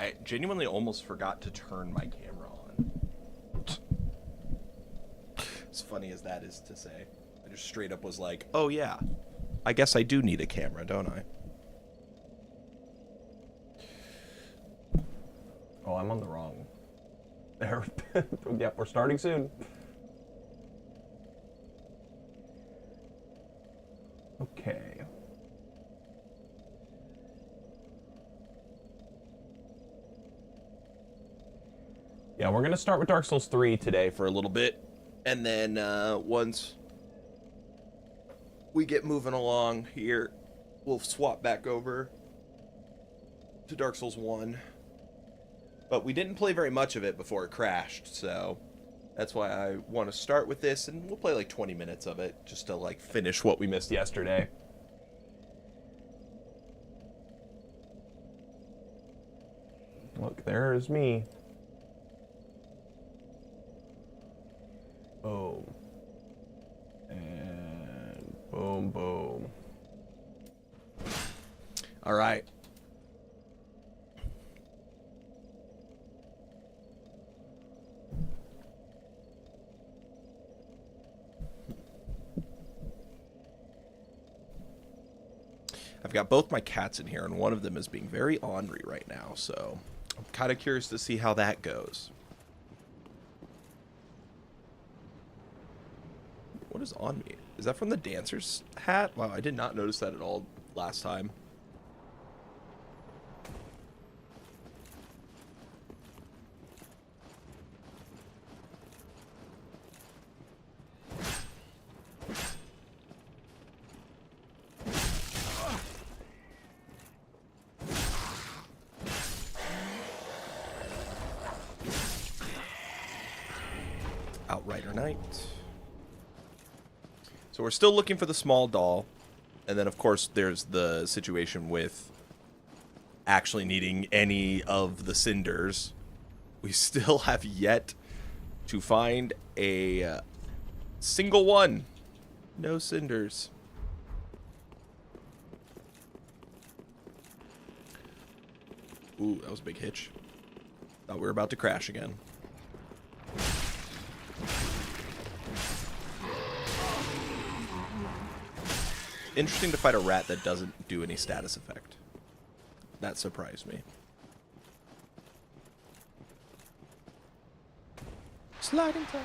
I genuinely almost forgot to turn my camera on. As funny as that is to say. I just straight up was like, oh yeah, I guess I do need a camera, don't I? Oh, I'm on the wrong. There. Yep, we're starting soon. Okay. Yeah, we're going to start with Dark Souls 3 today for a little bit. And then once we get moving along here, we'll swap back over to Dark Souls 1. But we didn't play very much of it before it crashed, so that's why I want to start with this, and we'll play like 20 minutes of it just to like finish what we missed yesterday. Look, there's me. Boom. And boom, boom. All right. I've got both my cats in here, and one of them is being very ornery right now, so I'm kind of curious to see how that goes. What is on me? Is that from the dancer's hat? Wow, I did not notice that at all last time. Outrider Knight. So we're still looking for the small doll. And then, of course, there's the situation with actually needing any of the cinders. We still have yet to find a single one. No cinders. Ooh, that was a big hitch. Thought we were about to crash again. Interesting to fight a rat that doesn't do any status effect. That surprised me. Sliding time.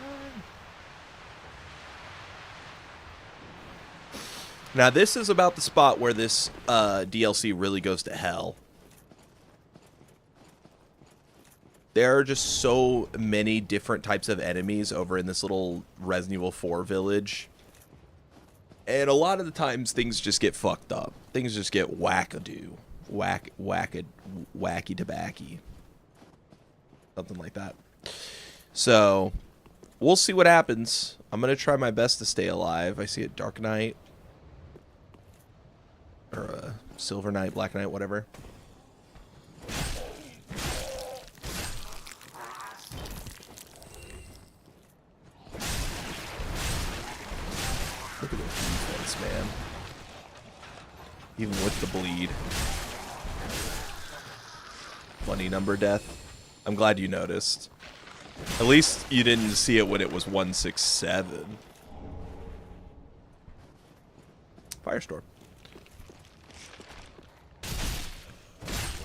Now this is about the spot where this DLC really goes to hell. There are just so many different types of enemies over in this little Resident Evil 4 village. And a lot of the times things just get fucked up. Things just get wackadoo. Wacky tobacky. Something like that. So, we'll see what happens. I'm going to try my best to stay alive. I see a Dark Knight. Or a Silver Knight, Black Knight, whatever. Look at the defense, man. Even with the bleed. Funny number death. I'm glad you noticed. At least you didn't see it when it was 167. Firestorm.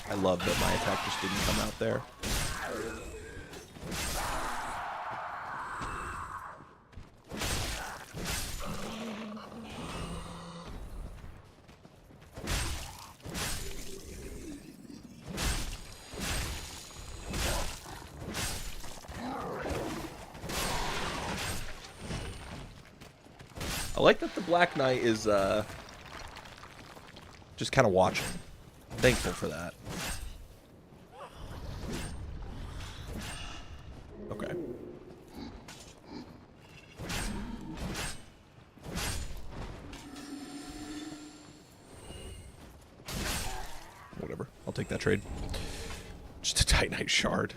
I love that my attack just didn't come out there. I like that the Black Knight is just kind of watching. Thankful for that. Okay. Whatever. I'll take that trade. Just a Titanite shard.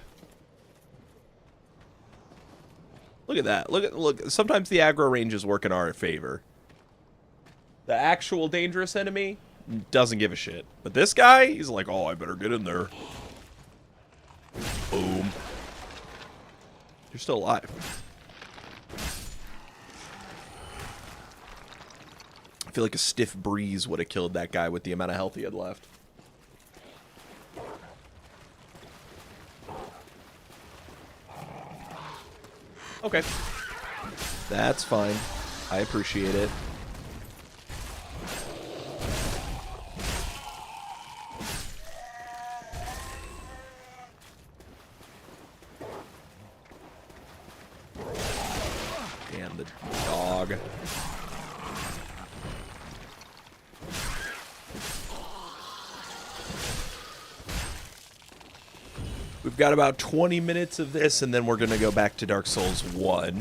Look at that. Look. Sometimes the aggro ranges work in our favor. The actual dangerous enemy doesn't give a shit. But this guy, he's like, oh, I better get in there. You're still alive. I feel like a stiff breeze would have killed that guy with the amount of health he had left. Okay. That's fine. I appreciate it. Damn the dog. We've got about 20 minutes of this, and then we're going to go back to Dark Souls 1.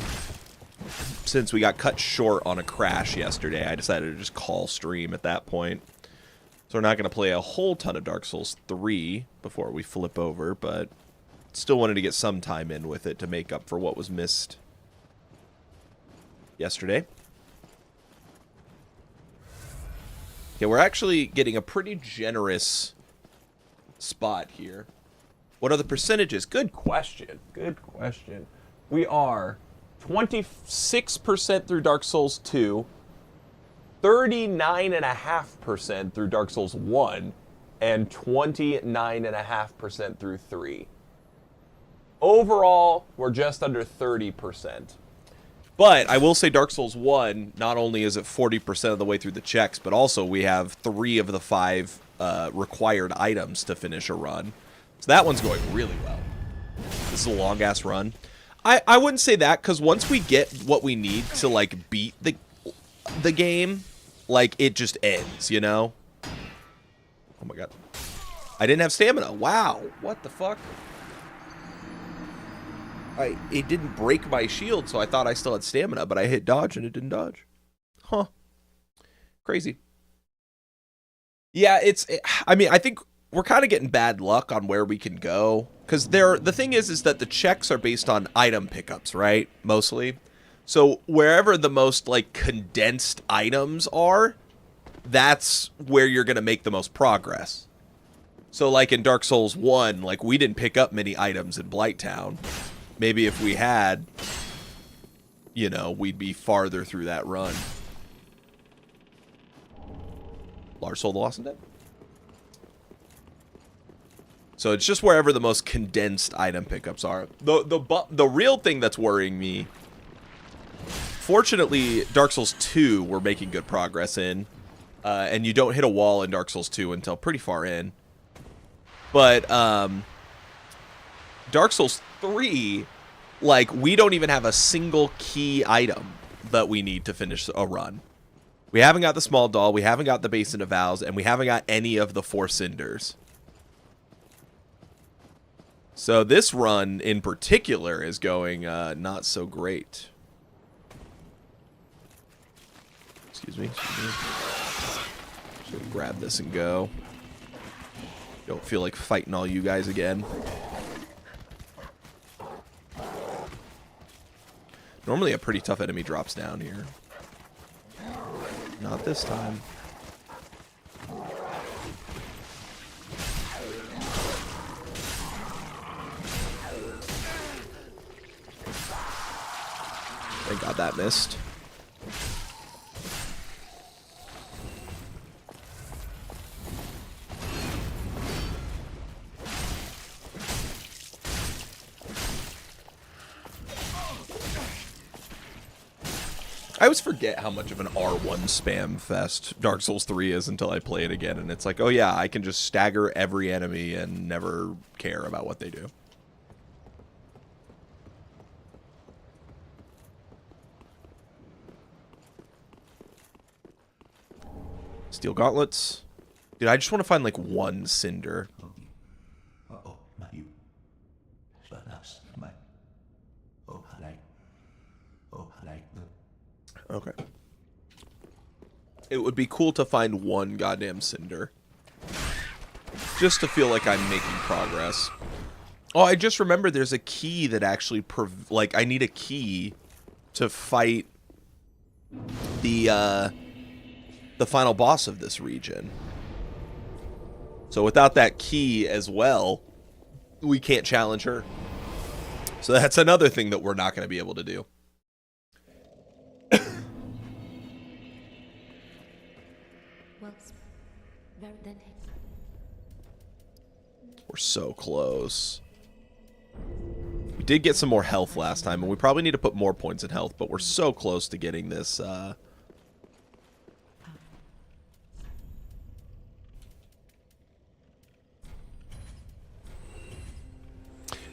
Since we got cut short on a crash yesterday, I decided to just call stream at that point. So we're not going to play a whole ton of Dark Souls 3 before we flip over, but still wanted to get some time in with it to make up for what was missed yesterday. Okay, we're actually getting a pretty generous spot here. What are the percentages? Good question. Good question. We are 26% through Dark Souls 2, 39.5% through Dark Souls 1, and 29.5% through 3. Overall, we're just under 30%. But I will say Dark Souls 1, not only is it 40% of the way through the checks, but also we have 3 of the 5 required items to finish a run. So that one's going really well. This is a long-ass run. I wouldn't say that, because once we get what we need to, like, beat the game, like, it just ends, you know? Oh my god. I didn't have stamina. Wow. What the fuck? It didn't break my shield, so I thought I still had stamina, but I hit dodge and it didn't dodge. Huh. Crazy. Yeah, I mean, I think we're kind of getting bad luck on where we can go. Because the thing is that the checks are based on item pickups, right? Mostly. So wherever the most, like, condensed items are, that's where you're going to make the most progress. So, like, in Dark Souls 1, like, we didn't pick up many items in Blighttown. Maybe if we had, you know, we'd be farther through that run. Large Soul the Lost and Dead. So it's just wherever the most condensed item pickups are. The real thing that's worrying me, fortunately, Dark Souls 2 we're making good progress in. And you don't hit a wall in Dark Souls 2 until pretty far in. But Dark Souls 3, like, we don't even have a single key item that we need to finish a run. We haven't got the small doll, we haven't got the Basin of Vows, and we haven't got any of the 4 cinders. So this run in particular is going not so great. Excuse me. Just grab this and go. Don't feel like fighting all you guys again. Normally a pretty tough enemy drops down here. Not this time. Thank God that missed. I always forget how much of an R1 spam fest Dark Souls 3 is until I play it again, and it's like, oh yeah, I can just stagger every enemy and never care about what they do. Steel gauntlets. Dude, I just want to find like one cinder. Okay. It would be cool to find one goddamn cinder. Just to feel like I'm making progress. Oh, I just remembered there's a key that actually... like, I need a key to fight the final boss of this region. So without that key as well, we can't challenge her. So that's another thing that we're not going to be able to do. We're so close. We did get some more health last time, and we probably need to put more points in health, but we're so close to getting this,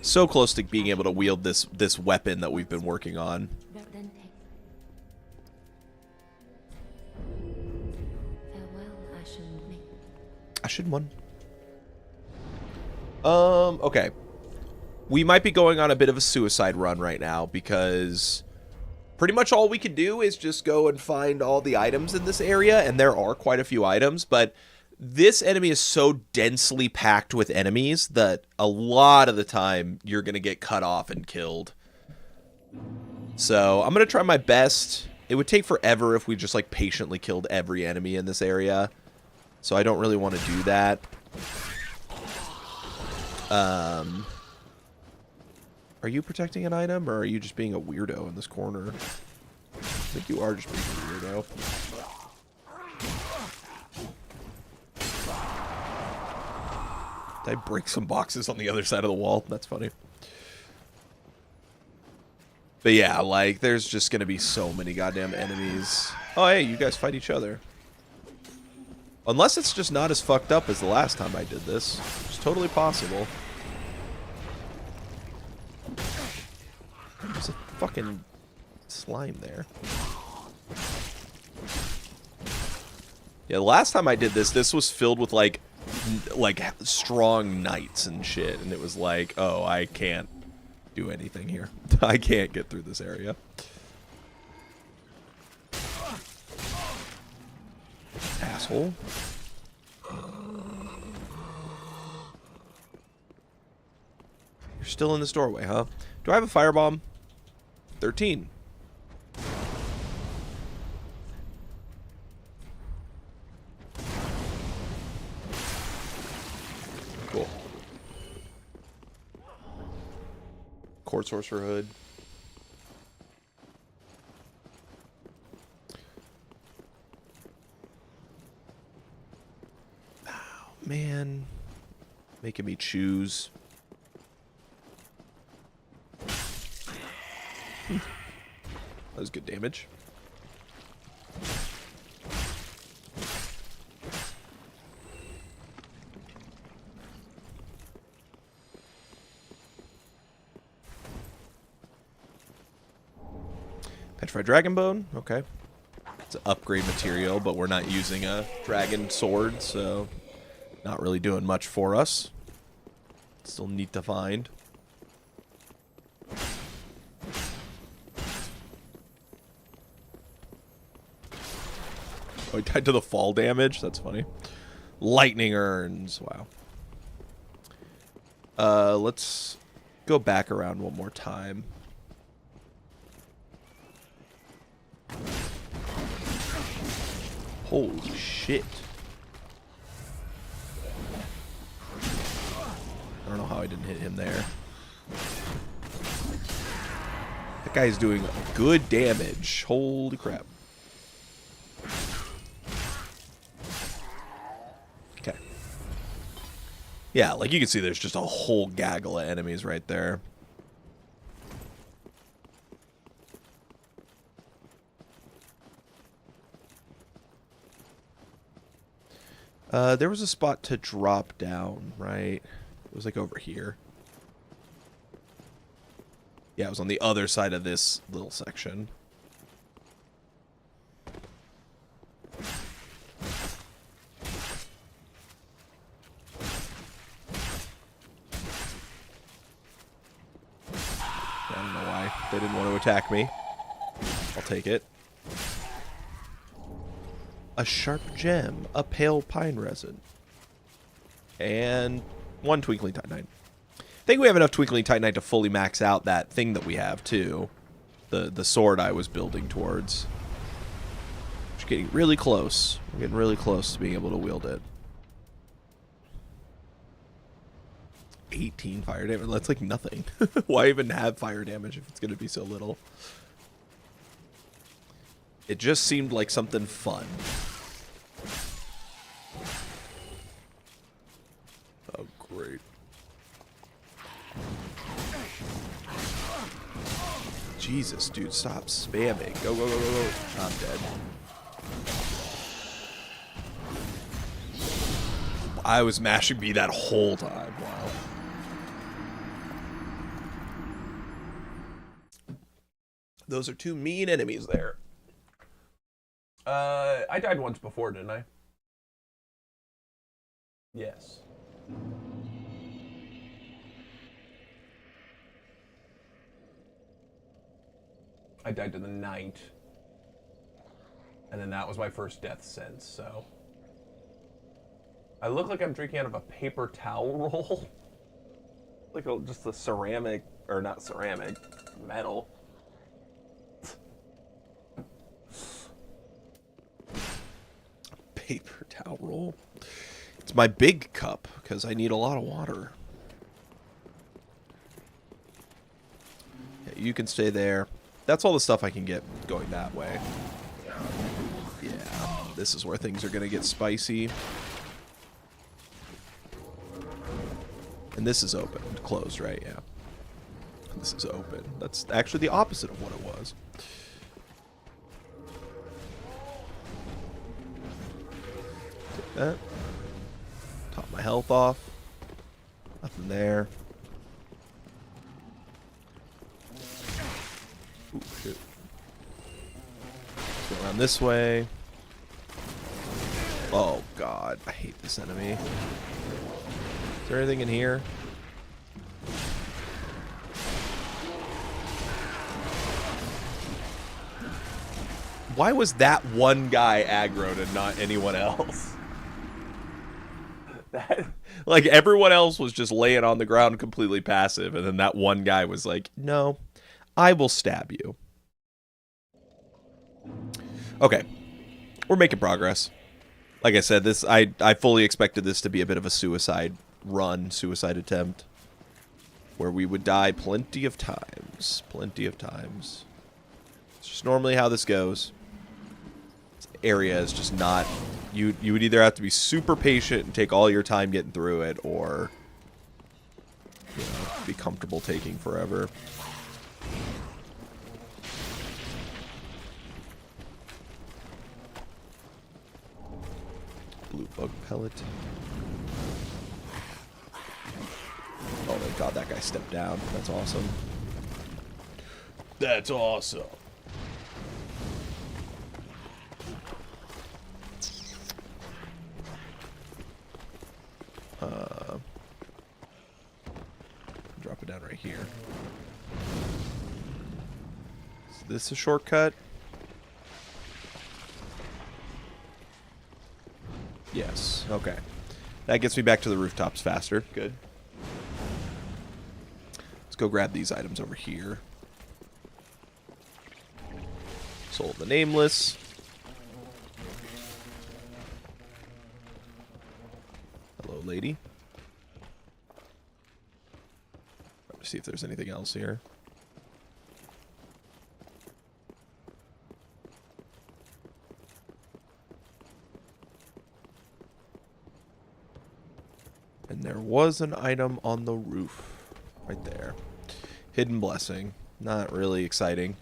so close to being able to wield this weapon that we've been working on. Ashen one. Okay. We might be going on a bit of a suicide run right now because pretty much all we can do is just go and find all the items in this area, and there are quite a few items, but this enemy is so densely packed with enemies that a lot of the time you're going to get cut off and killed. So I'm going to try my best. It would take forever if we just like patiently killed every enemy in this area. So I don't really want to do that. Are you protecting an item, or are you just being a weirdo in this corner? I think you are just being a weirdo. Did I break some boxes on the other side of the wall? That's funny. But yeah, like, there's just gonna be so many goddamn enemies. Oh, hey, you guys fight each other. Unless it's just not as fucked up as the last time I did this. It's totally possible. There's a fucking slime there. Yeah, the last time I did this, this was filled with, like strong knights and shit. And it was like, oh, I can't do anything here. I can't get through this area. Asshole. You're still in this doorway, huh? Do I have a firebomb? 13. Cool. Court Sorcerer Hood. Oh, man. Making me choose. That was good damage. Petrified Dragon Bone, okay. It's an upgrade material, but we're not using a dragon sword, so not really doing much for us. Still neat to find. Oh, he died to the fall damage? That's funny. Lightning urns. Wow. Let's go back around one more time. Holy shit. I don't know how I didn't hit him there. That guy's doing good damage. Holy crap. Okay. Yeah, like you can see there's just a whole gaggle of enemies right there. There was a spot to drop down, right? It was like over here. Yeah, it was on the other side of this little section. I don't know why they didn't want to attack me. I'll take it. A sharp gem, a pale pine resin, and one twinkling titanite. I think we have enough twinkling titanite to fully max out that thing that we have too. The sword I was building towards. We're getting really close. We're getting really close to being able to wield it. 18 fire damage. That's like nothing. Why even have fire damage if it's going to be so little? It just seemed like something fun. Oh, great. Jesus, dude, stop spamming. Go, go, go, go, go. I'm dead. I was mashing B that whole time. Wow. Those are two mean enemies there. I died once before, didn't I? Yes. I died to the knight. And then that was my first death since, so. I look like I'm drinking out of a paper towel roll. Like just a ceramic, or not ceramic, metal. Paper towel roll. It's my big cup, because I need a lot of water. Yeah, you can stay there. That's all the stuff I can get going that way. Yeah, this is where things are going to get spicy. And this is open. Closed, right? Yeah. This is open. That's actually the opposite of what it was. Take that. Top my health off. Nothing there. Ooh, shit. Let's go around this way. Oh, God. I hate this enemy. Is there anything in here? Why was that one guy aggroed and not anyone else? That, like, everyone else was just laying on the ground completely passive, and then that one guy was like, no, I will stab you. Okay. We're making progress. Like I said, this I fully expected this to be a bit of a suicide attempt. Where we would die plenty of times. Plenty of times. It's just normally how this goes. This area is just not... You would either have to be super patient and take all your time getting through it, or... You know, be comfortable taking forever. Blue bug pellet. Oh my god, that guy stepped down. That's awesome. That's awesome. Drop it down right here. Is this a shortcut? Yes. Okay. That gets me back to the rooftops faster. Good. Let's go grab these items over here. Soul of the Nameless. Hello, lady. Let's see if there's anything else here. And there was an item on the roof. Right there. Hidden Blessing. Not really exciting.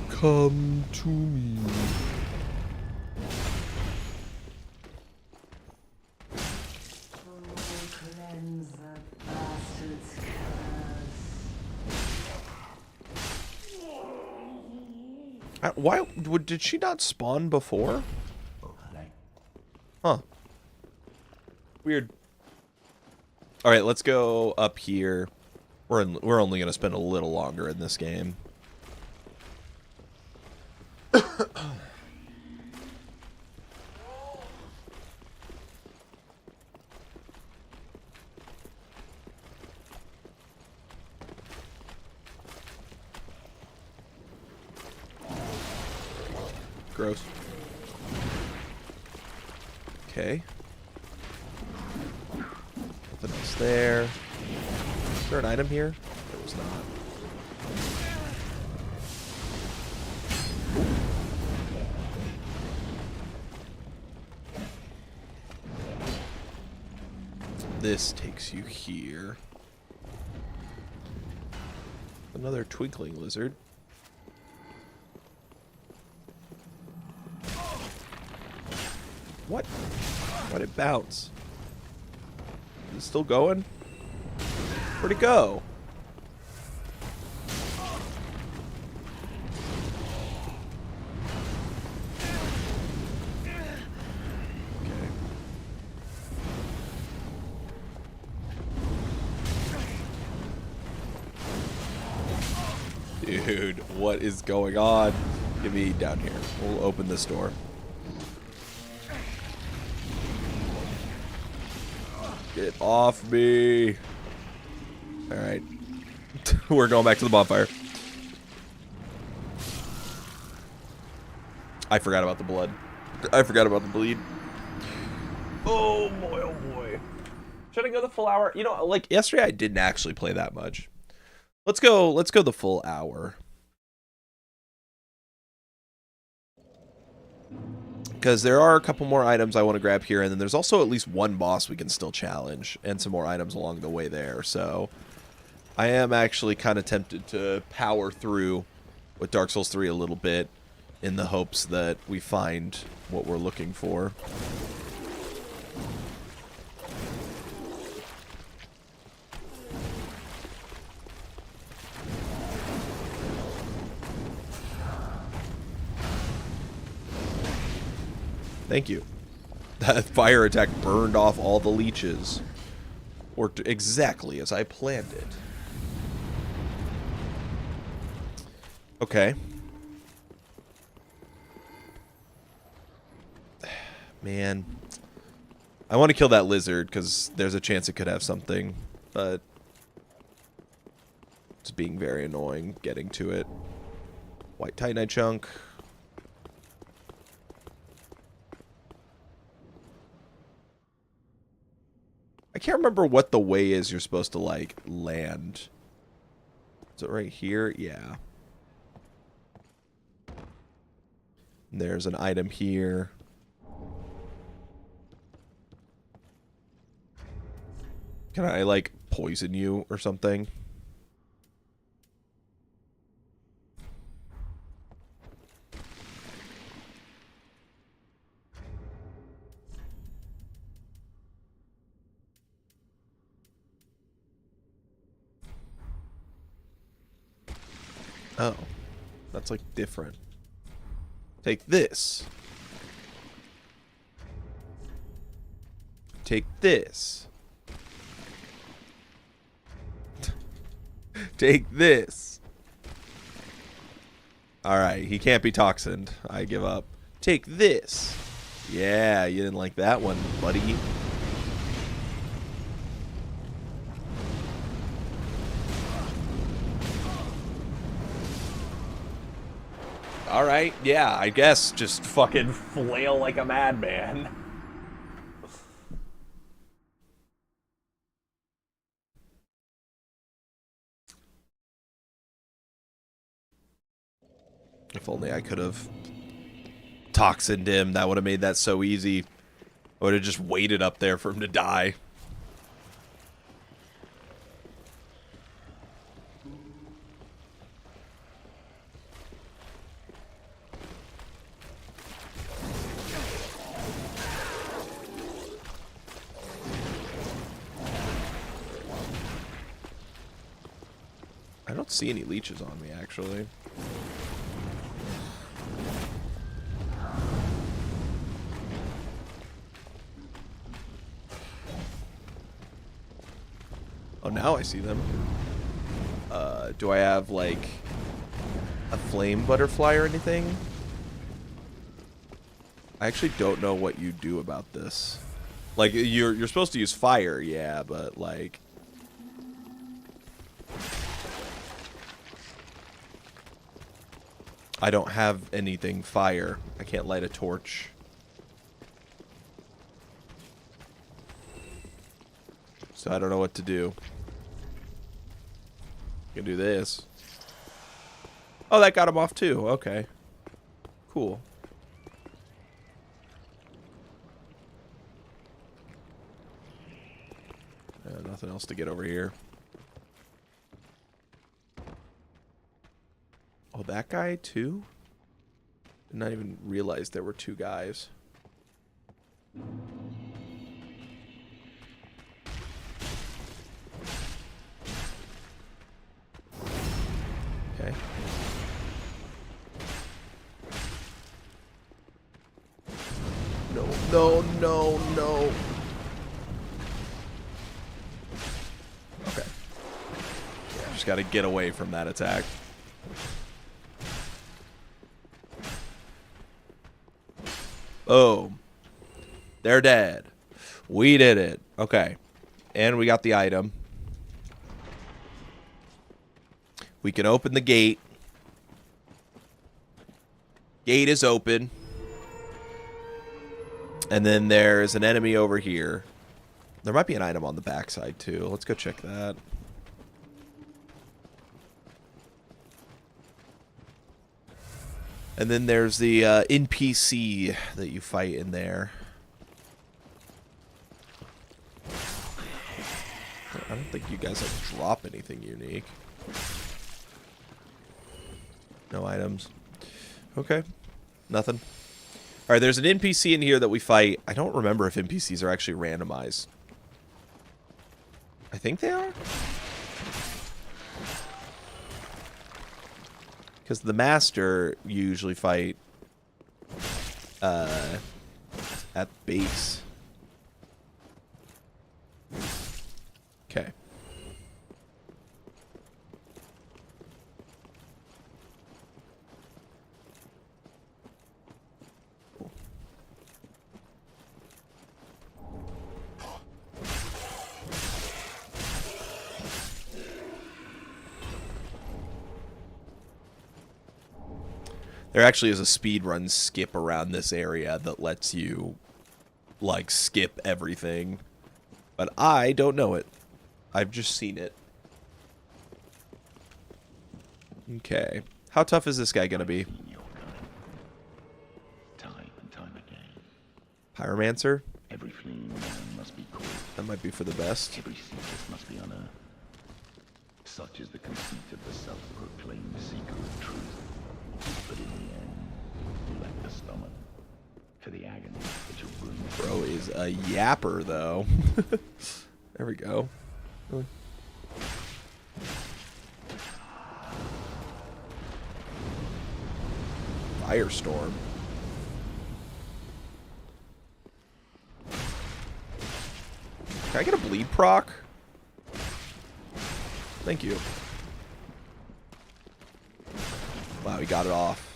Come to me. Why did she not spawn before? Huh. Weird. All right, let's go up here. We're only gonna spend a little longer in this game. gross. Okay. Nothing else there. Is there an item here? There was not. This takes you here. Another twinkling lizard. What? Why'd it bounce? Is it still going? Where'd it go? Dude, what is going on? Get me down here. We'll open this door. Get off me. Alright. We're going back to the bonfire. I forgot about the blood. I forgot about the bleed. Oh boy, oh boy. Should I go the full hour? You know, like yesterday I didn't actually play that much. Let's go the full hour. Because there are a couple more items I want to grab here, and then there's also at least one boss we can still challenge, and some more items along the way there, so I am actually kind of tempted to power through with Dark Souls 3 a little bit in the hopes that we find what we're looking for. Thank you. That fire attack burned off all the leeches. Worked exactly as I planned it. Okay. Man. I want to kill that lizard because there's a chance it could have something, but it's being very annoying getting to it. White Titanite chunk. I can't remember what the way is you're supposed to, like, land. Is it right here? Yeah. There's an item here. Can I, like, poison you or something? Oh, that's like different. Take this. Take this. Take this. Alright, he can't be toxined. I give up. Take this. Yeah, you didn't like that one, buddy. Alright, yeah, I guess just fucking flail like a madman. If only I could have toxined him, that would have made that so easy. I would have just waited up there for him to die. I don't see any leeches on me, actually. Oh, now I see them. Do I have, like, a flame butterfly or anything? I actually don't know what you do about this. Like, you're supposed to use fire, yeah, but, like... I don't have anything fire. I can't light a torch. So I don't know what to do. I can do this. Oh, that got him off too. Okay. Cool. Nothing else to get over here. Oh, that guy too? Did not even realize there were two guys. Okay. No, no, no, no. Okay. Yeah, just gotta get away from that attack. Boom. They're dead. We did it. Okay. And we got the item. We can open the gate. Gate is open. And then there's an enemy over here. There might be an item on the backside too. Let's go check that. And then there's the NPC that you fight in there. I don't think you guys like drop anything unique. No items. Okay. Nothing. Alright, there's an NPC in here that we fight. I don't remember if NPCs are actually randomized. I think they are. Because the master you usually fight at base. Okay. There actually is a speedrun skip around this area that lets you, like, skip everything. But I don't know it. I've just seen it. Okay. How tough is this guy gonna be? Time and time again. Pyromancer? Every fleeing man must be caught. That might be for the best. Every secret must be unearthed. Such is the conceit of the self-proclaimed seeker of truth. But in the end, you lack the stomach for the agony that you'll bring. Bro is a yapper, though. There we go. Firestorm. Can I get a bleed proc? Thank you. Wow, he got it off.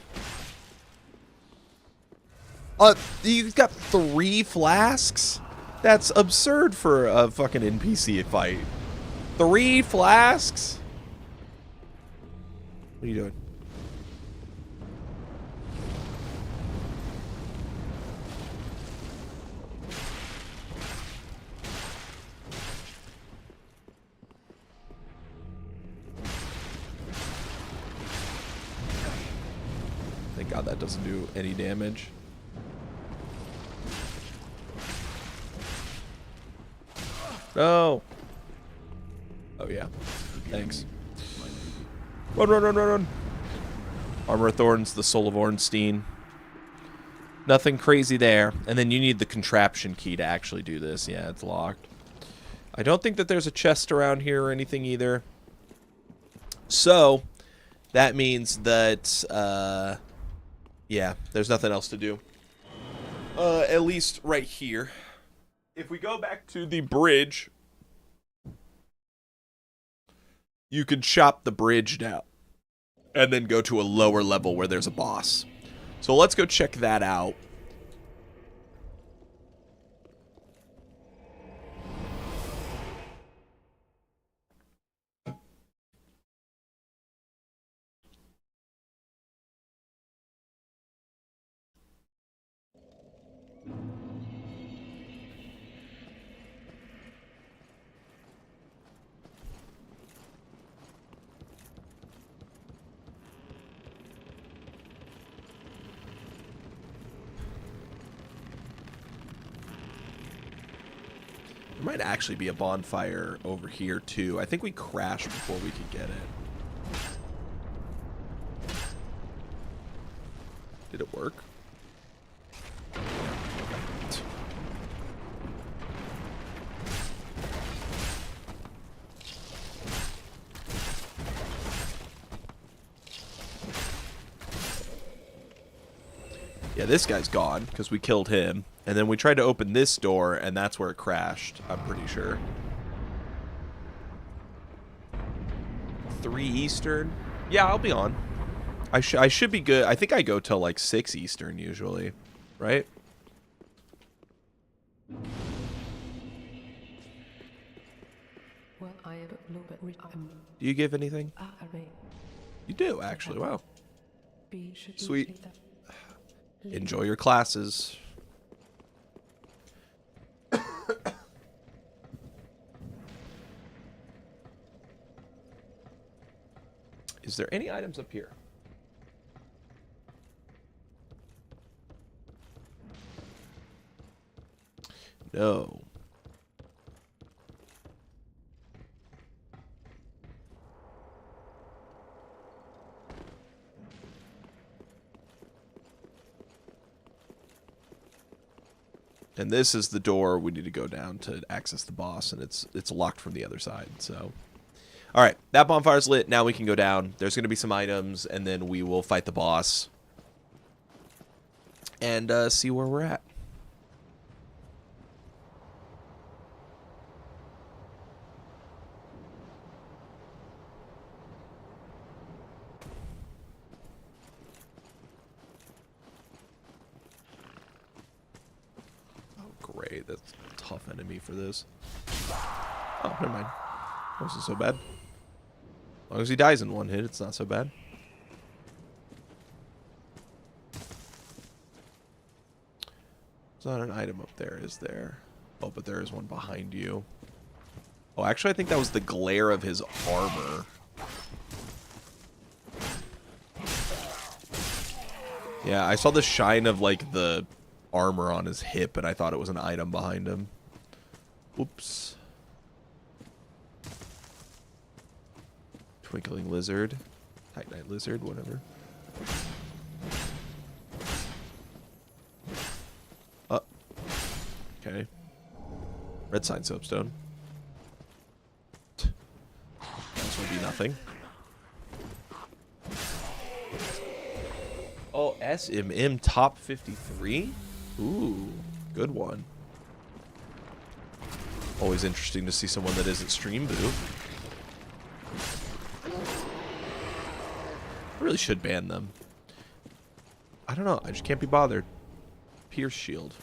He's got 3 flasks? That's absurd for a fucking NPC fight. 3 flasks? What are you doing? Thank God that doesn't do any damage. No. Oh, yeah. Thanks. Run, run, run, run, run. Armor of Thorns, the Soul of Ornstein. Nothing crazy there. And then you need the contraption key to actually do this. Yeah, it's locked. I don't think that there's a chest around here or anything either. So, that means that, yeah, there's nothing else to do. At least right here. If we go back to the bridge, you could chop the bridge down and then go to a lower level where there's a boss. So let's go check that out. might actually be a bonfire over here, too. I think we crashed before we could get it. Did it work? Yeah, this guy's gone because we killed him. And then we tried to open this door, and that's where it crashed, I'm pretty sure. 3 Eastern? Yeah, I'll be on. I should be good. I think I go till like 6 Eastern usually, right? Well, I am a little bit. Do you give anything? You do, actually. Wow. Sweet. Enjoy your classes. Is there any items up here? No. And this is the door we need to go down to access the boss, and it's locked from the other side, so. All right, that bonfire's lit. Now we can go down. There's going to be some items, and then we will fight the boss and see where we're at. Great, that's a tough enemy for this. Oh, never mind. That wasn't so bad. As long as he dies in one hit, it's not so bad. There's not an item up there, is there? Oh, but there is one behind you. Oh, actually, I think that was the glare of his armor. Yeah, I saw the shine of, like, the armor on his hip, and I thought it was an item behind him. Oops. Twinkling lizard. Titanite lizard, whatever. Okay. Red sign soapstone. This would be nothing. Oh, SMM top 53? Ooh, good one. Always interesting to see someone that isn't stream boo. I really should ban them. I don't know, I just can't be bothered. Pierce shield.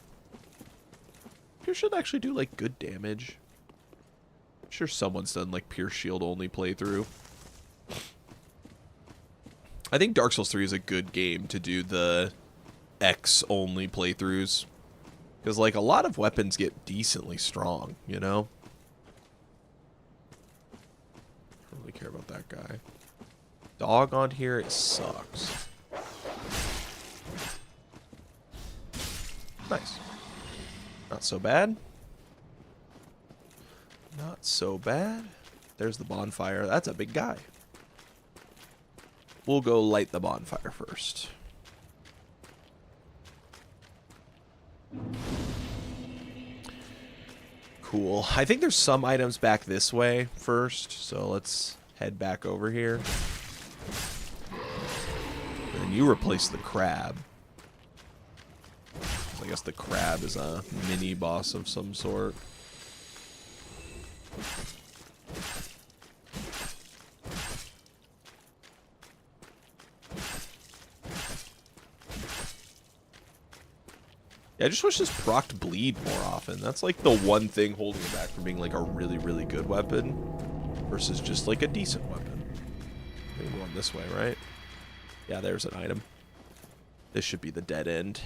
Pierce shield actually do like good damage. I'm sure someone's done like Pierce shield only playthrough. I think Dark Souls 3 is a good game to do the X only playthroughs. Because like a lot of weapons get decently strong, you know? I don't really care about that guy. Dog on here, it sucks. Nice. Not so bad. Not so bad. There's the bonfire. That's a big guy. We'll go light the bonfire first. Cool. I think there's some items back this way first, so let's head back over here. And you replace the crab. I guess the crab is a mini boss of some sort. Yeah, I just wish this procced bleed more often. That's like the one thing holding it back from being like a really, really good weapon versus just like a decent weapon. Maybe going this way, right? Yeah, there's an item. This should be the dead end.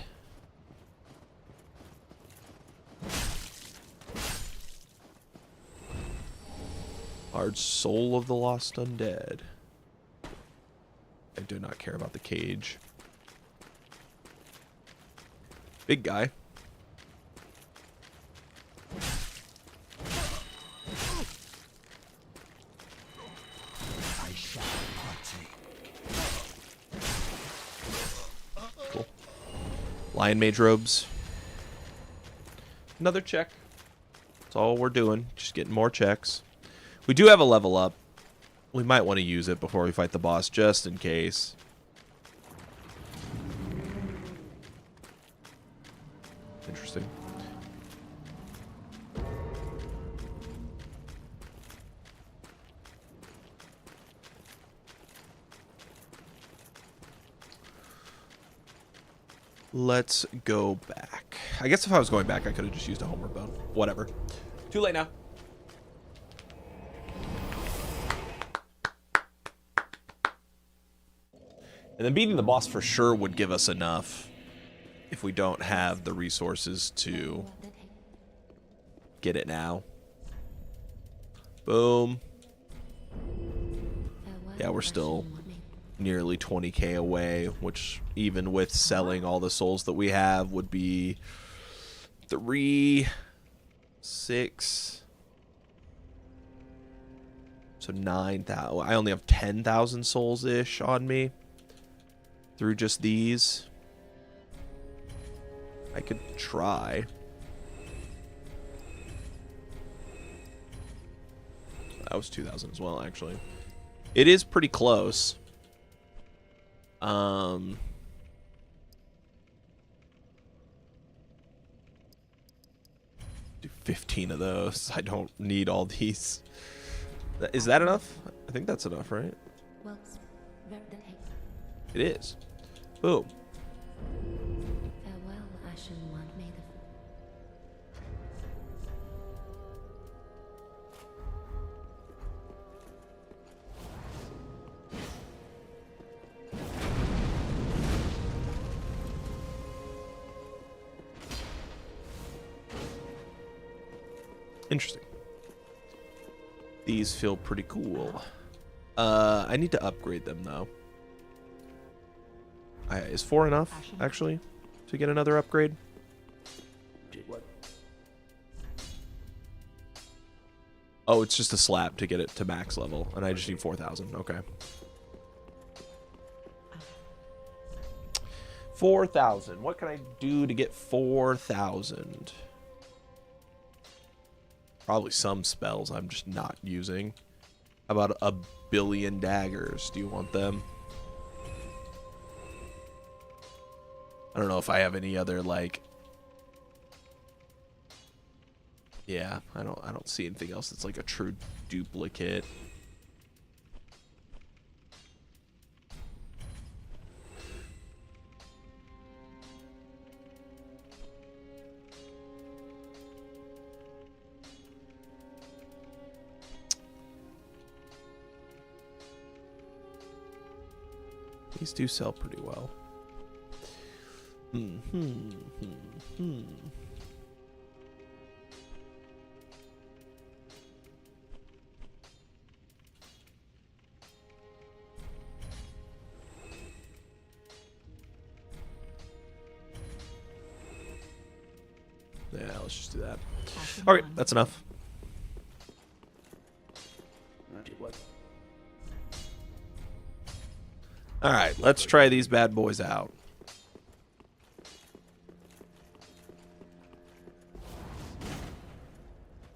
Hard Soul of the Lost Undead. I do not care about the cage. Big guy. Cool. Lion Mage robes. Another check. That's all we're doing. Just getting more checks. We do have a level up. We might want to use it before we fight the boss, just in case. Interesting. Let's go back. I guess if I was going back, I could have just used a homeward bone. Whatever. Too late now. And then beating the boss for sure would give us enough if we don't have the resources to get it now. Boom. Yeah, we're still nearly 20k away, which even with selling all the souls that we have would be 3, 6, so 9,000. I only have 10,000 souls-ish on me through just these. I could try. That was 2,000 as well, actually. It is pretty close. Do 15 of those. I don't need all these. Is that enough? I think that's enough, right? It is. Boom. Farewell, Ashen One Maiden. Interesting. These feel pretty cool. I need to upgrade them though. Is 4 enough, actually, to get another upgrade? What? Oh, it's just a slab to get it to max level, and I just need 4,000. Okay. 4,000. What can I do to get 4,000? Probably some spells I'm just not using. How about a billion daggers? Do you want them? I don't know if I have any other, like... Yeah, I don't see anything else that's like a true duplicate. These do sell pretty well. Yeah, let's just do that. Okay, that's enough. Alright, let's try these bad boys out.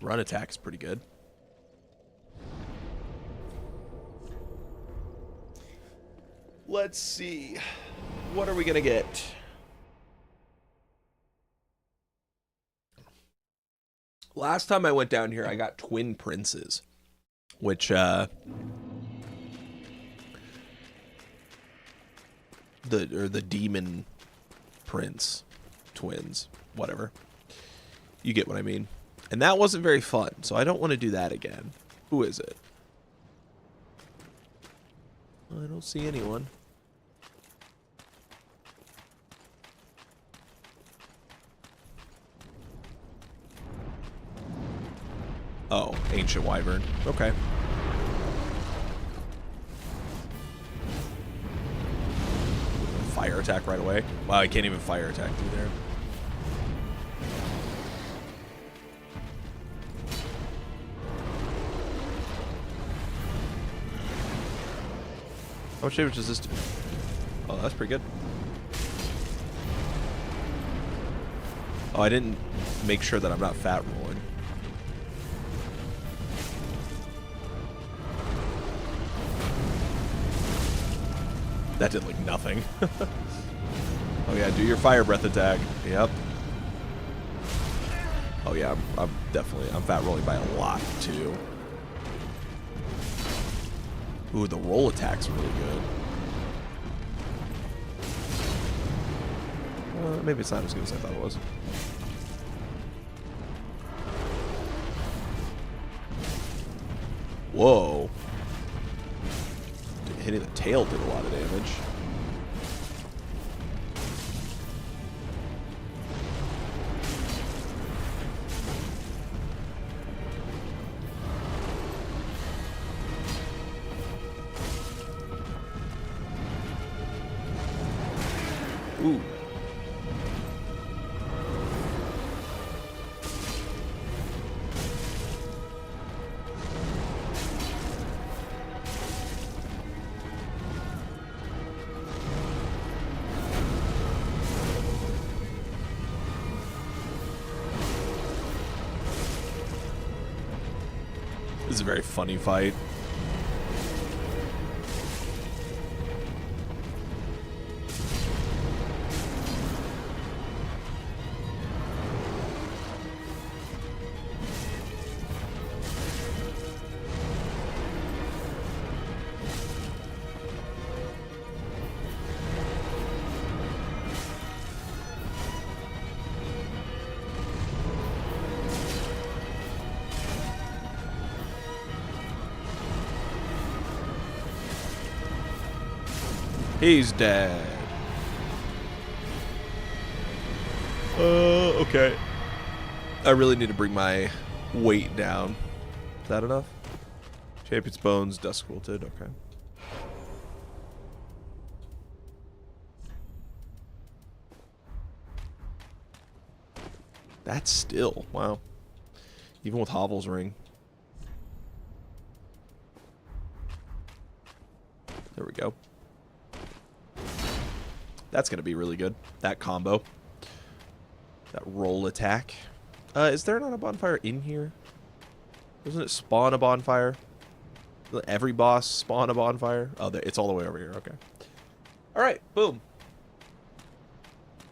Run attack is pretty good. Let's see. What are we going to get? Last time I went down here, I got twin princes, which, the demon prince twins, whatever. You get what I mean. And that wasn't very fun, so I don't want to do that again. Who is it? I don't see anyone. Oh, Ancient Wyvern. Okay. Fire attack right away. Wow, I can't even fire attack through there. How much damage does this do? Oh, that's pretty good. Oh, I didn't make sure that I'm not fat rolling. That did like nothing. Oh yeah, do your fire breath attack. Yep. Oh yeah, I'm fat rolling by a lot too. Ooh, the roll attack's really good. Maybe it's not as good as I thought it was. Whoa. Hitting the tail did a lot of damage. Ooh. This is a very funny fight. He's dead. Okay. I really need to bring my weight down. Is that enough? Champion's bones, dusk wilted. Okay. That's still, wow. Even with Hovel's ring. There we go. That's going to be really good. That combo. That roll attack. Is there not a bonfire in here? Doesn't it spawn a bonfire? Doesn't every boss spawn a bonfire? Oh, it's all the way over here. Okay. All right. Boom.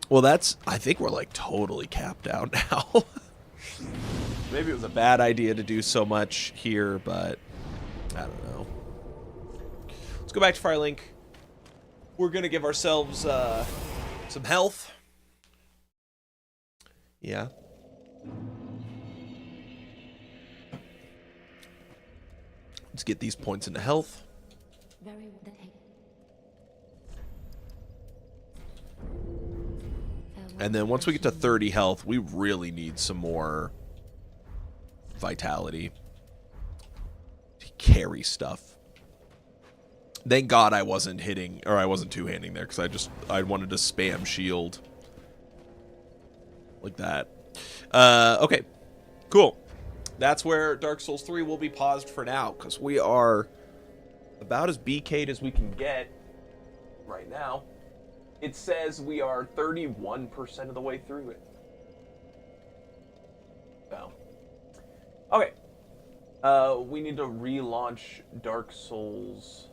Well, that's... I think we're, like, totally capped out now. Maybe it was a bad idea to do so much here, but... I don't know. Let's go back to Firelink. We're going to give ourselves some health. Yeah. Let's get these points into health. And then once we get to 30 health, we really need some more vitality to carry stuff. Thank God I wasn't hitting, or I wasn't two-handing there, because I wanted to spam shield. Like that. Okay. Cool. That's where Dark Souls 3 will be paused for now, because we are about as BK'd as we can get right now. It says we are 31% of the way through it. So. Okay. We need to relaunch Dark Souls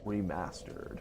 Remastered.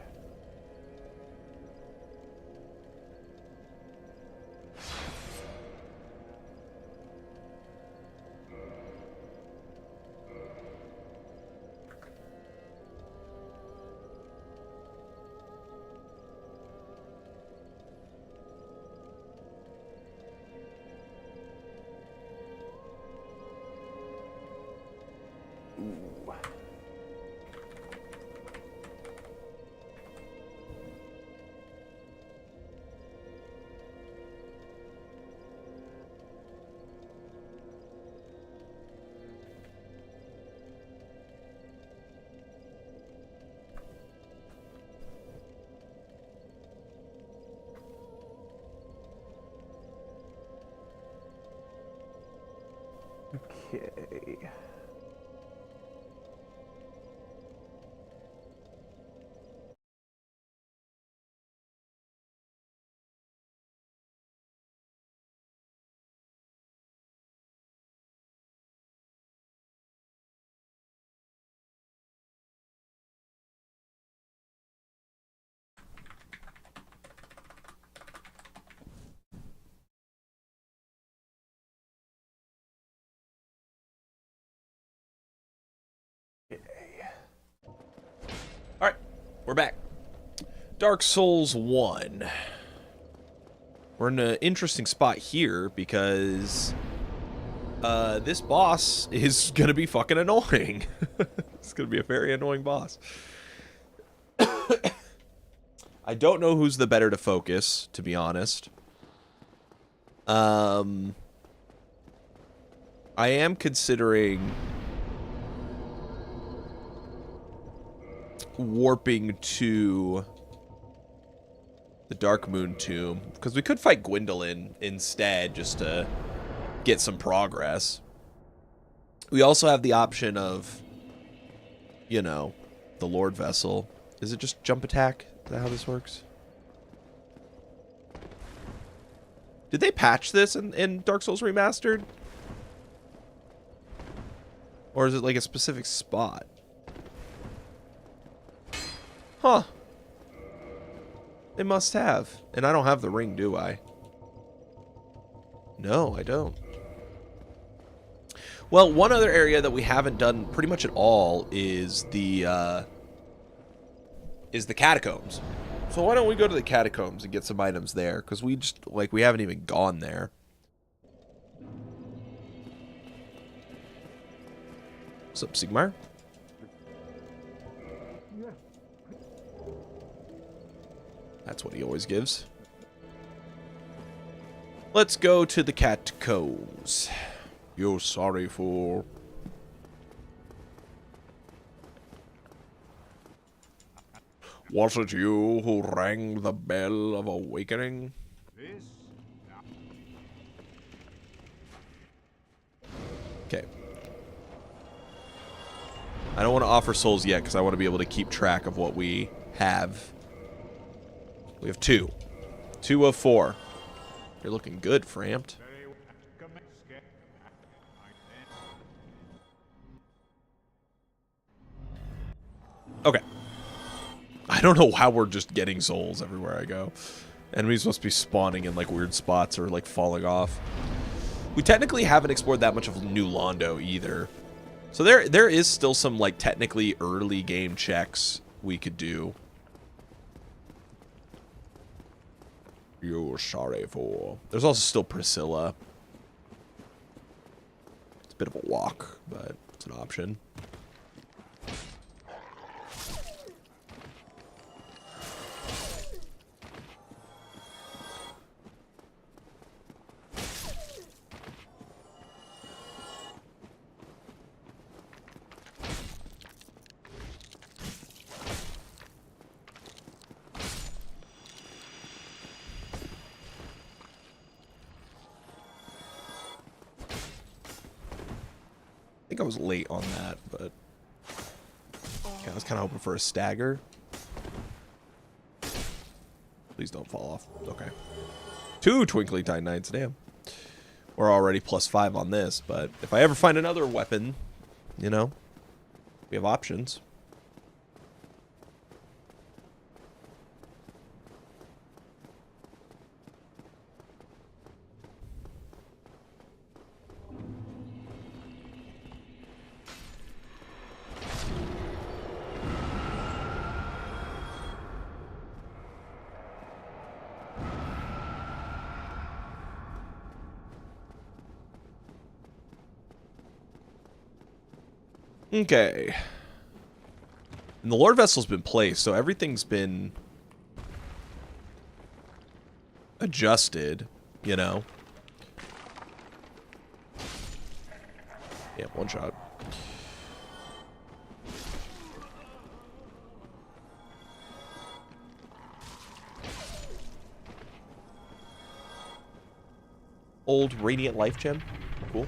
We're back. Dark Souls 1. We're in an interesting spot here because this boss is going to be fucking annoying. It's going to be a very annoying boss. I don't know who's the better to focus, to be honest. I am considering warping to the Dark Moon Tomb, because we could fight Gwendolyn instead just to get some progress. We also have the option of, you know, the Lord Vessel. Is it just jump attack? Is that how this works? Did they patch this in Dark Souls Remastered? Or is it like a specific spot? Huh. They must have. And I don't have the ring, do I? No, I don't. Well, one other area that we haven't done pretty much at all is the catacombs. So why don't we go to the catacombs and get some items there? Because we just, like, we haven't even gone there. What's up, Sigmar? That's what he always gives. Let's go to the catacombs. You're sorry for... Was it you who rang the bell of awakening? Okay. I don't want to offer souls yet because I want to be able to keep track of what we have. We have 2. 2 of 4. You're looking good, Framped. Okay. I don't know how we're just getting souls everywhere I go. Enemies must be spawning in like weird spots or like falling off. We technically haven't explored that much of New Londo either. So there is still some like technically early game checks we could do. You're sorry for... There's also still Priscilla. It's a bit of a walk, but it's an option. I was late on that, but okay, I was kind of hoping for a stagger. Please don't fall off. Okay. 2 Twinkling Titanites, damn. We're already +5 on this, but if I ever find another weapon, you know, we have options. Okay. And the Lord Vessel's been placed, so everything's been adjusted, you know. Yeah, one shot. Old Radiant Life Gem. Cool.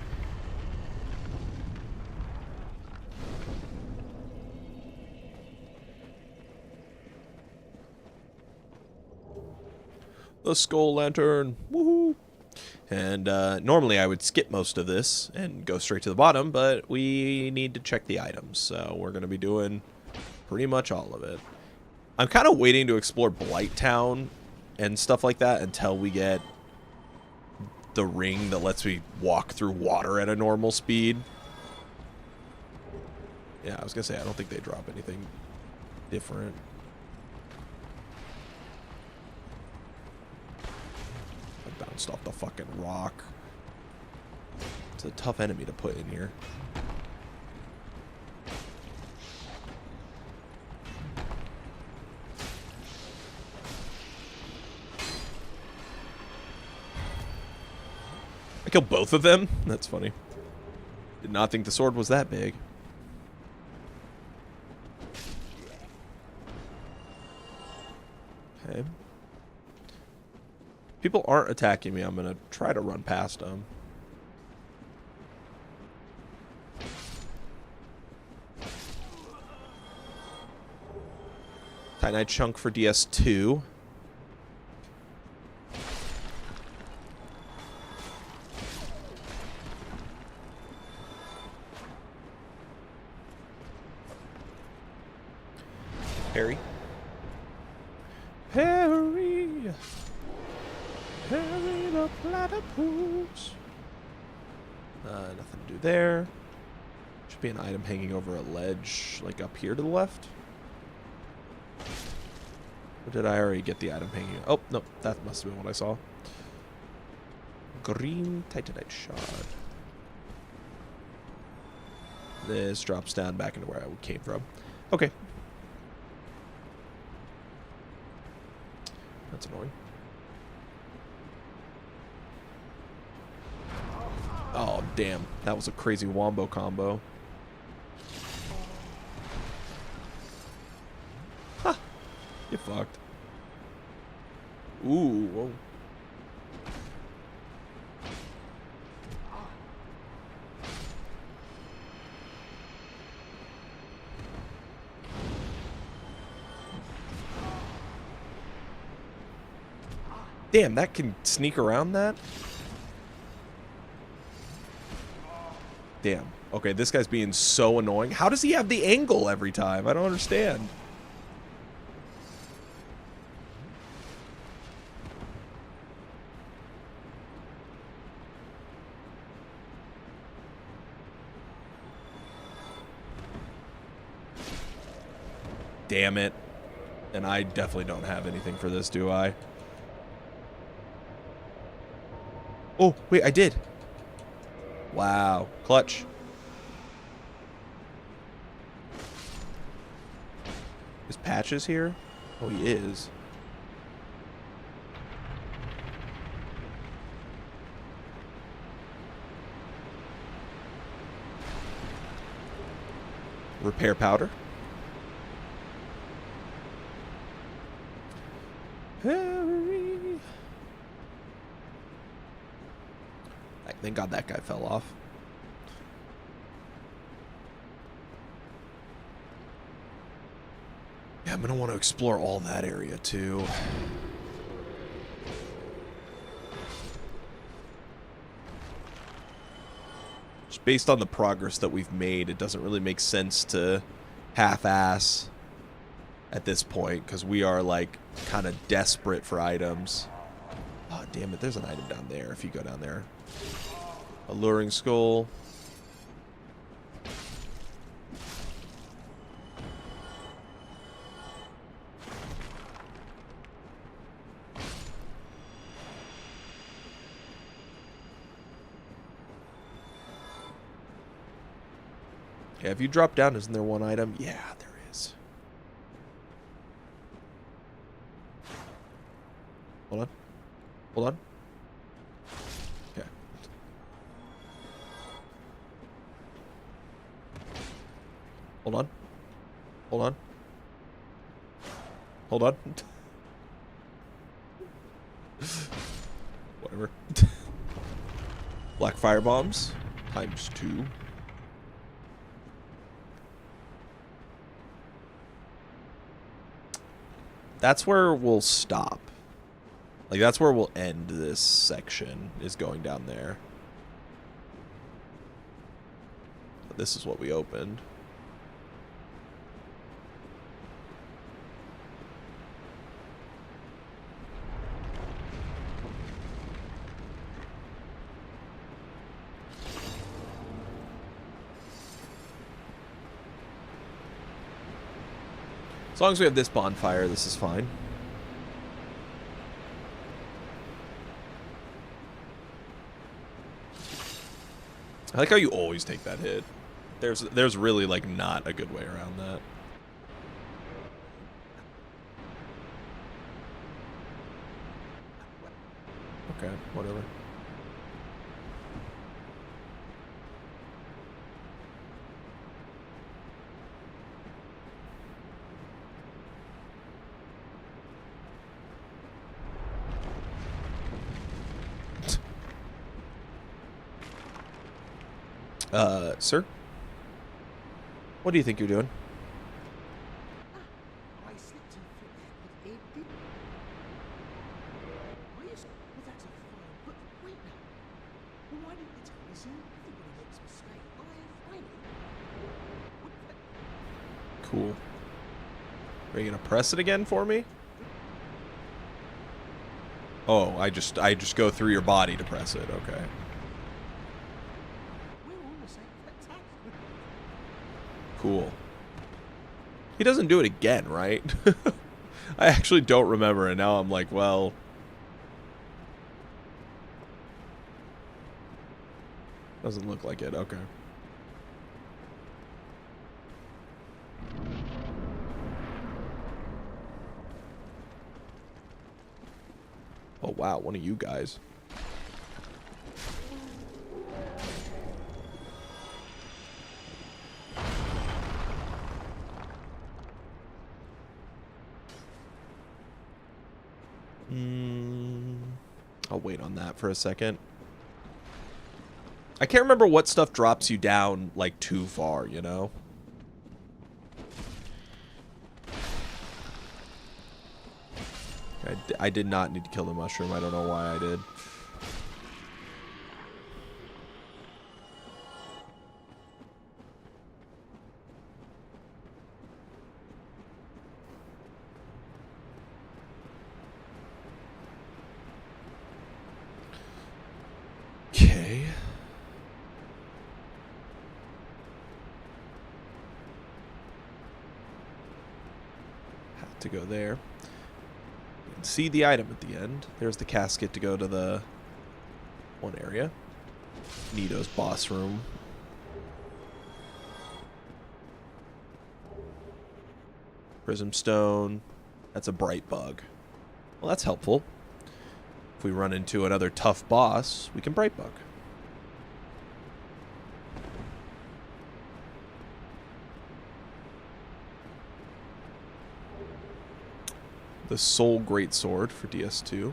The Skull Lantern. Woohoo! And normally I would skip most of this and go straight to the bottom, but we need to check the items, so we're going to be doing pretty much all of it. I'm kind of waiting to explore Blight Town and stuff like that until we get the ring that lets me walk through water at a normal speed. Yeah, I was going to say, I don't think they drop anything different. bounced off the fucking rock. It's a tough enemy to put in here. I killed both of them? That's funny. Did not think the sword was that big. Okay. People aren't attacking me. I'm going to try to run past them. Titanite chunk for DS2. Harry. Harry. Harry the platypus. Nothing to do there. Should be an item hanging over a ledge, like up here to the left. Or did I already get the item hanging? Oh, no, that must have been what I saw. Green Titanite shard. This drops down back into where I came from. Okay. That's annoying. Oh, damn. That was a crazy wombo combo. Ha! You fucked. Ooh, whoa. Damn, that can sneak around that? Damn. Okay, this guy's being so annoying. How does he have the angle every time? I don't understand. Damn it. And I definitely don't have anything for this, do I? Oh, wait, I did. Wow. Clutch. Is Patches here? Oh, he is. Repair powder. Harry. Thank God that guy fell off. Yeah, I'm gonna want to explore all that area too. Just based on the progress that we've made, it doesn't really make sense to half-ass at this point, because we are like kind of desperate for items. Oh, damn it, there's an item down there if you go down there. Alluring skull. Yeah, if you drop down, isn't there one item? Yeah, there is. Hold on. Hold on. Okay. Hold on. Hold on. Hold on. Whatever. Black fire bombs ×2. That's where we'll stop. Like, that's where we'll end this section, is going down there. But this is what we opened. As long as we have this bonfire, this is fine. I like how you always take that hit. There's really, like, not a good way around that. Okay, whatever. Sir? What do you think you're doing? I slipped and thought that it did. Well, that's a fine. But wait now. Well, why didn't you tell me so? Everybody makes mistakes. I know. What the- Cool. Are you gonna press it again for me? Oh, I just go through your body to press it. Okay. We're on the same attack. Cool. He doesn't do it again, right? I actually don't remember, and now I'm like, well... Doesn't look like it. Okay. Oh, wow. One of you guys. I'll wait on that for a second. I can't remember what stuff drops you down, like, too far, you know? I did not need to kill the mushroom. I don't know why I did. Okay. Have to go there. You can see the item at the end. There's the casket to go to the one area. Nito's boss room. Prism stone. That's a bright bug. Well, that's helpful. If we run into another tough boss, we can bright bug. The Soul Greatsword for DS2.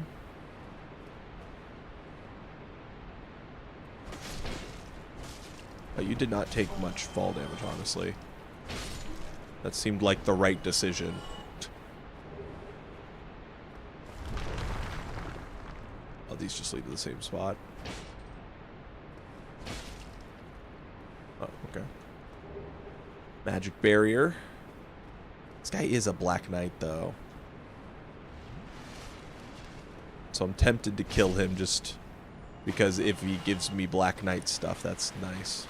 You did not take much fall damage, honestly. That seemed like the right decision. Oh, these just lead to the same spot. Oh, okay. Magic barrier. This guy is a Black Knight, though. So I'm tempted to kill him just because if he gives me Black Knight stuff, that's nice.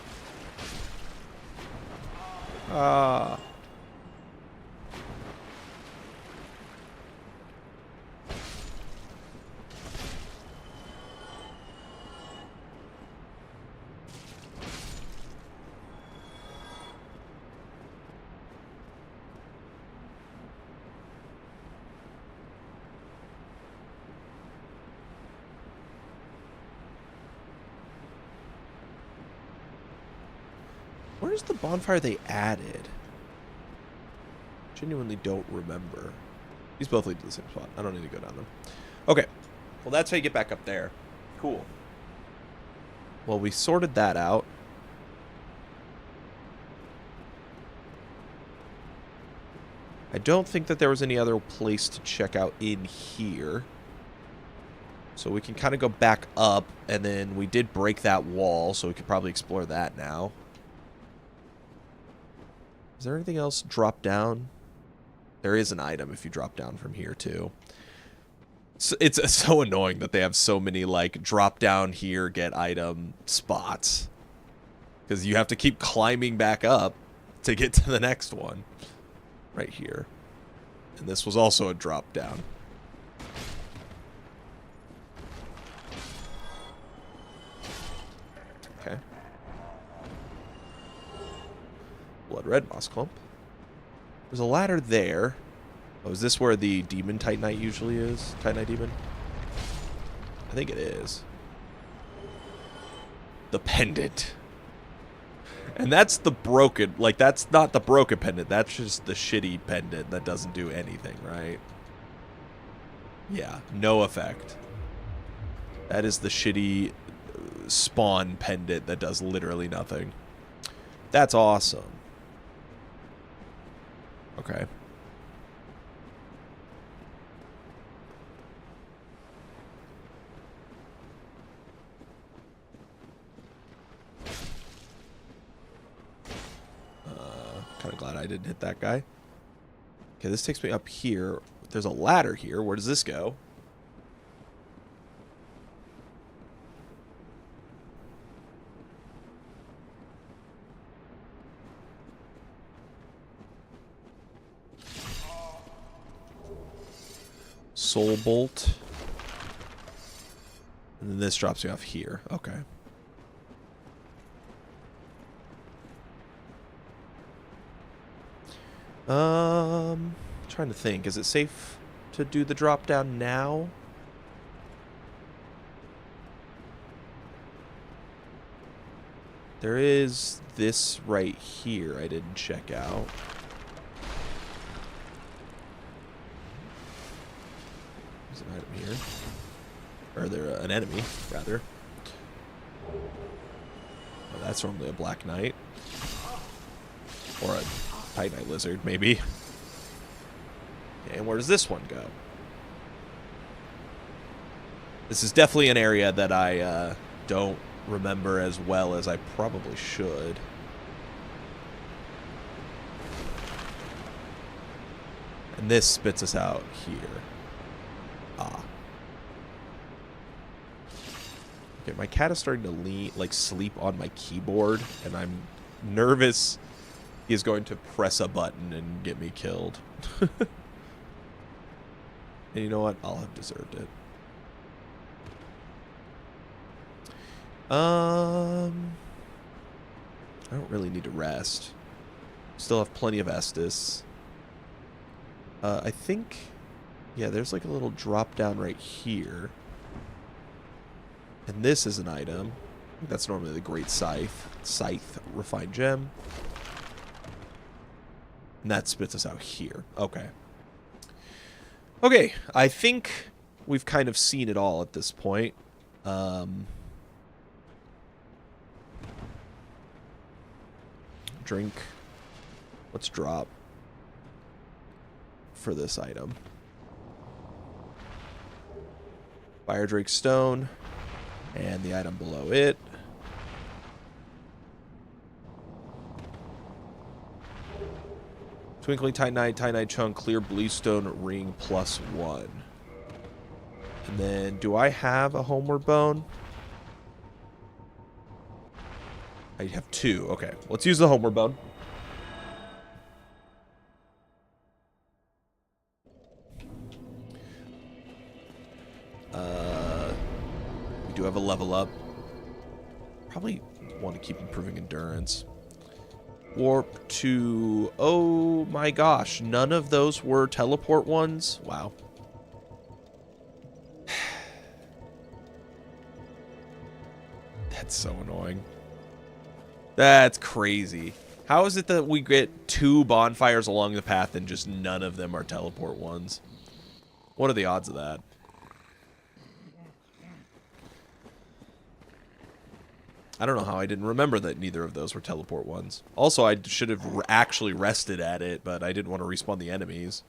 Ah. Where's the bonfire they added? Genuinely don't remember. These both lead to the same spot. I don't need to go down them. Okay. Well, that's how you get back up there. Cool. Well, we sorted that out. I don't think that there was any other place to check out in here. So we can kind of go back up, and then we did break that wall, so we could probably explore that now. Is there anything else drop down? There is an item if you drop down from here, too. It's so annoying that they have so many, like, drop down here, get item spots. Because you have to keep climbing back up to get to the next one. Right here. And this was also a drop down. Okay. blood red moss clump. There's a ladder there. Oh, is this where the demon Titanite usually is? Titanite demon? I think it is. The pendant. And that's the broken, like, that's not the broken pendant. That's just the shitty pendant that doesn't do anything, right? Yeah, no effect. That is the shitty spawn pendant that does literally nothing. That's awesome. Okay. Kind of glad I didn't hit that guy. Okay, this takes me up here. There's a ladder here. Where does this go? Soul bolt. And then this drops me off here. Okay. Trying to think. Is it safe to do the drop down now? There is this right here I didn't check out. There's an item here. Or there an enemy, rather. Oh, that's normally a black knight. Or a Titanite lizard, maybe. Okay, and where does this one go? This is definitely an area that I don't remember as well as I probably should. And this spits us out here. Ah. Okay, my cat is starting to sleep on my keyboard, and I'm nervous he is going to press a button and get me killed. And you know what? I'll have deserved it. I don't really need to rest. Still have plenty of Estus. I think, yeah, there's like a little drop down right here. And this is an item. I think that's normally the Great Scythe. Scythe, refined gem. And that spits us out here. Okay. Okay, I think we've kind of seen it all at this point. Drink. Let's drop for this item. Fire Drake Stone. And the item below it. Twinkling Titanite, Titanite Chunk, Clear Bluestone Ring +1. And then, do I have a Homeward Bone? I have 2. Okay, let's use the Homeward Bone. We do have a level up. Probably want to keep improving endurance. Warp to... Oh my gosh, none of those were teleport ones? Wow. That's so annoying. That's crazy. How is it that we get 2 bonfires along the path and just none of them are teleport ones? What are the odds of that? I don't know how I didn't remember that neither of those were teleport ones. Also, I should have actually rested at it, but I didn't want to respawn the enemies.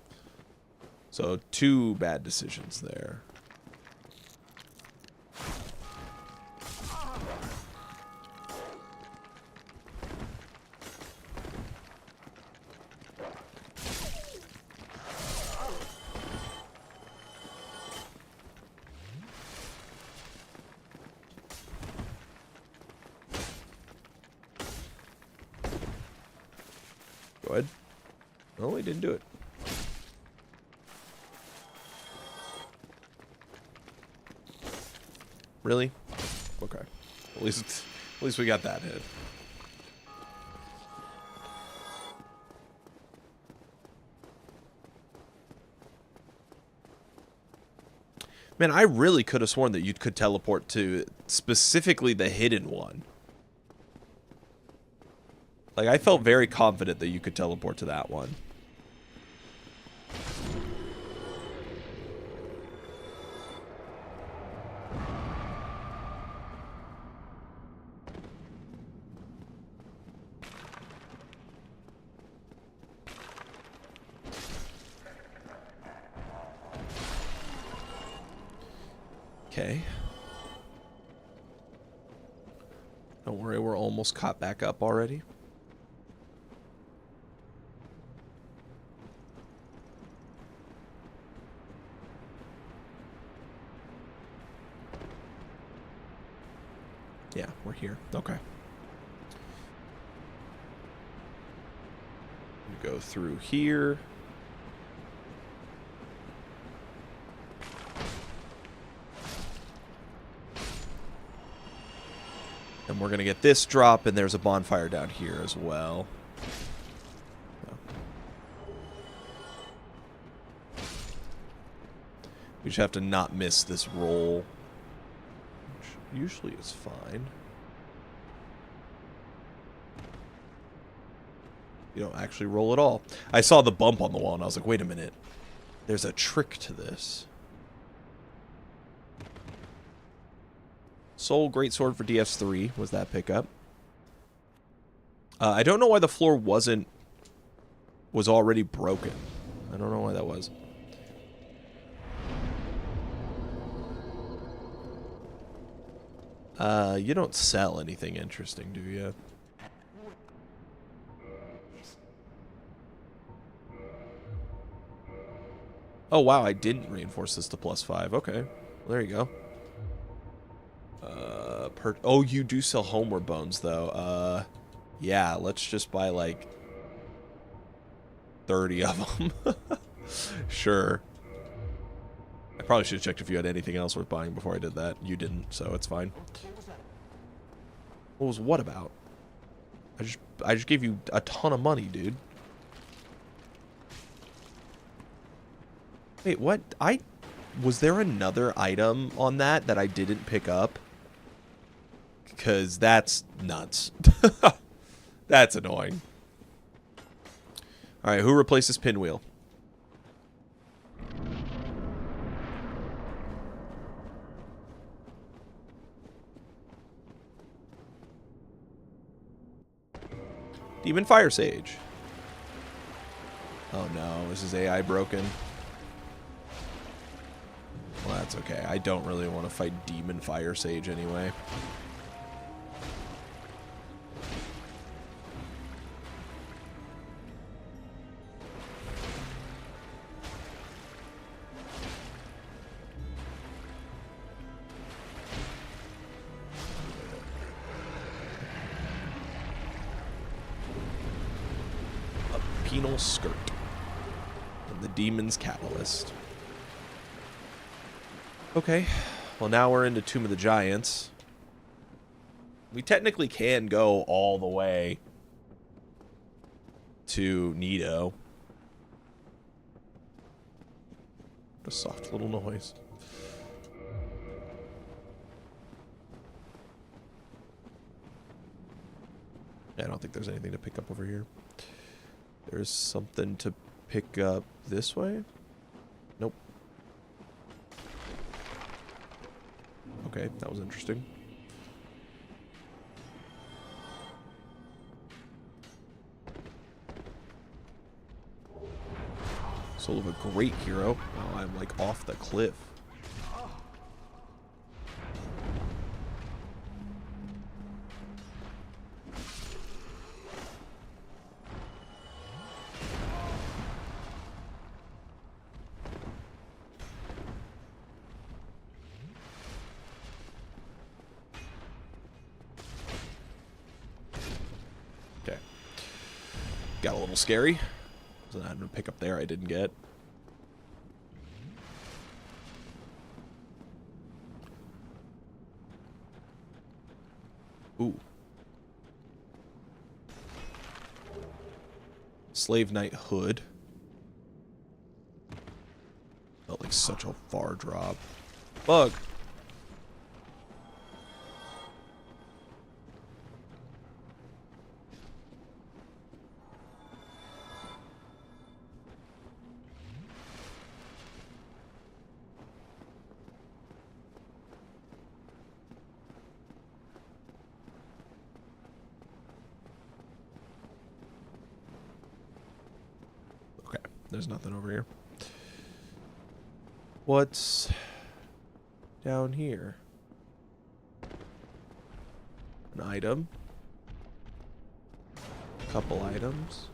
So, 2 bad decisions there. Go ahead. No, he didn't do it. Really? Okay. At least we got that hit. Man, I really could have sworn that you could teleport to specifically the hidden one. Like, I felt very confident that you could teleport to that one. Okay. Don't worry, we're almost caught back up already. Yeah, we're here. Okay. We go through here. And we're going to get this drop, and there's a bonfire down here as well. Oh. We just have to not miss this roll, which usually is fine. You don't actually roll at all. I saw the bump on the wall, and I was like, wait a minute. There's a trick to this. Soul Greatsword for DS3 was that pickup. I don't know why the floor was already broken. I don't know why that was. You don't sell anything interesting, do you? Oh wow, I didn't reinforce this to +5. Okay, well, there you go. Oh, you do sell homeward bones, though. Yeah, let's just buy, like, 30 of them. Sure. I probably should have checked if you had anything else worth buying before I did that. You didn't, so it's fine. What was what about? I just gave you a ton of money, dude. Wait, what? Was there another item on that I didn't pick up? Because that's nuts. That's annoying. Alright, who replaces Pinwheel? Demon Fire Sage. Oh no, is his AI broken? Well, that's okay. I don't really want to fight Demon Fire Sage anyway. Penal Skirt and the Demon's Catalyst. Okay, well now we're into Tomb of the Giants. We technically can go all the way to Nido. A soft little noise. I don't think there's anything to pick up over here. There's something to pick up this way? Nope. Okay, that was interesting. Soul of a great hero. Oh, I'm like off the cliff. Got a little scary. So I had to pick up there I didn't get. Ooh. Slave Knight Hood. Felt like such a far drop. Bug. Okay, there's nothing over here. What's down here? An item. A couple items.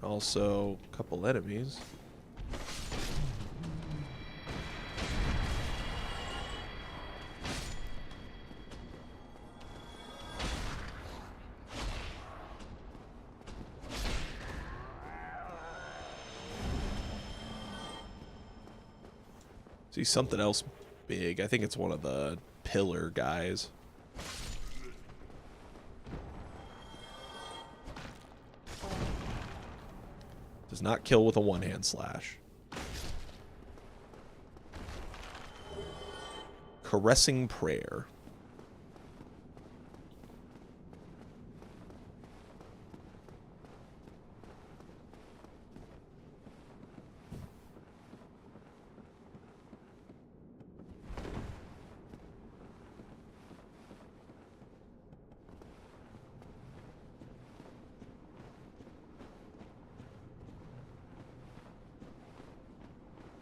Also, a couple enemies. See something else big. I think it's one of the pillar guys. Does not kill with a one-hand slash. Caressing prayer.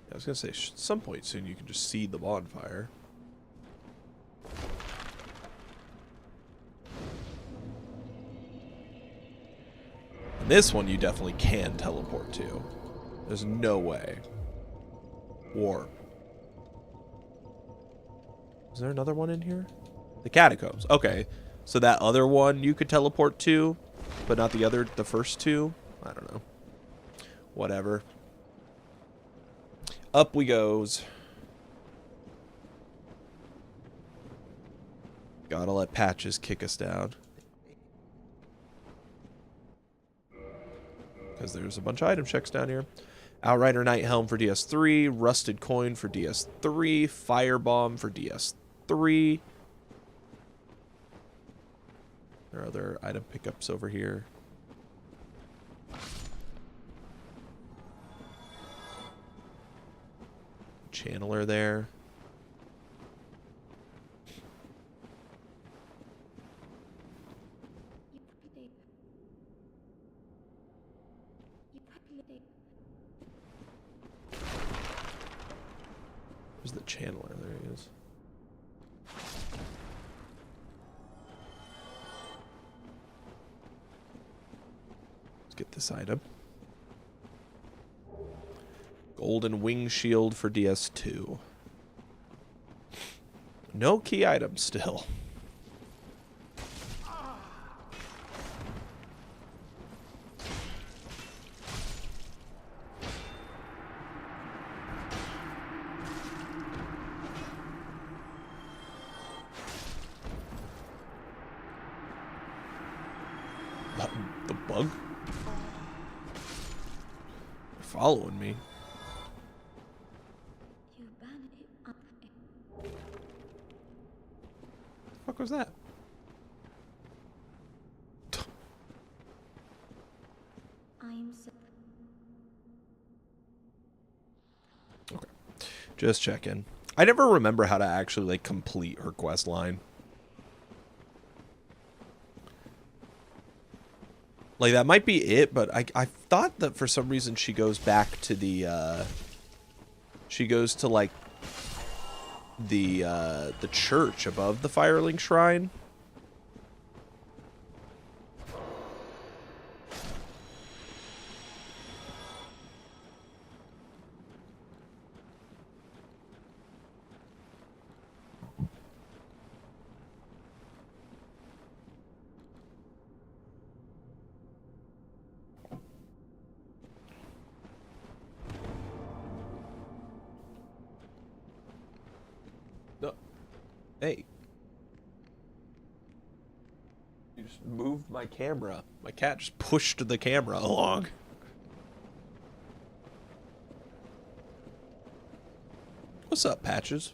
I was gonna say, at some point soon you can just see the bonfire. And this one you definitely can teleport to. There's no way. Warp. Is there another one in here? The catacombs. Okay. So that other one you could teleport to, but not the first two? I don't know. Whatever. Up we goes. Gotta let Patches kick us down. Because there's a bunch of item checks down here. Outrider Night Helm for DS3. Rusted Coin for DS3. Firebomb for DS3. There are other item pickups over here. Channeler there. There's the channeler. There he is. Let's get this item. Golden Wing Shield for DS2. No key items still. The bug? They're following me. What was that? Okay. Just checking. I never remember how to actually like complete her quest line. Like that might be it, but I thought that for some reason she goes back to the she goes to like the church above the Firelink Shrine. No. Hey. You just moved my camera. My cat just pushed the camera along. What's up, Patches?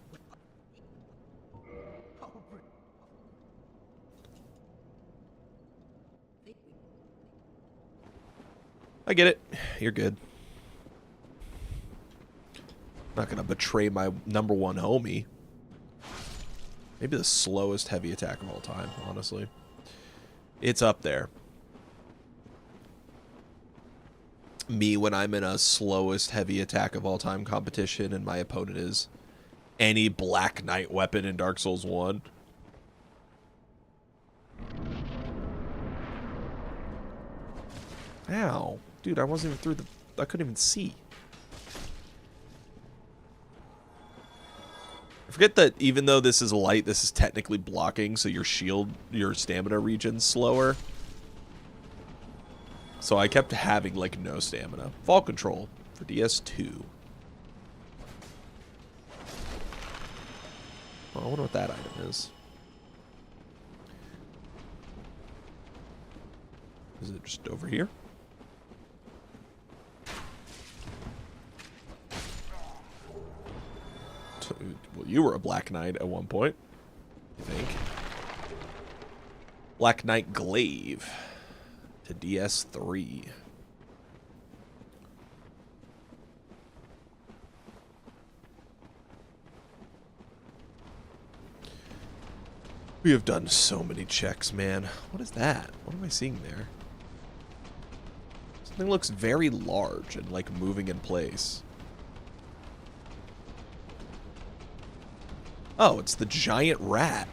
I get it. You're good. Not gonna betray my #1 homie. Maybe the slowest heavy attack of all time, honestly. It's up there. Me when I'm in a slowest heavy attack of all time competition and my opponent is any Black Knight weapon in Dark Souls 1. Ow. Dude, I wasn't even through the... I couldn't even see. I forget that even though this is light, this is technically blocking, so your shield, your stamina regen's slower. So I kept having, like, no stamina. Fall Control for DS2. Oh, I wonder what that item is. Is it just over here? Well, you were a Black Knight at one point, I think. Black Knight Glaive to DS3. We have done so many checks, man. What is that? What am I seeing there? Something looks very large and like moving in place. Oh, it's the giant rat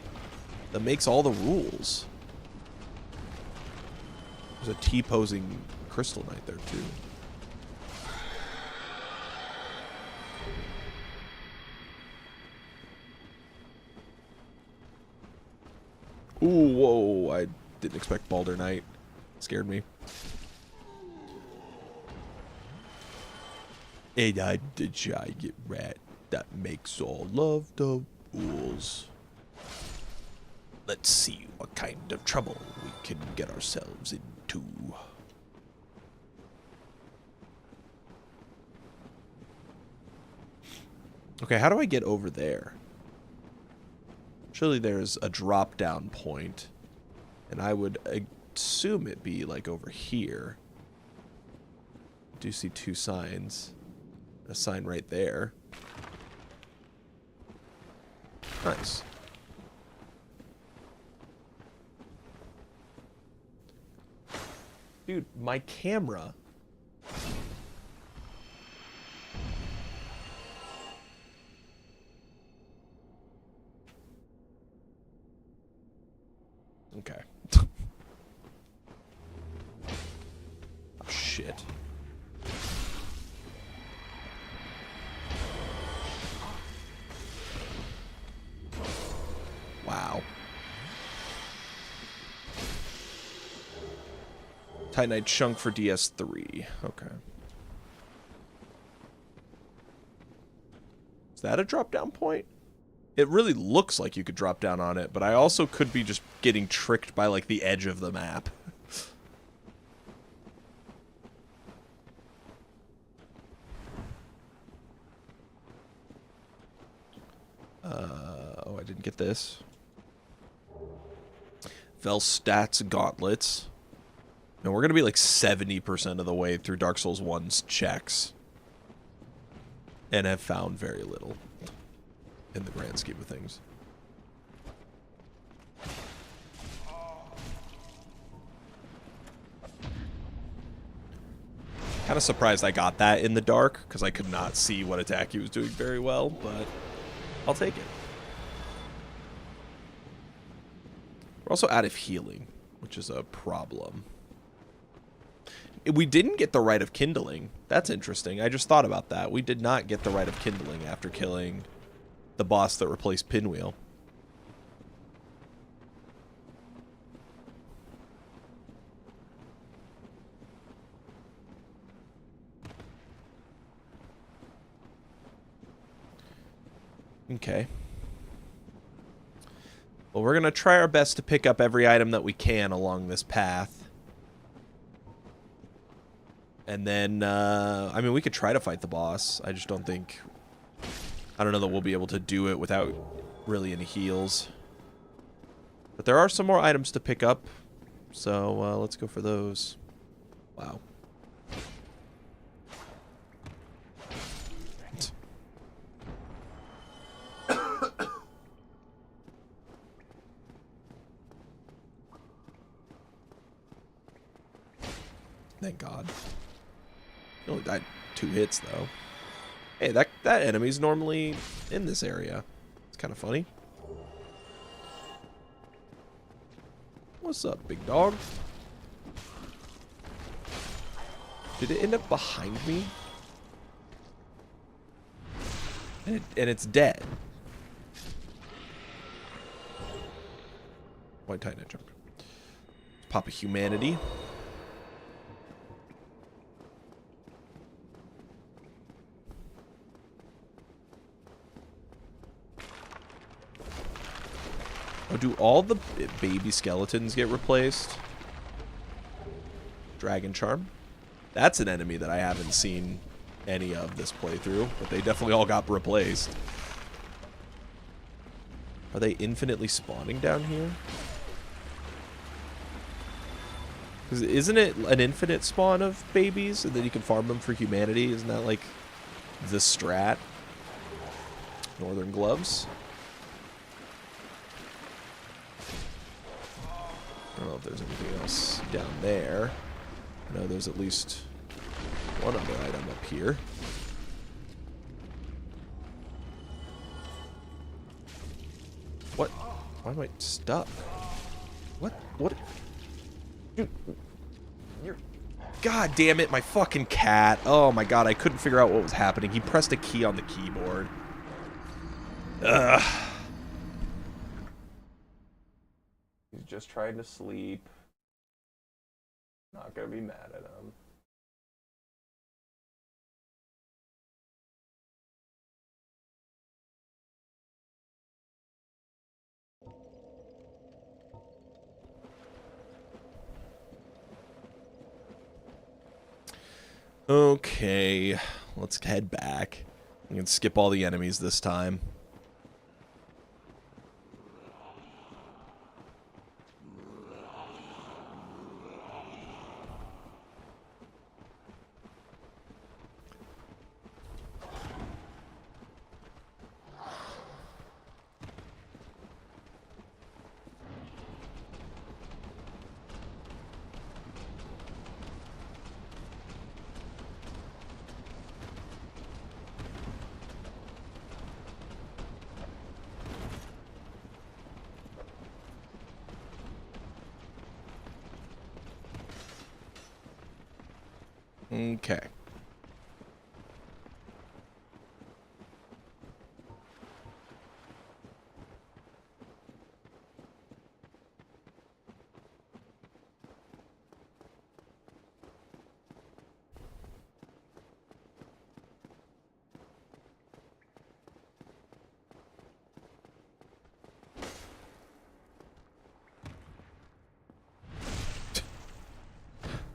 that makes all the rules. There's a T-posing Crystal Knight there, too. Ooh, whoa, I didn't expect Baldur Knight. Scared me. And I'm the giant rat that makes all of the rules. Let's see what kind of trouble we can get ourselves into. Okay, how do I get over there? Surely there's a drop-down point, and I would assume it be like over here. I do see two signs. A sign right there. Nice. Dude, my camera. Okay. Oh, shit. Wow. Titanite chunk for DS3. Okay. Is that a drop-down point? It really looks like you could drop down on it, but I also could be just getting tricked by, like, the edge of the map. Oh, I didn't get this. Velstats Gauntlets. And we're going to be like 70% of the way through Dark Souls 1's checks. And have found very little in the grand scheme of things. Kind of surprised I got that in the dark, because I could not see what attack he was doing very well, but I'll take it. We're also out of healing, which is a problem. We didn't get the Rite of Kindling. That's interesting. I just thought about that. We did not get the Rite of Kindling after killing the boss that replaced Pinwheel. Okay. Well, we're going to try our best to pick up every item that we can along this path. And then, I mean, we could try to fight the boss. I just don't think I don't know that we'll be able to do it without really any heals. But there are some more items to pick up, so let's go for those. Wow. Thank God. He only died 2 hits, though. Hey, that enemy's normally in this area. It's kind of funny. What's up, big dog? Did it end up behind me? And it's dead. White Titan jump. Pop a humanity. Oh, do all the baby skeletons get replaced? Dragon Charm. That's an enemy that I haven't seen any of this playthrough, but they definitely all got replaced. Are they infinitely spawning down here? Because isn't it an infinite spawn of babies, and then you can farm them for humanity? Isn't that like the strat? Northern Gloves. I don't know if there's anything else down there. No, there's at least one other item up here. What? Why am I stuck? What? What? Dude, you're... God damn it, my fucking cat. Oh my god, I couldn't figure out what was happening. He pressed a key on the keyboard. Ugh. He's just trying to sleep. Not gonna be mad at him. Okay, let's head back. We can skip all the enemies this time. Okay.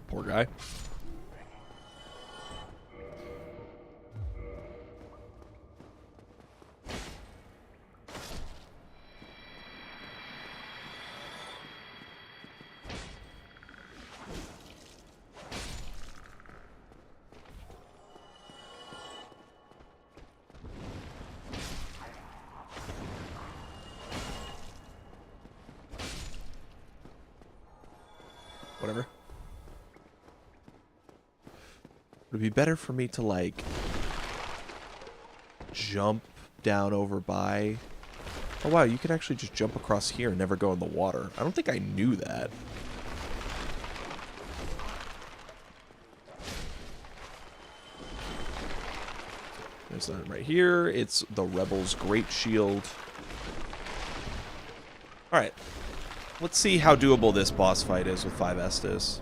Poor guy. Whatever. Would it be better for me to, like, jump down over by... Oh, wow, you can actually just jump across here and never go in the water. I don't think I knew that. There's that right here. It's the Rebel's Great Shield. Alright. Let's see how doable this boss fight is with 5 Estus.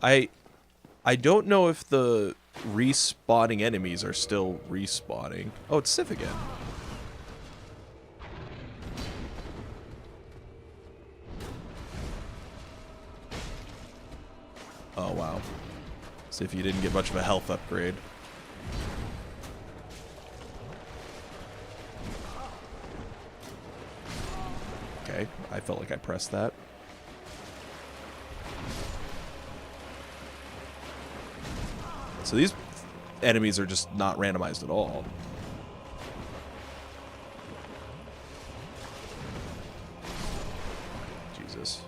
I don't know if the respawning enemies are still respawning. Oh, it's Sif again. Oh, wow. Sif, you didn't get much of a health upgrade. felt like I pressed that. So these enemies are just not randomized at all. Jesus.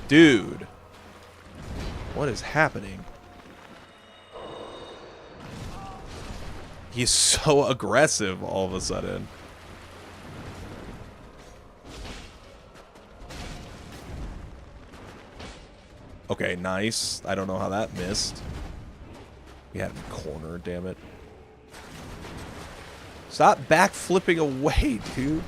Dude. What is happening? He's so aggressive all of a sudden. Okay, nice. I don't know how that missed. We had him cornered, damn it. Stop backflipping away, dude.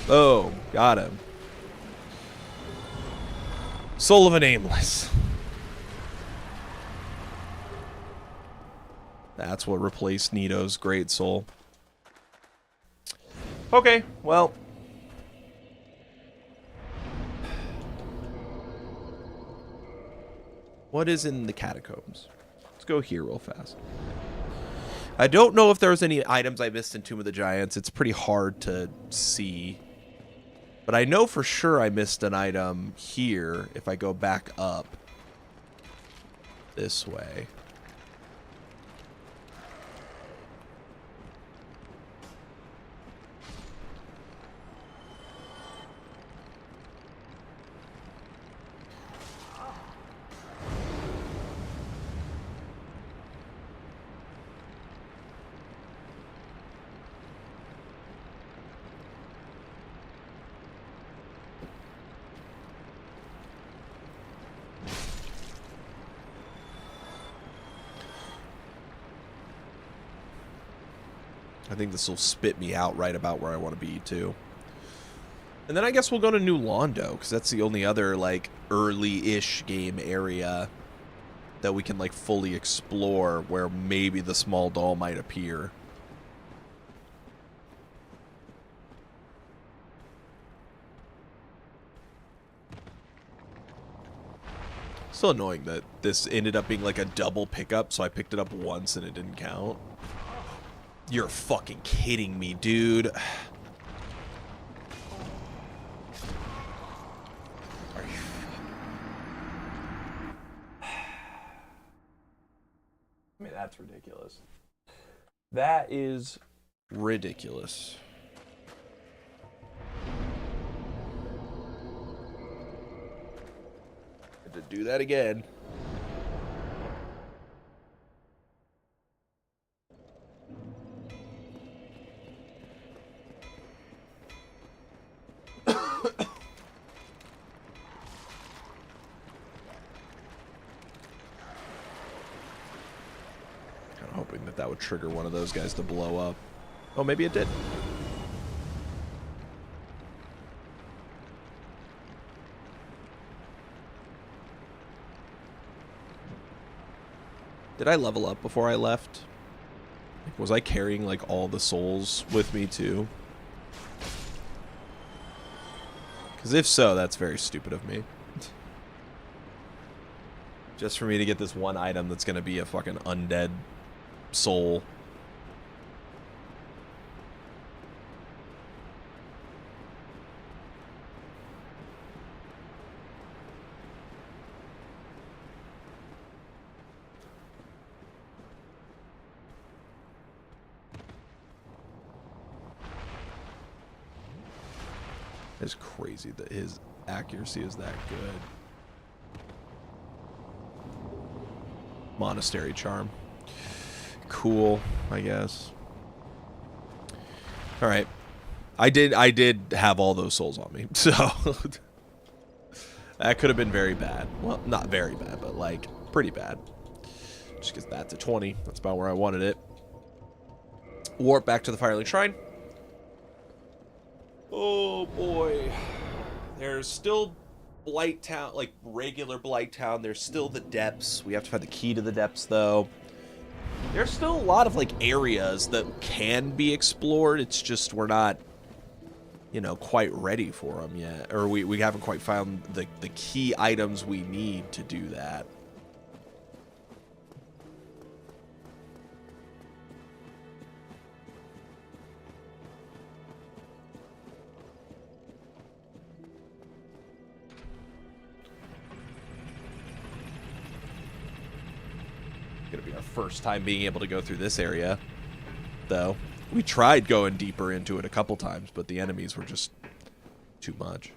Boom. Got him. Soul of a Nameless. That's what replaced Nito's Great Soul. Okay, well. What is in the catacombs? Let's go here real fast. I don't know if there was any items I missed in Tomb of the Giants. It's pretty hard to see. But I know for sure I missed an item here if I go back up this way. I think this will spit me out right about where I want to be, too. And then I guess we'll go to New Londo, because that's the only other, like, early-ish game area that we can, like, fully explore where maybe the small doll might appear. Still annoying that this ended up being, like, a double pickup, so I picked it up once and it didn't count. You're fucking kidding me, dude. Are you... I mean, that's ridiculous. That is ridiculous. Had to do that again. Hoping that that would trigger one of those guys to blow up. Oh, maybe it did. Did I level up before I left? Like, was I carrying, like, all the souls with me, too? Because if so, that's very stupid of me. Just for me to get this one item that's going to be a fucking undead soul. It's crazy that his accuracy is that good. Monastery charm. Cool, I guess. All right. I did have all those souls on me. So that could have been very bad. Well, not very bad, but like pretty bad. Just gets that to 20. That's about where I wanted it. Warp back to the Firelink Shrine. Oh boy. There's still Blight Town, like regular Blight Town. There's still the depths. We have to find the key to the depths though. There's still a lot of like areas that can be explored. It's just we're not you know, quite ready for them yet. Or we haven't quite found the key items we need to do that. Gonna be our first time being able to go through this area, though. We tried going deeper into it a couple times, but the enemies were just too much.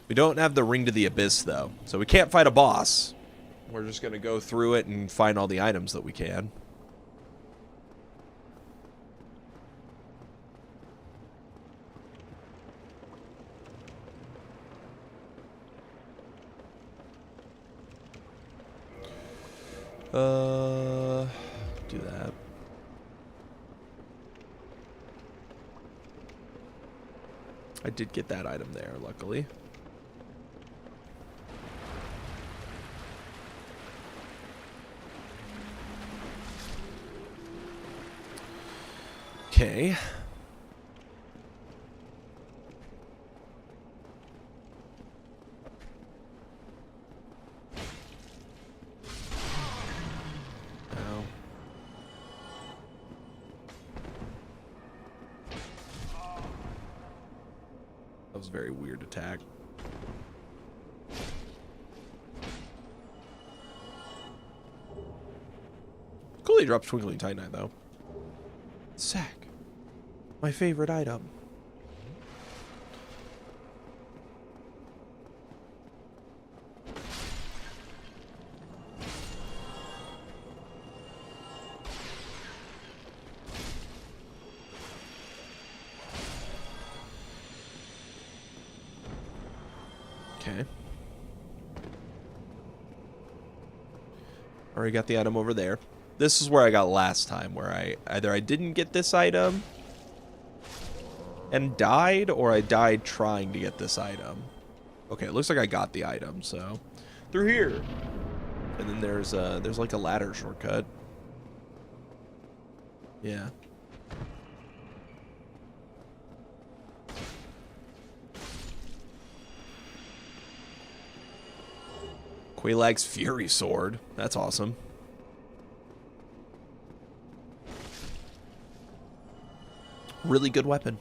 We don't have the Ring to the Abyss, though, so we can't fight a boss. We're just gonna go through it and find all the items that we can. Do that. I did get that item there, luckily. Okay. That was a very weird attack. Cool, he drops Twinkling Titanite, though. Sack. My favorite item. Okay. Already got the item over there. This is where I got last time, where I didn't get this item and died, or I died trying to get this item. Okay, it looks like I got the item, so through here. And then there's like a ladder shortcut. Yeah. Quaelag's Fury Sword. That's awesome. Really good weapon.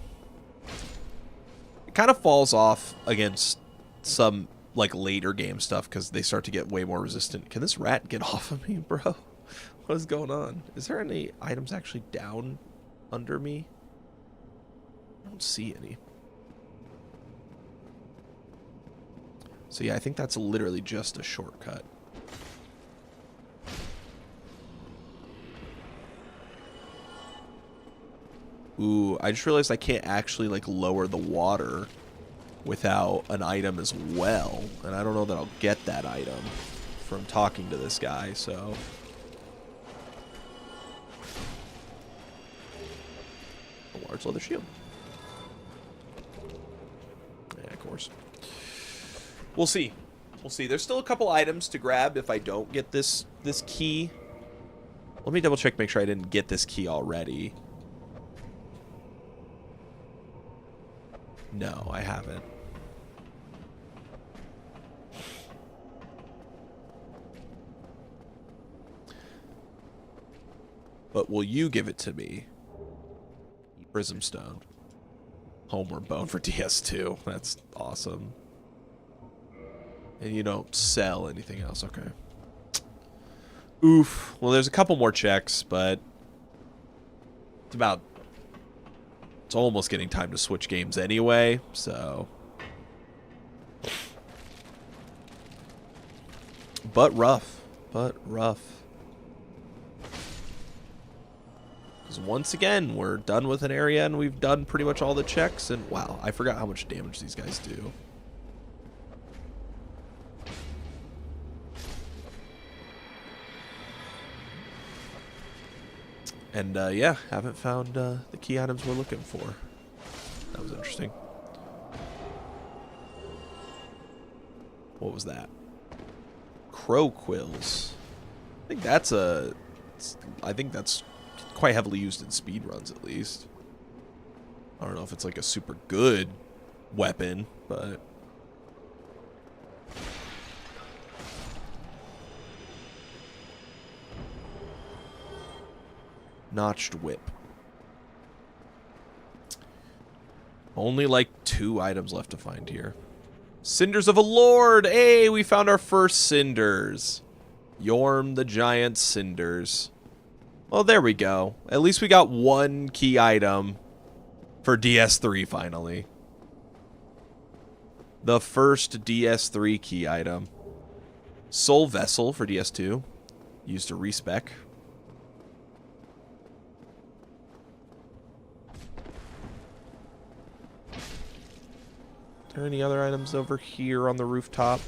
It kind of falls off against some like later game stuff because they start to get way more resistant. Can this rat get off of me, bro? What is going on? Is there any items actually down under me? I don't see any. So yeah, I think that's literally just a shortcut. Ooh, I just realized I can't actually like lower the water without an item as well. And I don't know that I'll get that item from talking to this guy, so. A large leather shield. Yeah, of course. We'll see. We'll see. There's still a couple items to grab if I don't get this key. Let me double check, make sure I didn't get this key already. No, I haven't. But will you give it to me? Prism Stone. Homeward Bone for DS2. That's awesome. And you don't sell anything else. Okay. Oof. Well, there's a couple more checks, but it's almost getting time to switch games anyway, so. But rough. Because once again, we're done with an area and we've done pretty much all the checks. And wow, I forgot how much damage these guys do. And yeah, haven't found the key items we're looking for. That was interesting. What was that? Crow quills. I think that's a I think that's quite heavily used in speed runs, at least. I don't know if it's like a super good weapon, but... Notched whip. Only like 2 items left to find here. Cinders of a Lord! Hey, we found our first cinders. Yorm the Giant Cinders. Well, there we go. At least we got 1 key item for DS3 finally. The first DS3 key item. Soul Vessel for DS2. Used to respec. Are there any other items over here on the rooftop?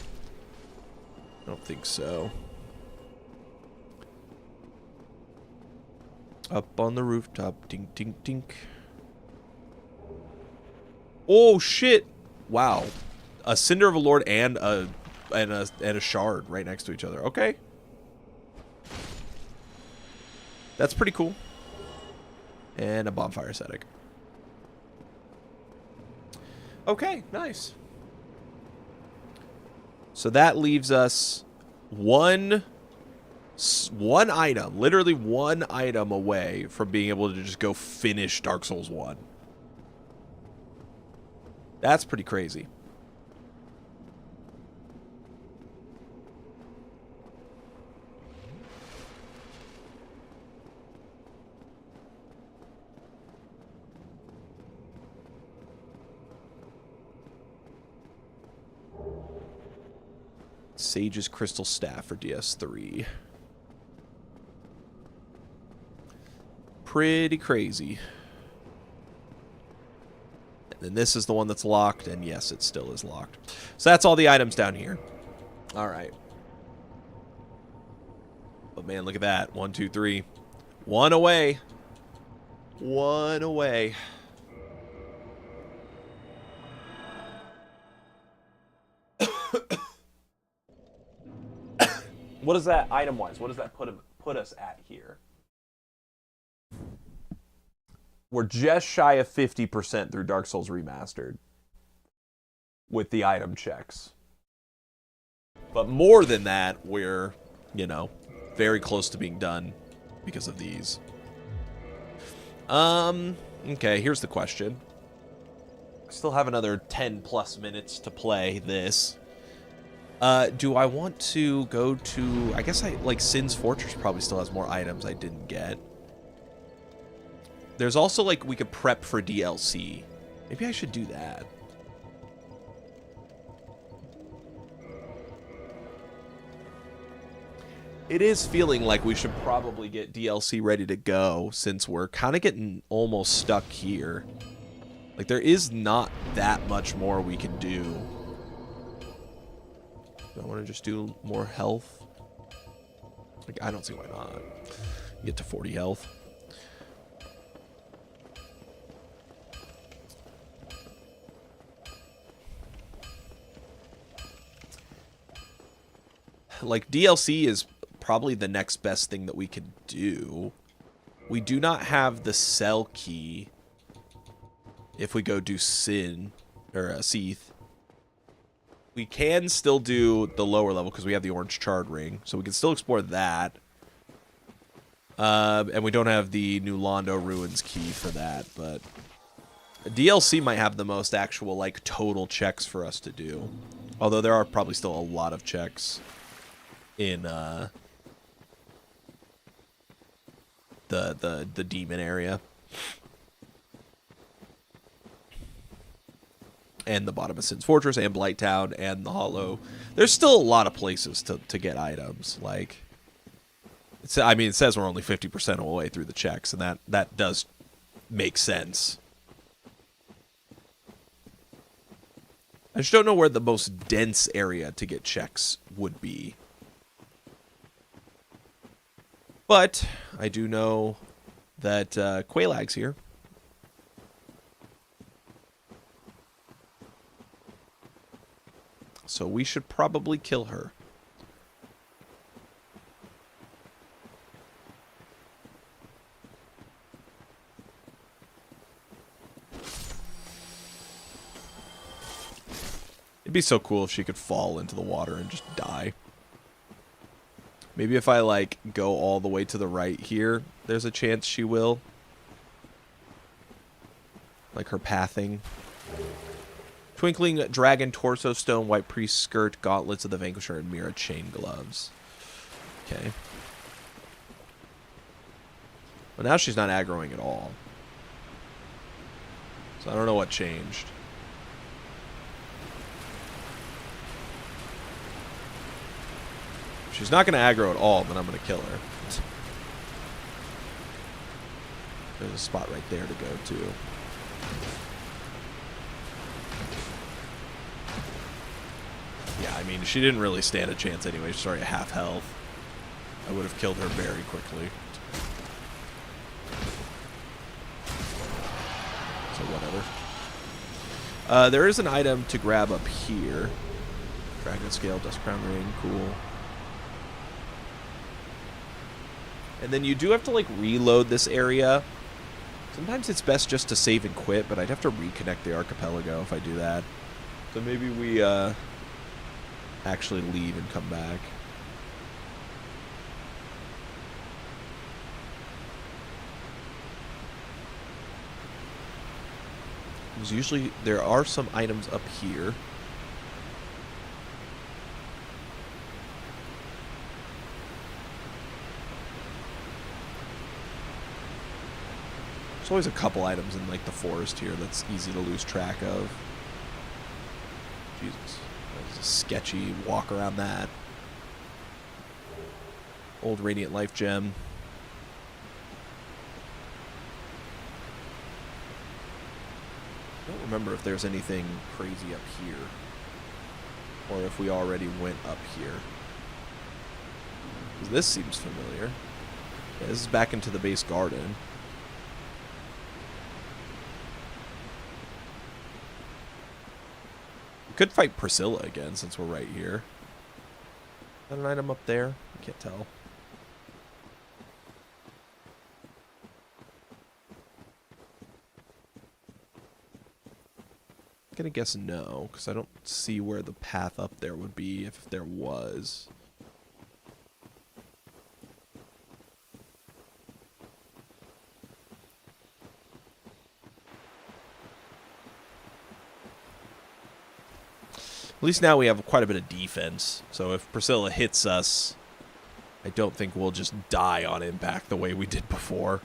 I don't think so. Up on the rooftop. Tink, tink, tink. Oh, shit. Wow. A Cinder of a Lord and a shard right next to each other. Okay. That's pretty cool. And a bonfire ascetic. Okay, nice. So that leaves us one item, literally 1 item away from being able to just go finish Dark Souls 1. That's pretty crazy. Sage's Crystal Staff for DS3. Pretty crazy. And then this is the one that's locked, and yes, it still is locked. So that's all the items down here. Alright. But man, look at that. 1, 2, 3. 1 away. 1 away. What is that item-wise? What does that put us at here? We're just shy of 50% through Dark Souls Remastered with the item checks. But more than that, we're, you know, very close to being done because of these. Okay, here's the question. I still have another 10 plus minutes to play this. Do I want to go to... I guess Sin's Fortress probably still has more items I didn't get. There's also, like, we could prep for DLC. Maybe I should do that. It is feeling like we should probably get DLC ready to go, since we're kind of getting almost stuck here. Like, there is not that much more we can do. Do I want to just do more health? Like, I don't see why not. Get to 40 health. Like, DLC is probably the next best thing that we could do. We do not have the cell key if we go do Sin, or Seath. We can still do the lower level because we have the orange charred ring, so we can still explore that. And we don't have the New Londo Ruins key for that, but DLC might have the most actual, like, total checks for us to do. Although there are probably still a lot of checks in the demon area and the bottom of Sin's Fortress and Blighttown and the Hollow. There's still a lot of places to get items. Like, I mean, it says we're only 50% of the way through the checks, and that does make sense. I just don't know where the most dense area to get checks would be. But I do know that Quailag's here. So we should probably kill her. It'd be so cool if she could fall into the water and just die. Maybe if I, like, go all the way to the right here, there's a chance she will. Like her pathing. Twinkling dragon torso stone, white priest skirt, gauntlets of the vanquisher, and mirror chain gloves. Okay. Well, now she's not aggroing at all. So I don't know what changed. If she's not going to aggro at all, then I'm going to kill her. There's a spot right there to go to. Yeah, I mean, she didn't really stand a chance anyway. She's already at half health. I would have killed her very quickly. So whatever. There is an item to grab up here. Dragon scale, dust crown ring, cool. And then you do have to, like, reload this area. Sometimes it's best just to save and quit, but I'd have to reconnect the archipelago if I do that. So maybe we, actually leave and come back. Because usually there are some items up here. There's always a couple items in, like, the forest here that's easy to lose track of. Jesus. That was a sketchy walk around that. Old Radiant Life Gem. I don't remember if there's anything crazy up here. Or if we already went up here. 'Cause this seems familiar. Yeah, this is back into the base garden. We could fight Priscilla again since we're right here. Is that an item up there? I can't tell. I'm gonna guess no, because I don't see where the path up there would be if there was. At least now we have quite a bit of defense. So if Priscilla hits us, I don't think we'll just die on impact the way we did before.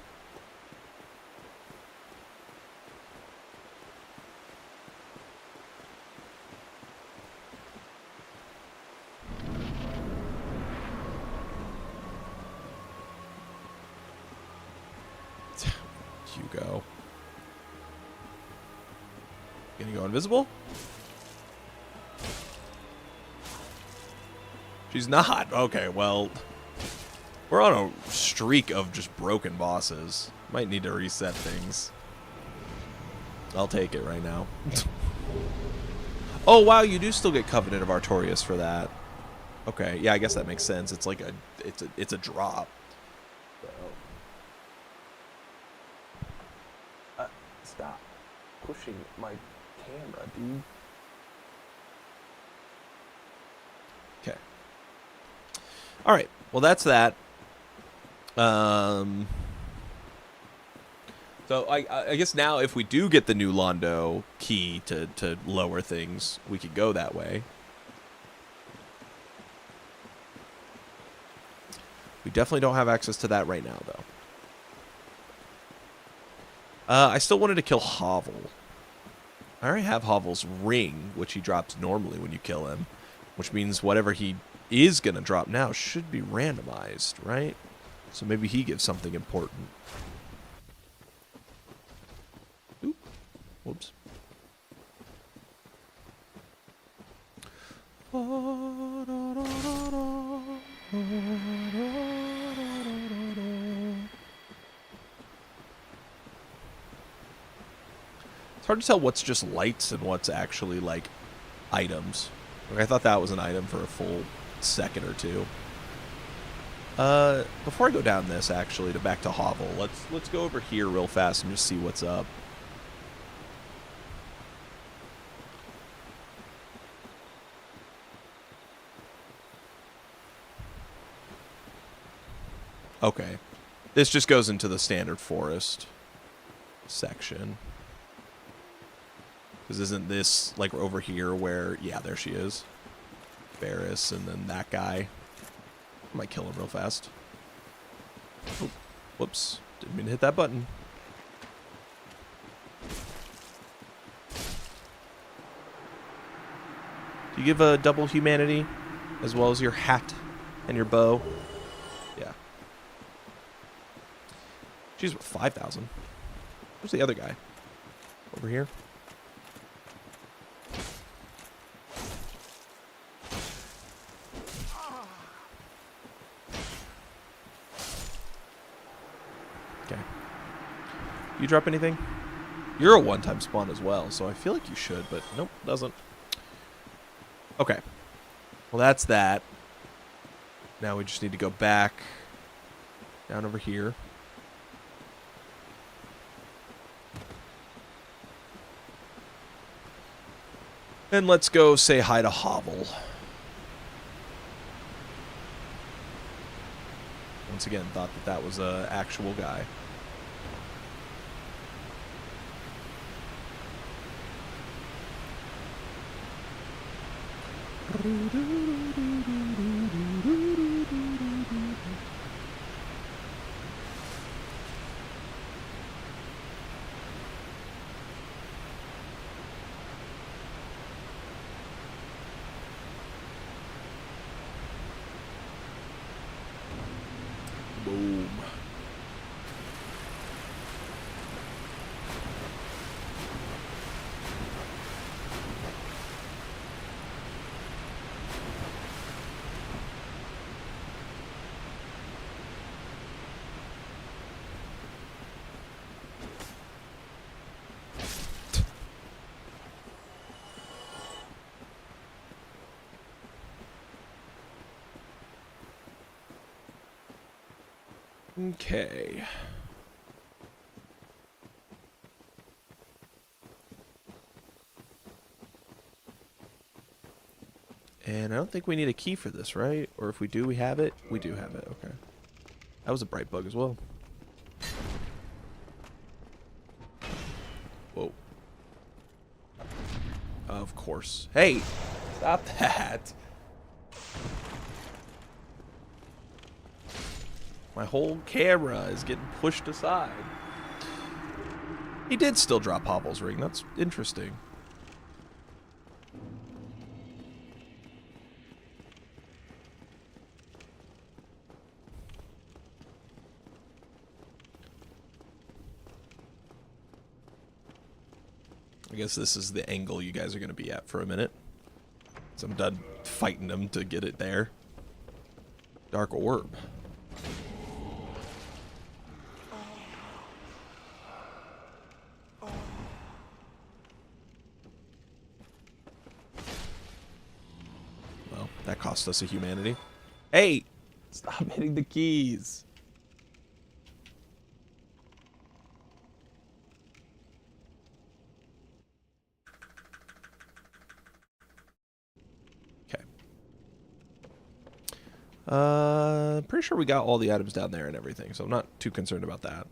Hugo. Gonna go invisible? She's not. Okay, well, we're on a streak of just broken bosses. Might need to reset things. I'll take it right now. Oh, wow, you do still get Covenant of Artorias for that. Okay, yeah, I guess that makes sense. It's like it's a drop. Stop pushing my camera, dude. Okay. All right. Well, that's that. So I guess now if we do get the new Londo key to lower things, we could go that way. We definitely don't have access to that right now, though. I still wanted to kill Hovel. I already have Hovel's ring, which he drops normally when you kill him, which means whatever he is going to drop now should be randomized, right? So maybe he gives something important. Oop. Whoops. It's hard to tell what's just lights and what's actually, like, items. Like, I thought that was an item for a full second or two. Before I go down this, actually, back to Hovel, let's go over here real fast and just see what's up. Okay. This just goes into the standard forest section. Because isn't this, like, over here where... Yeah, there she is. Barris, and then that guy. I might kill him real fast. Oh, whoops. Didn't mean to hit that button. Do you give a double humanity? As well as your hat and your bow? Yeah. She's what, 5,000. Where's the other guy? Over here? Okay. You drop anything? You're a one-time spawn as well, so I feel like you should, but nope, doesn't. Okay. Well, that's that. Now we just need to go back down over here. And let's go say hi to Hovel. Once again, thought that that was a actual guy. Boom. Okay. And I don't think we need a key for this, right? Or if we do, we have it? We do have it, okay. That was a bright bug as well. Whoa. Of course. Hey! Stop that! My whole camera is getting pushed aside. He did still drop Hovel's ring. That's interesting. I guess this is the angle you guys are going to be at for a minute. So I'm done fighting them to get it there. Dark orb. Well, that cost us a humanity. Hey! Stop hitting the keys. Pretty sure we got all the items down there and everything, so I'm not too concerned about that.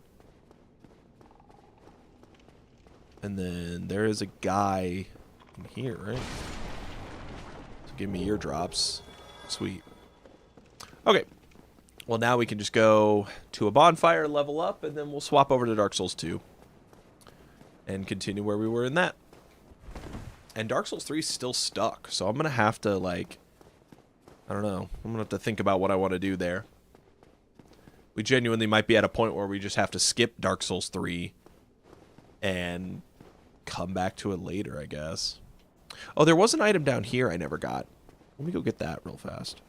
And then there is a guy in here, right? So give me eardrops. Sweet. Okay. Well, now we can just go to a bonfire, level up, and then we'll swap over to Dark Souls 2. And continue where we were in that. And Dark Souls 3 is still stuck, so I'm going to have to, like... I don't know. I'm going to have to think about what I want to do there. We genuinely might be at a point where we just have to skip Dark Souls 3 and come back to it later, I guess. Oh, there was an item down here I never got. Let me go get that real fast.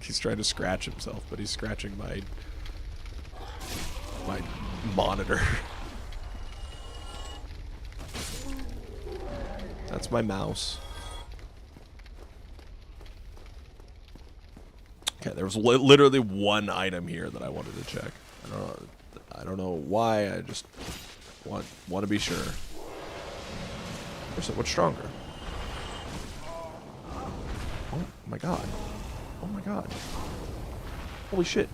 He's trying to scratch himself, but he's scratching my monitor. That's my mouse. Okay, there was literally one item here that I wanted to check. I don't know why. I just want to be sure. What's stronger? Oh my god! Oh my god! Holy shit!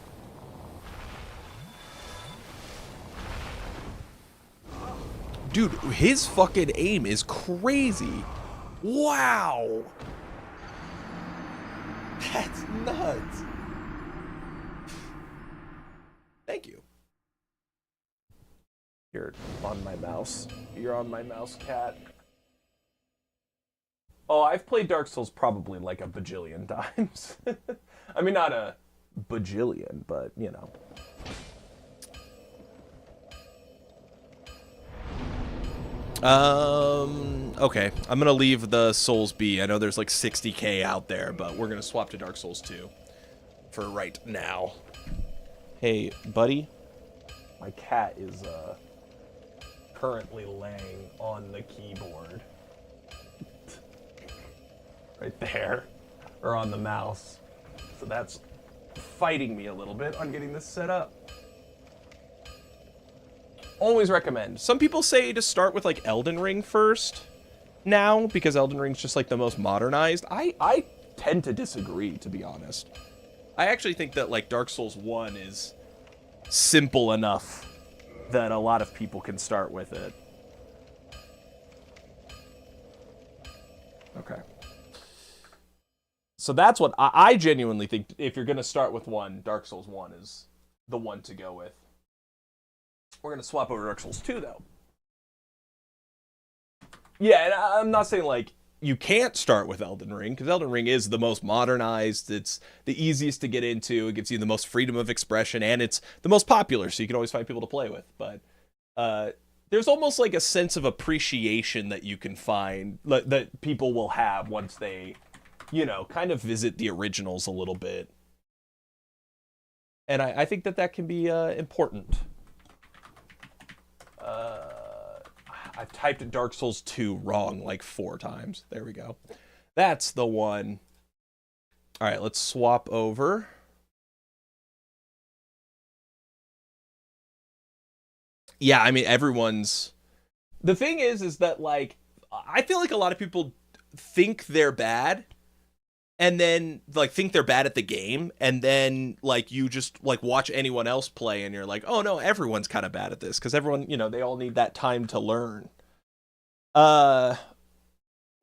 Dude, his fucking aim is crazy. Wow! That's nuts. Thank you. You're on my mouse. You're on my mouse, cat. Oh, I've played Dark Souls probably like a bajillion times. I mean, not a bajillion, but, you know. Okay. I'm gonna leave the Souls be. I know there's like 60k out there, but we're gonna swap to Dark Souls 2 for right now. Hey, buddy. My cat is, currently laying on the keyboard. Right there. Or on the mouse. So that's fighting me a little bit on getting this set up. Always recommend. Some people say to start with like Elden Ring first now, because Elden Ring's just like the most modernized. I tend to disagree, to be honest. I actually think that like Dark Souls 1 is simple enough that a lot of people can start with it. Okay. So that's what I genuinely think. If you're going to start with one, Dark Souls 1 is the one to go with. We're going to swap over to Dark Souls 2, though. Yeah, and I'm not saying, like, you can't start with Elden Ring, because Elden Ring is the most modernized, it's the easiest to get into, it gives you the most freedom of expression, and it's the most popular, so you can always find people to play with. But there's almost like a sense of appreciation that you can find, that people will have once they, you know, kind of visit the originals a little bit. And I think that can be important. I've typed Dark Souls 2 wrong like 4 times. There we go. That's the one. All right, let's swap over. Yeah, I mean, everyone's... The thing is that, like, I feel like a lot of people think they're bad, and then, like, think they're bad at the game, and then, like, you just, like, watch anyone else play, and you're like, oh, no, everyone's kind of bad at this, because everyone, you know, they all need that time to learn. What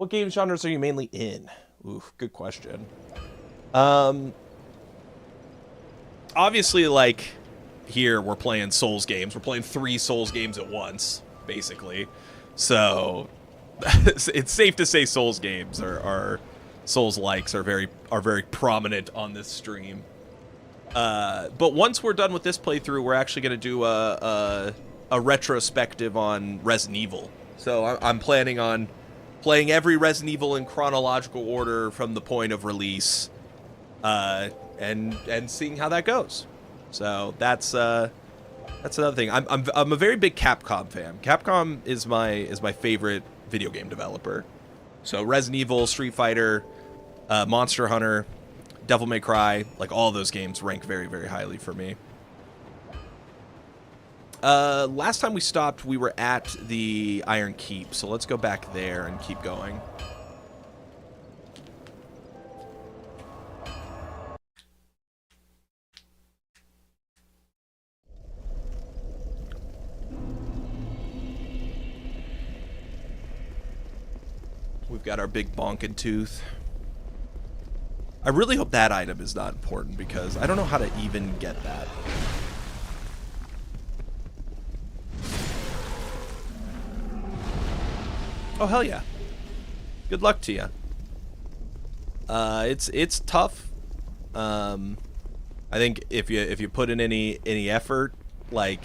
game genres are you mainly in? Oof, good question. Obviously, like, here we're playing Souls games. We're playing 3 Souls games at once, basically. So, it's safe to say Souls games are Souls likes are very prominent on this stream. But once we're done with this playthrough, we're actually going to do a retrospective on Resident Evil. So I'm planning on playing every Resident Evil in chronological order from the point of release, and seeing how that goes. So that's another thing. I'm a very big Capcom fan. Capcom is my favorite video game developer. So Resident Evil, Street Fighter, Monster Hunter, Devil May Cry, like all those games rank very, very highly for me. Last time we stopped, we were at the Iron Keep, so let's go back there and keep going. We've got our big bonking tooth. I really hope that item is not important, because I don't know how to even get that. Oh, hell yeah. Good luck to you. It's tough. I think if you put in any effort, like,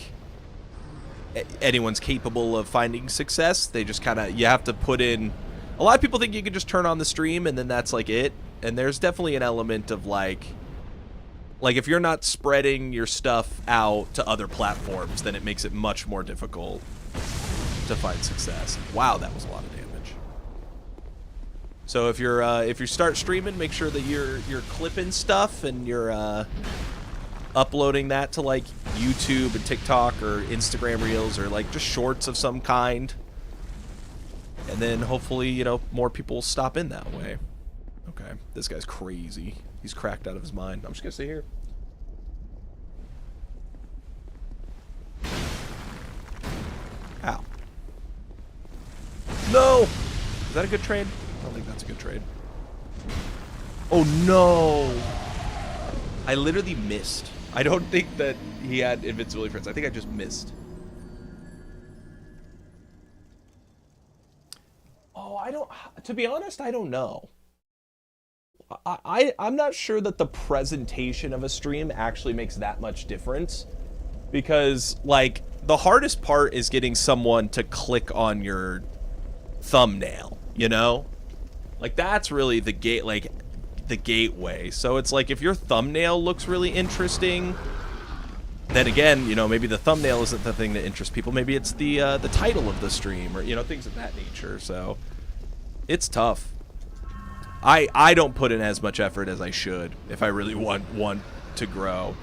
anyone's capable of finding success. They just kind of, you have to put in. A lot of people think you can just turn on the stream and then that's like it. And there's definitely an element of like if you're not spreading your stuff out to other platforms, then it makes it much more difficult to find success. Wow, that was a lot of damage. So if you start streaming, make sure that you're clipping stuff and you're uploading that to like YouTube and TikTok or Instagram Reels or like just shorts of some kind. And then hopefully, you know, more people will stop in that way. Okay, this guy's crazy. He's cracked out of his mind. I'm just gonna stay here. Ow. No! Is that a good trade? I don't think that's a good trade. Oh no! I literally missed. I don't think that he had invincibility friends. I think I just missed. Oh, I don't... To be honest, I don't know. I'm not sure that the presentation of a stream actually makes that much difference. Because, like, the hardest part is getting someone to click on your thumbnail, you know? Like, that's really the gate, like, the gateway. So it's like, if your thumbnail looks really interesting, then again, you know, maybe the thumbnail isn't the thing that interests people. Maybe it's the title of the stream or, you know, things of that nature. So it's tough. I don't put in as much effort as I should if I really want to grow.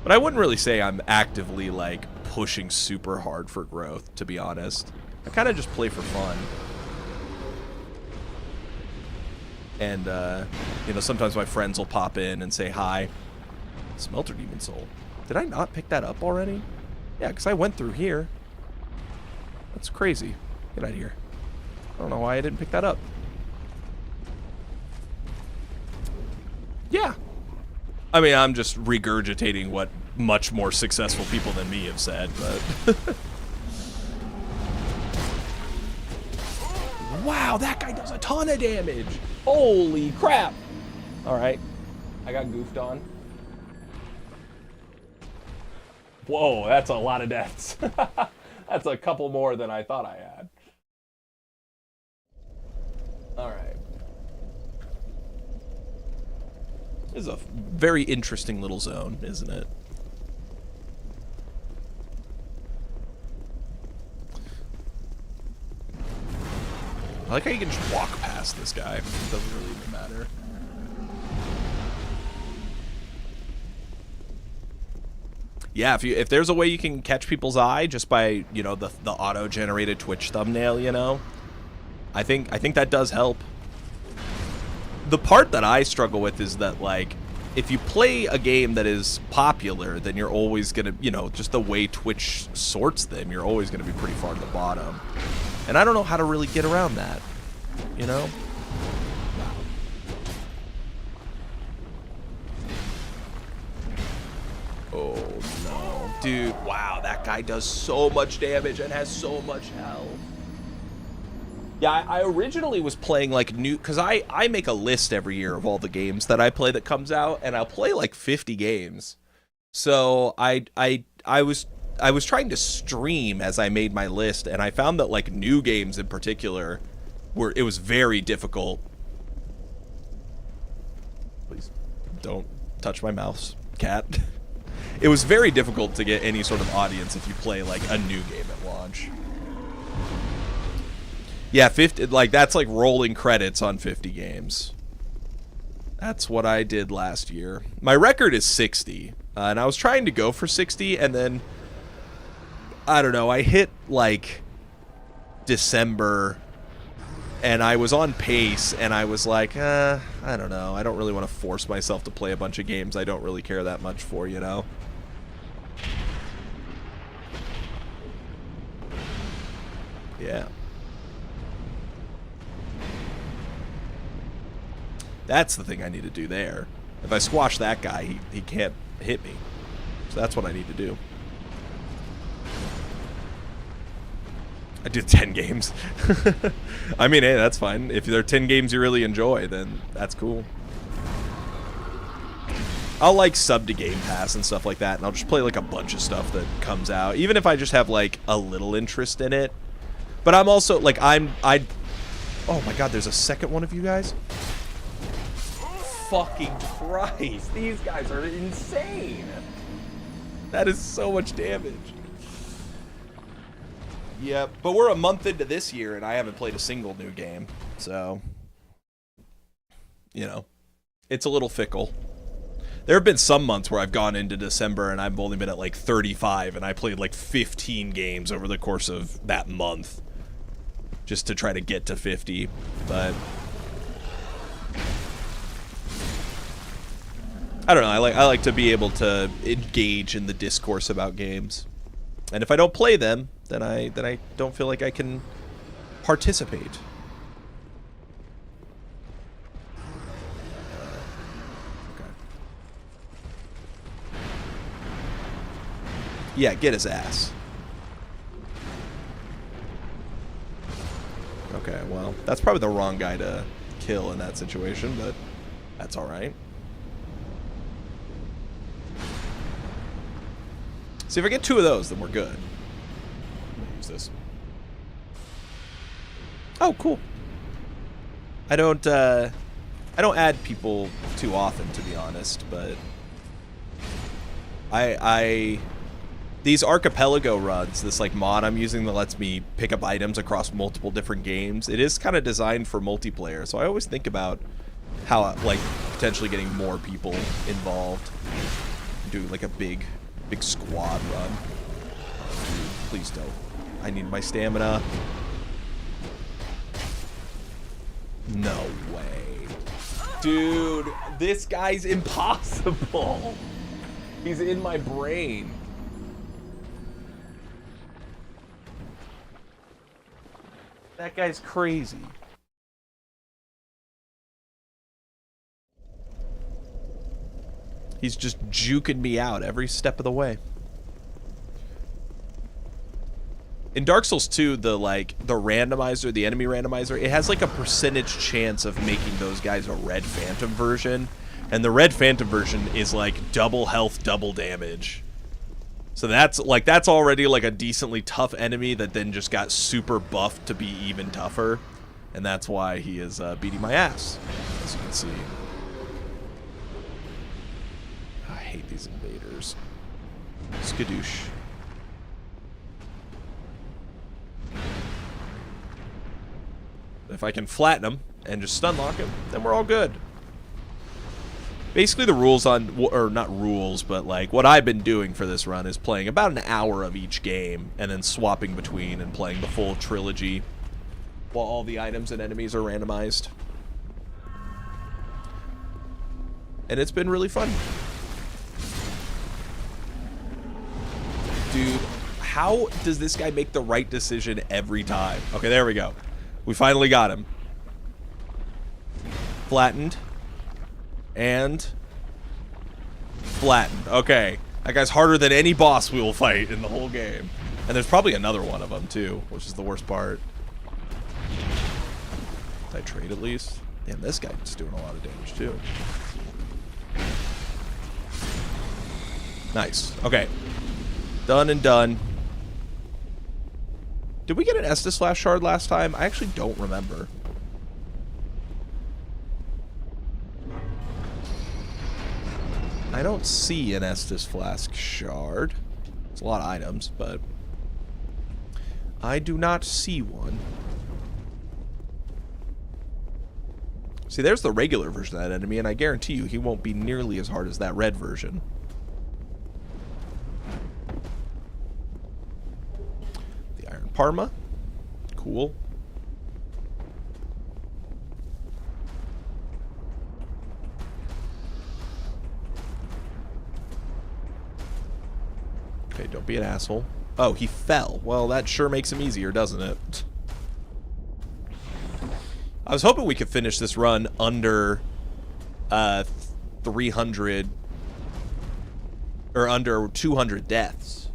But I wouldn't really say I'm actively, like, pushing super hard for growth, to be honest. I kind of just play for fun. And, you know, sometimes my friends will pop in and say hi. Smelter Demon Soul. Did I not pick that up already? Yeah, because I went through here. That's crazy. Get out of here. I don't know why I didn't pick that up. Yeah. I mean, I'm just regurgitating what much more successful people than me have said, but... Wow, that guy does a ton of damage! Holy crap! Alright. I got goofed on. Whoa, that's a lot of deaths. That's a couple more than I thought I had. Alright. This is a very interesting little zone, isn't it? I like how you can just walk past this guy. It doesn't really even matter. Yeah, if there's a way you can catch people's eye just by, you know, the auto-generated Twitch thumbnail, you know, I think that does help. The part that I struggle with is that, like, if you play a game that is popular, then you're always gonna, you know, just the way Twitch sorts them, you're always gonna be pretty far at the bottom. And I don't know how to really get around that, you know? Oh, no. Dude, wow, that guy does so much damage and has so much health. Yeah, I originally was playing, like, new... Because I make a list every year of all the games that I play that comes out, and I'll play, like, 50 games. So I was trying to stream as I made my list, and I found that, like, new games in particular, it was very difficult. Please don't touch my mouse, cat. It was very difficult to get any sort of audience if you play, like, a new game at launch. Yeah, 50, like, that's like rolling credits on 50 games. That's what I did last year. My record is 60, and I was trying to go for 60, and then, I don't know, I hit, like, December, and I was on pace, and I was like, I don't know, I don't really want to force myself to play a bunch of games I don't really care that much for, you know? Yeah. That's the thing I need to do there. If I squash that guy, he can't hit me. So that's what I need to do. I did 10 games. I mean, hey, that's fine. If there are 10 games you really enjoy, then that's cool. I'll, like, sub to Game Pass and stuff like that, and I'll just play, like, a bunch of stuff that comes out, even if I just have, like, a little interest in it. But I'm also, like, oh my god, there's a second one of you guys? Fucking Christ, these guys are insane. That is so much damage. Yep, but we're a month into this year and I haven't played a single new game, so you know, it's a little fickle. There have been some months where I've gone into December and I've only been at like 35 and I played like 15 games over the course of that month just to try to get to 50, but I don't know, I like to be able to engage in the discourse about games. And if I don't play them, then I don't feel like I can participate. Yeah, get his ass. Okay, well, that's probably the wrong guy to kill in that situation, but that's alright. See, if I get 2 of those, then we're good. I'm gonna use this. Oh, cool. I don't add people too often, to be honest, but these Archipelago runs, this like mod I'm using that lets me pick up items across multiple different games, it is kind of designed for multiplayer, so I always think about how, like, potentially getting more people involved. Do like a big squad run. Dude, please don't. I need my stamina. No way. Dude, this guy's impossible. He's in my brain. That guy's crazy. He's just juking me out every step of the way. In Dark Souls 2, the randomizer, the enemy randomizer, it has like a percentage chance of making those guys a Red Phantom version. And the Red Phantom version is like double health, double damage. So that's already like a decently tough enemy that then just got super buffed to be even tougher. And that's why he is beating my ass, as you can see. I hate these invaders. Skadoosh. If I can flatten him and just stun lock him, then we're all good. Basically the rules on, or not rules, but like what I've been doing for this run is playing about an hour of each game and then swapping between and playing the full trilogy while all the items and enemies are randomized. And it's been really fun. Dude, how does this guy make the right decision every time? Okay, there we go. We finally got him. Flattened. And flattened. Okay. That guy's harder than any boss we will fight in the whole game. And there's probably another one of them, too, which is the worst part. Did I trade at least? Damn, this guy's doing a lot of damage, too. Nice. Okay. Done and done. Did we get an Estus Flash Shard last time? I actually don't remember. I don't see an Estus Flask Shard. It's a lot of items, but I do not see one. See, there's the regular version of that enemy, and I guarantee you he won't be nearly as hard as that red version. The Iron Parma. Cool. Okay, don't be an asshole. Oh, he fell. Well, that sure makes him easier, doesn't it? I was hoping we could finish this run under 300 or under 200 deaths,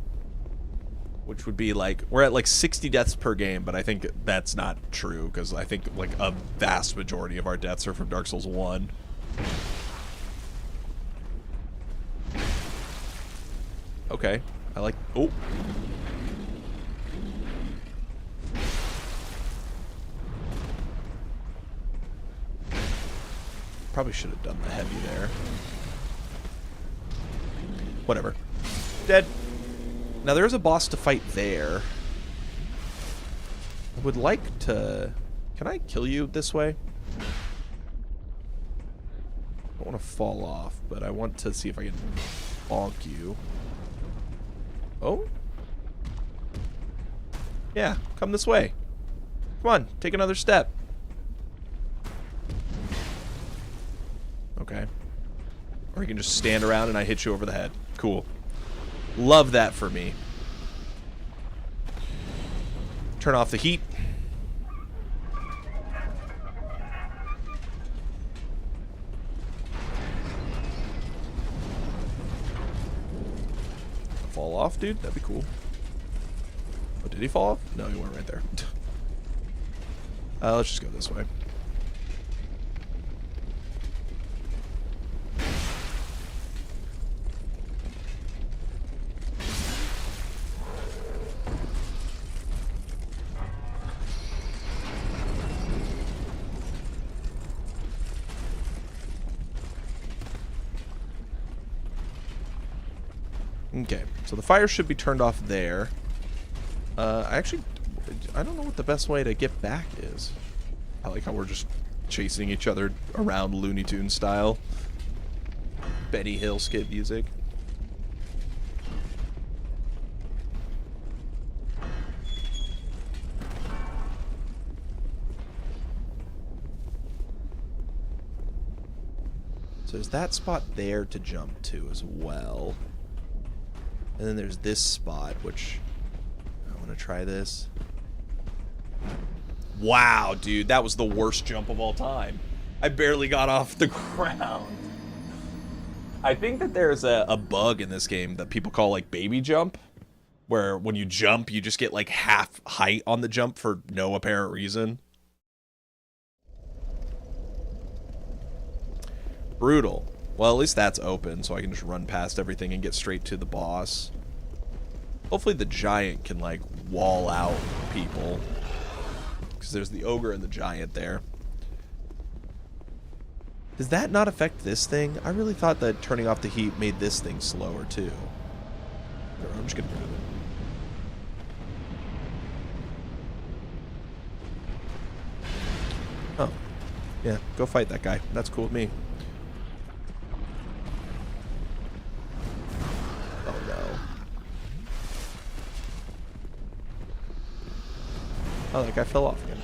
which would be like, we're at like 60 deaths per game, but I think that's not true because I think like a vast majority of our deaths are from Dark Souls 1. Okay, I like, oh. Probably should have done the heavy there. Whatever. Dead. Now there's a boss to fight there. I would like to... Can I kill you this way? don't want to fall off, but I want to see if I can bonk you. Oh? Yeah, come this way. Come on, take another step. Okay. Or you can just stand around and I hit you over the head. Cool. Love that for me. Turn off the heat. Fall off, dude? That'd be cool. Oh, did he fall off? No, he went right there. Let's just go this way. Okay, so the fire should be turned off there. I don't know what the best way to get back is. I like how we're just chasing each other around Looney Tunes style. Benny Hill skit music. So there's that spot there to jump to as well. And then there's this spot, which I want to try this. Wow, dude, that was the worst jump of all time. I barely got off the ground. I think that there's a bug in this game that people call like baby jump, where when you jump, you just get like half height on the jump for no apparent reason. Brutal. Well, at least that's open, so I can just run past everything and get straight to the boss. Hopefully the giant can, like, wall out people. Because there's the ogre and the giant there. Does that not affect this thing? I really thought that turning off the heat made this thing slower, too. I'm just gonna grab it. Oh. Yeah, go fight that guy. That's cool with me. Oh, that guy fell off again.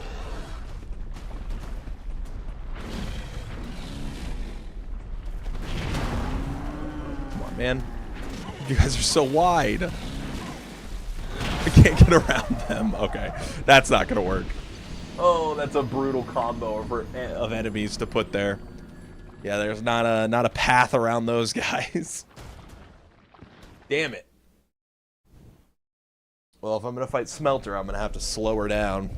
Come on, man. You guys are so wide. I can't get around them. Okay, that's not gonna work. Oh, that's a brutal combo of enemies to put there. Yeah, there's not a path around those guys. Damn it. Well, if I'm going to fight Smelter, I'm going to have to slow her down.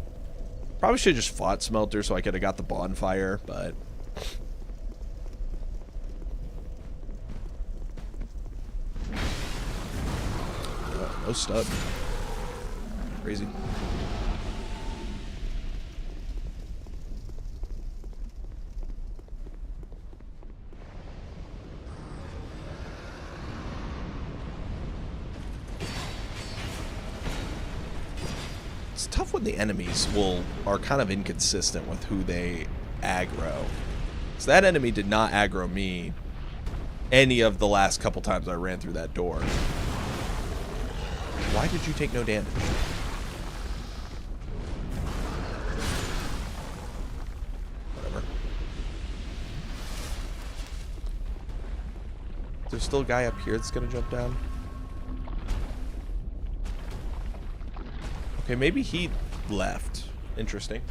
Probably should have just fought Smelter so I could have got the bonfire, but... Oh, no stub. Crazy. It's tough when the enemies are kind of inconsistent with who they aggro. So that enemy did not aggro me any of the last couple times I ran through that door. Why did you take no damage? Whatever. There's still a guy up here that's gonna jump down. Okay, maybe he left. Interesting.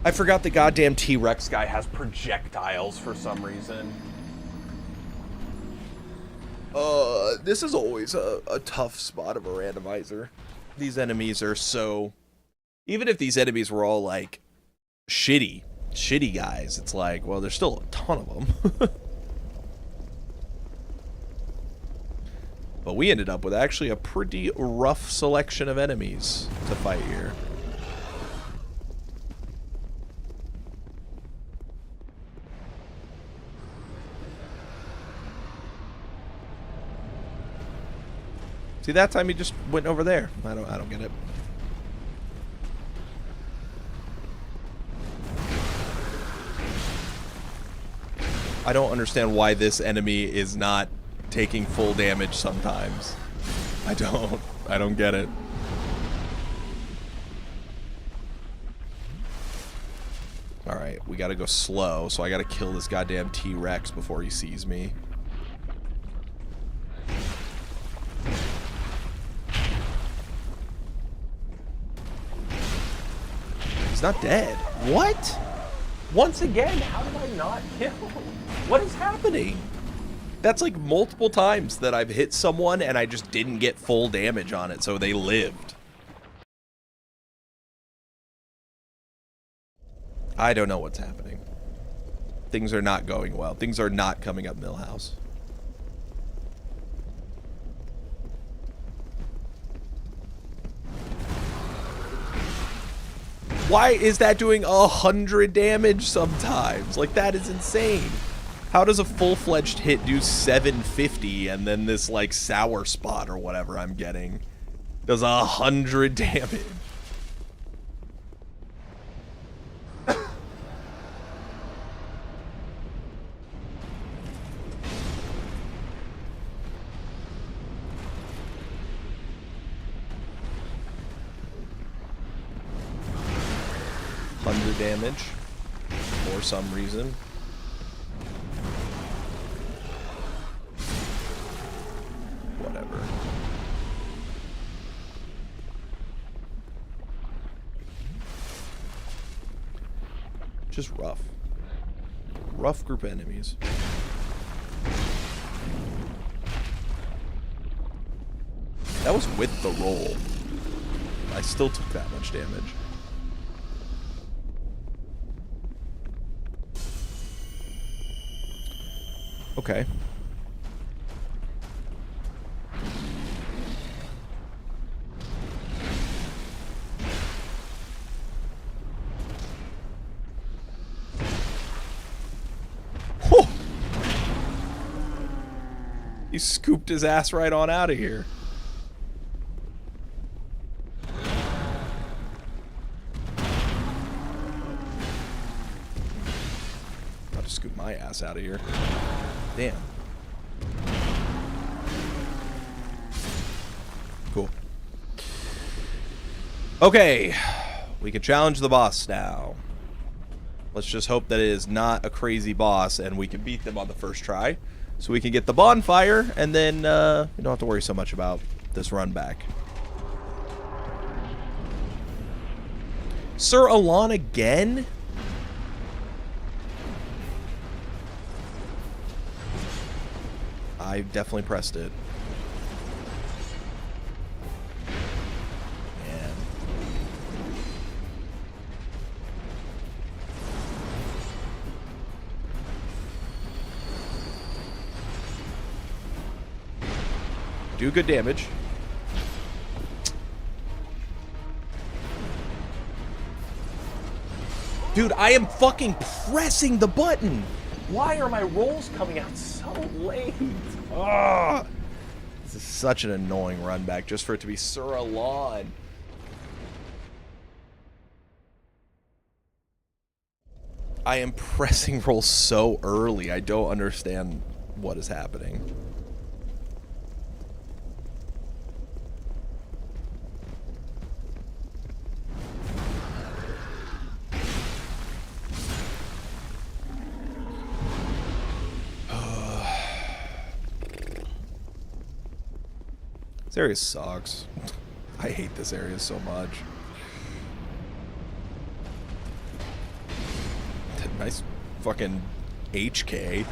I forgot the goddamn T-Rex guy has projectiles for some reason. This is always a tough spot of a randomizer. These enemies are so... Even if these enemies were all, like, shitty guys, it's like, well, there's still a ton of them. But we ended up with actually a pretty rough selection of enemies to fight here. See, that time he just went over there. I don't get it. I don't understand why this enemy is not taking full damage sometimes. I don't get it. Alright, we gotta go slow, so I gotta kill this goddamn T-Rex before he sees me. He's not dead. What? Once again, how did I not kill? What is happening? That's like multiple times that I've hit someone and I just didn't get full damage on it, so they lived. I don't know what's happening. Things are not going well. Things are not coming up Millhouse. Why is that doing 100 damage sometimes? Like, that is insane. How does a full-fledged hit do 750 and then this, like, sour spot or whatever I'm getting does 100 damage? Damage for some reason. Whatever. Just rough. Rough group of enemies. That was with the roll. I still took that much damage. Okay. Whew. He scooped his ass right on out of here. I'll just scoop my ass out of here. Damn. Cool. Okay. We can challenge the boss now. Let's just hope that it is not a crazy boss and we can beat them on the first try. So we can get the bonfire and then we don't have to worry so much about this run back. Sir Alon again? I definitely pressed it. Man. Do good damage. Dude, I am fucking pressing the button. Why are my rolls coming out so late? Ugh. This is such an annoying run back just for it to be Sir Alon. I am pressing rolls so early. I don't understand what is happening. This area sucks. I hate this area so much. Nice fucking HK.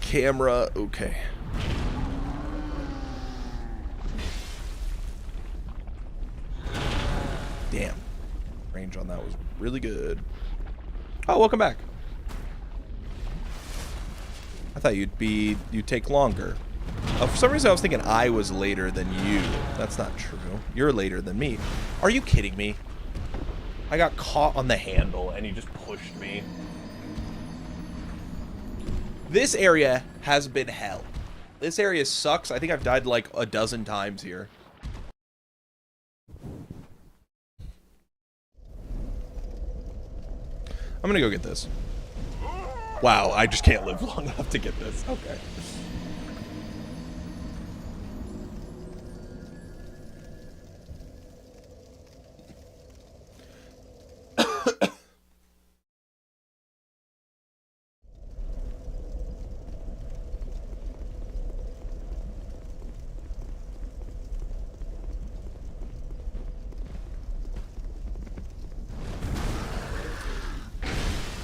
Camera, okay. Damn. Range on that was really good. Oh, welcome back. I thought you'd take longer. For some reason I was thinking I was later than you. That's not true. You're later than me. Are you kidding me? I got caught on the handle and he just pushed me. This area has been hell. This area sucks. I think I've died like a dozen times here. I'm gonna go get this. Wow, I just can't live long enough to get this. Okay.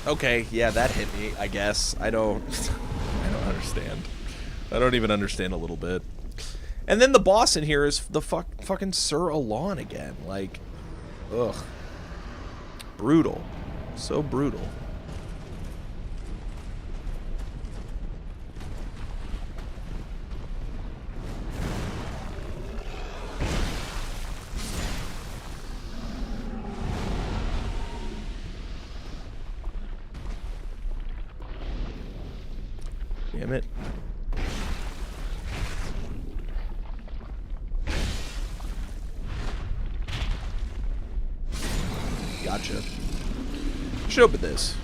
Okay, yeah, that hit me, I guess. I don't understand. I don't even understand a little bit. And then the boss in here is the fucking Sir Alon again. Like, ugh. Brutal. So brutal. Damn it. Gotcha. Should open this.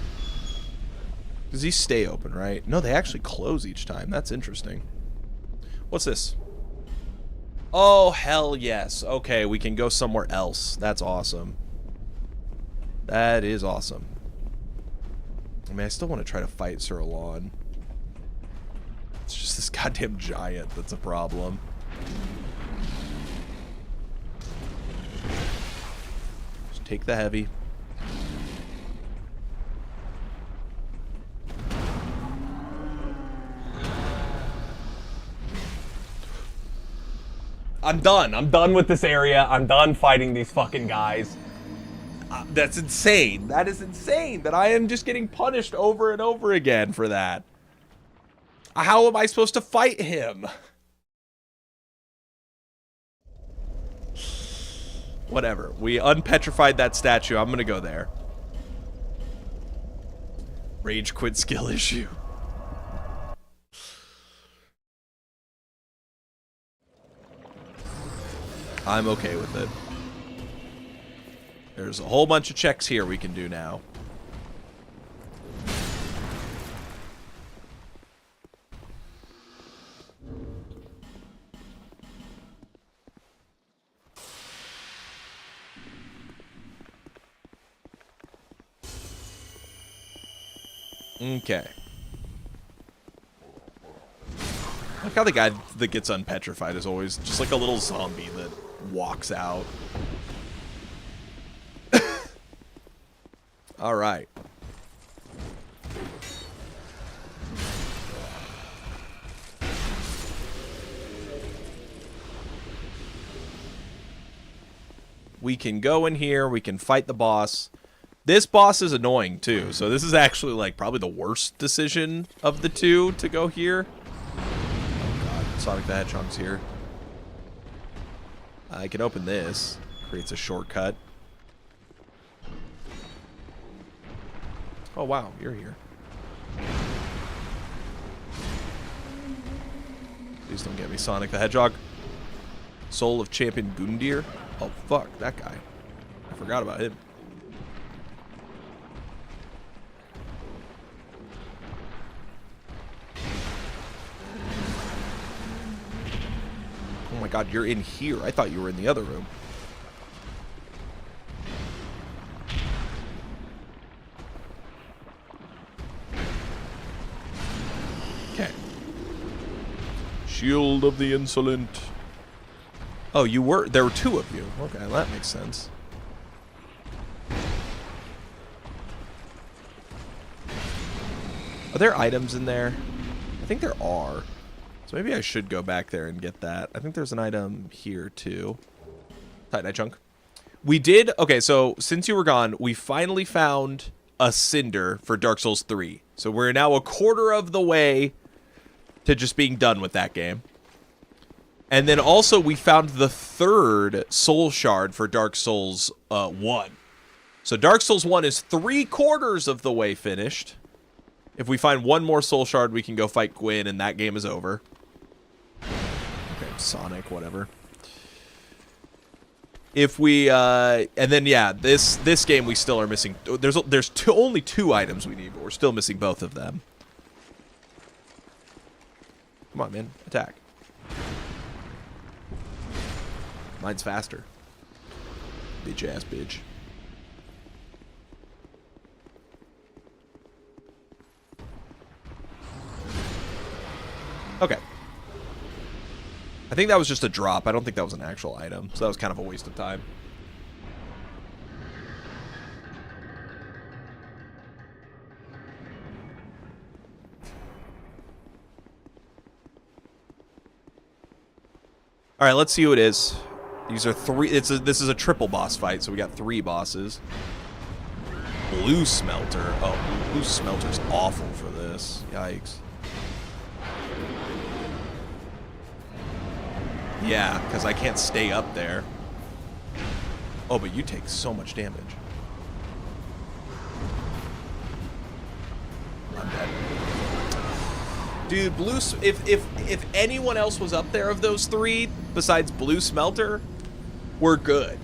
Does these stay open, right? No, they actually close each time. That's interesting. What's this? Oh, hell yes. Okay, we can go somewhere else. That's awesome. That is awesome. I mean, I still want to try to fight Sir Alon. It's just this goddamn giant that's a problem. Just take the heavy. I'm done. I'm done with this area. I'm done fighting these fucking guys. That's insane. That is insane that I am just getting punished over and over again for that. How am I supposed to fight him? Whatever. We unpetrified that statue. I'm gonna go there. Rage quit skill issue. I'm okay with it. There's a whole bunch of checks here we can do now. Okay. Look how the guy that gets unpetrified is always just like a little zombie that walks out. All right. We can go in here, we can fight the boss. This boss is annoying too, so this is actually like probably the worst decision of the two to go here. Oh god, Sonic the Hedgehog's here. I can open this. Creates a shortcut. Oh wow, you're here. Please don't get me, Sonic the Hedgehog. Soul of Champion Gundyr? Oh fuck, that guy. I forgot about him. Oh my god, you're in here. I thought you were in the other room. Okay. Shield of the Insolent. Oh, you were... There were two of you. Okay, that makes sense. Are there items in there? I think there are. So maybe I should go back there and get that. I think there's an item here, too. Titanite chunk. We did. Okay, so since you were gone, we finally found a cinder for Dark Souls 3. So we're now a quarter of the way to just being done with that game. And then also we found the third soul shard for Dark Souls 1. So Dark Souls 1 is 3/4 of the way finished. If we find one more soul shard, we can go fight Gwyn, and that game is over. Okay, Sonic, whatever. If we, and then yeah, this game we still are missing. There's only 2 items we need, but we're still missing both of them. Come on, man, attack. Mine's faster. Bitch ass bitch. Okay. I think that was just a drop. I don't think that was an actual item. So that was kind of a waste of time. All right, let's see who it is. These are 3. This is a triple boss fight, so we got 3 bosses. Blue Smelter. Oh, Blue Smelter's awful for this. Yikes. Yeah, because I can't stay up there. Oh, but you take so much damage. I'm dead. Dude, if anyone else was up there of those 3 besides Blue Smelter, we're good.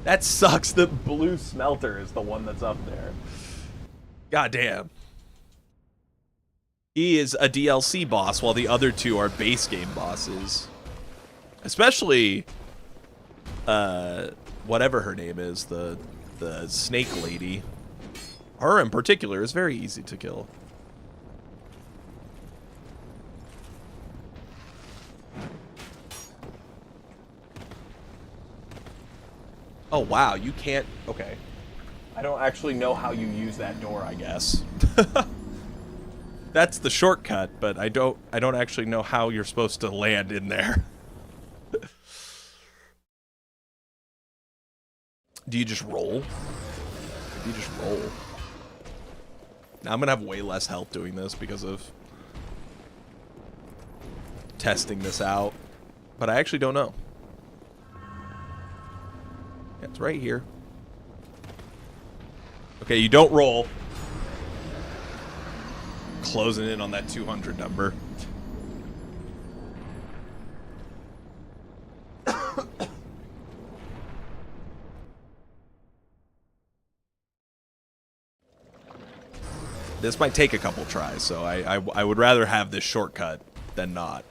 That sucks that Blue Smelter is the one that's up there. God damn. He is a DLC boss while the other 2 are base game bosses. Especially whatever her name is, the snake lady. Her in particular is very easy to kill. Oh, wow, you can't... Okay. I don't actually know how you use that door, I guess. That's the shortcut, but I don't actually know how you're supposed to land in there. Do you just roll? Do you just roll? Now I'm gonna have way less health doing this because of testing this out. But I actually don't know. Yeah, it's right here. Okay, you don't roll. Closing in on that 200 number. This might take a couple tries, so I would rather have this shortcut than not.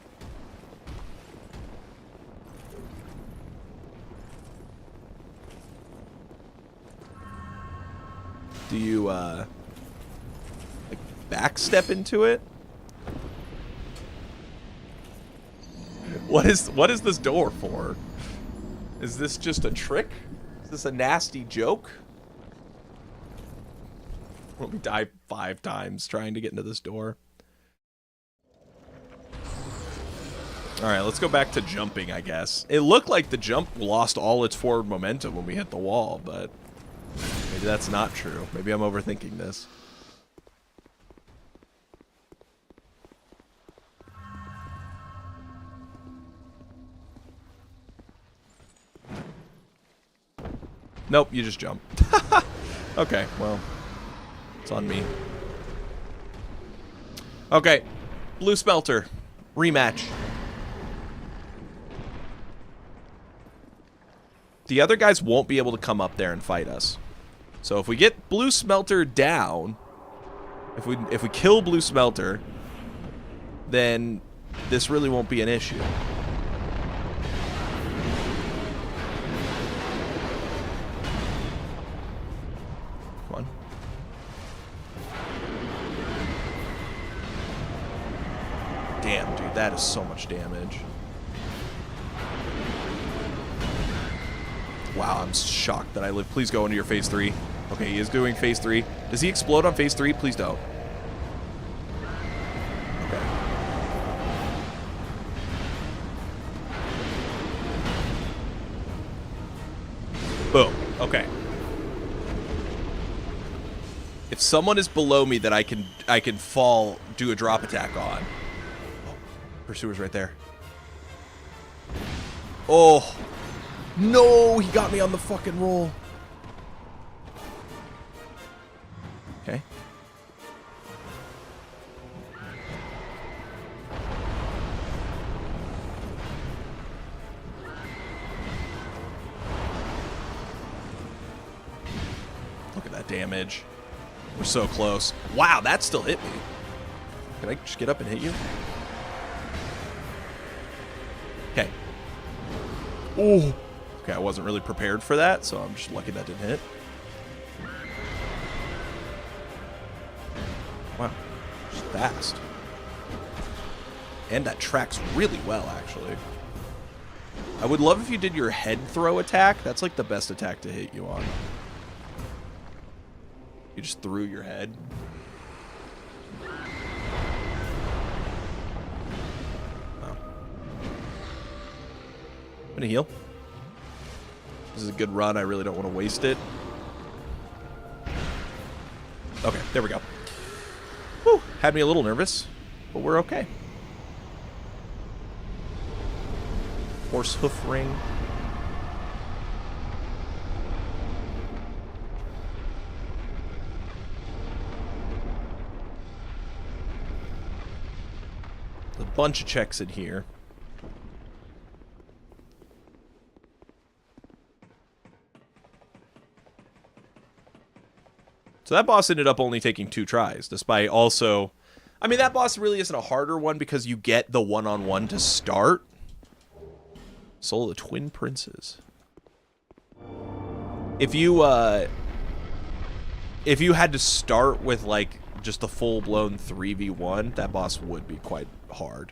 Do you, like, backstep into it? What is this door for? Is this just a trick? Is this a nasty joke? Let me die 5 times trying to get into this door. Alright, let's go back to jumping, I guess. It looked like the jump lost all its forward momentum when we hit the wall, but maybe that's not true. Maybe I'm overthinking this. Nope, you just jump. Okay, well... It's on me. Okay. Blue Smelter. Rematch. The other guys won't be able to come up there and fight us. So if we get Blue Smelter down, if we kill Blue Smelter, then this really won't be an issue. Come on. Damn, dude, that is so much damage. Wow, I'm shocked that I live. Please go into your phase 3. Okay, he is doing phase 3. Does he explode on phase 3? Please don't. Okay. Boom. Okay. If someone is below me that I can fall, do a drop attack on. Oh, pursuer's right there. Oh. No, he got me on the fucking roll. Okay. Look at that damage. We're so close. Wow, that still hit me. Can I just get up and hit you? Okay. Oh. Okay, I wasn't really prepared for that, so I'm just lucky that didn't hit. Wow. Just fast. And that tracks really well, actually. I would love if you did your head throw attack. That's like the best attack to hit you on. You just threw your head. Oh. I'm gonna heal. This is a good run. I really don't want to waste it. Okay, there we go. Whew, had me a little nervous, but we're okay. Horse hoof ring. A bunch of checks in here. So that boss ended up only taking 2 tries, despite also... I mean, that boss really isn't a harder one because you get the one-on-one to start. Soul of the Twin Princes. If you had to start with, like, just a full-blown 3v1, that boss would be quite hard.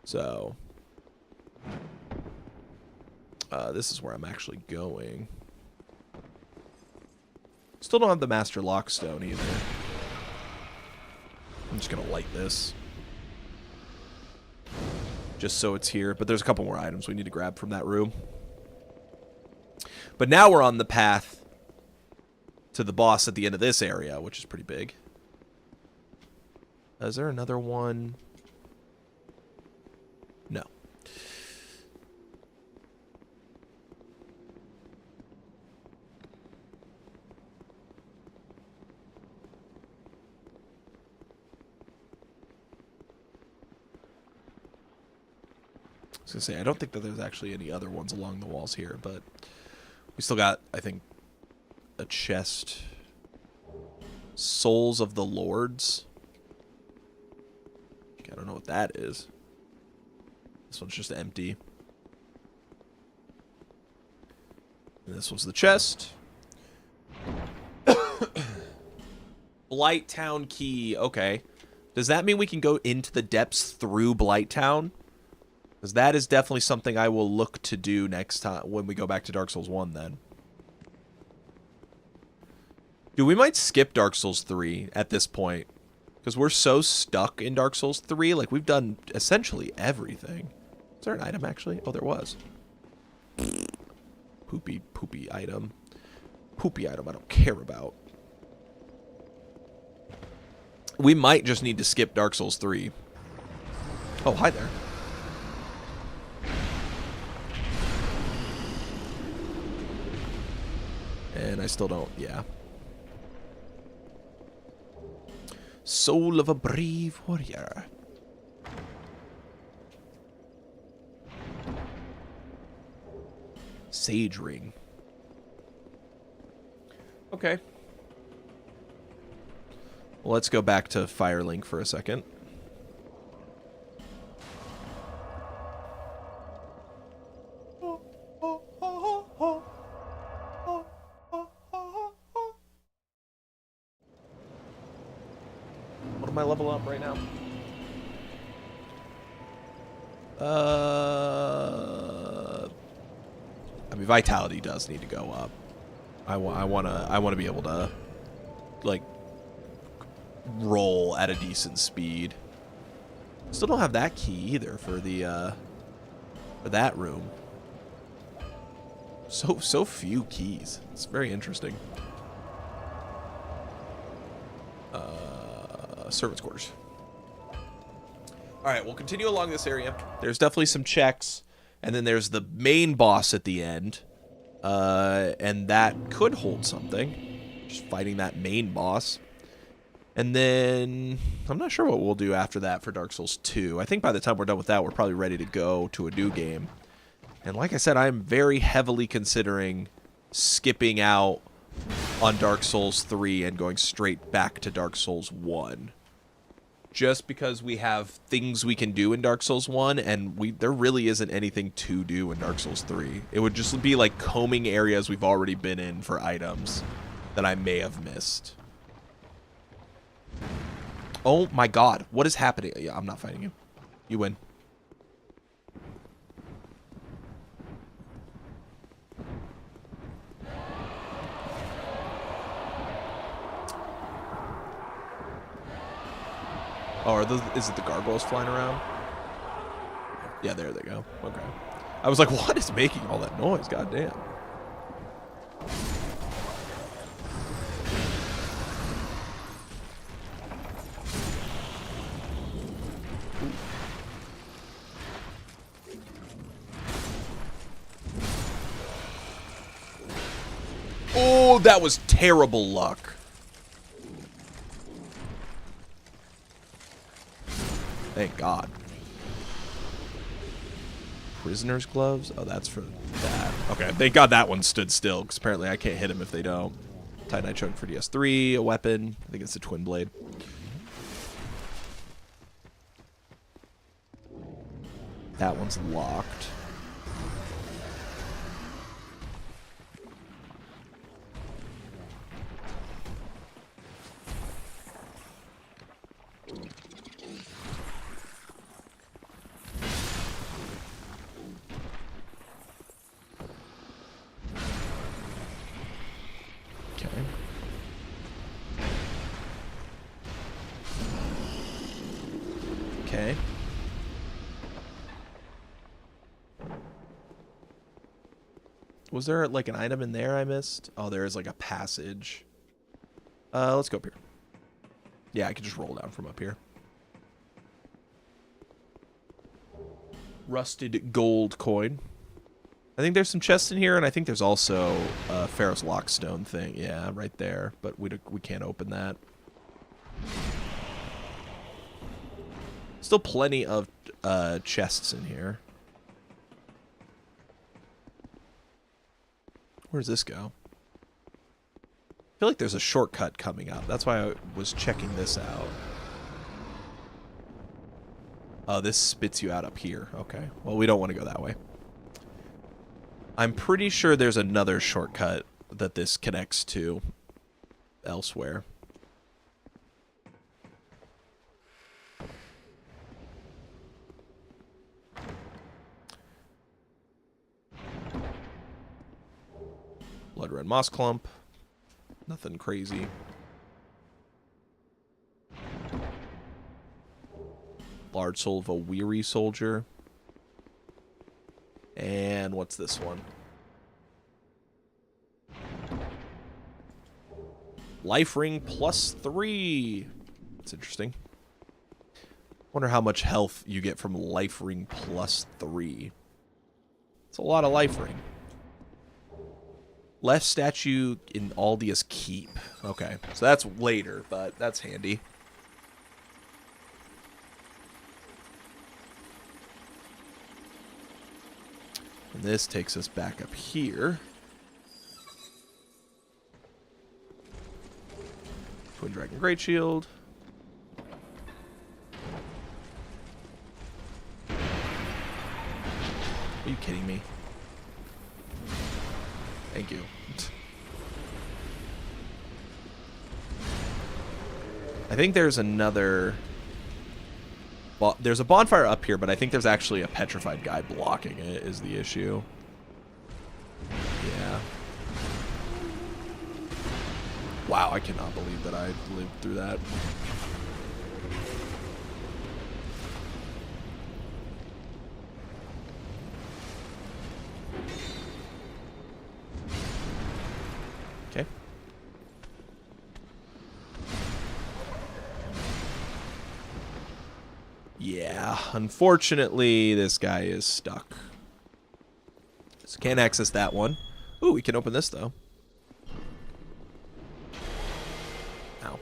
So... this is where I'm actually going. Still don't have the Master Lockstone either. I'm just gonna light this. Just so it's here. But there's a couple more items we need to grab from that room. But now we're on the path to the boss at the end of this area, which is pretty big. Is there another one? No. I was going to say, I don't think that there's actually any other ones along the walls here, but we still got, I think, a chest. Souls of the Lords. I don't know what that is. This one's just empty. And this was the chest. Blight Town key. Okay. Does that mean we can go into the depths through Blight Town? Because that is definitely something I will look to do next time when we go back to Dark Souls 1 then. Dude, we might skip Dark Souls 3 at this point. Because we're so stuck in Dark Souls 3. Like, we've done essentially everything. Is there an item, actually? Oh, there was. Poopy item. Poopy item I don't care about. We might just need to skip Dark Souls 3. Oh, hi there. And I still don't, yeah. Soul of a brave warrior. Sage ring. Okay. Well, let's go back to Firelink for a second. What am I level up right now? I mean, vitality does need to go up. I want to be able to, like, roll at a decent speed. Still don't have that key either for the for that room. So few keys. It's very interesting. Servants' quarters. All right, we'll continue along this area. There's definitely some checks, and then there's the main boss at the end, and that could hold something. Just fighting that main boss. And then I'm not sure what we'll do after that for Dark Souls 2. I think by the time we're done with that, we're probably ready to go to a new game. And like I said, I'm very heavily considering skipping out on Dark Souls 3 and going straight back to Dark Souls 1. Just because we have things we can do in Dark Souls 1, and there really isn't anything to do in Dark Souls 3. It would just be like combing areas we've already been in for items that I may have missed. Oh my god, what is happening? Yeah, I'm not fighting you. You win. Oh, is it the gargoyles flying around? Yeah, there they go. Okay. I was like, what is making all that noise? God damn. Oh, that was terrible luck. Thank God. Prisoner's gloves? Oh, that's for that. Okay, thank God that one stood still, because apparently I can't hit him if they don't. Titanite choke for DS3, a weapon. I think it's a twin blade. That one's locked. Okay. Was there like an item in there I missed? Oh, there is like a passage. Let's go up here. Yeah, I can just roll down from up here. Rusted gold coin. I think there's some chests in here, and I think there's also a Pharaoh's Lockstone thing. Yeah, right there. But we can't open that. Still plenty of chests in here. Where does this go? I feel like there's a shortcut coming up. That's why I was checking this out. Oh, this spits you out up here. Okay. Well, we don't want to go that way. I'm pretty sure there's another shortcut that this connects to elsewhere. Blood red moss clump. Nothing crazy. Large soul of a weary soldier. And what's this one? Life ring +3. That's interesting. Wonder how much health you get from life ring +3. It's a lot of life ring. Left statue in Aldia's Keep. Okay, so that's later, but that's handy. And this takes us back up here. Twin Dragon Great Shield. Are you kidding me? Thank you. I think there's another... There's a bonfire up here, but I think there's actually a petrified guy blocking it is the issue. Yeah. Wow, I cannot believe that I lived through that. Unfortunately, this guy is stuck. So can't access that one. Ooh, we can open this, though. Ow.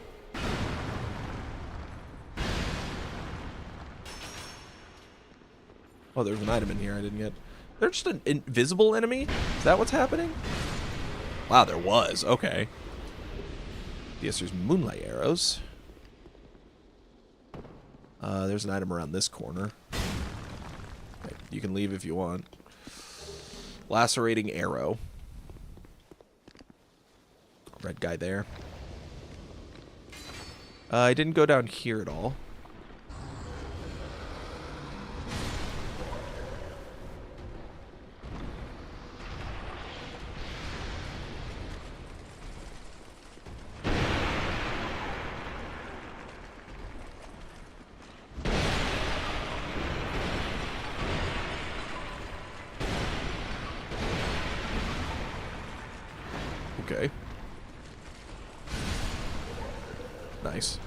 Oh, there's an item in here I didn't get. They're just an invisible enemy? Is that what's happening? Wow, there was. Okay. Yes, there's moonlight arrows. There's an item around this corner. Okay, you can leave if you want. Lacerating arrow. Red guy there. I didn't go down here at all. Okay. Nice.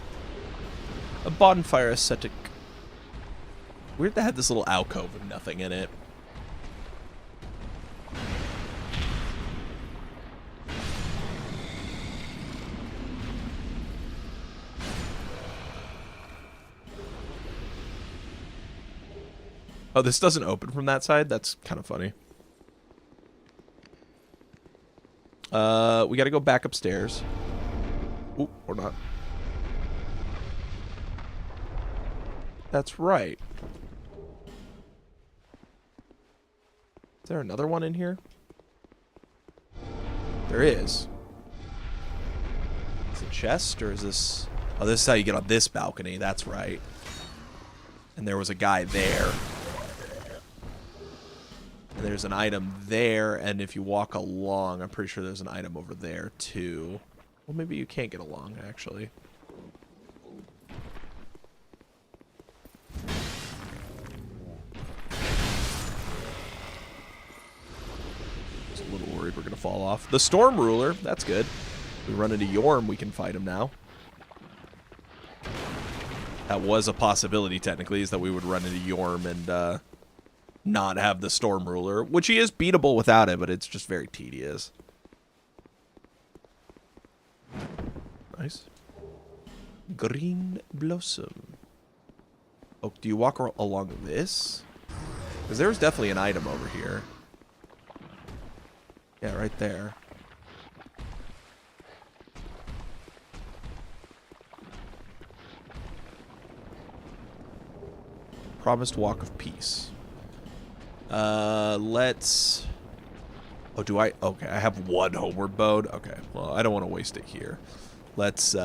A bonfire ascetic. Weird they had this little alcove with nothing in it. Oh, this doesn't open from that side? That's kind of funny. We gotta go back upstairs. Ooh, or not. That's right. Is there another one in here? There is. Is it a chest, or is this... Oh, this is how you get on this balcony. That's right. And there was a guy there. And there's an item there, and if you walk along, I'm pretty sure there's an item over there, too. Well, maybe you can't get along, actually. Just a little worried we're going to fall off. The Storm Ruler, that's good. We run into Yorm, we can fight him now. That was a possibility, technically, is that we would run into Yorm and, not have the Storm Ruler, which he is beatable without it, but it's just very tedious. Nice. Green Blossom. Oh, do you walk along this? Because there's definitely an item over here. Yeah, right there. Promised Walk of Peace. Let's... Oh, do I? Okay, I have one homeward mode. Okay, well, I don't want to waste it here. Let's,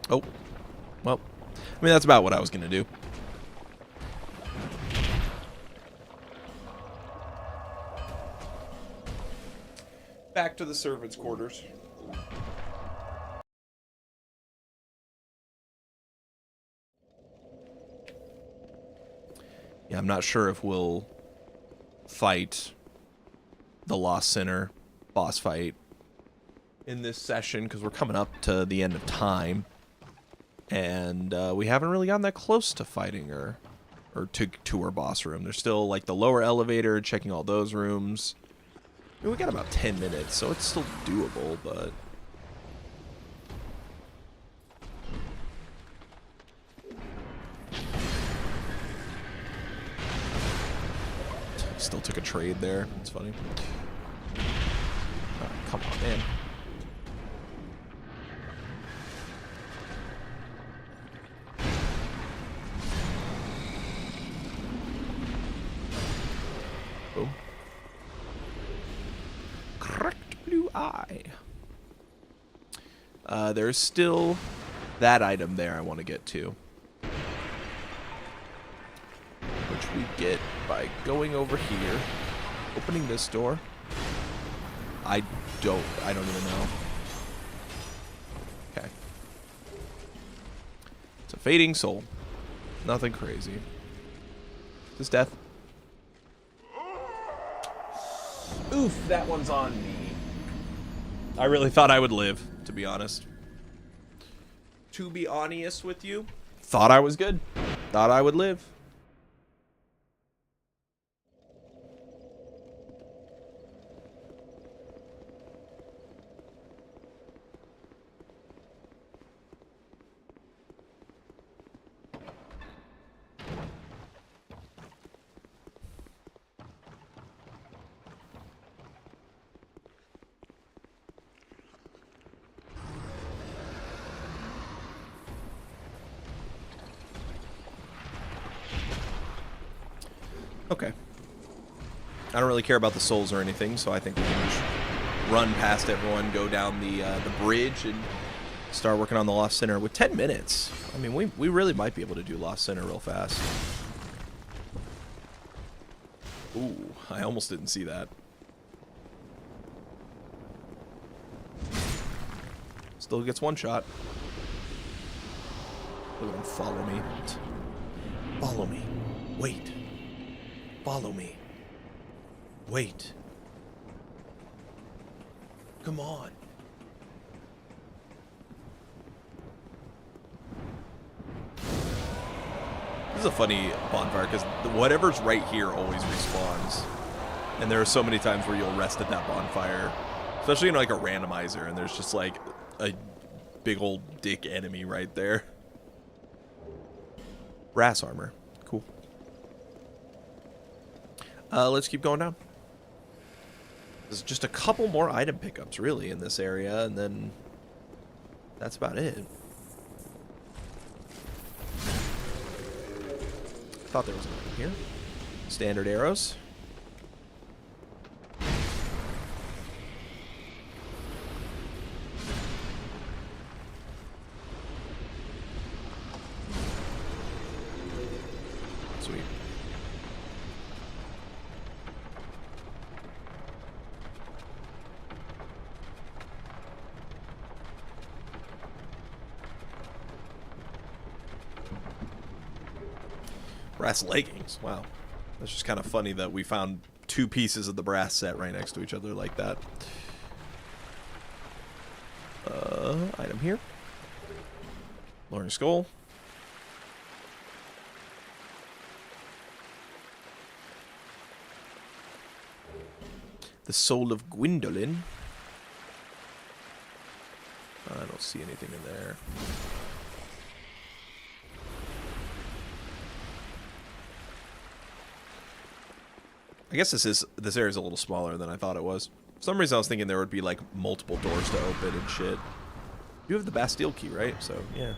Oh. Well, I mean, that's about what I was going to do. Back to the servants' quarters. Yeah, I'm not sure if we'll fight the Lost Sinner boss fight in this session, because we're coming up to the end of time. And we haven't really gotten that close to fighting her, or to her boss room. There's still, like, the lower elevator, checking all those rooms. I mean, we got about 10 minutes, so it's still doable, but... Still took a trade there. It's funny. Oh, come on, man. Boom. Cracked blue eye. There's still that item there I want to get to. Which we get by going over here, opening this door. I don't even know. Okay. It's a fading soul. Nothing crazy. Is this death? Oof, that one's on me. I really thought I would live, to be honest. To be honest with you, Thought I was good. Thought I would live. Okay. I don't really care about the souls or anything, so I think we can just run past everyone, go down the bridge, and start working on the Lost Center with 10 minutes. I mean, we really might be able to do Lost Center real fast. Ooh, I almost didn't see that. Still gets one shot. Look at him, follow me. Follow me. Wait. Follow me. Wait. Come on. This is a funny bonfire because whatever's right here always respawns. And there are so many times where you'll rest at that bonfire. Especially in like a randomizer and there's just like a big old dick enemy right there. Brass armor. Cool. Let's keep going down. There's just a couple more item pickups, really, in this area, and then that's about it. Thought there was nothing here. Standard arrows. Sweet. Brass leggings. Wow. That's just kind of funny that we found two pieces of the brass set right next to each other like that. Item here. Lowering skull. The soul of Gwendolyn. I don't see anything in there. I guess this area is a little smaller than I thought it was. For some reason I was thinking there would be like multiple doors to open and shit. You have the Bastille key, right? So, yeah.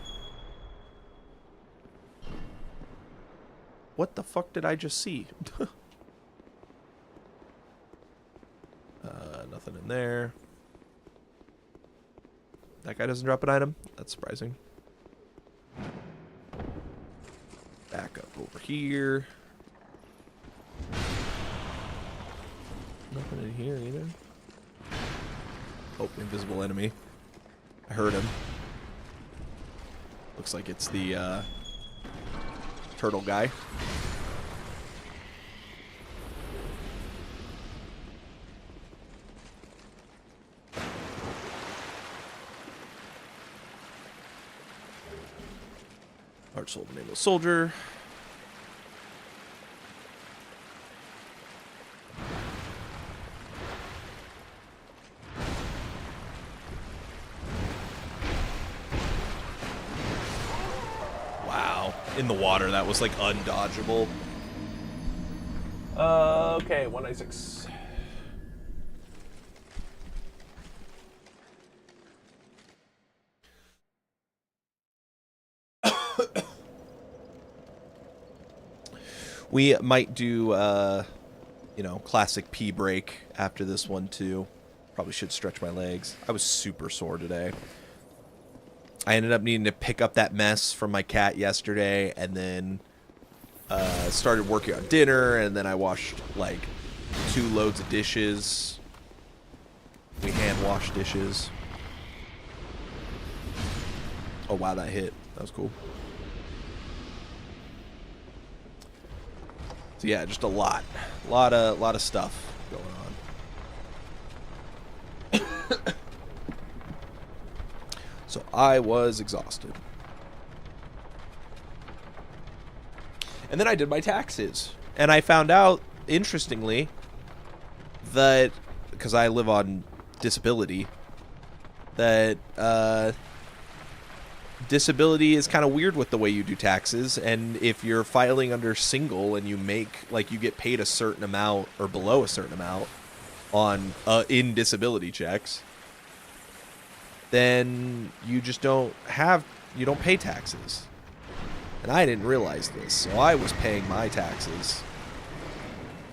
What the fuck did I just see? Nothing in there. That guy doesn't drop an item? That's surprising. Back up over here. Nothing in here either. Oh, invisible enemy. I heard him. Looks like it's the turtle guy. Arch soul of a nameless soldier. In the water, that was like undodgeable. Okay, 196. We might do, you know, classic pee break after this one too. Probably should stretch my legs. I was super sore today. I ended up needing to pick up that mess from my cat yesterday, and then started working on dinner, and then I washed like 2 loads of dishes. We hand washed dishes. Oh wow, that hit. That was cool. So yeah, just a lot of stuff going on. So I was exhausted. And then I did my taxes. And I found out, interestingly, that, because I live on disability, that disability is kind of weird with the way you do taxes. And if you're filing under single and you make, like, you get paid a certain amount or below a certain amount on in disability checks, then you just don't pay taxes. And I didn't realize this, so I was paying my taxes.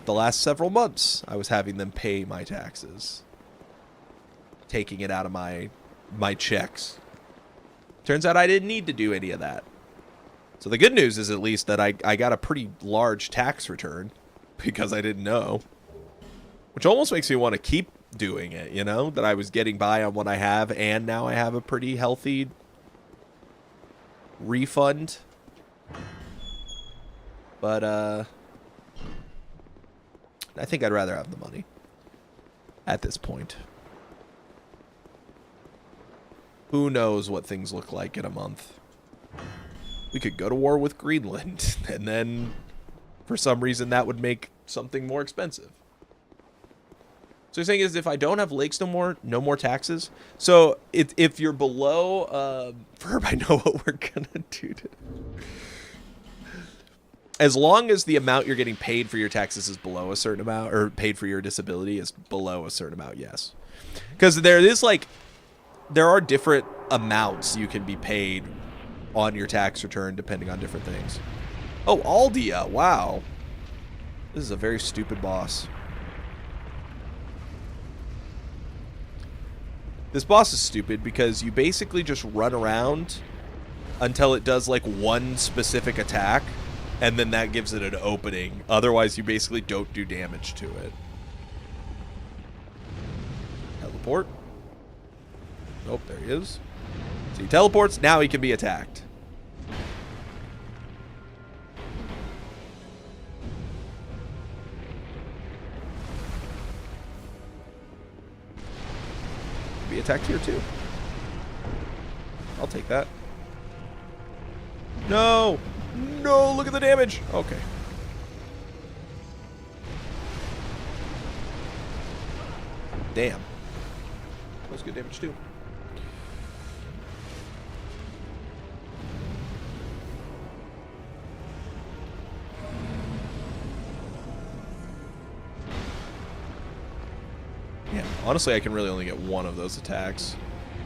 The last several months, I was having them pay my taxes, taking it out of my checks. Turns out I didn't need to do any of that. So the good news is at least that I got a pretty large tax return because I didn't know. Which almost makes me want to keep doing it, you know? That I was getting by on what I have, and now I have a pretty healthy refund. But, I think I'd rather have the money at this point. Who knows what things look like in a month? We could go to war with Greenland, and then for some reason that would make something more expensive. So you're saying is if I don't have lakes no more taxes? So if you're below, Verb, I know what we're gonna do to... As long as the amount you're getting paid for your taxes is below a certain amount, or paid for your disability is below a certain amount, yes. Because there are different amounts you can be paid on your tax return depending on different things. Oh, Aldia, wow. This is a very stupid boss. This boss is stupid because you basically just run around until it does like one specific attack, and then that gives it an opening. Otherwise, you basically don't do damage to it. Teleport. Nope, there he is. So he teleports, now he can be attacked. Be attacked here too. I'll take that. No! No, look at the damage! Okay. Damn. That was good damage too. Yeah, honestly, I can really only get one of those attacks,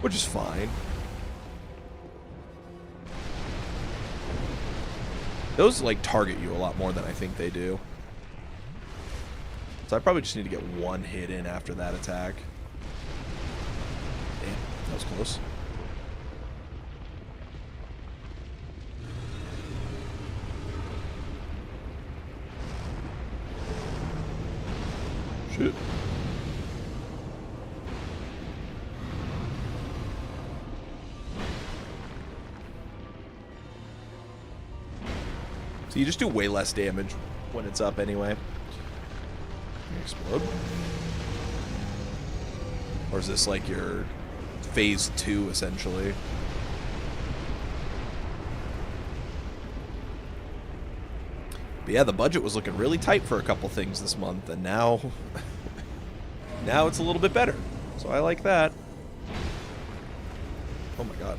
which is fine. Those, like, target you a lot more than I think they do. So I probably just need to get one hit in after that attack. Damn, that was close. Shit. So you just do way less damage when it's up anyway. Explode. Or is this like your phase 2 essentially? But yeah, the budget was looking really tight for a couple things this month, and now now it's a little bit better. So I like that. Oh my god.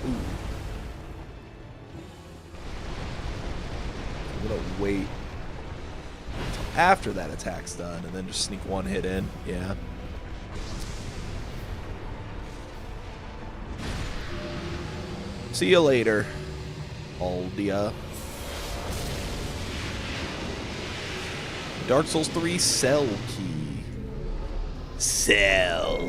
Ooh. I'm gonna wait until after that attack's done and then just sneak one hit in. Yeah. See you later, Aldia. Dark Souls 3 Cell Key. Cell.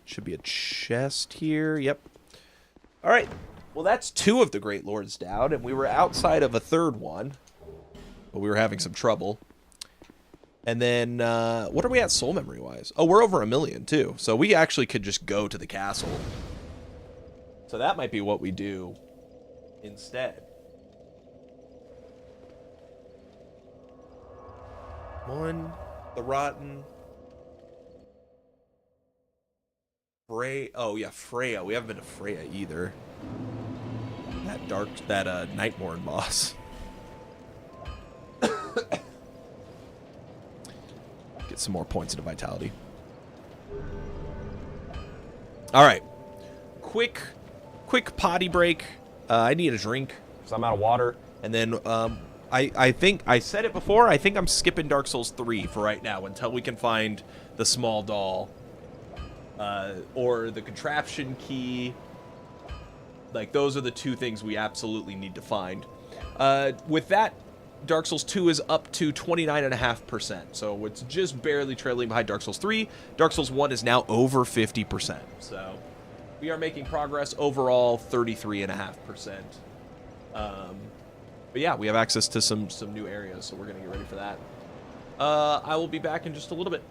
Should be a chest here. Yep. All right. Well, that's 2 of the Great Lords down, and we were outside of a 3rd one, but we were having some trouble. And then, what are we at soul memory-wise? Oh, we're over 1 million, too. So we actually could just go to the castle. So that might be what we do instead. One, the Rotten... Oh yeah, Freya. We haven't been to Freya either. That Nightborn boss. Get some more points into vitality. All right, quick potty break. I need a drink because I'm out of water. And then I think I said it before. I think I'm skipping Dark Souls 3 for right now until we can find the small doll or the contraption key. Like, those are the two things we absolutely need to find. With that, Dark Souls 2 is up to 29.5%. So it's just barely trailing behind Dark Souls 3. Dark Souls 1 is now over 50%. So we are making progress. Overall, 33.5%. But yeah, we have access to some new areas, so we're going to get ready for that. I will be back in just a little bit.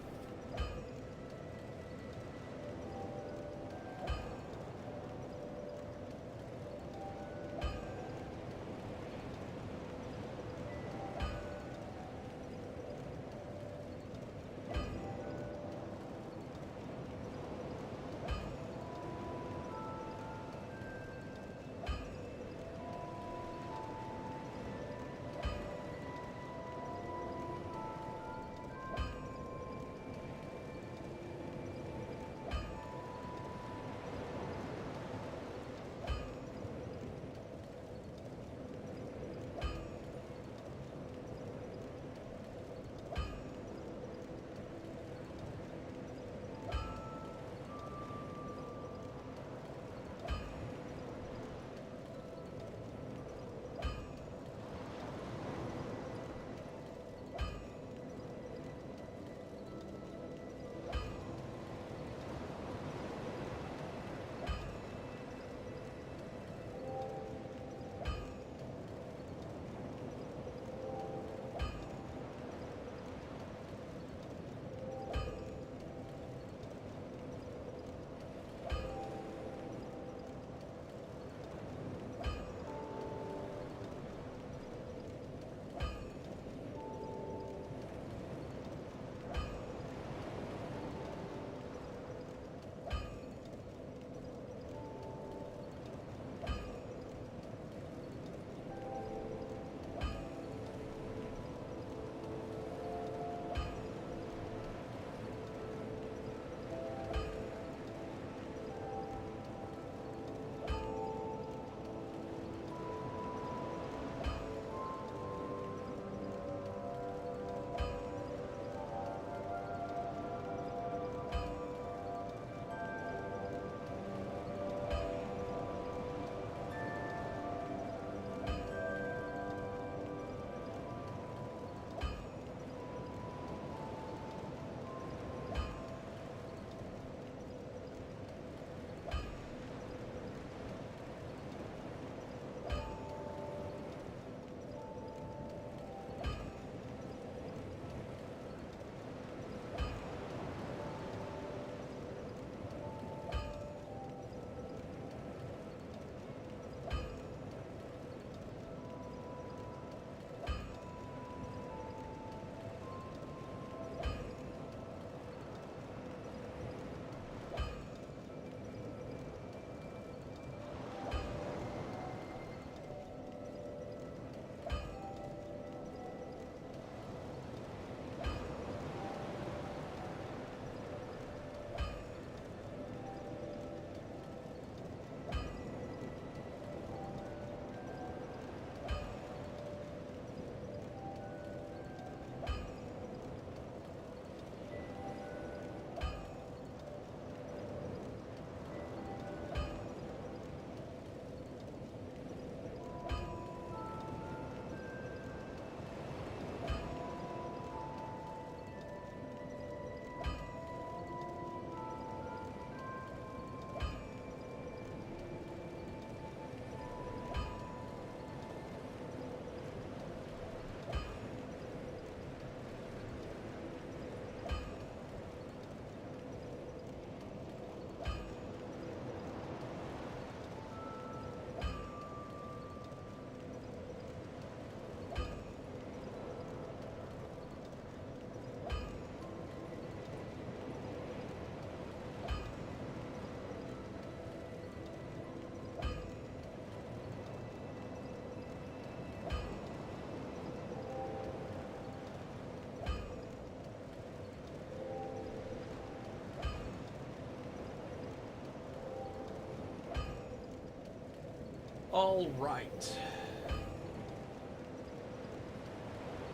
All right.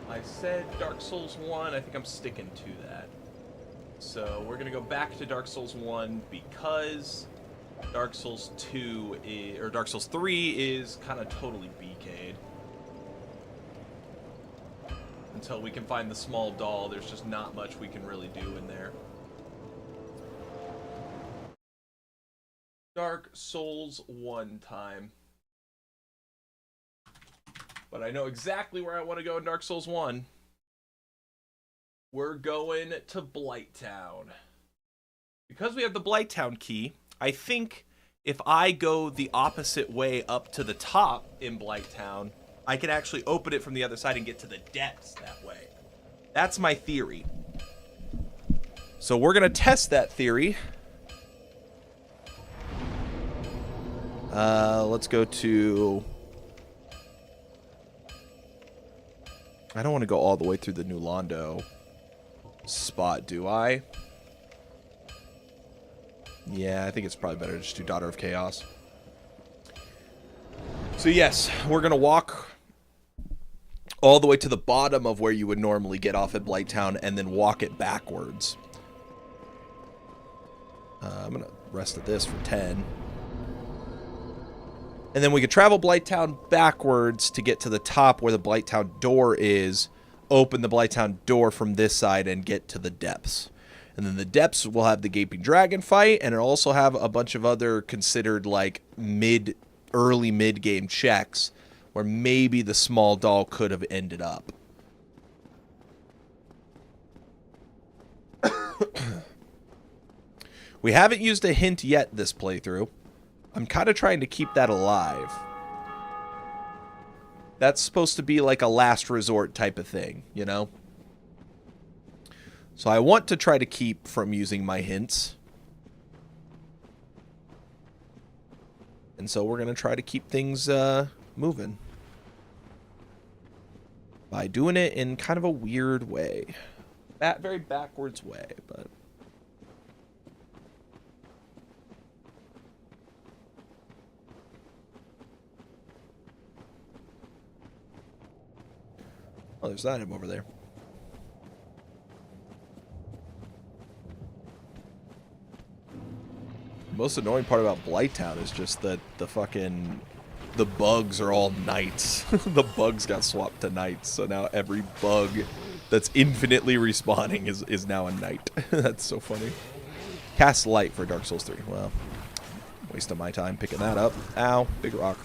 I said Dark Souls 1. I think I'm sticking to that. So we're going to go back to Dark Souls 1 because Dark Souls 2 is, or Dark Souls 3 is kind of totally BK'd. Until we can find the small doll, there's just not much we can really do in there. Dark Souls 1 time. But I know exactly where I want to go in Dark Souls 1. We're going to Blighttown. Because we have the Blighttown key, I think if I go the opposite way up to the top in Blighttown, I can actually open it from the other side and get to the depths that way. That's my theory. So we're going to test that theory. Let's go to... I don't want to go all the way through the New Londo spot, do I? Yeah, I think it's probably better to just do Daughter of Chaos. So yes, we're going to walk all the way to the bottom of where you would normally get off at Blighttown and then walk it backwards. I'm going to rest at this for 10. And then we could travel Blighttown backwards to get to the top where the Blighttown door is, open the Blighttown door from this side and get to the depths. And then the depths will have the Gaping Dragon fight, and it'll also have a bunch of other considered like early mid-game checks where maybe the small doll could have ended up. We haven't used a hint yet this playthrough. I'm kind of trying to keep that alive. That's supposed to be like a last resort type of thing, you know? So I want to try to keep from using my hints. And so we're going to try to keep things moving. By doing it in kind of a weird way. Very backwards way, but... Oh, there's that item over there. The most annoying part about Blighttown is just that the bugs are all knights. The bugs got swapped to knights, so now every bug that's infinitely respawning is now a knight. That's so funny. Cast light for Dark Souls 3. Well, waste of my time picking that up. Ow, big rock.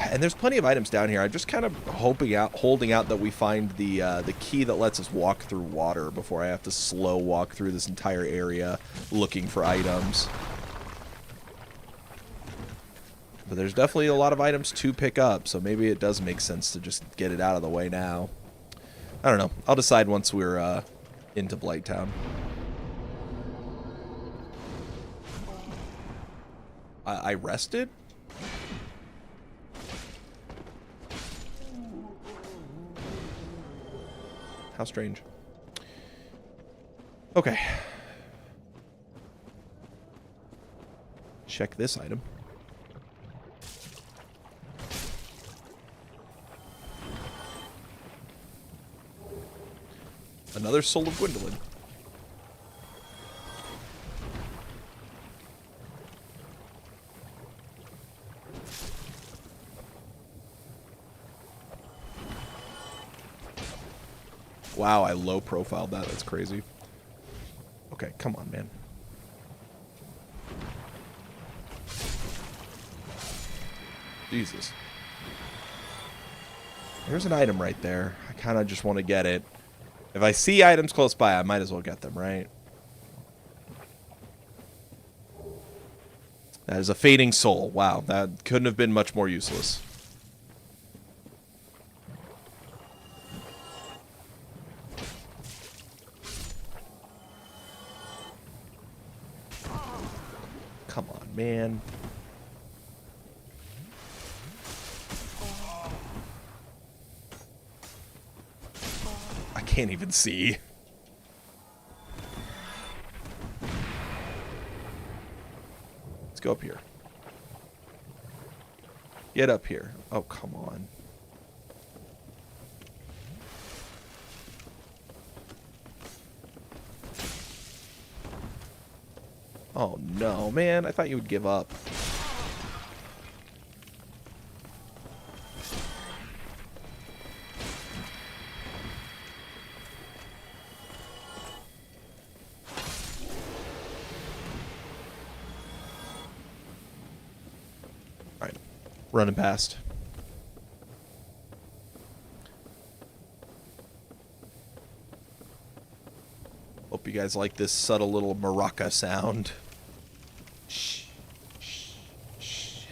And there's plenty of items down here. I'm just kind of holding out that we find the key that lets us walk through water before I have to slow walk through this entire area looking for items. But there's definitely a lot of items to pick up, so maybe it does make sense to just get it out of the way now. I don't know. I'll decide once we're into Blighttown. I rested? How strange. Okay. Check this item. Another Soul of Gwendolyn. Wow, I low profiled that. That's crazy. Okay, come on, man. Jesus. There's an item right there. I kind of just want to get it. If I see items close by, I might as well get them, right? That is a Fading Soul. Wow, that couldn't have been much more useless. Come on, man. I can't even see. Let's go up here. Get up here. Oh, come on. Oh, no, man. I thought you would give up. All right. Running past. Hope you guys like this subtle little maraca sound. Shh, shh, shh.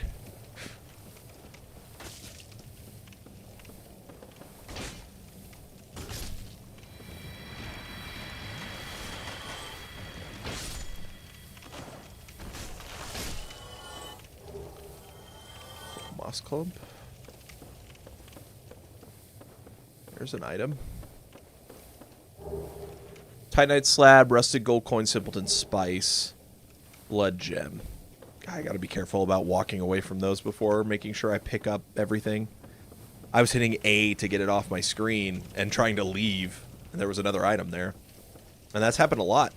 Moss clump. There's an item. Titanite slab, rusted gold coin, simpleton spice, blood gem. I gotta be careful about walking away from those before making sure I pick up everything. I was hitting A to get it off my screen and trying to leave, and there was another item there. And that's happened a lot.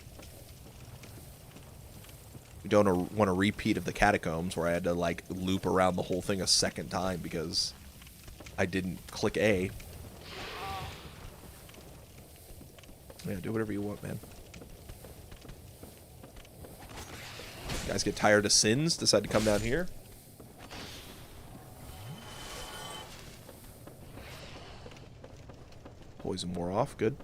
We don't want a repeat of the catacombs where I had to like loop around the whole thing a second time because I didn't click A. Yeah, do whatever you want, man. You guys get tired of sins, decide to come down here. Poison wore off, good.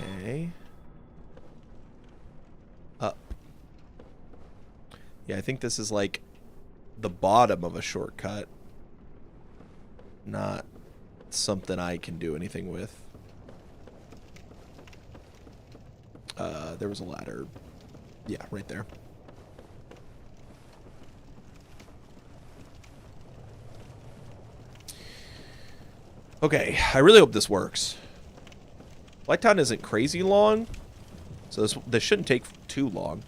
Okay. Up. Yeah, I think this is like the bottom of a shortcut. Not something I can do anything with. There was a ladder. Yeah, right there. Okay, I really hope this works. Lighttown isn't crazy long, so this shouldn't take too long.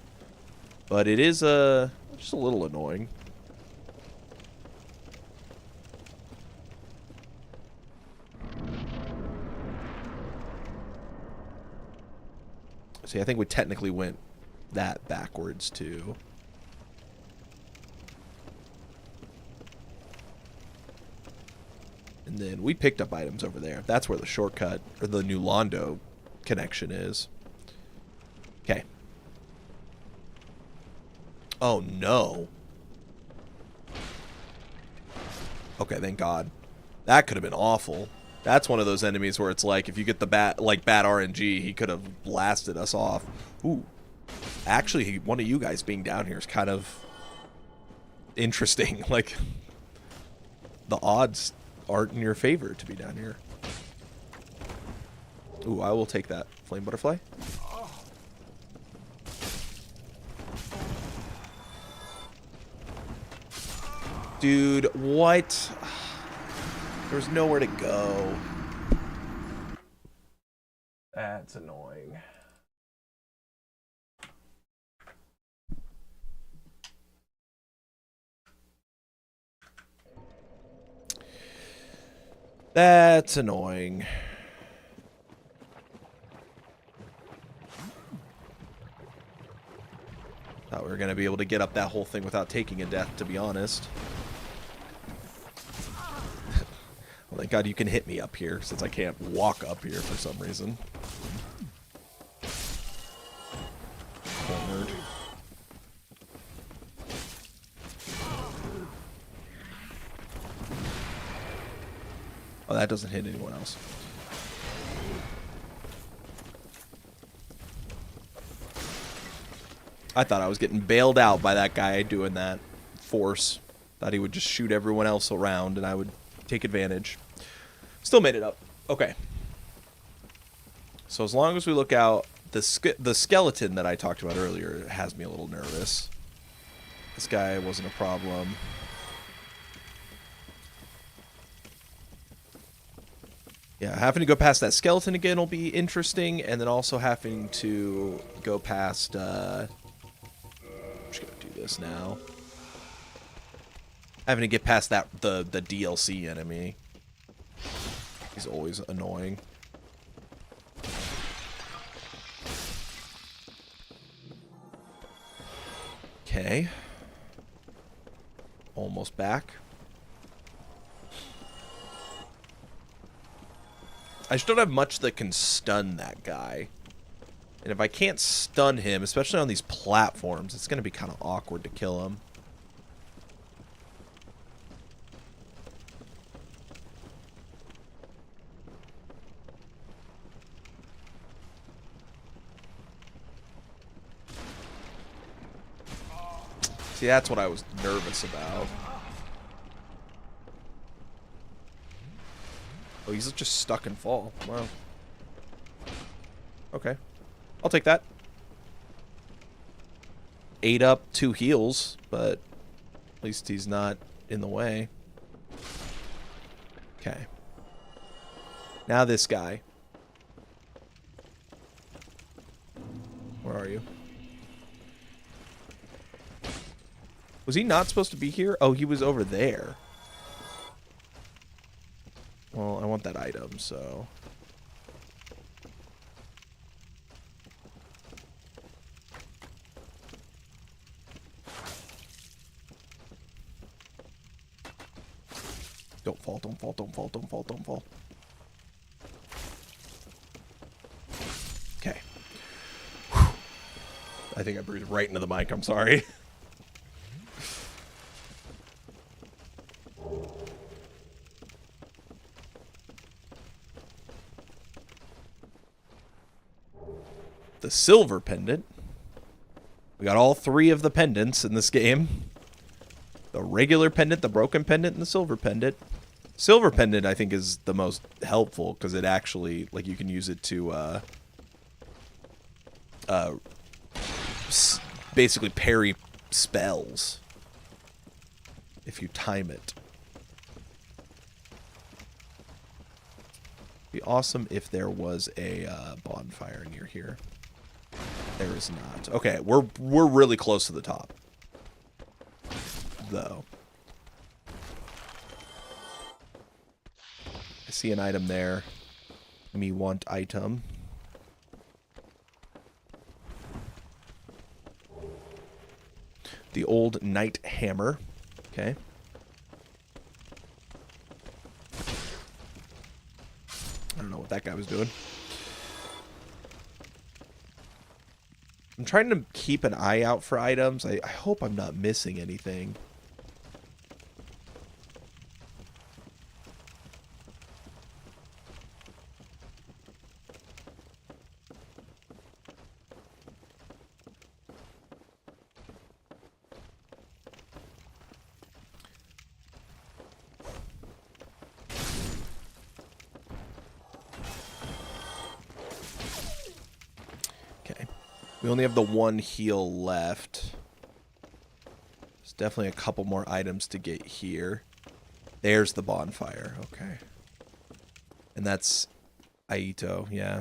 But it is just a little annoying. See, I think we technically went that backwards, too. And then we picked up items over there. That's where the shortcut, or the new Londo connection is. Okay. Oh, no. Okay, thank God. That could have been awful. That's one of those enemies where it's like, if you get the bad RNG, he could have blasted us off. Ooh. Actually, one of you guys being down here is kind of interesting. Like, the odds aren't in your favor to be down here. Ooh, I will take that flame butterfly. Dude, what? There's nowhere to go. That's annoying. That's annoying. Thought we were going to be able to get up that whole thing without taking a death, to be honest. Well, thank God you can hit me up here, since I can't walk up here for some reason. Cornered. Oh, that doesn't hit anyone else. I thought I was getting bailed out by that guy doing that force. Thought he would just shoot everyone else around and I would take advantage. Still made it up. Okay. So as long as we look out, the skeleton that I talked about earlier has me a little nervous. This guy wasn't a problem. Yeah, having to go past that skeleton again will be interesting, and then also having to go past this now. Having to get past that the DLC enemy. He's always annoying. Okay. Almost back. I just don't have much that can stun that guy. And if I can't stun him, especially on these platforms, it's going to be kind of awkward to kill him. See, that's what I was nervous about. Oh, he's just stuck in fall. Wow. Okay. I'll take that. 8 up, 2 heals, but at least he's not in the way. Okay. Now this guy. Where are you? Was he not supposed to be here? Oh, he was over there. Well, I want that item, so... Don't fall, don't fall, don't fall, don't fall, don't fall. Okay. I think I breathed right into the mic, I'm sorry. The silver pendant. We got all 3 of the pendants in this game. The regular pendant, the broken pendant, and the silver pendant. Silver pendant, I think, is the most helpful because it actually, like, you can use it to basically parry spells if you time it. Be awesome if there was a bonfire near here. There is not. Okay, we're really close to the top, though. I see an item there. Me want item. The old knight hammer. Okay. I don't know what that guy was doing. I'm trying to keep an eye out for items. I hope I'm not missing anything. We only have the 1 heal left. There's definitely a couple more items to get here. There's the bonfire. Okay. And that's Aito. Yeah.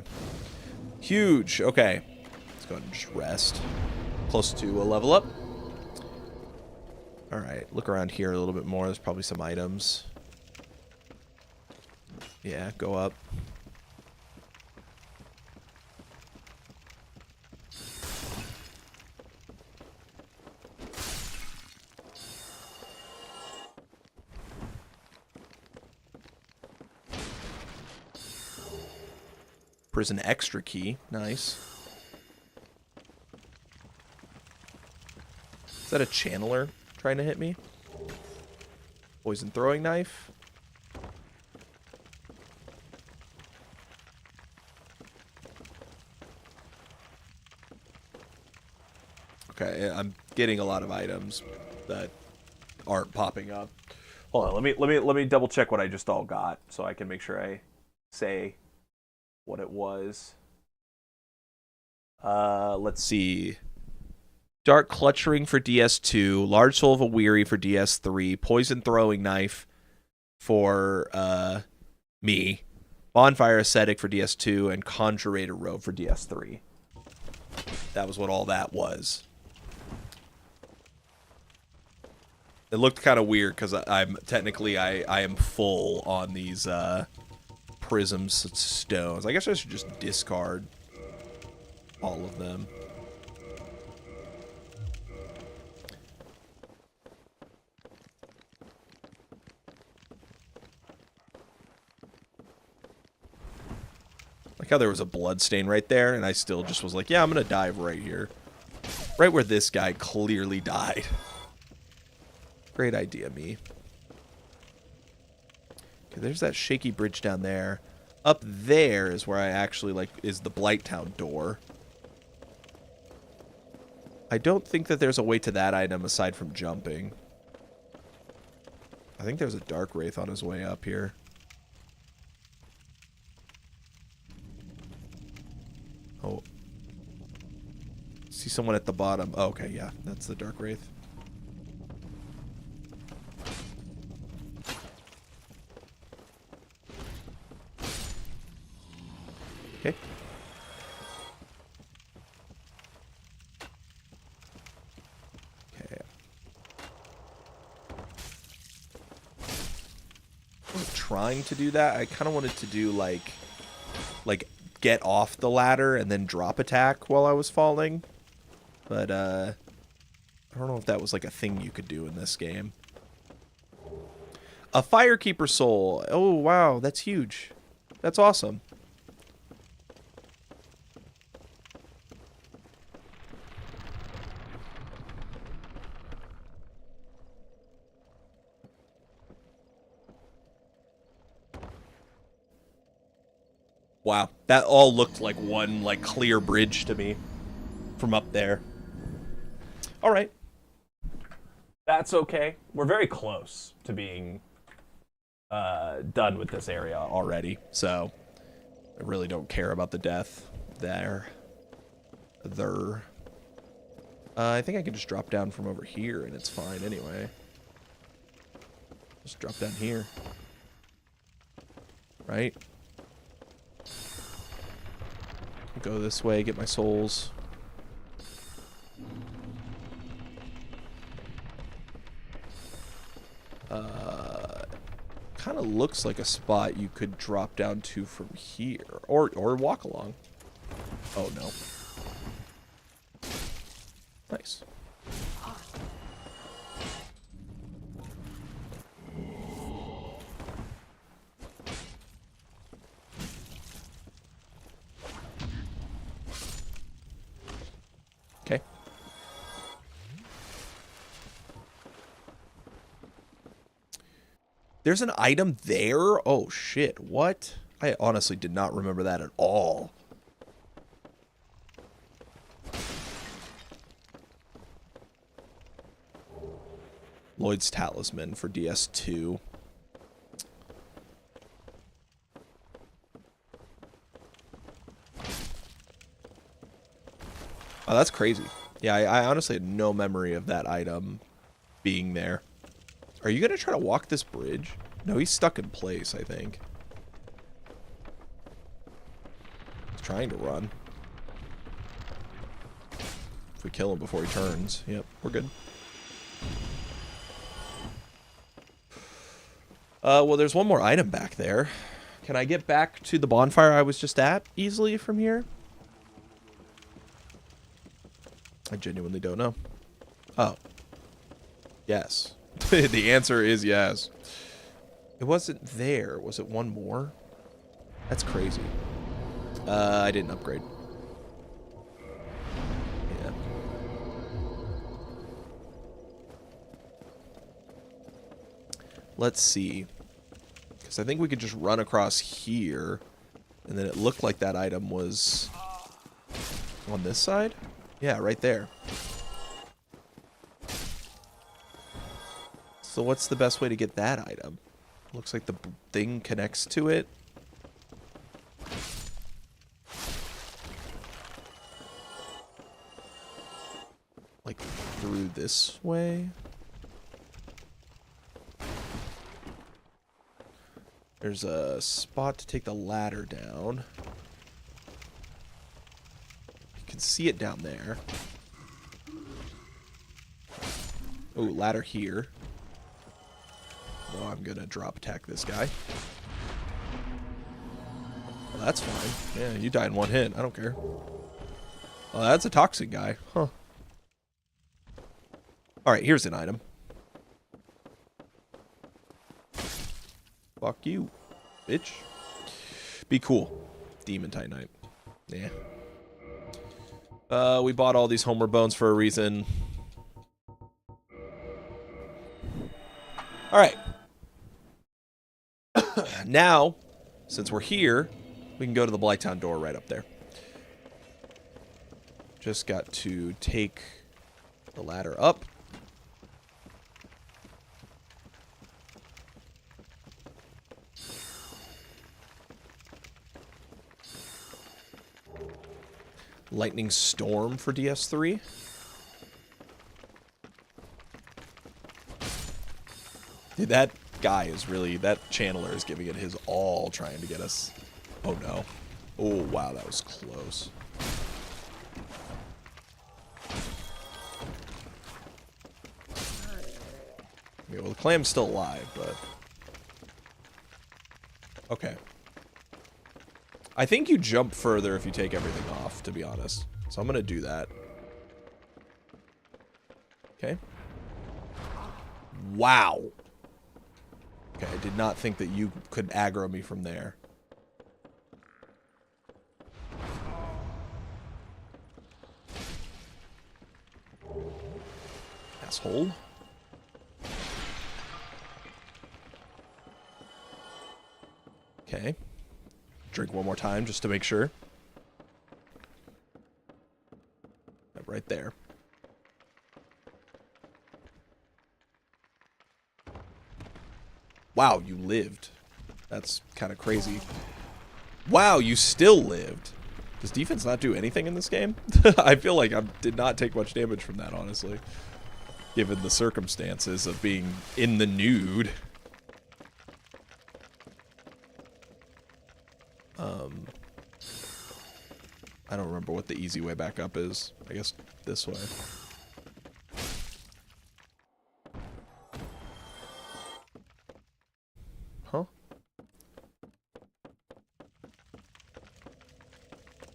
Huge. Okay. Let's go ahead and just rest. Close to a level up. Alright. Look around here a little bit more. There's probably some items. Yeah, go up. Prison extra key. Nice. Is that a channeler trying to hit me? Poison throwing knife. Okay, I'm getting a lot of items that aren't popping up. Hold on, let me double check what I just all got so I can make sure I say what it was. Let's see. Dark Clutch Ring for DS2, Large Soul of a Weary for DS3, Poison Throwing Knife for me, Bonfire Ascetic for DS2, and Conjurator Robe for DS3. That was what all that was. It looked kind of weird because I'm technically I am full on these prisms stones. I guess I should just discard all of them. Like how there was a blood stain right there, and I still just was like, yeah, I'm gonna dive right here. Right where this guy clearly died. Great idea, me. Okay, there's that shaky bridge down there. Up there is where I actually, like, is the Blighttown door. I don't think that there's a way to that item aside from jumping. I think there's a Dark Wraith on his way up here. Oh. See someone at the bottom. Oh, okay, yeah, that's the Dark Wraith. Okay. Okay. I wasn't trying to do that. I kind of wanted to do like get off the ladder and then drop attack while I was falling. But I don't know if that was like a thing you could do in this game. A Firekeeper soul. Oh, wow, that's huge. That's awesome. Wow, that all looked like one like clear bridge to me from up there. All right. That's okay. We're very close to being done with this area already, so I really don't care about the death there. I think I can just drop down from over here and it's fine anyway. Just drop down here. Right? Go this way, get my souls. Kind of looks like a spot you could drop down to from here, or walk along. Oh no! Nice. Okay. There's an item there? Oh, shit. What? I honestly did not remember that at all. Lloyd's Talisman for DS2. Oh, that's crazy. Yeah, I honestly had no memory of that item being there. Are you going to try to walk this bridge? No, he's stuck in place, I think. He's trying to run. If we kill him before he turns. Yep, we're good. Well, there's one more item back there. Can I get back to the bonfire I was just at easily from here? I genuinely don't know. Oh. Yes. The answer is yes. It wasn't there. Was it one more? That's crazy. I didn't upgrade. Yeah. Let's see. Because I think we could just run across here. And then it looked like that item was on this side. Yeah, right there. So what's the best way to get that item? Looks like the thing connects to it. Like through this way. There's a spot to take the ladder down. You can see it down there. Oh, ladder here. So I'm gonna drop attack this guy. Well, that's fine. Yeah, you died in one hit. I don't care. Oh, that's a toxic guy. Huh. Alright, here's an item. Fuck you, bitch. Be cool. Demon Titanite. Yeah. We bought all these Homer bones for a reason. Alright. Now, since we're here, we can go to the Blighttown door right up there. Just got to take the ladder up. Lightning Storm for DS3. Dude, that guy is really... That channeler is giving it his all trying to get us... Oh, no. Oh, wow, that was close. Okay, well, the clam's still alive, but... Okay. I think you jump further if you take everything off, to be honest. So I'm going to do that. Okay. Wow. Okay, I did not think that you could aggro me from there. Asshole. Okay. Drink one more time just to make sure. Right there. Wow, you lived. That's kind of crazy. Wow, you still lived. Does defense not do anything in this game? I feel like I did not take much damage from that, honestly. Given the circumstances of being in the nude. I don't remember what the easy way back up is. I guess this way. Huh?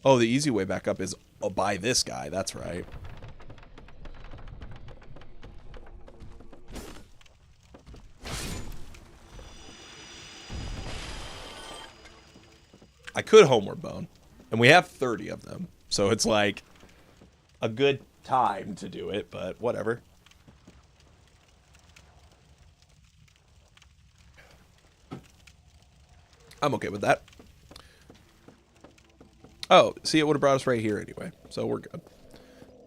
Oh, the easy way back up is by this guy. That's right. I could homeward bone. And we have 30 of them. So it's like a good time to do it, but whatever. I'm okay with that. Oh, see, it would have brought us right here anyway. So we're good.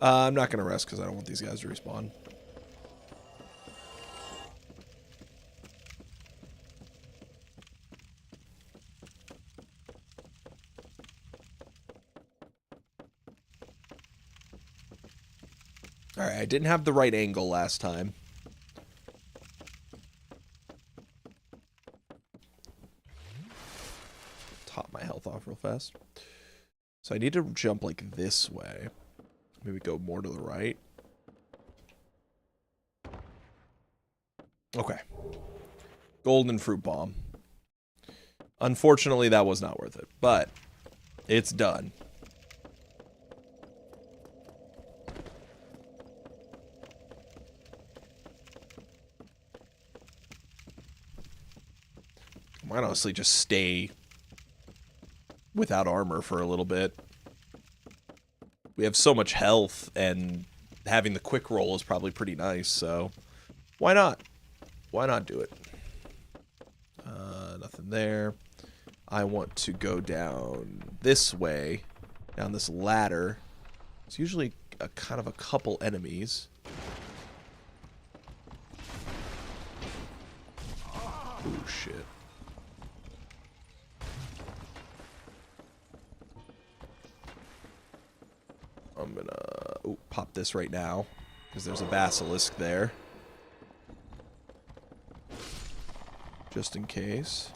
I'm not going to rest because I don't want these guys to respawn. Alright, I didn't have the right angle last time. Top my health off real fast. So I need to jump like this way. Maybe go more to the right. Okay. Golden fruit bomb. Unfortunately, that was not worth it, but it's done. I might honestly just stay without armor for a little bit. We have so much health, and having the quick roll is probably pretty nice, so why not? Why not do it? Nothing there. I want to go down this way, down this ladder. It's usually kind of a couple enemies. Oh, shit. I'm gonna pop this right now, because there's a basilisk there. Just in case.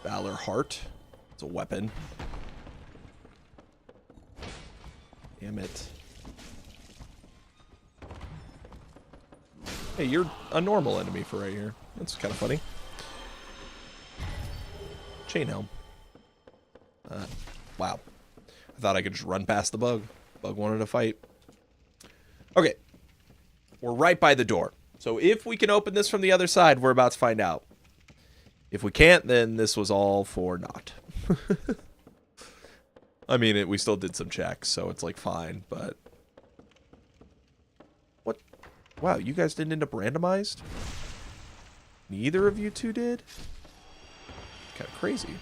Valor Heart. It's a weapon. Damn it. Hey, you're a normal enemy for right here. That's kind of funny. Chain helm. Wow. I thought I could just run past the bug. Bug wanted to fight. Okay. We're right by the door. So if we can open this from the other side, we're about to find out. If we can't, then this was all for naught. I mean, we still did some checks, so it's like fine, but... What? Wow, you guys didn't end up randomized? Neither of you two did? Kind of crazy.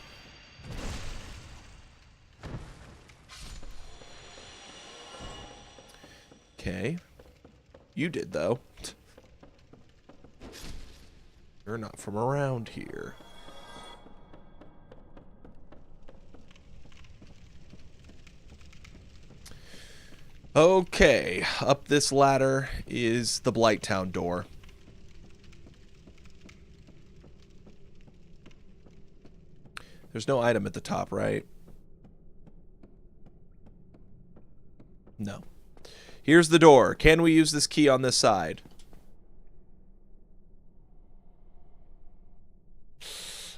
Okay. You did, though. You're not from around here. Okay, up this ladder is the Blighttown door. There's no item at the top, right? No. Here's the door. Can we use this key on this side?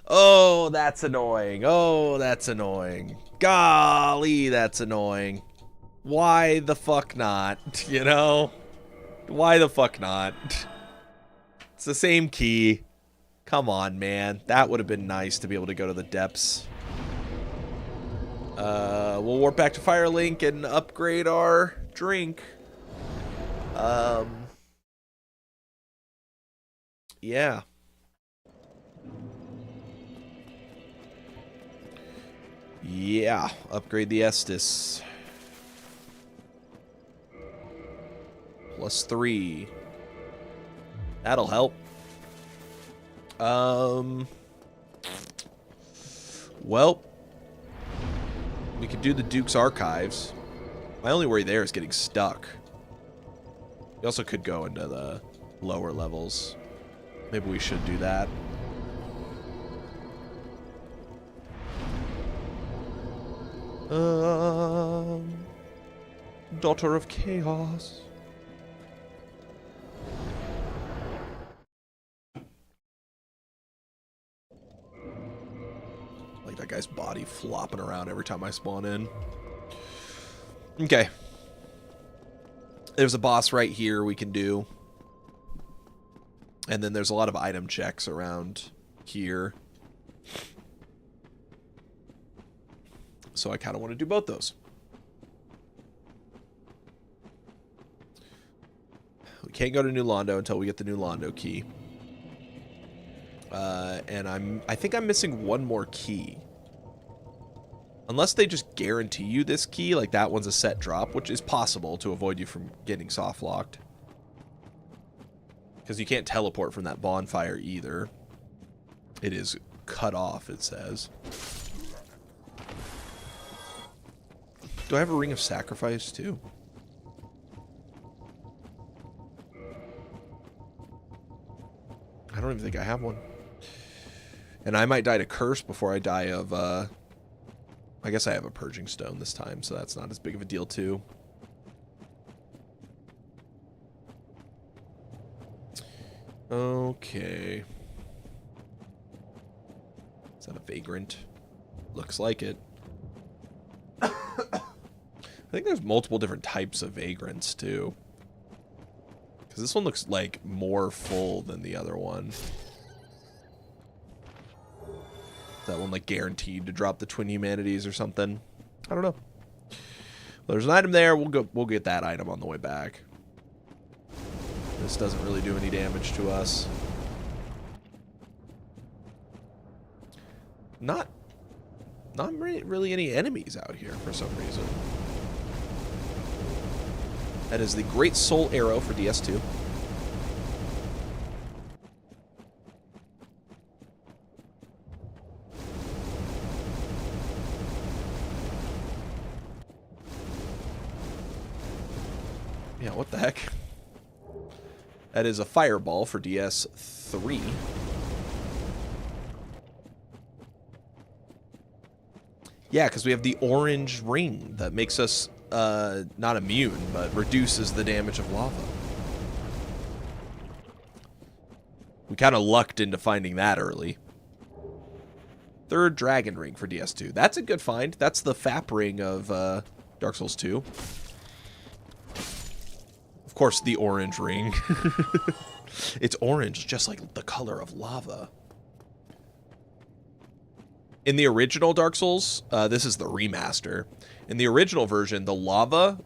Oh, that's annoying. Oh, that's annoying. Golly, that's annoying. Why the fuck not? You know? Why the fuck not? It's the same key. Come on, man. That would have been nice to be able to go to the depths. We'll warp back to Firelink and upgrade our drink. Yeah. Yeah, upgrade the Estus. +3. That'll help. Well, we could do the Duke's Archives. My only worry there is getting stuck. We also could go into the lower levels. Maybe we should do that. Daughter of Chaos. Like that guy's body flopping around every time I spawn in. Okay. There's a boss right here we can do. And then there's a lot of item checks around here. So I kind of want to do both those. We can't go to New Londo until we get the New Londo key. And I think I'm missing one more key. Unless they just guarantee you this key, like that one's a set drop, which is possible to avoid you from getting soft locked. Because you can't teleport from that bonfire either. It is cut off, it says. Do I have a Ring of Sacrifice too? I don't even think I have one. And I might die to Curse before I die of, I guess I have a Purging Stone this time, so that's not as big of a deal too. Okay. Is that a Vagrant? Looks like it. I think there's multiple different types of Vagrants too. Because this one looks like more full than the other one. That one like guaranteed to drop the Twin Humanities or something. I don't know. Well, there's an item there. We'll get that item on the way back. This doesn't really do any damage to us. Not really any enemies out here for some reason. That is the Great Soul Arrow for DS2. Yeah, what the heck? That is a Fireball for DS3. Yeah, because we have the orange ring that makes us not immune, but reduces the damage of lava. We kind of lucked into finding that early. Third dragon ring for DS2. That's a good find. That's the FAP ring of Dark Souls 2. Of course, the orange ring. It's orange, just like the color of lava. In the original Dark Souls, this is the remaster. In the original version, the lava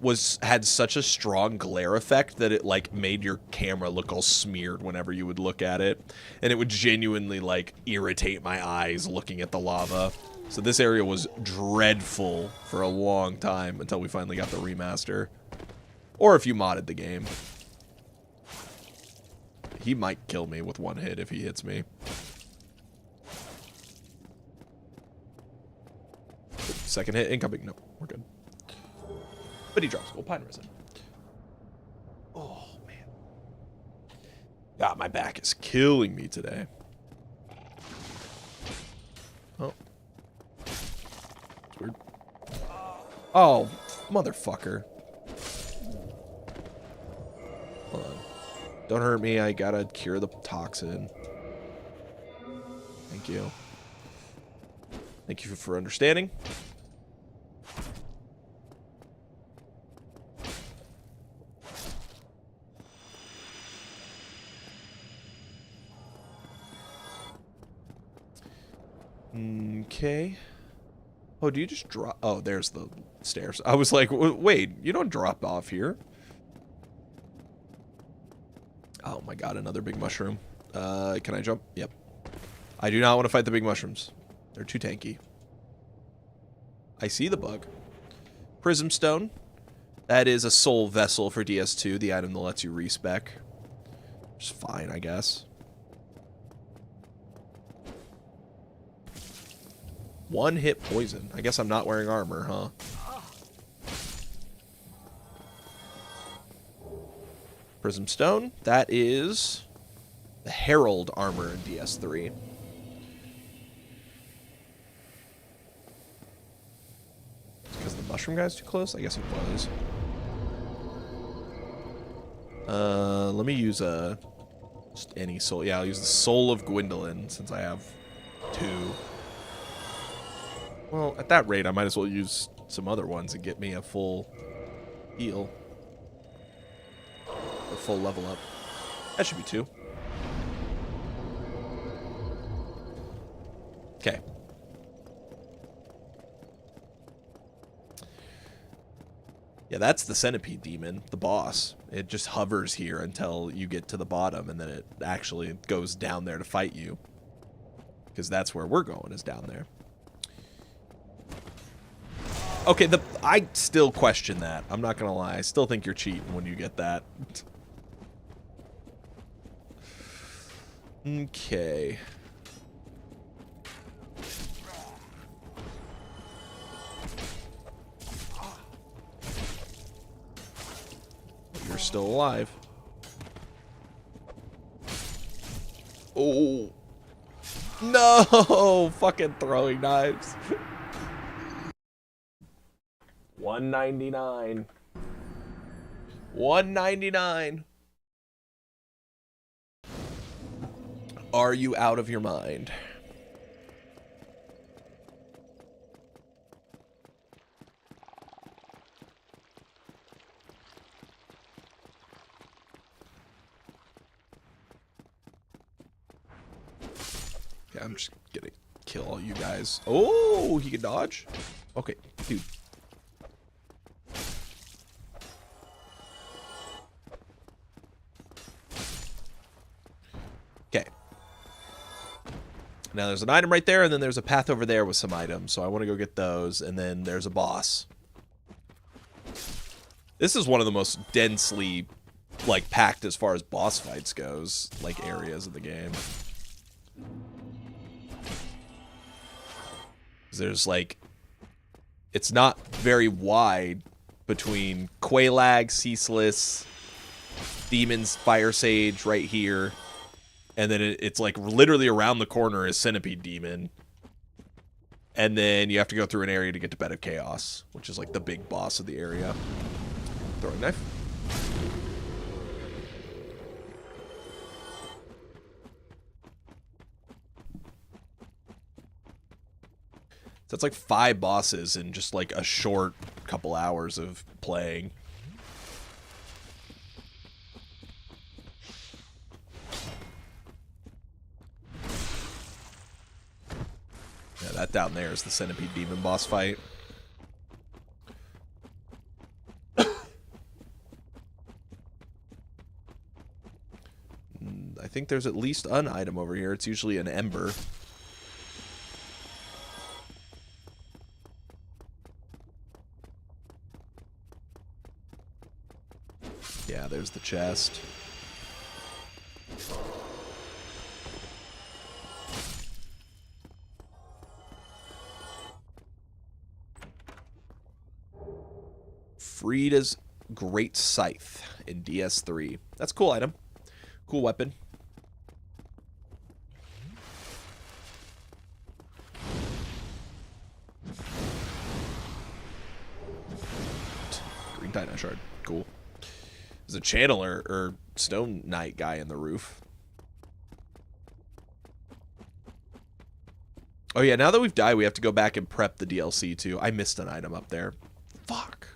had such a strong glare effect that it like made your camera look all smeared whenever you would look at it, and it would genuinely like irritate my eyes looking at the lava. So this area was dreadful for a long time until we finally got the remaster. Or if you modded the game. He might kill me with one hit if he hits me. Second hit incoming. No, we're good. But he drops gold pine resin. Oh, man. God, my back is killing me today. Oh. It's weird. Oh, motherfucker. Hold on. Don't hurt me. I gotta cure the toxin. Thank you. Thank you for understanding. Okay. Oh, do you just drop? Oh, there's the stairs. I was like, wait, you don't drop off here. Oh my god, another big mushroom. Can I jump? Yep. I do not want to fight the big mushrooms. They're too tanky. I see the bug. Prism Stone. That is a soul vessel for DS2, the item that lets you respec. Which is fine, I guess. One hit poison. I guess I'm not wearing armor, huh? Prism Stone. That is the Herald armor in DS3. Because the mushroom guy's too close? I guess it was. Let me use just any soul. Yeah, I'll use the Soul of Gwendolyn since I have 2. Well, at that rate, I might as well use some other ones and get me a full heal. A full level up. That should be 2. Okay. Yeah, that's the centipede demon, the boss. It just hovers here until you get to the bottom, and then it actually goes down there to fight you. Because that's where we're going, is down there. Okay, I still question that. I'm not gonna lie. I still think you're cheating when you get that. Okay. You're still alive. Oh. No! Fucking throwing knives. 199. 199. Are you out of your mind? Okay, I'm just gonna kill all you guys. Oh, he can dodge? Okay, dude. Okay. Now there's an item right there, and then there's a path over there with some items. So I want to go get those, and then there's a boss. This is one of the most densely, like, packed as far as boss fights goes, like, areas of the game. There's, like, it's not very wide between Quelaag, Ceaseless, Demons, Fire Sage right here. And then it's like literally around the corner is Centipede Demon. And then you have to go through an area to get to Bed of Chaos, which is like the big boss of the area. Throwing knife. So it's like 5 bosses in just like a short couple hours of playing. Yeah, that down there is the Centipede Demon boss fight. I think there's at least an item over here. It's usually an ember. Yeah, there's the chest. Frida's Great Scythe in DS3. That's a cool item. Cool weapon. Green Titanite Shard. Cool. There's a Channeler or Stone Knight guy in the roof. Oh yeah, now that we've died, we have to go back and prep the DLC too. I missed an item up there. Fuck.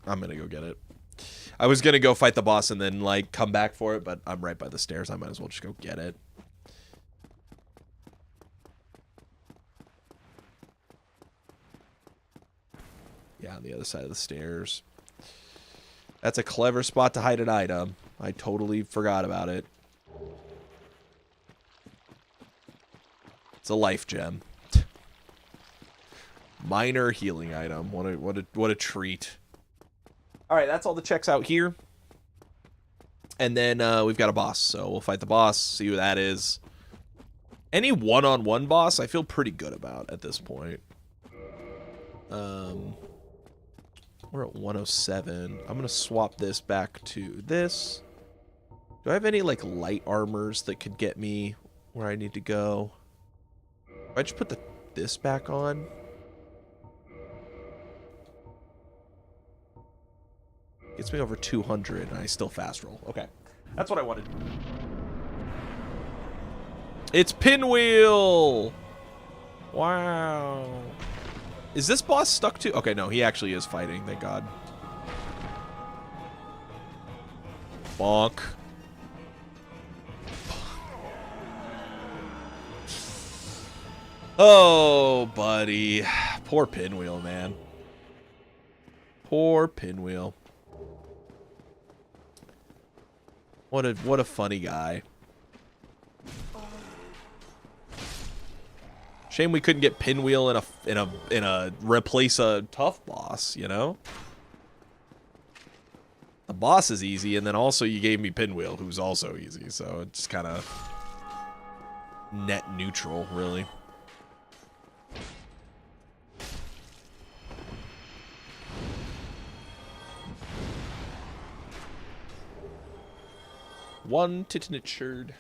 I'm gonna go get it. I was gonna go fight the boss and then like come back for it, but I'm right by the stairs. I might as well just go get it. Yeah, on the other side of the stairs. That's a clever spot to hide an item. I totally forgot about it. It's a life gem. Minor healing item. What a treat. All right, that's all the checks out here. And then we've got a boss, so we'll fight the boss, see who that is. Any one-on-one boss, I feel pretty good about at this point. We're at 107. I'm gonna swap this back to this. Do I have any like light armors that could get me where I need to go? If I just put this back on. Gets me over 200 and I still fast roll. Okay. That's what I wanted. It's Pinwheel! Wow. Is this boss stuck to... Okay, no, he actually is fighting, thank God. Bonk. Oh, buddy. Poor Pinwheel, man. Poor Pinwheel. What a funny guy. Shame we couldn't get Pinwheel in a replace a tough boss, you know? The boss is easy, and then also you gave me Pinwheel, who's also easy, so it's kind of net neutral, really. One Titanite Shard.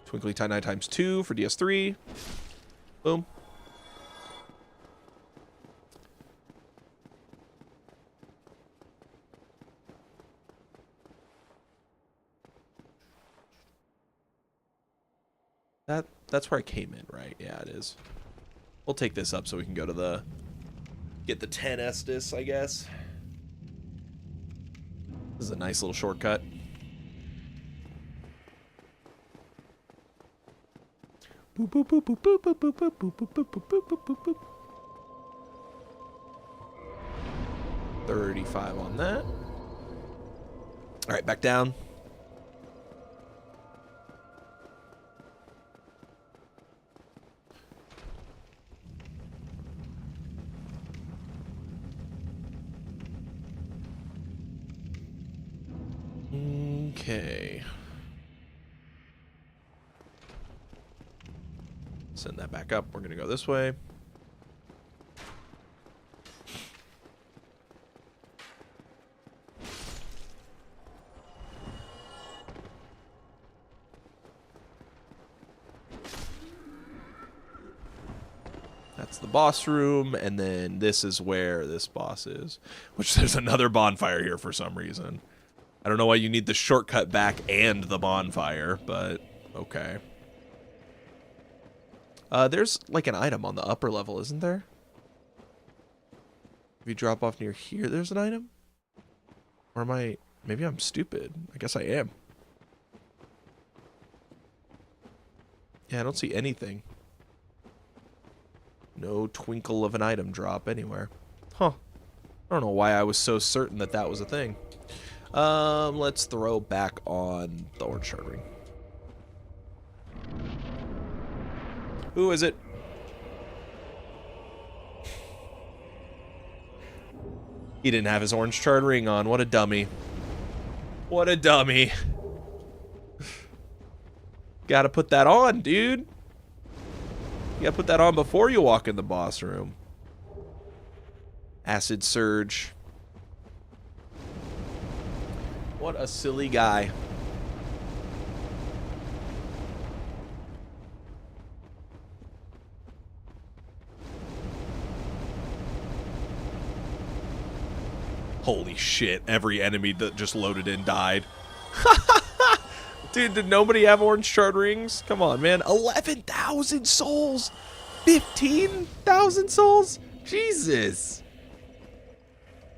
Twinkly Titanite times 2 for DS3. Boom. That's where I came in, right? Yeah, it is. We'll take this up so we can go to the... Get the 10 Estus, I guess. This is a nice little shortcut. Boop, boop, boop, boop, boop, boop, boop, boop, boop, boop, boop, boop, boop, boop, boop. 35 on that. All right, back down. Okay. Send that back up. We're going to go this way. That's the boss room, and then this is where this boss is. Which there's another bonfire here for some reason. I don't know why you need the shortcut back and the bonfire, but okay. There's like an item on the upper level, isn't there? If you drop off near here, there's an item? Or am I... Maybe I'm stupid. I guess I am. Yeah, I don't see anything. No twinkle of an item drop anywhere. Huh. I don't know why I was so certain that that was a thing. Let's throw back on the orange shard ring. Who is it? He didn't have his orange shard ring on. What a dummy. What a dummy. Gotta put that on, dude. You gotta put that on before you walk in the boss room. Acid surge. What a silly guy. Holy shit, every enemy that just loaded in died. Dude, did nobody have orange shard rings? Come on, man. 11,000 souls! 15,000 souls? Jesus!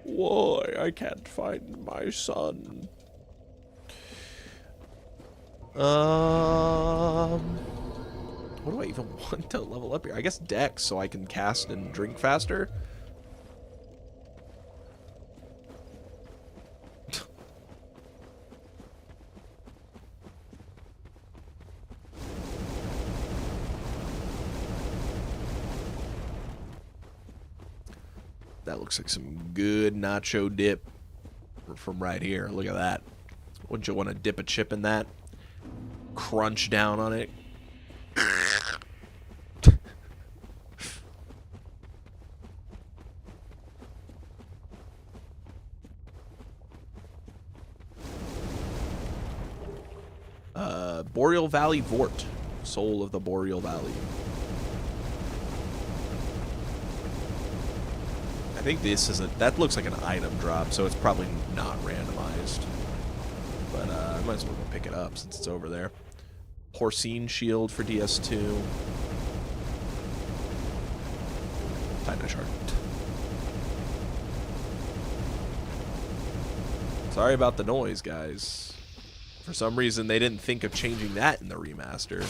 Why? I can't find my son. What do I even want to level up here? I guess Dex, so I can cast and drink faster. That looks like some good nacho dip from right here. Look at that. Wouldn't you want to dip a chip in that? Crunch down on it. Boreal Valley Vort. Soul of the Boreal Valley. I think this is a... That looks like an item drop, so it's probably not randomized. But I might as well go pick it up since it's over there. Porcine Shield for DS2. Titanite Shard. Sorry about the noise, guys. For some reason, they didn't think of changing that in the remaster.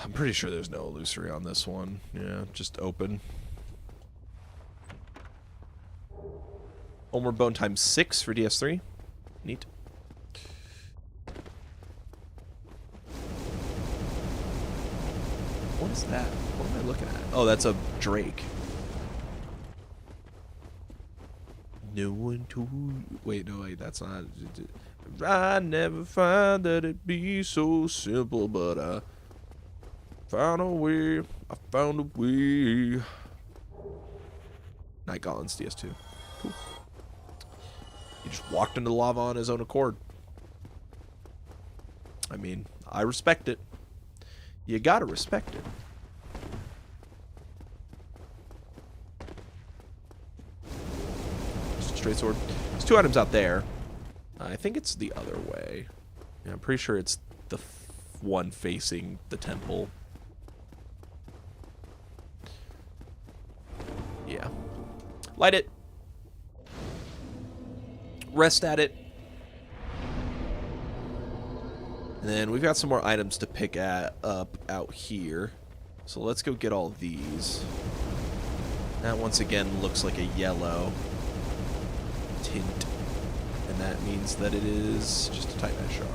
I'm pretty sure there's no illusory on this one. Yeah, just open. Homeward Bone times 6 for DS3. Neat. What is that? What am I looking at? Oh, that's a Drake. No one told... Wait, no, wait, that's not... I never find that it be so simple, but I found a way. I found a way. Night Gauntlets DS2. Cool. He just walked into the lava on his own accord. I mean, I respect it. You gotta respect it. Just a straight sword. There's 2 items out there. I think it's the other way. Yeah, I'm pretty sure it's the one facing the temple. Yeah. Light it. Rest at it. And then we've got some more items to pick up out here. So let's go get all these. That once again looks like a yellow tint. And that means that it is just a Titanite Shard.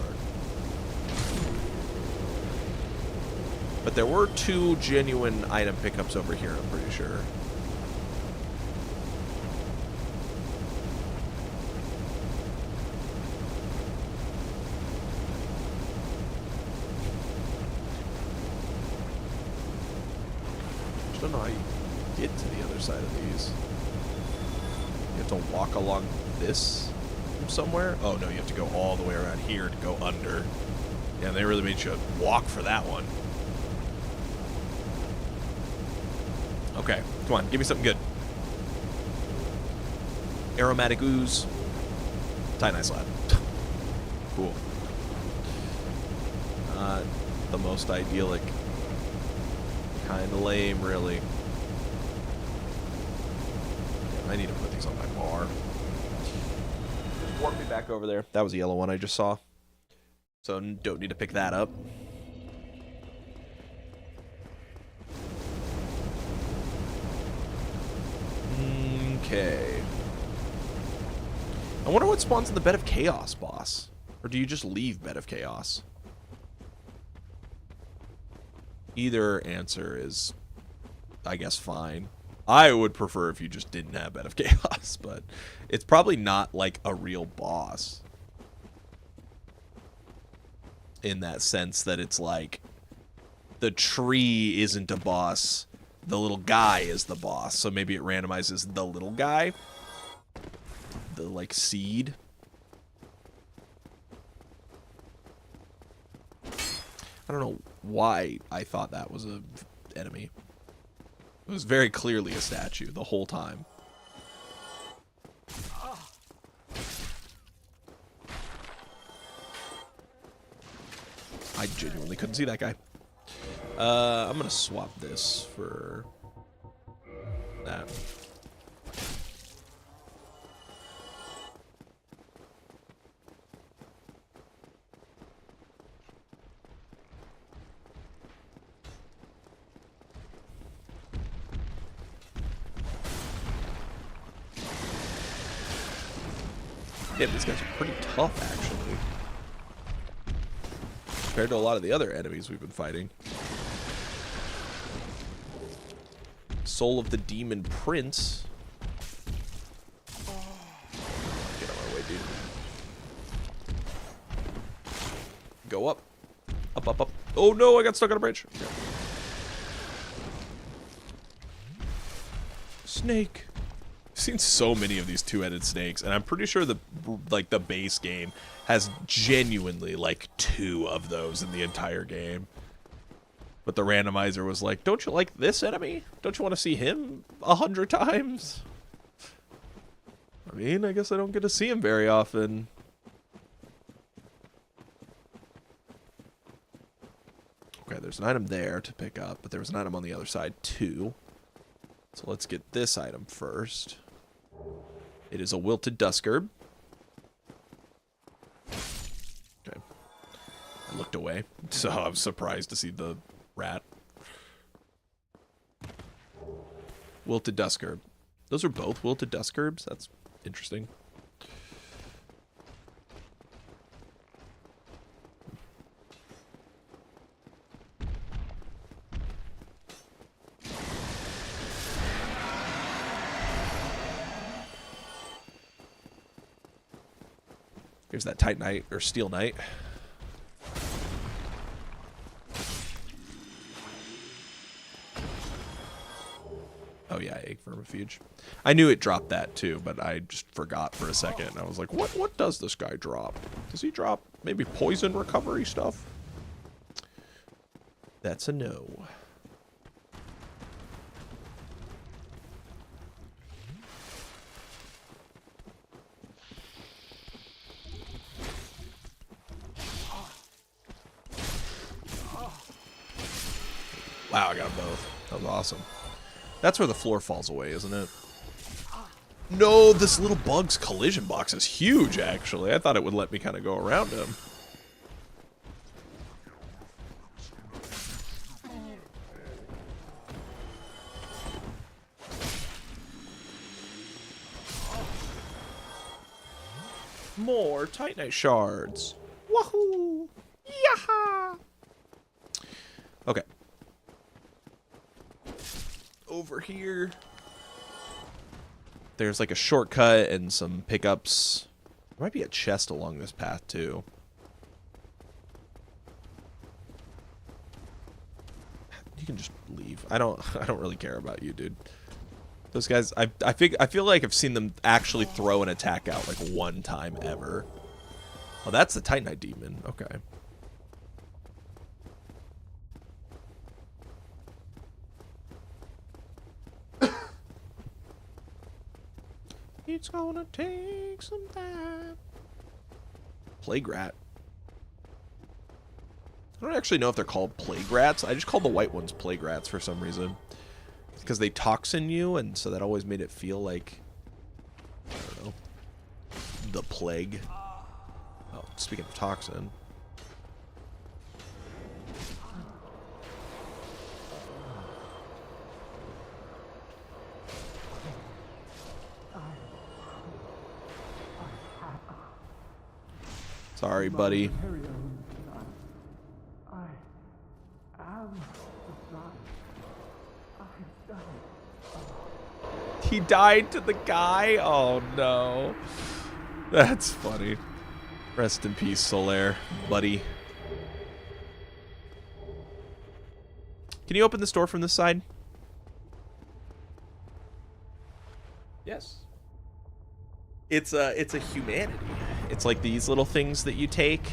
But there were 2 genuine item pickups over here, I'm pretty sure. other side of these? You have to walk along this from somewhere? Oh, no, you have to go all the way around here to go under. Yeah, they really made you walk for that one. Okay, come on, give me something good. Aromatic ooze. Titanite slab. Cool. Not the most idyllic. Kinda lame, really. Yeah, I need to put these on my bar. Just warp me back over there. That was a yellow one I just saw. So don't need to pick that up. Okay. I wonder what spawns in the Bed of Chaos boss. Or do you just leave Bed of Chaos? Either answer is, I guess, fine. I would prefer if you just didn't have Bed of Chaos, but it's probably not like a real boss. In that sense that it's like, the tree isn't a boss, the little guy is the boss. So maybe it randomizes the little guy. The, like, seed. I don't know why I thought that was a enemy. It was very clearly a statue the whole time. I genuinely couldn't see that guy. I'm gonna swap this for that. Yeah, these guys are pretty tough, actually. Compared to a lot of the other enemies we've been fighting. Soul of the Demon Prince. Get out of my way, dude. Go up. Up, up, up. Oh no, I got stuck on a bridge. Okay. Snake. I've seen so many of these two-headed snakes, and I'm pretty sure the base game has genuinely like 2 of those in the entire game. But the randomizer was like, don't you like this enemy? Don't you want to see him 100 times? I mean, I guess I don't get to see him very often. Okay, there's an item there to pick up, but there was an item on the other side too. So let's get this item first. It is a wilted duskherb. Okay. I looked away, so I was surprised to see the rat. Wilted duskherb. Those are both wilted duskherbs? That's interesting. Here's that Titanite, or Steel Knight. Oh yeah, Egg Vermifuge. I knew it dropped that too, but I just forgot for a second. I was like, what does this guy drop? Does he drop maybe poison recovery stuff? That's a no. Wow, I got them both. That was awesome. That's where the floor falls away, isn't it? No, this little bug's collision box is huge, actually. I thought it would let me kind of go around him. More Titanite shards. Wahoo! Yaha! Okay. Over here, there's like a shortcut and some pickups. There might be a chest along this path too. You can just leave. I don't really care about you, dude. Those guys, I feel like I've seen them actually throw an attack out like one time ever. Oh, that's the Titanite demon. Okay. It's gonna take some time. Plague rat. I don't actually know if they're called plague rats. I just call the white ones plague rats for some reason. Because they toxin you, and so that always made it feel like, I don't know, the plague. Oh, speaking of toxin. Sorry, buddy. He died to the guy? Oh, no. That's funny. Rest in peace, Solaire, buddy. Can you open this door from this side? Yes. It's a humanity. It's like these little things that you take.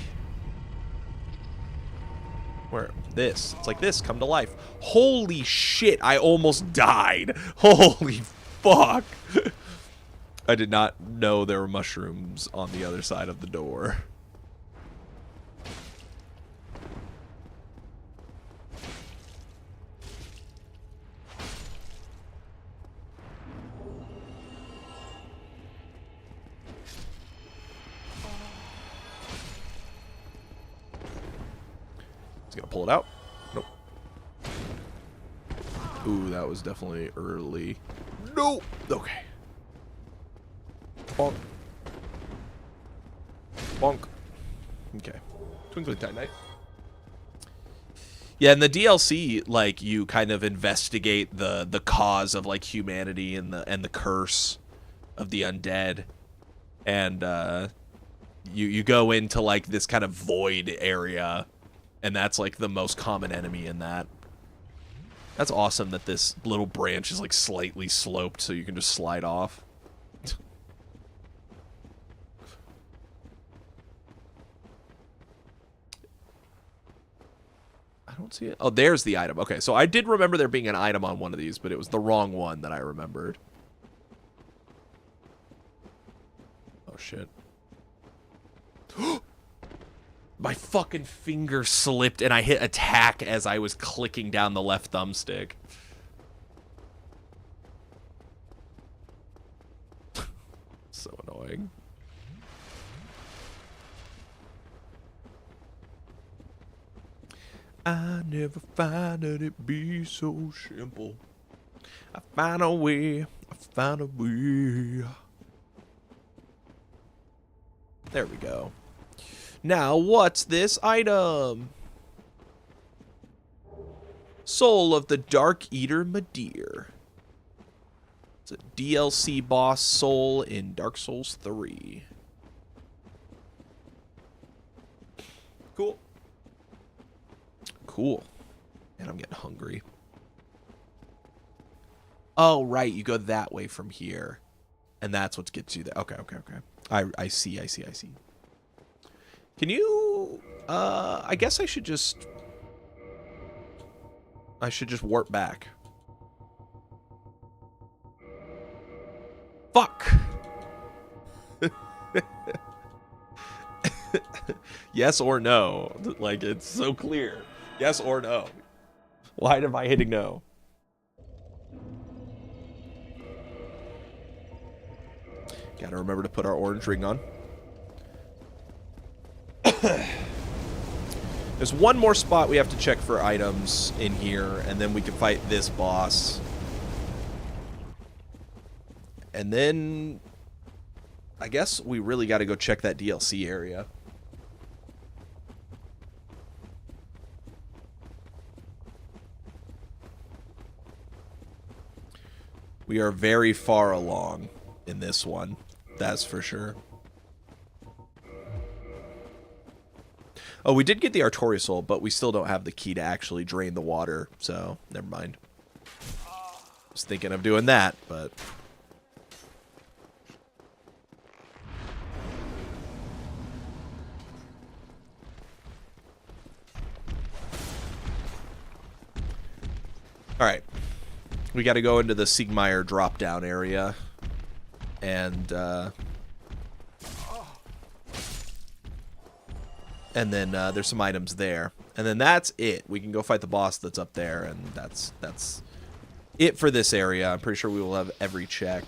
Where this? It's like this. Come to life. Holy shit! I almost died. Holy fuck! I did not know there were mushrooms on the other side of the door. He's gonna pull it out. Nope. Ooh, that was definitely early. No! Okay. Bonk. Bonk. Okay. Twinkling Titanite. Yeah, in the DLC, like, you kind of investigate the cause of, like, humanity and the curse of the undead. And you go into, like, this kind of void area, and that's, like, the most common enemy in that. That's awesome that this little branch is, like, slightly sloped so you can just slide off. I don't see it. Oh, there's the item. Okay, so I did remember there being an item on one of these, but it was the wrong one that I remembered. Oh, shit. My fucking finger slipped and I hit attack as I was clicking down the left thumbstick. So annoying. I never find that it be so simple. I find a way, I find a way. There we go. Now, what's this item? Soul of the Dark Eater Madir. It's a DLC boss soul in Dark Souls 3. Cool. Cool. And I'm getting hungry. Oh, right. You go that way from here. And that's what gets you there. Okay, okay, okay. I see. Can you... I guess I should just warp back. Fuck! Yes or no? Like, it's so clear. Yes or no? Why am I hitting no? Gotta remember to put our orange ring on. There's one more spot we have to check for items in here, and then we can fight this boss. And then I guess we really got to go check that DLC area. We are very far along in this one, that's for sure. Oh, we did get the Artoria Soul, but we still don't have the key to actually drain the water, so never mind. Was thinking of doing that, but... Alright. We gotta go into the Siegmeyer drop-down area. And then there's some items there. And then that's it. We can go fight the boss that's up there, and that's it for this area. I'm pretty sure we will have every check.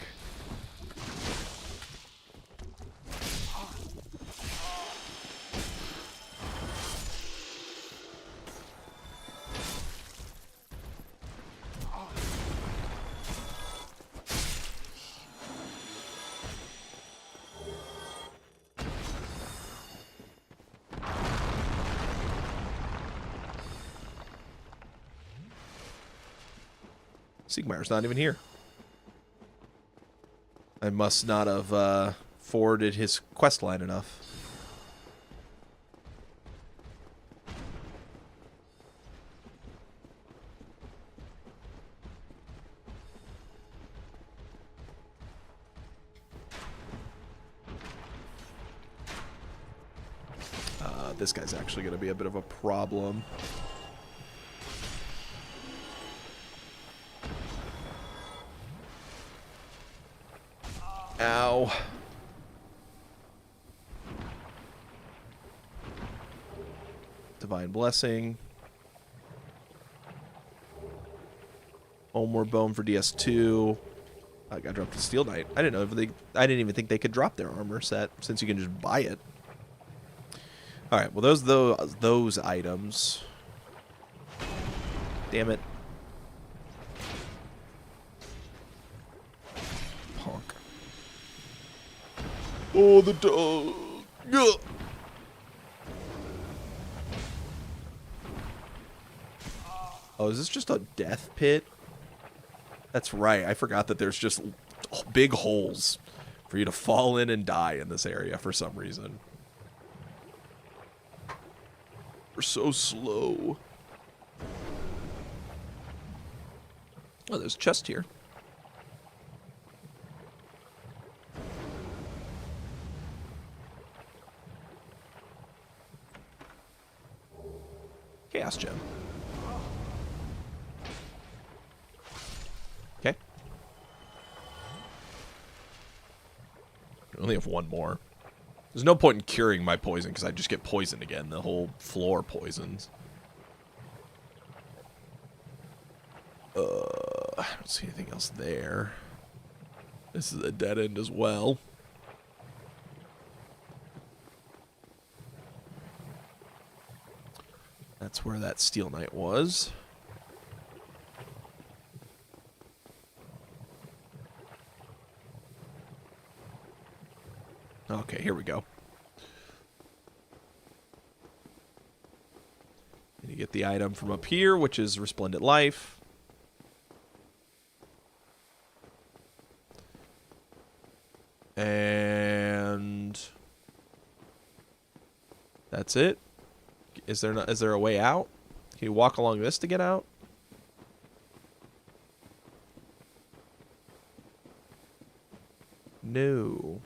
Siegmeyer's not even here. I must not have forwarded his quest line enough. This guy's actually going to be a bit of a problem. Ow. Divine Blessing. One more bone for DS2. I got dropped a Steel Knight. I didn't know if I didn't even think they could drop their armor set since you can just buy it. All right. Well, those items. Damn it. Honk. Oh, the dog. Ugh. Oh, is this just a death pit? That's right. I forgot that there's just big holes for you to fall in and die in this area for some reason. We're so slow. Oh, there's a chest here. Chaos gem. Okay. I only have one more. There's no point in curing my poison because I just get poisoned again. The whole floor poisons. I don't see anything else there. This is a dead end as well. That's where that Steel Knight was. Okay, here we go. And you get the item from up here, which is Resplendent Life. And that's it. Is there a way out? Can you walk along this to get out? No.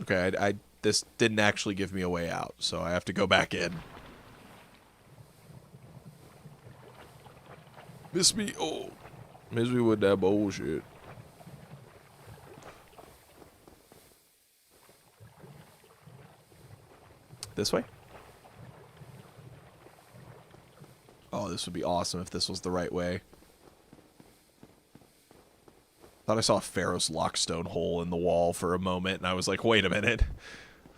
Okay, this didn't actually give me a way out, so I have to go back in. Miss me with that bullshit. This way? Oh, this would be awesome if this was the right way. Thought I saw a Pharaoh's Lockstone hole in the wall for a moment, and I was like, wait a minute.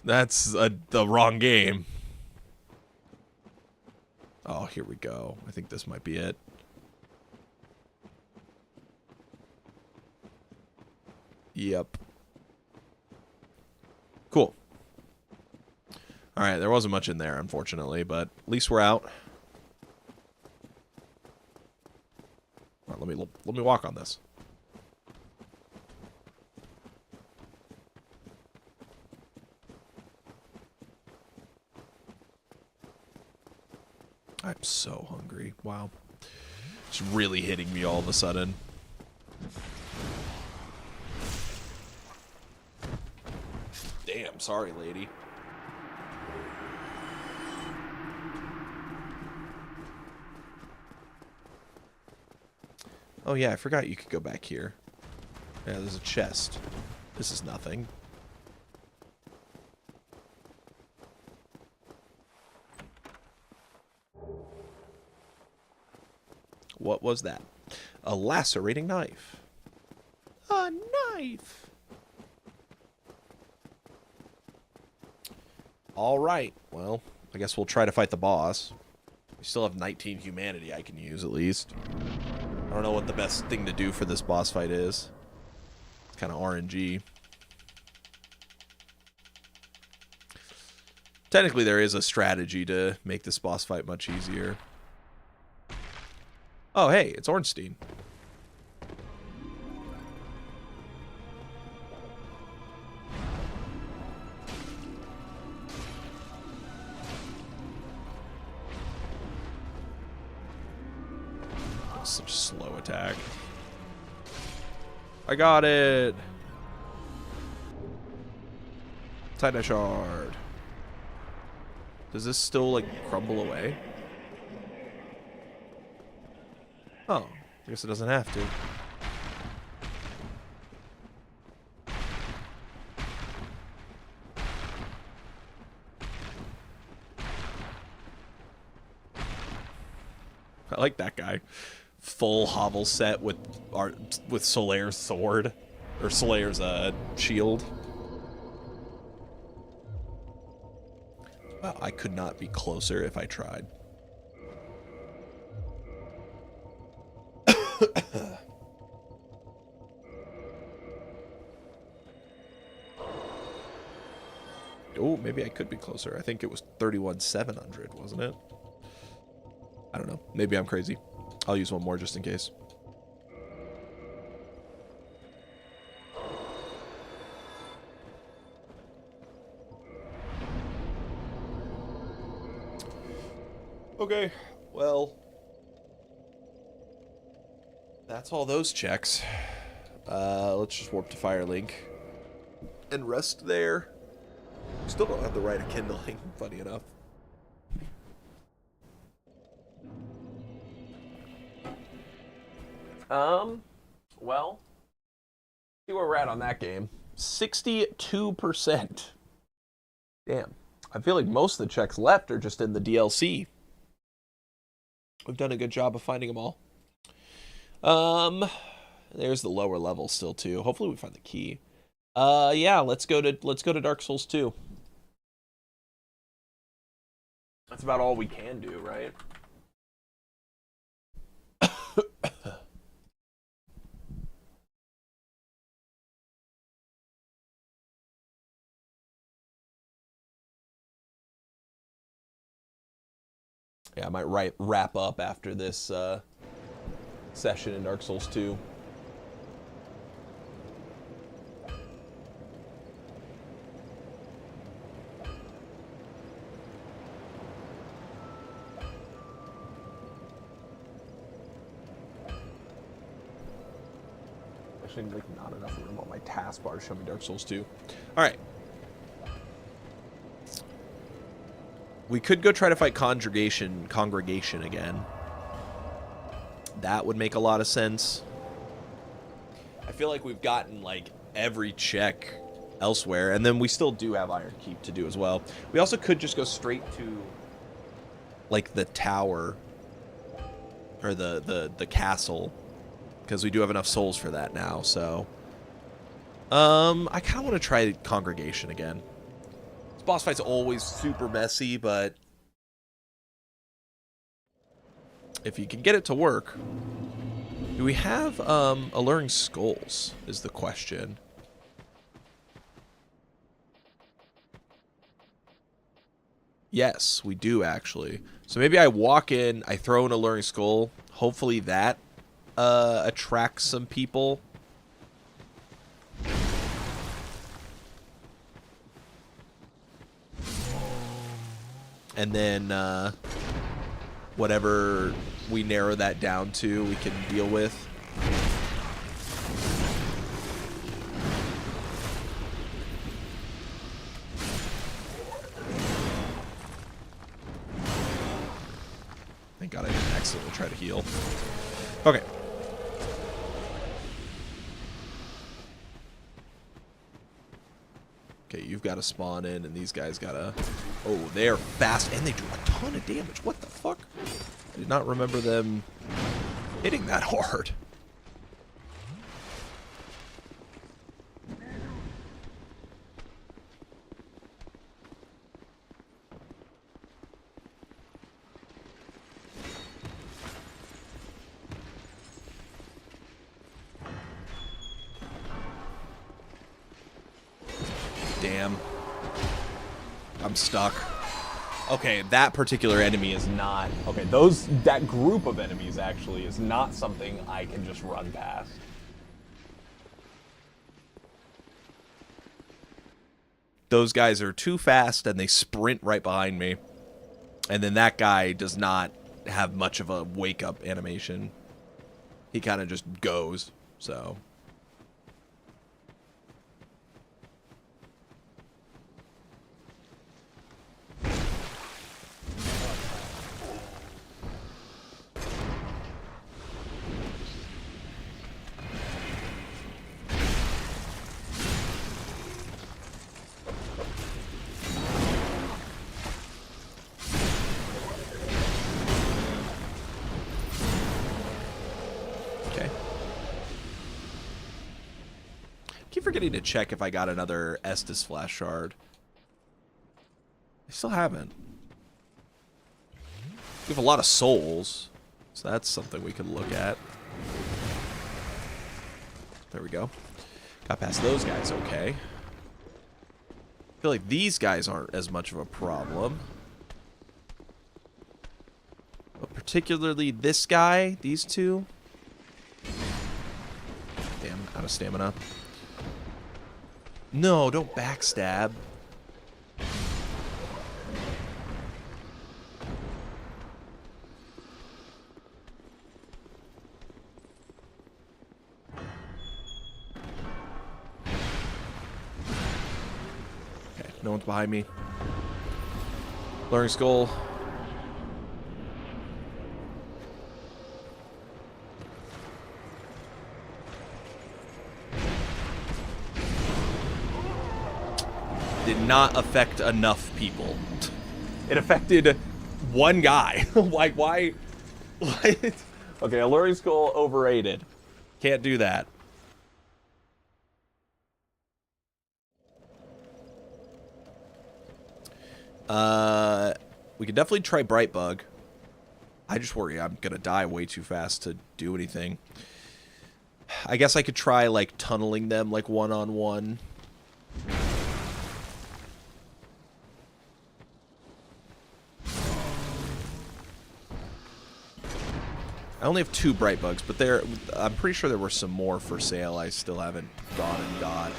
That's the wrong game. Oh, here we go. I think this might be it. Yep. Cool. Alright, there wasn't much in there, unfortunately, but at least we're out. Right, let me walk on this. so hungry. Wow. It's really hitting me all of a sudden. Damn, sorry, lady. Oh yeah, I forgot you could go back here. Yeah, there's a chest. This is nothing. What was that? A lacerating knife. A knife! Alright, well, I guess we'll try to fight the boss. We still have 19 humanity I can use, at least. I don't know what the best thing to do for this boss fight is. It's kind of RNG. Technically, there is a strategy to make this boss fight much easier. Oh, hey, it's Ornstein. Such a slow attack. I got it. Titanite shard. Does this still, like, crumble away? Oh, I guess it doesn't have to. I like that guy. Full hovel set with Solaire's sword, or Solaire's shield. Wow, I could not be closer if I tried. Oh, maybe I could be closer. I think it was 31,700, wasn't it? I don't know. Maybe I'm crazy. I'll use one more just in case. Okay, well, that's all those checks. Let's just warp to Firelink and rest there. Still don't have the right of kindling, funny enough. Well, see where we're at on that game. 62%. Damn. I feel like most of the checks left are just in the DLC. We've done a good job of finding them all. There's the lower level still too. Hopefully we find the key. Yeah, let's go to Dark Souls 2. That's about all we can do, right? Yeah, I might wrap up after this session in Dark Souls 2. Actually, like not enough room on my taskbar to show me Dark Souls 2. All right. We could go try to fight Congregation again. That would make a lot of sense. I feel like we've gotten, like, every check elsewhere. And then we still do have Iron Keep to do as well. We also could just go straight to, like, the tower. Or the castle. Because we do have enough souls for that now, so. I kind of want to try Congregation again. Boss fight's always super messy, but if you can get it to work. Do we have alluring skulls is the question. Yes, we do actually. So maybe I walk in, I throw an alluring skull. Hopefully that attracts some people. And then whatever we narrow that down to, we can deal with. Thank God I didn't accidentally try to heal. Okay. Okay, you've got to spawn in, and these guys got to... Oh, they're fast, and they do a ton of damage. What the fuck? I did not remember them hitting that hard. Damn. I'm stuck. Okay, that particular enemy is not... Okay, that group of enemies actually is not something I can just run past. Those guys are too fast and they sprint right behind me. And then that guy does not have much of a wake-up animation. He kind of just goes, so... Keep forgetting to check if I got another Estus Flash Shard. I still haven't. We have a lot of souls, so that's something we could look at. There we go. Got past those guys okay. I feel like these guys aren't as much of a problem. But particularly this guy, these two. Damn, out of stamina. No, don't backstab. Okay, no one's behind me. Luring Skull. Did not affect enough people. It affected one guy. Like, why? Okay, Alluring Skull overrated. Can't do that. We could definitely try Brightbug. I just worry I'm gonna die way too fast to do anything. I guess I could try, like, tunneling them, like, one-on-one. I only have 2 bright bugs, but I'm pretty sure there were some more for sale I still haven't gone and got.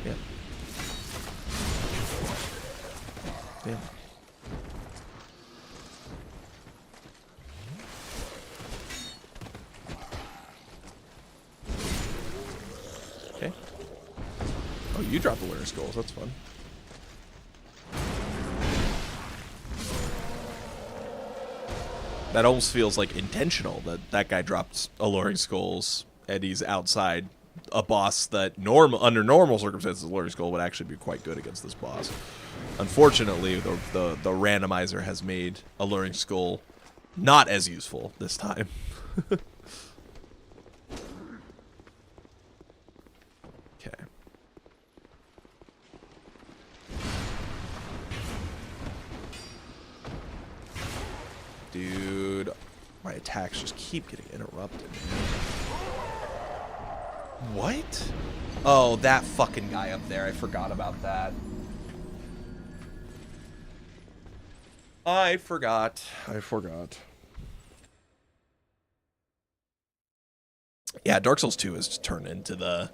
Yeah. Damn. Okay. Oh, you dropped the Winter Skulls. That's fun. That almost feels like intentional that that guy dropped Alluring Skulls and he's outside a boss that under normal circumstances Alluring Skull would actually be quite good against this boss. Unfortunately, the randomizer has made Alluring Skull not as useful this time. Okay. Dude, my attacks just keep getting interrupted. What? Oh, that fucking guy up there. I forgot about that. I forgot. Yeah, Dark Souls 2 has turned into the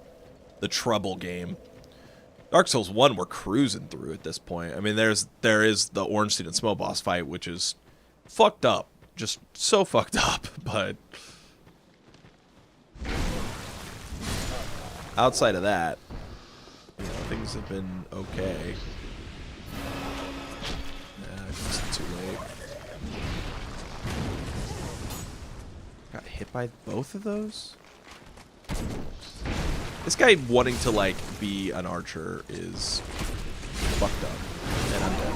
trouble game. Dark Souls 1, we're cruising through at this point. I mean, there is the Ornstein and Smough boss fight, which is fucked up. Just so fucked up, but outside of that, you know, things have been okay. Nah, it's too late. Got hit by both of those? This guy wanting to, like, be an archer is fucked up. And I'm dead.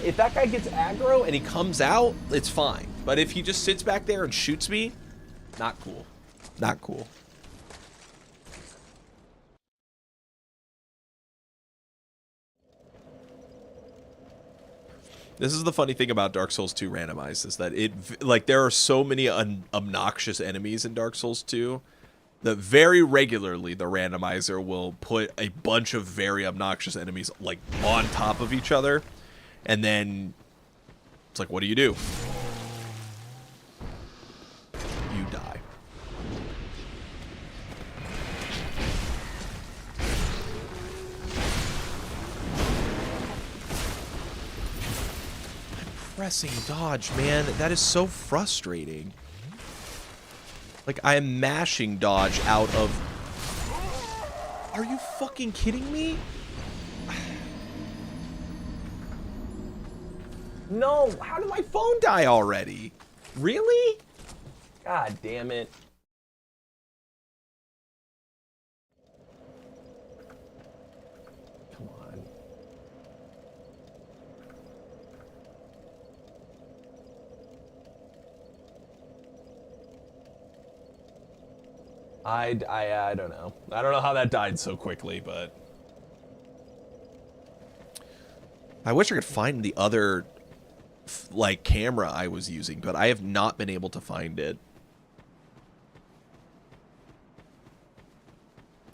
If that guy gets aggro and he comes out, it's fine. But if he just sits back there and shoots me, not cool. Not cool. This is the funny thing about Dark Souls 2 Randomized, is that it, like, there are so many obnoxious enemies in Dark Souls 2 that very regularly the randomizer will put a bunch of very obnoxious enemies, like, on top of each other, and then it's like, what do? You die. Pressing dodge, man. That is so frustrating. Like, I am mashing dodge out of... Are you fucking kidding me? No, how did my phone die already? Really? God damn it. Come on. I don't know. I don't know how that died so quickly, but... I wish I could find the other, like, camera I was using, but I have not been able to find it.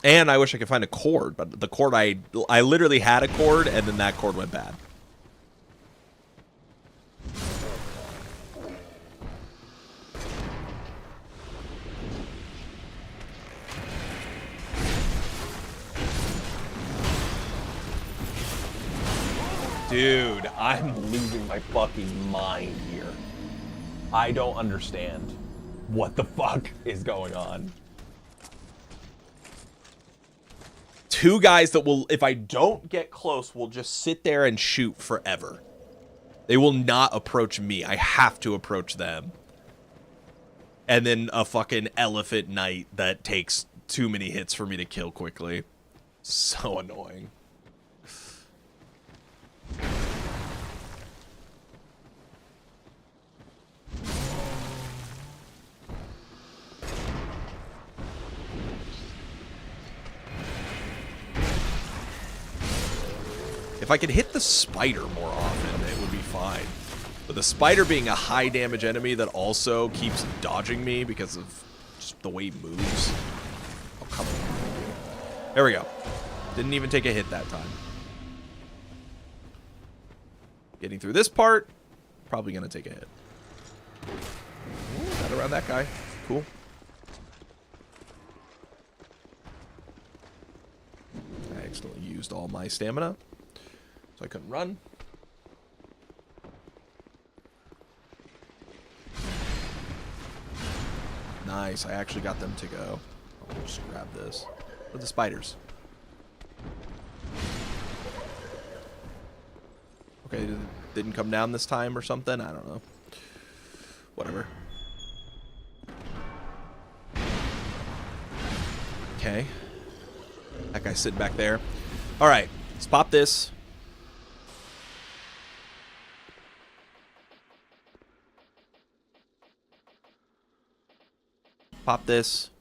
And I wish I could find a cord, but the cord I literally had a cord, and then that cord went bad. Dude, I'm losing my fucking mind here. I don't understand what the fuck is going on. Two guys that will, if I don't get close, will just sit there and shoot forever. They will not approach me. I have to approach them. And then a fucking elephant knight that takes too many hits for me to kill quickly. So annoying. If I could hit the spider more often, it would be fine. But the spider being a high damage enemy that also keeps dodging me because of just the way he moves. Oh, come on. There we go. Didn't even take a hit that time. Getting through this part, probably going to take a hit. Ooh, got around that guy. Cool. I accidentally used all my stamina, so I couldn't run. Nice, I actually got them to go. I'll just grab this. Where are the spiders? Okay, didn't come down this time or something? I don't know. Whatever. Okay. That guy's sitting back there. Alright, let's pop this. Pop this.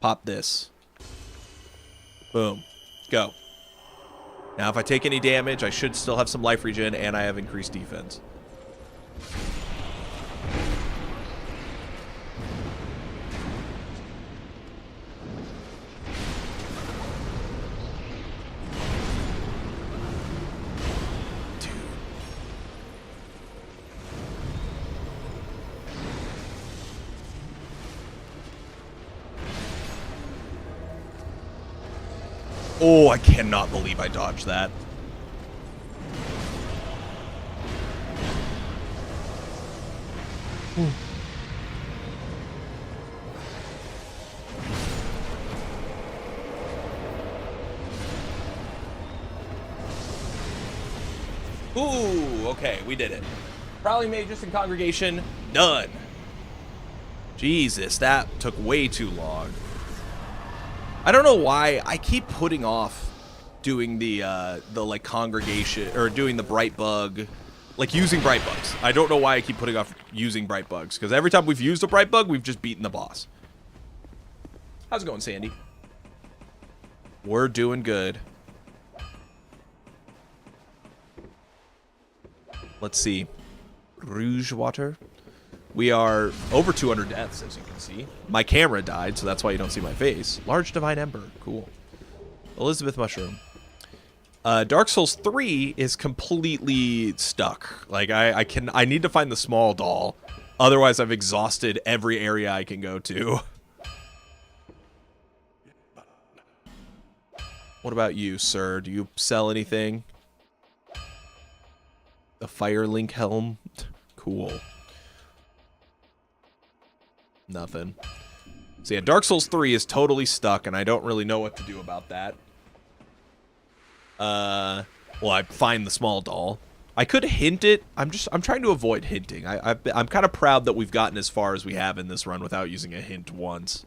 Pop this. Boom. Go. Now, if I take any damage, I should still have some life regen, and I have increased defense. Oh, I cannot believe I dodged that. Ooh, okay, we did it. Prowling Magus and Congregation, done. Jesus, that took way too long. I don't know why I keep putting off doing the like Congregation, or doing the Bright Bug, like using Bright Bugs. I don't know why I keep putting off using Bright Bugs, because every time we've used a Bright Bug, we've just beaten the boss. How's it going, Sandy? We're doing good. Let's see. Rouge Water. We are over 200 deaths, as you can see. My camera died, so that's why you don't see my face. Large Divine Ember. Cool. Elizabeth Mushroom. Dark Souls 3 is completely stuck. Like, I need to find the small doll. Otherwise, I've exhausted every area I can go to. What about you, sir? Do you sell anything? The Firelink helm. Cool. Nothing. So yeah, Dark Souls 3 is totally stuck, and I don't really know what to do about that. Well, I find the small doll. I could hint it. I'm trying to avoid hinting. I'm kind of proud that we've gotten as far as we have in this run without using a hint once.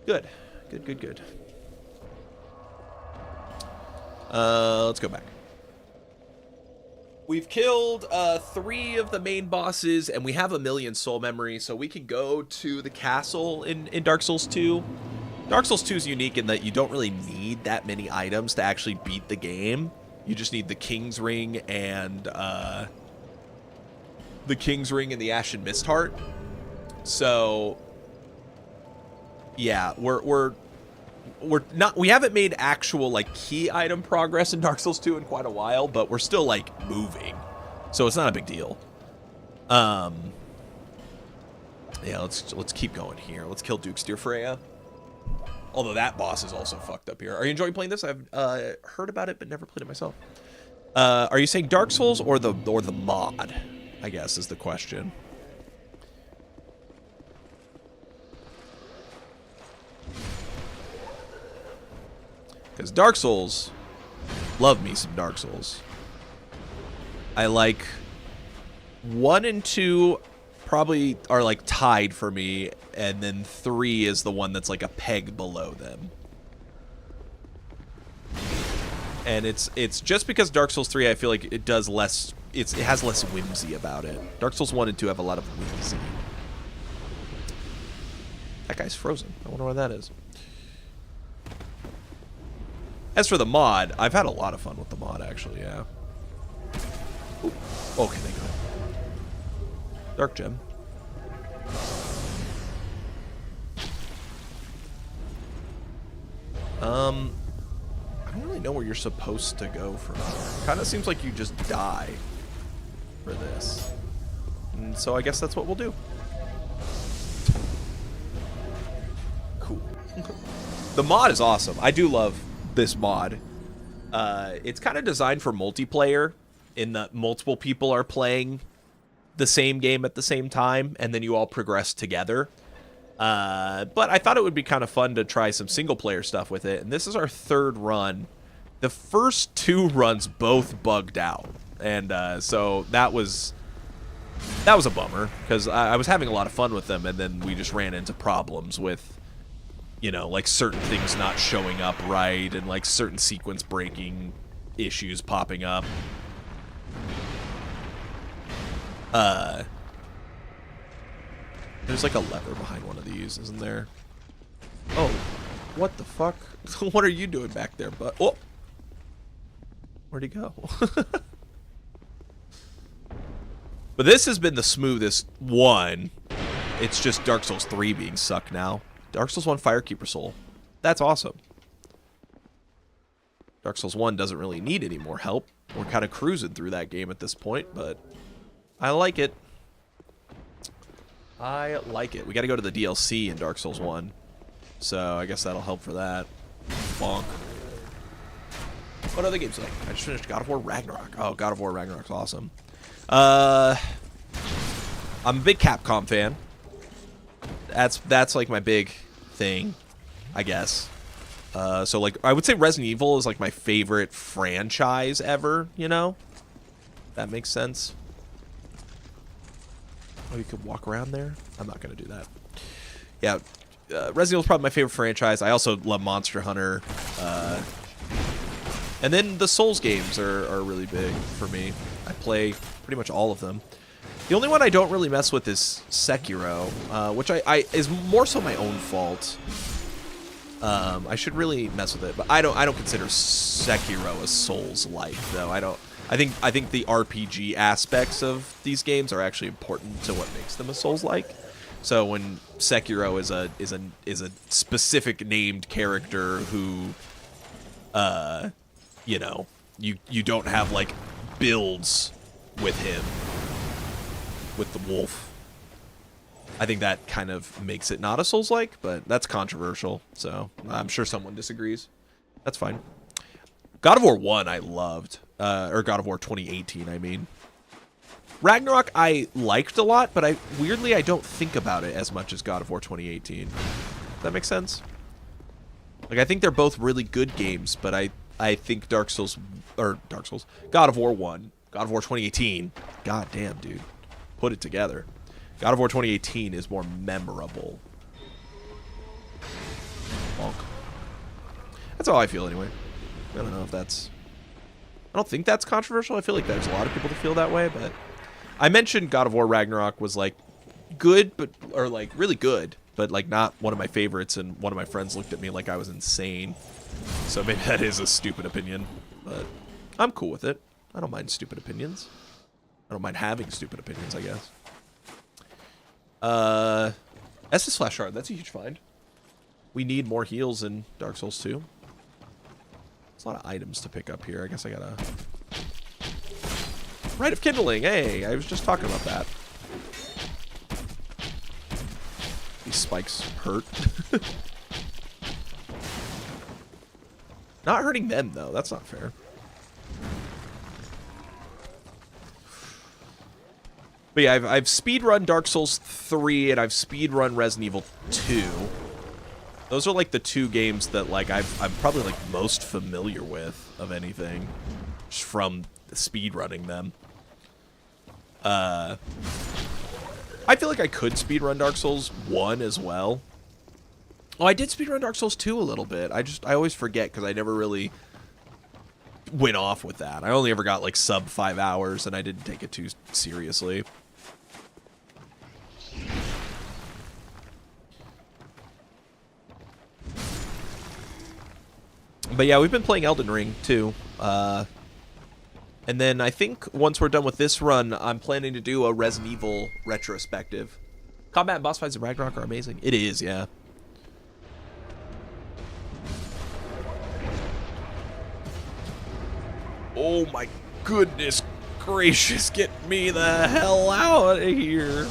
Good. Good. Let's go back. We've killed 3 of the main bosses, and we have 1,000,000 soul memory, so we can go to the castle in Dark Souls 2. Dark Souls 2 is unique in that you don't really need that many items to actually beat the game. You just need the King's Ring and the Ashen Mist Heart. So yeah, we haven't made actual like key item progress in Dark Souls 2 in quite a while, but we're still like moving, so it's not a big deal. Yeah, let's keep going here. Let's kill Duke's Dear Freya. Although that boss is also fucked up here. Are you enjoying playing this? I've heard about it but never played it myself. Are you saying Dark Souls or the mod, I guess is the question. Because Dark Souls, love me some Dark Souls. I like 1 and 2 probably are like tied for me, and then 3 is the one that's like a peg below them. And it's just because Dark Souls 3, I feel like it does less, it has less whimsy about it. Dark Souls 1 and 2 have a lot of whimsy. That guy's frozen. I wonder why that is. As for the mod, I've had a lot of fun with the mod, actually, yeah. Ooh. Okay, thank God. Dark Gem. I don't really know where you're supposed to go from here. Kind of seems like you just die for this. And so I guess that's what we'll do. Cool. The mod is awesome. I do love this mod. It's kind of designed for multiplayer in that multiple people are playing the same game at the same time, and then you all progress together. But I thought it would be kind of fun to try some single player stuff with it, and this is our 3rd run. The first 2 runs both bugged out, and so that was a bummer, because I was having a lot of fun with them, and then we just ran into problems with, you know, like certain things not showing up right, and like certain sequence breaking issues popping up. There's like a lever behind one of these, isn't there? Oh, what the fuck? What are you doing back there, bud? Oh, where'd he go? But this has been the smoothest one. It's just Dark Souls 3 being sucked now. Dark Souls 1 Firekeeper Soul. That's awesome. Dark Souls 1 doesn't really need any more help. We're kind of cruising through that game at this point, but I like it. I like it. We got to go to the DLC in Dark Souls 1. So I guess that'll help for that. Bonk. What other games like? I just finished God of War Ragnarok. Oh, God of War Ragnarok's awesome. I'm a big Capcom fan. That's like my big thing, I guess. So like I would say Resident Evil is like my favorite franchise ever, you know? That makes sense. Oh, you could walk around there? I'm not gonna do that. Yeah, Resident Evil is probably my favorite franchise. I also love Monster Hunter. And then the Souls games are really big for me. I play pretty much all of them. The only one I don't really mess with is Sekiro, which I is more so my own fault. I should really mess with it, but I don't consider Sekiro a Souls-like though. I think the RPG aspects of these games are actually important to what makes them a Souls-like. So when Sekiro is a specific named character who, you know, you don't have like builds with him, with the wolf. I think that kind of makes it not a Souls-like, but that's controversial, so I'm sure someone disagrees. That's fine. God of War 1 I loved, or God of War 2018, I mean. Ragnarok I liked a lot, but weirdly I don't think about it as much as God of War 2018. Does that make sense? Like I think they're both really good games, but I think God of War 1, God of War 2018, god damn dude, put it together. God of War 2018 is more memorable. Bonk. That's how I feel anyway. I don't know if that's... I don't think that's controversial. I feel like there's a lot of people that feel that way, but... I mentioned God of War Ragnarok was, like, good, but... Or, like, really good, but, like, not one of my favorites, and one of my friends looked at me like I was insane. So maybe that is a stupid opinion, but I'm cool with it. I don't mind stupid opinions. I don't mind having stupid opinions, I guess. Estus Flash Shard, that's a huge find. We need more heals in Dark Souls 2. There's a lot of items to pick up here. I guess I gotta... Rite of Kindling, hey, I was just talking about that. These spikes hurt. Not hurting them, though. That's not fair. But yeah, I've speedrun Dark Souls 3 and I've speedrun Resident Evil 2. Those are like the two games that like I'm probably like most familiar with of anything, just from speedrunning them. I feel like I could speedrun Dark Souls 1 as well. Oh, I did speedrun Dark Souls 2 a little bit. I always forget because I never really went off with that. I only ever got like sub 5 hours and I didn't take it too seriously. But yeah, we've been playing Elden Ring too. And then I think once we're done with this run, I'm planning to do a Resident Evil retrospective. Combat and boss fights in Ragnarok are amazing. It is, yeah. Oh my goodness gracious, get me the hell out of here.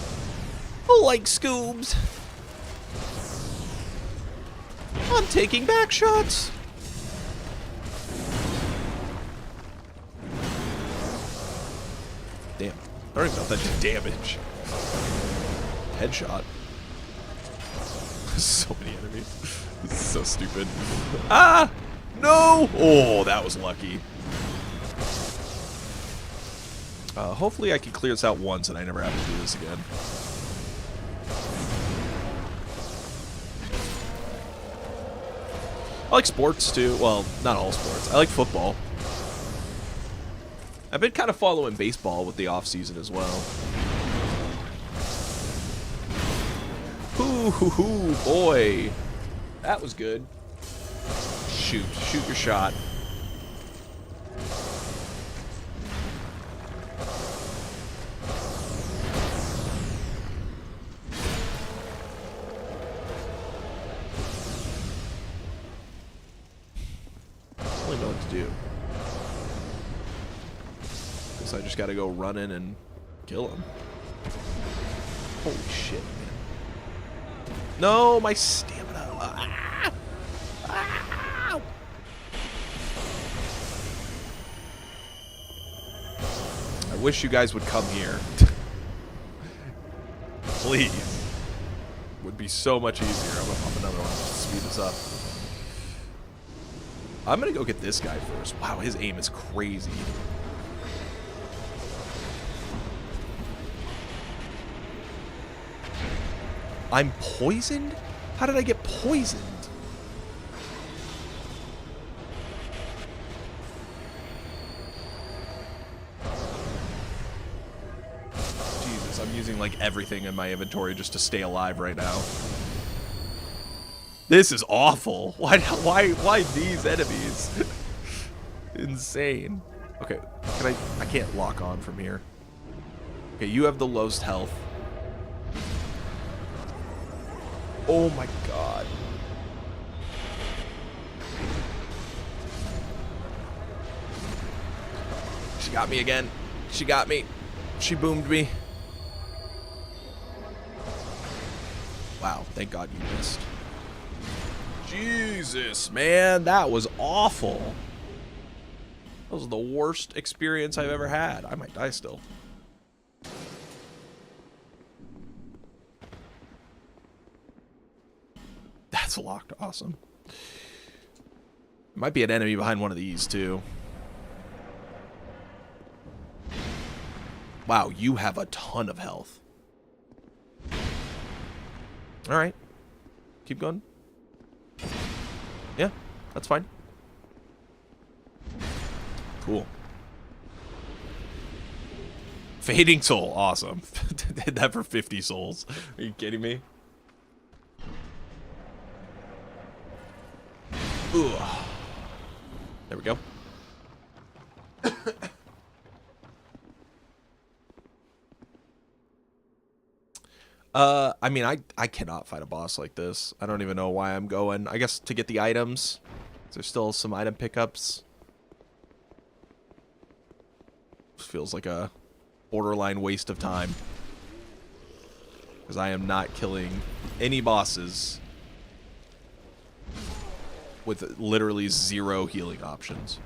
I like Scoobs. I'm taking back shots. Damn. I don't even know if that did damage. Headshot. So many enemies. This is so stupid. Ah! No! Oh, that was lucky. Hopefully I can clear this out once and I never have to do this again. I like sports too. Well, not all sports. I like football. I've been kind of following baseball with the off-season as well. Hoo hoo hoo, boy. That was good. Shoot your shot. I don't really know what to do. Guess I just gotta go run in and kill him. Holy shit, man. No, my stamina. Ah. Ow! I wish you guys would come here. Please. Would be so much easier. I'm gonna pop another one to speed this up. I'm gonna go get this guy first. Wow, his aim is crazy. I'm poisoned? How did I get poisoned? Jesus, I'm using like everything in my inventory just to stay alive right now. This is awful. Why these enemies? Insane. Okay, I can't lock on from here. Okay, you have the lowest health. Oh my god. She got me again. She got me. She boomed me. Wow, thank god you missed. Jesus, man, that was awful. That was the worst experience I've ever had. I might die still. That's locked. Awesome. Might be an enemy behind one of these, too. Wow, you have a ton of health. Alright. Keep going. Yeah, that's fine. Cool. Fading Soul. Awesome. Did that for 50 souls. Are you kidding me? Ugh. There we go. I mean, I cannot fight a boss like this. I don't even know why I'm going. I guess to get the items. There's still some item pickups. Feels like a borderline waste of time. Because I am not killing any bosses with literally 0 healing options.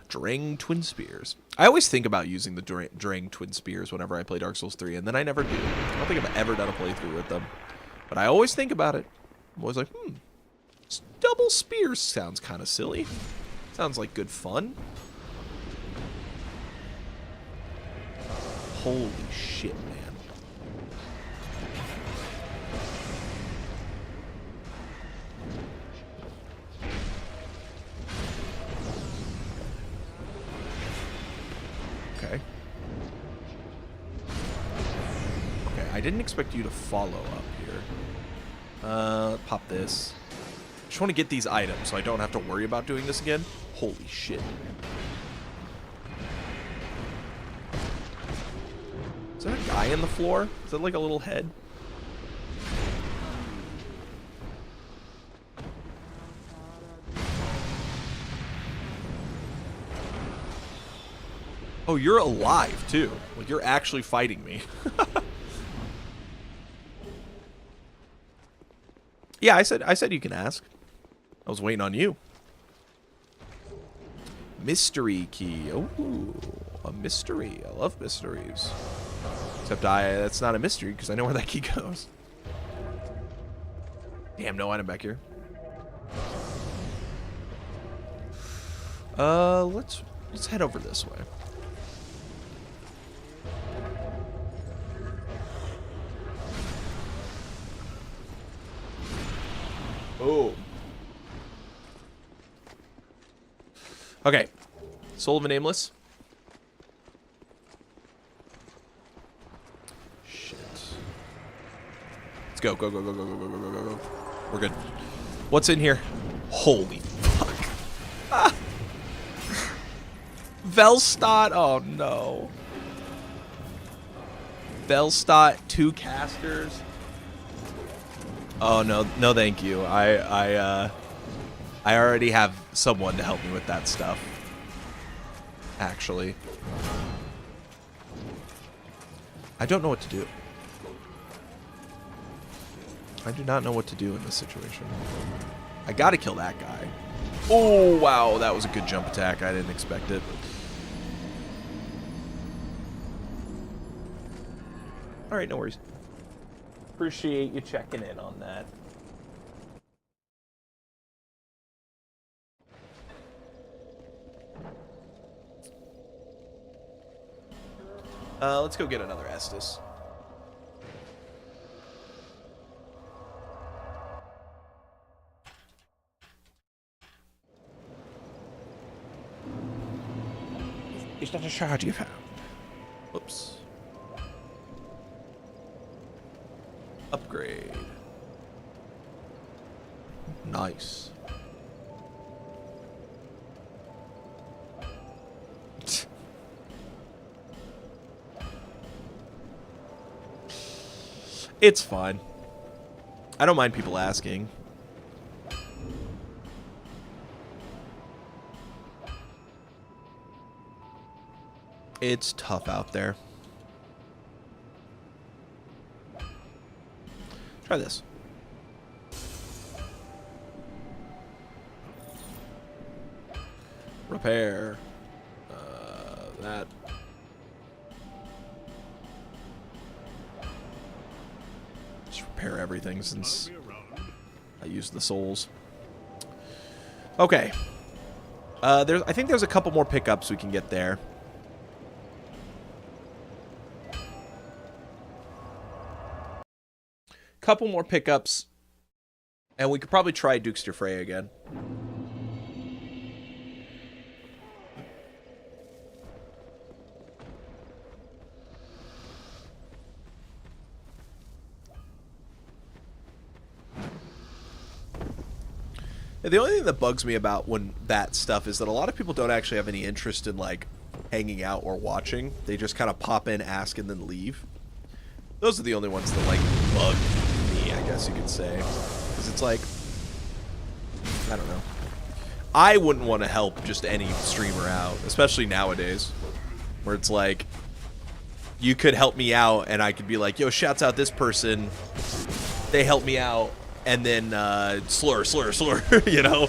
Drang Twin Spears. I always think about using the Drang Twin Spears whenever I play Dark Souls 3, and then I never do. I don't think I've ever done a playthrough with them. But I always think about it. I'm always like, double spears sounds kind of silly. Sounds like good fun. Holy shit, man. Okay. Okay, I didn't expect you to follow up here. Pop this. Just want to get these items so I don't have to worry about doing this again. Holy shit. Is there a guy in the floor? Is that like a little head? Oh, you're alive too. Like you're actually fighting me. Yeah, I said you can ask. I was waiting on you. Mystery key. Oh, a mystery. I love mysteries. Except that's not a mystery because I know where that key goes. Damn, no item back here. Let's head over this way. Oh. Okay. Soul of a Nameless. Shit. Let's go. Go, go, go, go, go, go, go, go, go, go. We're good. What's in here? Holy fuck. Ah. Velstadt. Oh, no. Velstadt, 2 casters. Oh, no, no thank you. I already have someone to help me with that stuff. Actually. I don't know what to do. I do not know what to do in this situation. I gotta kill that guy. Oh, wow. That was a good jump attack. I didn't expect it. Alright, no worries. Appreciate you checking in on that. Let's go get another Estus. Is that a shard you found? Whoops. Upgrade. Nice. It's fine. I don't mind people asking. It's tough out there. Try this. Repair. That. Just repair everything since I used the souls. Okay. I think there's a couple more pickups we can get there. Couple more pickups, and we could probably try Dukes de Frey again. And the only thing that bugs me about when that stuff is that a lot of people don't actually have any interest in like hanging out or watching. They just kind of pop in, ask, and then leave. Those are the only ones that like bug me, I guess you could say. Because it's like, I don't know. I wouldn't want to help just any streamer out, especially nowadays, where it's like, you could help me out, and I could be like, yo, shouts out this person, they help me out, and then slur, you know?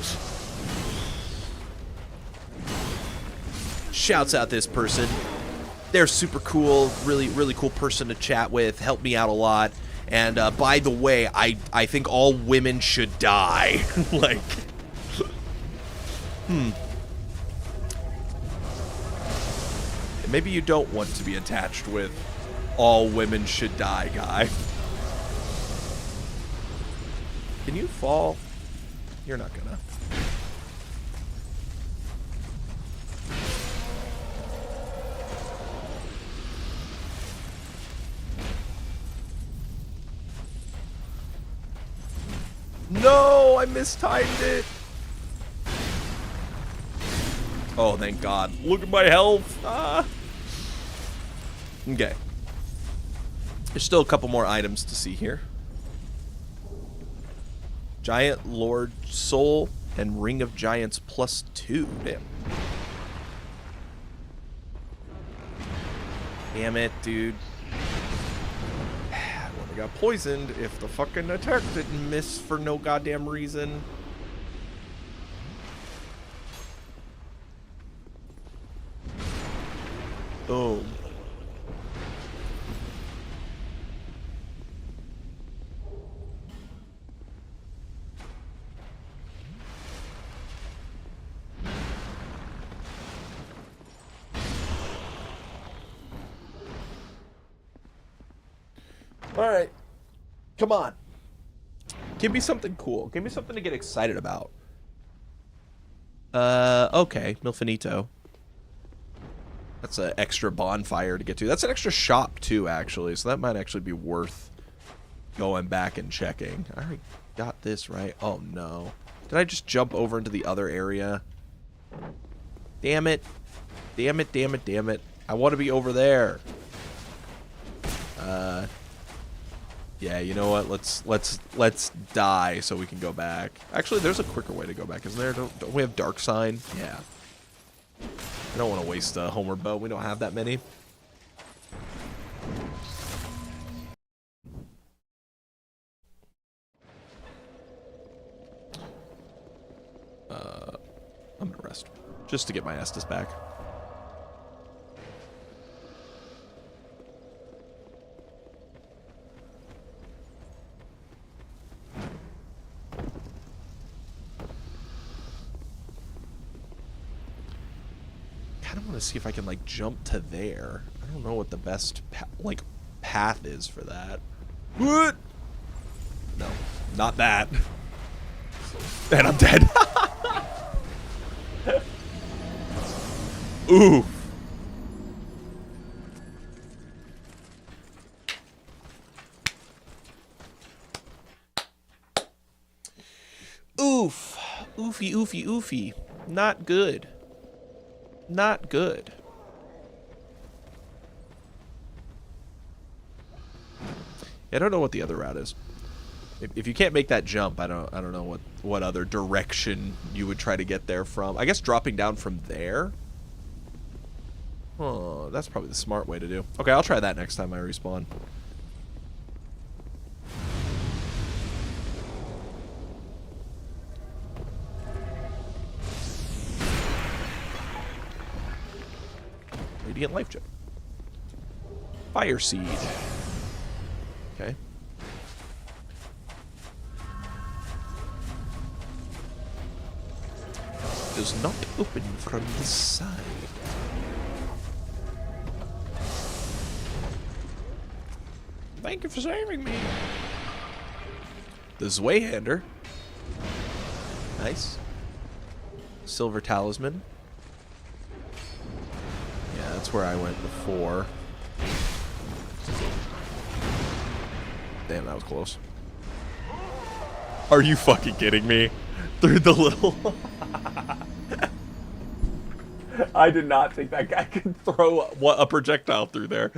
Shouts out this person. They're super cool, really cool person to chat with, helped me out a lot. And by the way, I think all women should die. Like, maybe you don't want to be attached with all women should die guy. Can you fall? You're not gonna. No, I mistimed it. Oh, thank God. Look at my health. Ah. Okay. There's still a couple more items to see here. Giant Lord Soul and Ring of Giants +2. Damn. Damn it, dude. I would've got poisoned if the fucking attack didn't miss for no goddamn reason. Boom. Alright. Come on. Give me something cool. Give me something to get excited about. Okay. Milfinito. That's an extra bonfire to get to. That's an extra shop, too, actually. So that might actually be worth going back and checking. I already got this, right? Oh, no. Did I just jump over into the other area? Damn it. Damn it, damn it, damn it. I want to be over there. Yeah, you know what? Let's die so we can go back. Actually, there's a quicker way to go back, isn't there? Don't we have Dark Sign? Yeah. I don't want to waste a homeward bow. We don't have that many. just to get my Estus back. I want to see if I can like jump to there. I don't know what the best path is for that. What? No, not that. And I'm dead. Ooh. Oof. Oofy, oofy, oofy. Not good. Not good. I don't know what the other route is. If you can't make that jump, I don't know what other direction you would try to get there from. I guess dropping down from there. Oh, that's probably the smart way to do. Okay, I'll try that next time I respawn. Radiant life gem. Fire seed. Okay. Does not open from the side. Thank you for saving me. The Zweihander. Nice. Silver talisman. Yeah, that's where I went before. Damn, that was close. Are you fucking kidding me? Through the little... I did not think that guy could throw a projectile through there.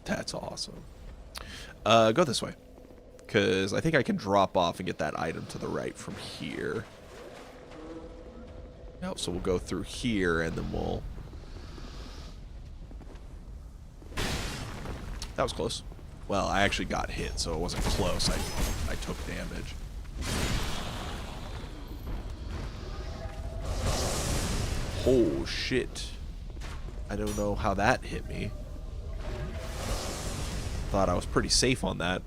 That's awesome. Go this way. Because I think I can drop off and get that item to the right from here. No, so we'll go through here and then we'll... That was close. Well, I actually got hit, so it wasn't close. I took damage. Oh, shit. I don't know how that hit me. Thought I was pretty safe on that.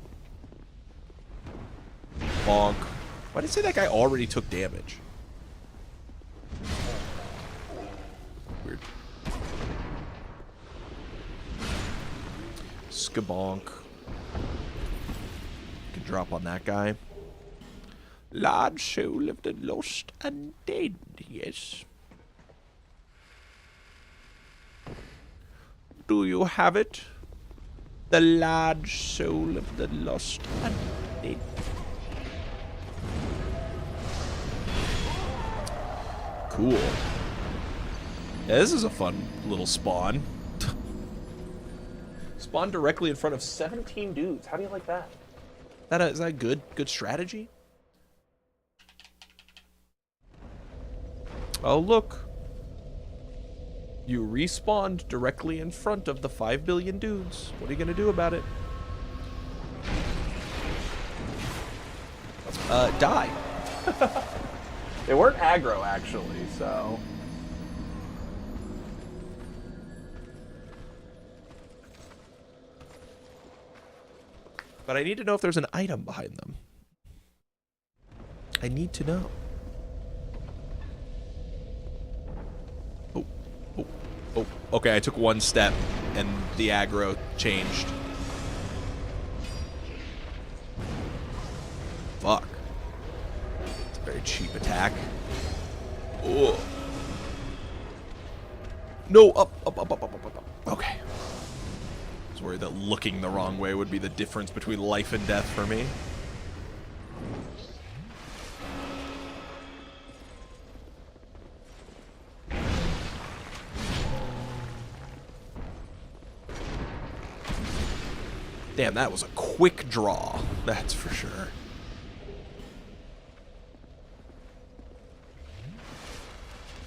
Bonk. Why did it say that guy already took damage? Weird. Skabonk. Can drop on that guy. Large soul of the lost and dead, yes. Do you have it? The large soul of the lost and dead. Cool. Yeah, this is a fun little spawn. Spawn directly in front of 17 dudes. How do you like that? Is that good? Good strategy? Oh, look. You respawned directly in front of the 5 billion dudes. What are you going to do about it? Die. They weren't aggro, actually, so... But I need to know if there's an item behind them. I need to know. Oh, okay, I took one step and the aggro changed. Fuck. It's a very cheap attack. Oh. No, up. Okay. I was worried that looking the wrong way would be the difference between life and death for me. Damn, that was a quick draw. That's for sure.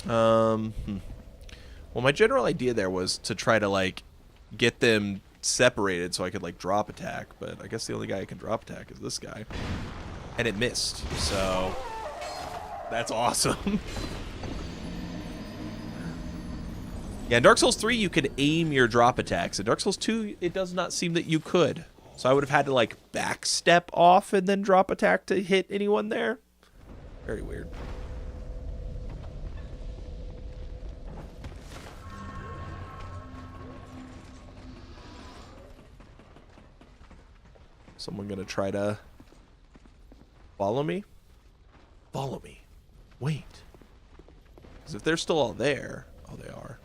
Well, my general idea there was to try to, like, get them separated so I could, like, drop attack, but I guess the only guy I can drop attack is this guy. And it missed, so that's awesome. Yeah, in Dark Souls 3, you could aim your drop attacks. In Dark Souls 2, it does not seem that you could. So I would have had to, like, backstep off and then drop attack to hit anyone there. Very weird. Someone gonna try to follow me? Follow me. Wait. Because if they're still all there... Oh, they are.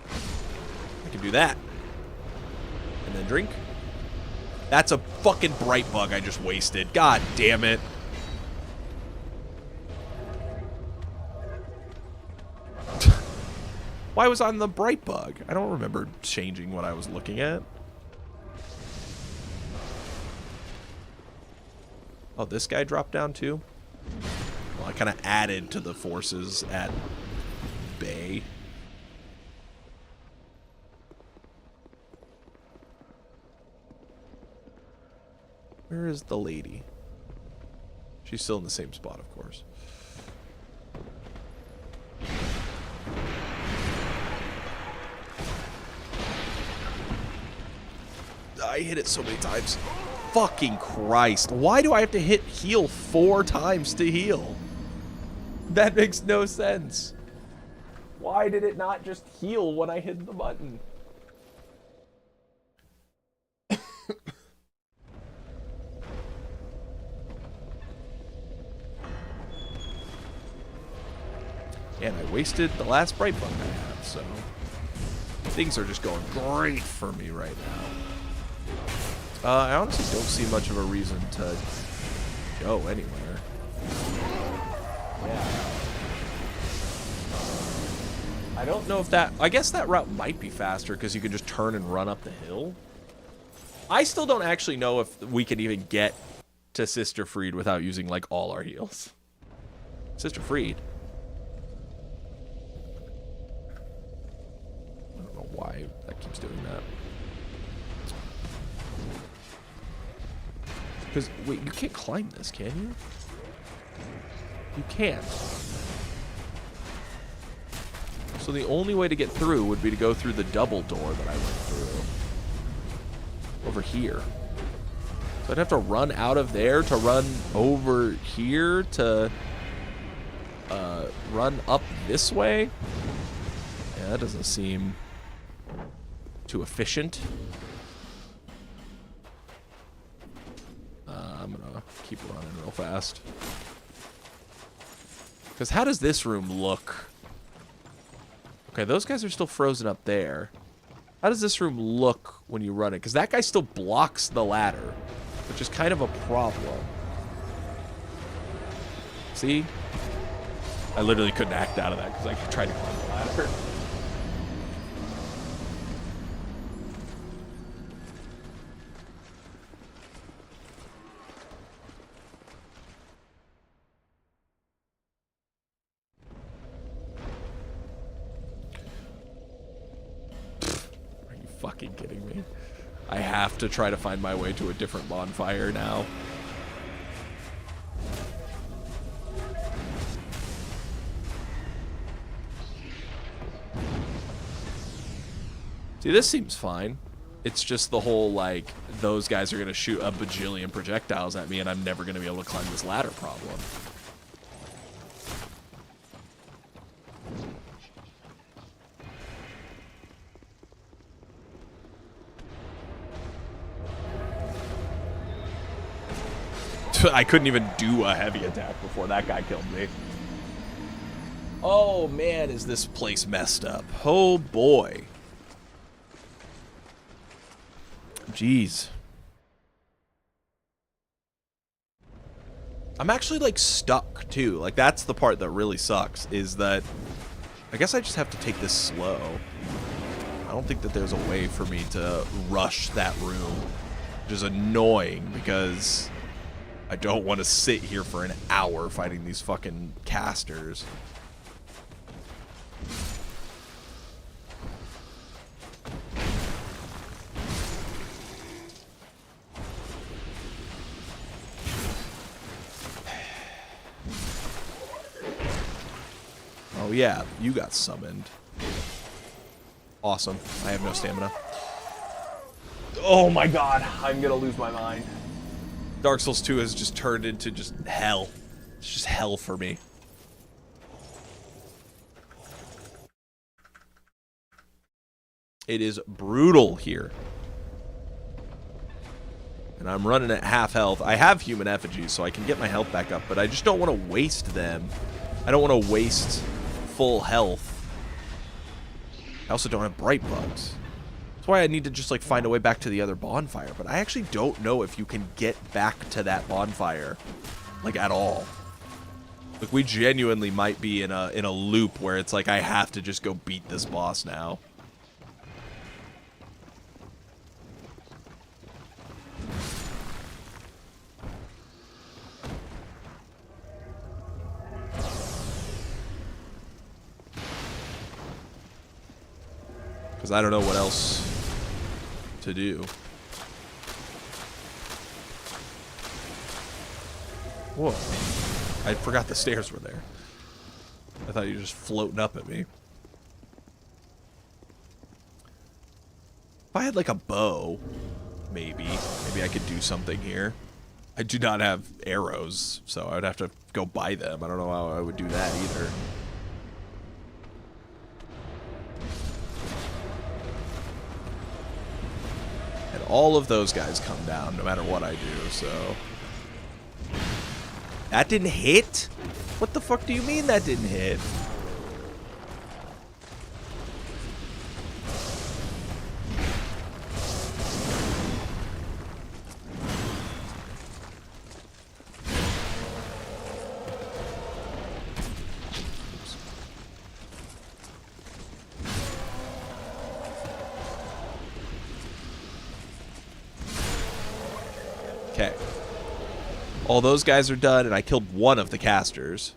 I can do that. And then drink. That's a fucking bright bug I just wasted. God damn it. Why was I on the bright bug? I don't remember changing what I was looking at. Oh, this guy dropped down too? Well, I kind of added to the forces at bay. Where is the lady? She's still in the same spot, of course. I hit it so many times. Fucking Christ. Why do I have to hit heal 4 times to heal? That makes no sense. Why did it not just heal when I hit the button? And I wasted the last bright bug I have, so things are just going great for me right now. I honestly don't see much of a reason to go anywhere. Yeah. I don't know if that... I guess that route might be faster because you can just turn and run up the hill. I still don't actually know if we can even get to Sister Freed without using, like, all our heals. Sister Freed. I don't know why that keeps doing that. Because, wait, you can't climb this, can you? You can't. So the only way to get through would be to go through the double door that I went through. Over here. So I'd have to run out of there to run over here to run up this way? Yeah, that doesn't seem too efficient. I'm gonna keep running real fast. Because how does this room look? Okay, those guys are still frozen up there. How does this room look when you run it? Because that guy still blocks the ladder, which is kind of a problem. See? I literally couldn't act out of that because I tried to climb the ladder. Fucking kidding me. I have to try to find my way to a different bonfire now. See, this seems fine. It's just the whole, like, those guys are going to shoot a bajillion projectiles at me and I'm never going to be able to climb this ladder problem. I couldn't even do a heavy attack before that guy killed me. Oh man, is this place messed up. Oh boy. Jeez. I'm actually like stuck too. Like that's the part that really sucks, is that I guess I just have to take this slow. I don't think that there's a way for me to rush that room, which is annoying because I don't want to sit here for an hour fighting these fucking casters. Oh yeah, you got summoned. Awesome. I have no stamina. Oh my god, I'm gonna lose my mind. Dark Souls 2 has just turned into just hell. It's just hell for me. It is brutal here. And I'm running at half health. I have human effigies, so I can get my health back up, but I just don't want to waste them. I don't want to waste full health. I also don't have bright bugs. That's why I need to just, like, find a way back to the other bonfire. But I actually don't know if you can get back to that bonfire, like, at all. Like, we genuinely might be in a loop where it's like, I have to just go beat this boss now. Because I don't know what else to do. Whoa. I forgot the stairs were there. I thought you were just floating up at me. If I had like a bow, maybe I could do something here. I do not have arrows, so I would have to go buy them. I don't know how I would do that either. And all of those guys come down no matter what I do, so... That didn't hit? What the fuck do you mean that didn't hit? Okay. All those guys are done, and I killed one of the casters.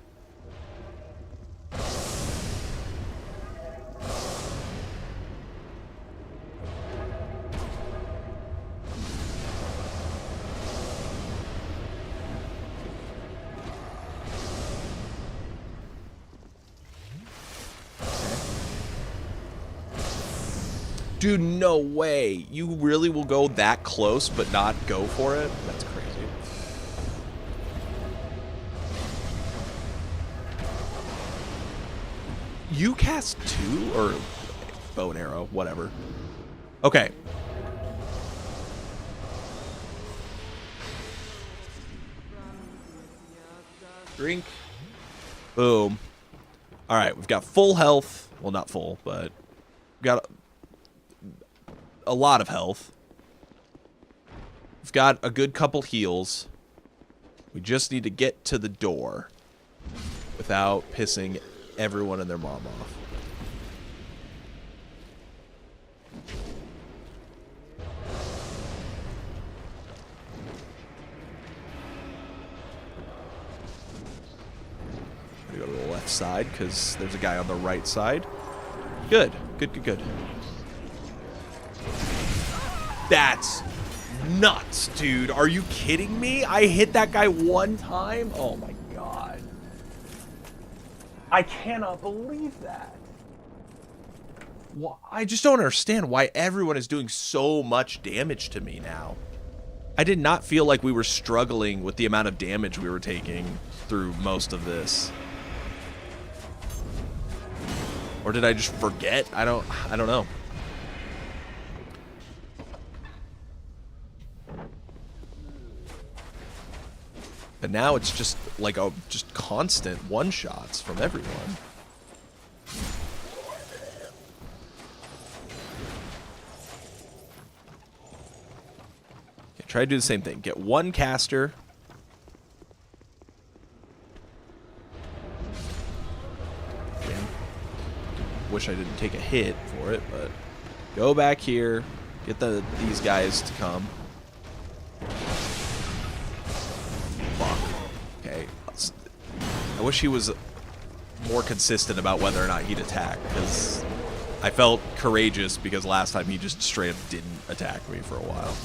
Dude, no way. You really will go that close but not go for it? That's crazy. You cast two? Or bow and arrow, whatever. Okay. Drink. Boom. Alright, we've got full health. Well, not full, but we've got a lot of health. We've got a good couple heals. We just need to get to the door without pissing everyone and their mom off. I'm gonna go to the left side because there's a guy on the right side. Good. Good. That's nuts, dude. Are you kidding me? I hit that guy one time? Oh my god. I cannot believe that. Well, I just don't understand why everyone is doing so much damage to me now. I did not feel like we were struggling with the amount of damage we were taking through most of this. Or did I just forget? I don't know. But now it's just like just constant one-shots from everyone. Okay, try to do the same thing. Get one caster. Okay. Wish I didn't take a hit for it, but go back here. Get these guys to come. Okay. I wish he was more consistent about whether or not he'd attack, because I felt courageous because last time he just straight up didn't attack me for a while.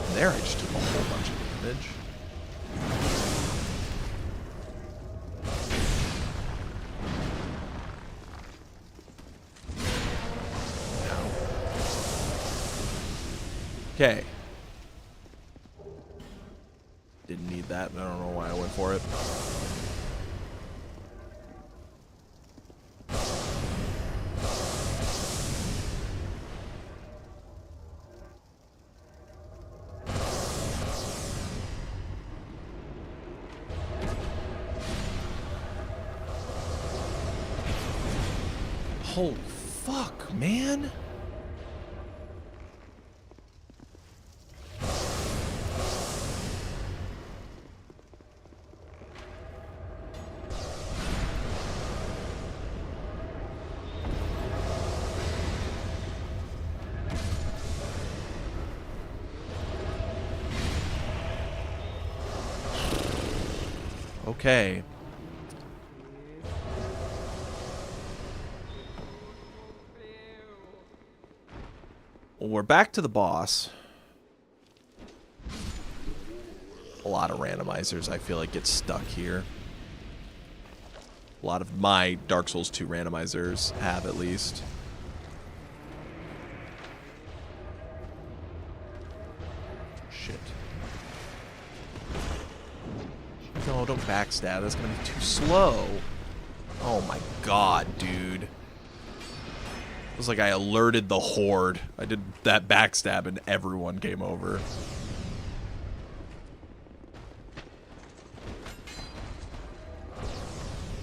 And there I just took a whole bunch of damage. Okay. Didn't need that. I don't know why I went for it. Holy fuck, man. Okay. Well, we're back to the boss. A lot of randomizers, I feel like, get stuck here. A lot of my Dark Souls 2 randomizers have, at least. Shit. No, don't backstab. That's gonna be too slow. Oh my god, dude. It was like I alerted the horde. I did that backstab and everyone came over.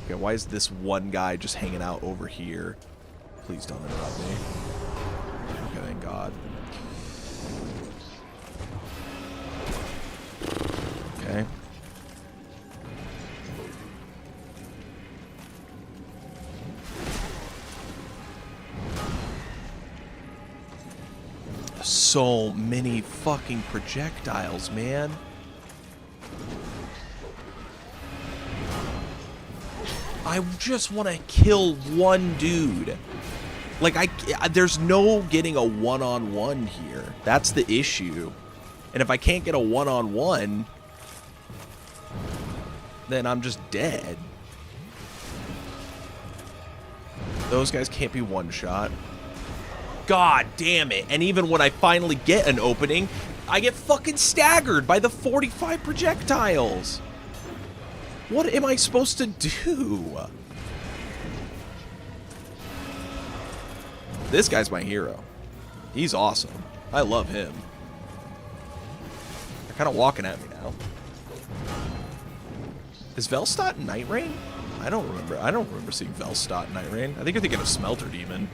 Okay, why is this one guy just hanging out over here? Please don't interrupt me. Okay, thank God. Okay. So many fucking projectiles, man. I just want to kill one dude. Like, there's no getting a one-on-one here. That's the issue. And if I can't get a one-on-one, then I'm just dead. Those guys can't be one-shot. God damn it. And even when I finally get an opening, I get fucking staggered by the 45 projectiles. What am I supposed to do? This guy's my hero. He's awesome. I love him. They're kind of walking at me now. Is Velstadt in Night Rain? I don't remember. I don't remember seeing Velstadt in Night Rain. I think you're thinking of Smelter Demon.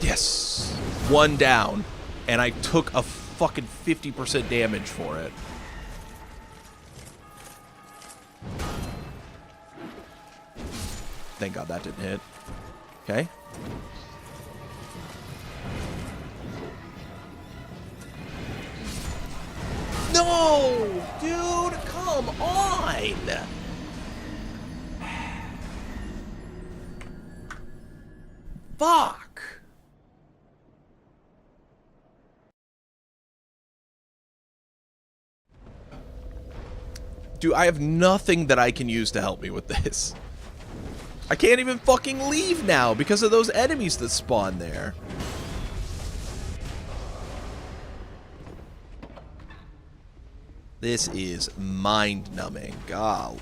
Yes! One down. And I took a fucking 50% damage for it. Thank God that didn't hit. Okay. No! Dude, come on! Fuck! Dude, I have nothing that I can use to help me with this. I can't even fucking leave now because of those enemies that spawn there. This is mind-numbing. God.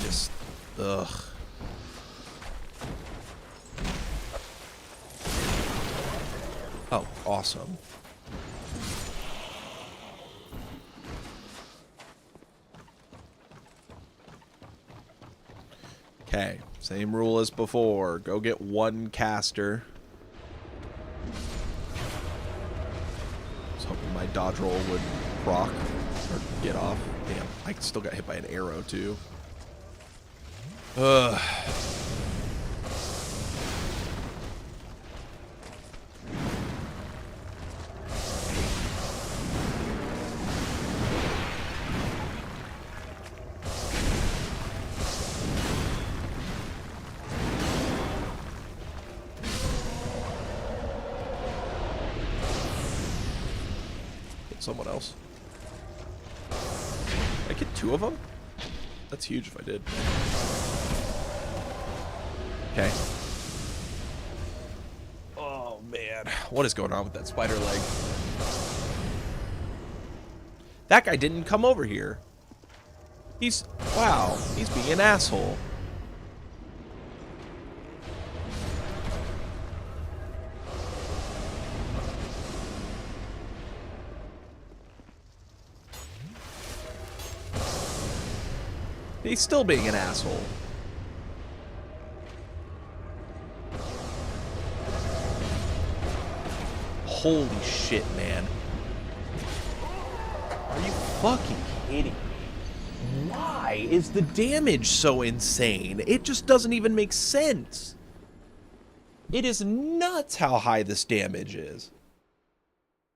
Just, ugh. Oh, awesome. Okay, same rule as before. Go get one caster. I was hoping my dodge roll would proc or get off. Damn, I still got hit by an arrow too. Ugh. Someone else. I get two of them? That's huge if I did. Okay. Oh, man. What is going on with that spider leg? That guy didn't come over here. Wow, he's being an asshole. He's still being an asshole. Holy shit, man. Are you fucking kidding me? Why is the damage so insane? It just doesn't even make sense. It is nuts how high this damage is.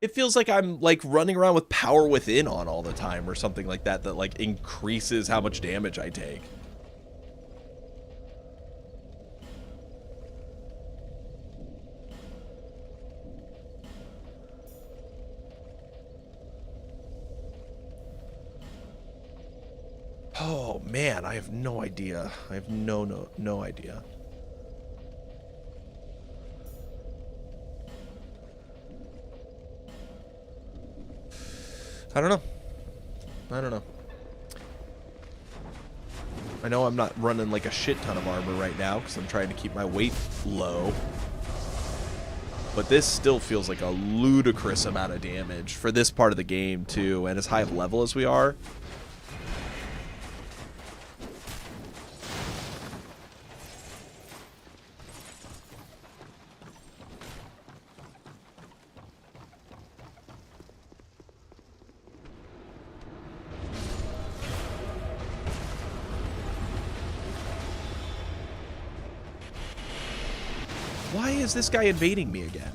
It feels like I'm like running around with power within on all the time or something like that, that like increases how much damage I take. Oh man, I have no idea. I have no idea. I don't know. I don't know. I know I'm not running like a shit ton of armor right now because I'm trying to keep my weight low. But this still feels like a ludicrous amount of damage for this part of the game too, and as high of level as we are. Why is this guy invading me again?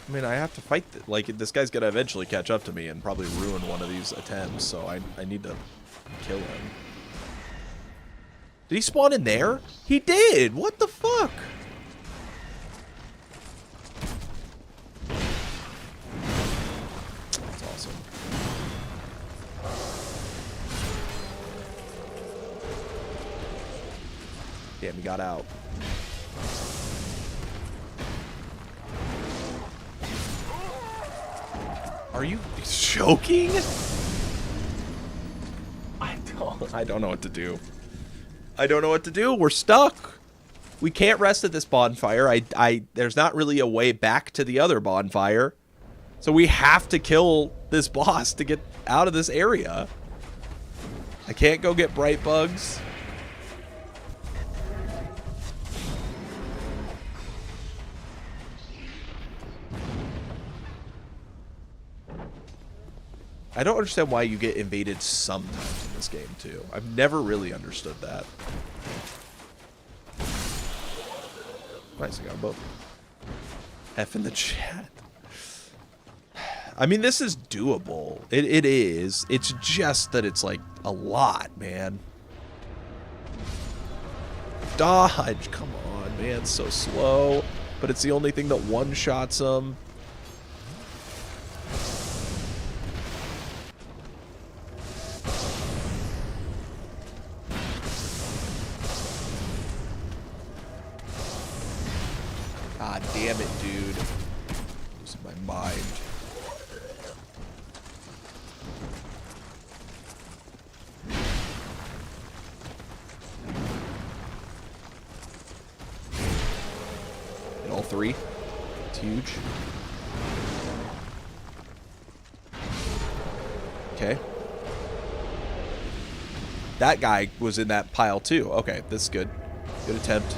I mean, I have to fight like this guy's gonna eventually catch up to me and probably ruin one of these attempts, so I need to kill him. Did he spawn in there? He did! What the fuck? Damn, he got out. Are you joking? I don't know what to do. I don't know what to do. We're stuck. We can't rest at this bonfire. There's not really a way back to the other bonfire. So we have to kill this boss to get out of this area. I can't go get bright bugs. I don't understand why you get invaded sometimes in this game, too. I've never really understood that. Nice, I got both. F in the chat. I mean, this is doable. It is. It's just that it's, like, a lot, man. Dodge! Come on, man. So slow. But it's the only thing that one-shots him. God damn it, dude. Losing my mind. Hit all three. It's huge. Okay. That guy was in that pile too. Okay, this is good. Good attempt.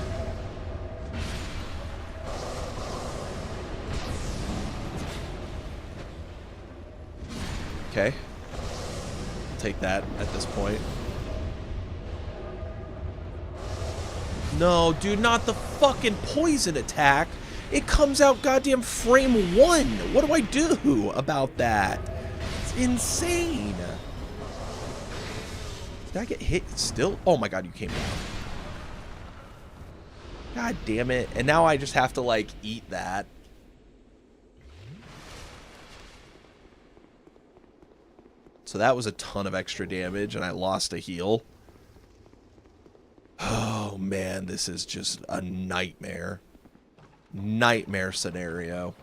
Okay. I'll take that at this point. No, dude, not the fucking poison attack. It comes out goddamn frame 1. What do I do about that? It's insane. Did I get hit still? Oh my god, you came down. God damn it. And now I just have to, like, eat that. So that was a ton of extra damage, and I lost a heal. Oh, man, this is just a nightmare. Nightmare scenario.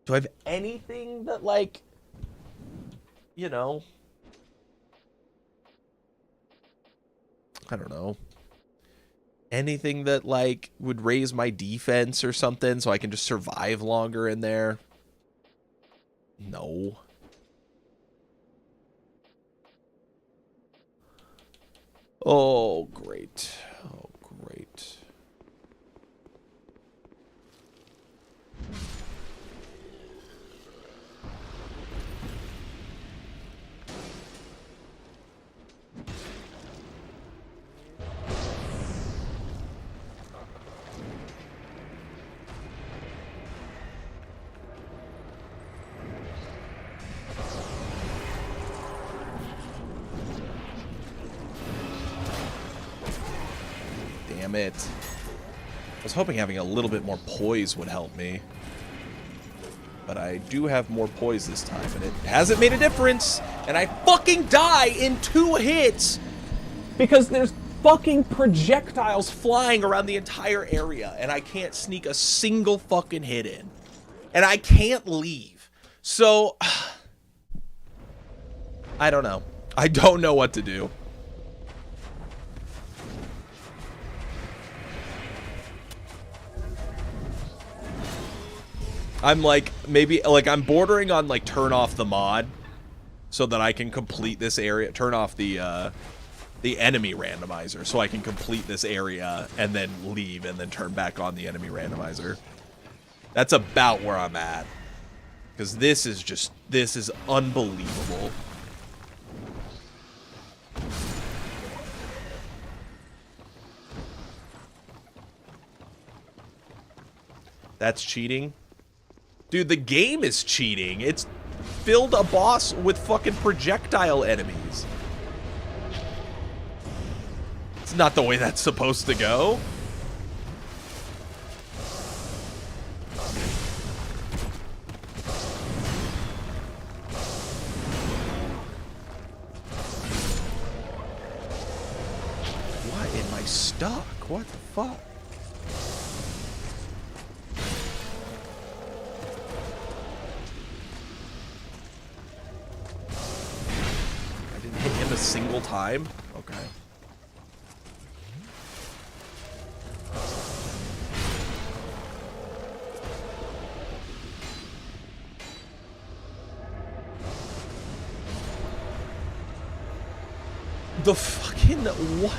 Do I have anything that, like, you know, I don't know. Anything that, like, would raise my defense or something so I can just survive longer in there? No. Oh, great. Oh, great. Damn it. I was hoping having a little bit more poise would help me. But I do have more poise this time, and it hasn't made a difference. And I fucking die in 2 hits because there's fucking projectiles flying around the entire area, and I can't sneak a single fucking hit in. And I can't leave. So, I don't know. I don't know what to do. I'm like, maybe, like, I'm bordering on, like, turn off the mod so that I can complete this area, turn off the enemy randomizer so I can complete this area and then leave and then turn back on the enemy randomizer. That's about where I'm at. Because this is unbelievable. That's cheating. Dude, the game is cheating. It's filled a boss with fucking projectile enemies. It's not the way that's supposed to go. What am I stuck? What the fuck? A single time? Okay. The fucking what?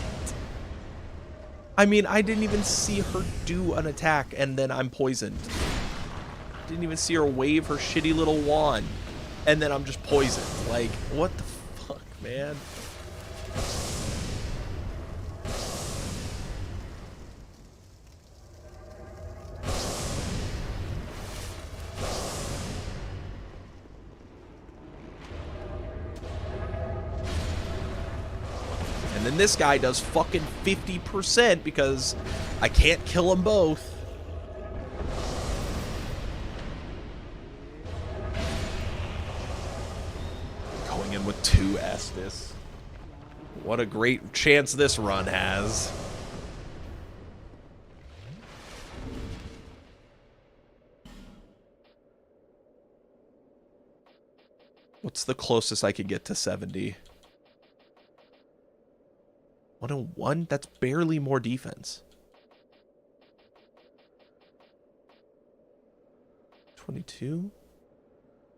I mean, I didn't even see her do an attack and then I'm poisoned. Didn't even see her wave her shitty little wand and then I'm just poisoned. Like, what the fuck, man? And then this guy does fucking 50% because I can't kill them both. Going in with 2 Estus. What a great chance this run has. What's the closest I could get to 70? 101? That's barely more defense. 22?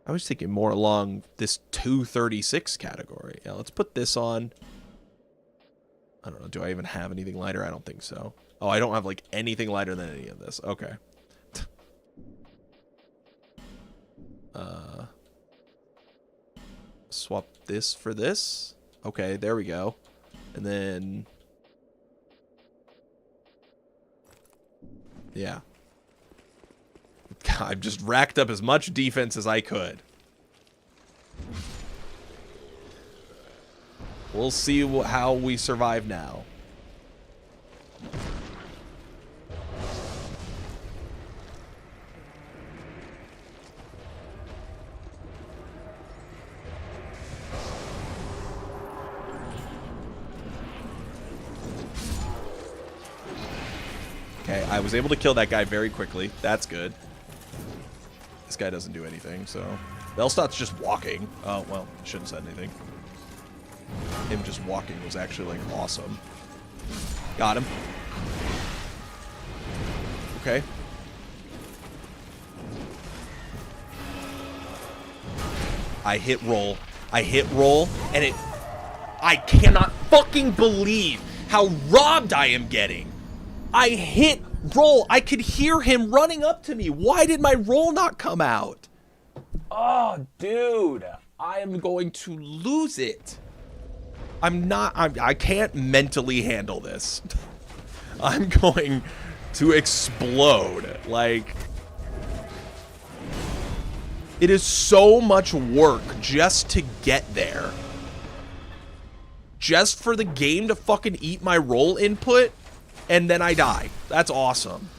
I was thinking more along this 236 category. Yeah, let's put this on. I don't know. Do I even have anything lighter? I don't think so. Oh, I don't have, like, anything lighter than any of this. Okay. Swap this for this. Okay, there we go. And then... yeah. I've just racked up as much defense as I could. We'll see how we survive now. Okay, I was able to kill that guy very quickly. That's good. This guy doesn't do anything, so... Velstad's just walking. Oh, well, shouldn't have said anything. Him just walking was actually, like, awesome. Got him. Okay. I hit roll. I hit roll, and it... I cannot fucking believe how robbed I am getting. I hit roll. I could hear him running up to me. Why did my roll not come out? Oh, dude. I am going to lose it. I can't mentally handle this. I'm going to explode. Like, it is so much work just to get there. Just for the game to fucking eat my roll input, and then I die. That's awesome.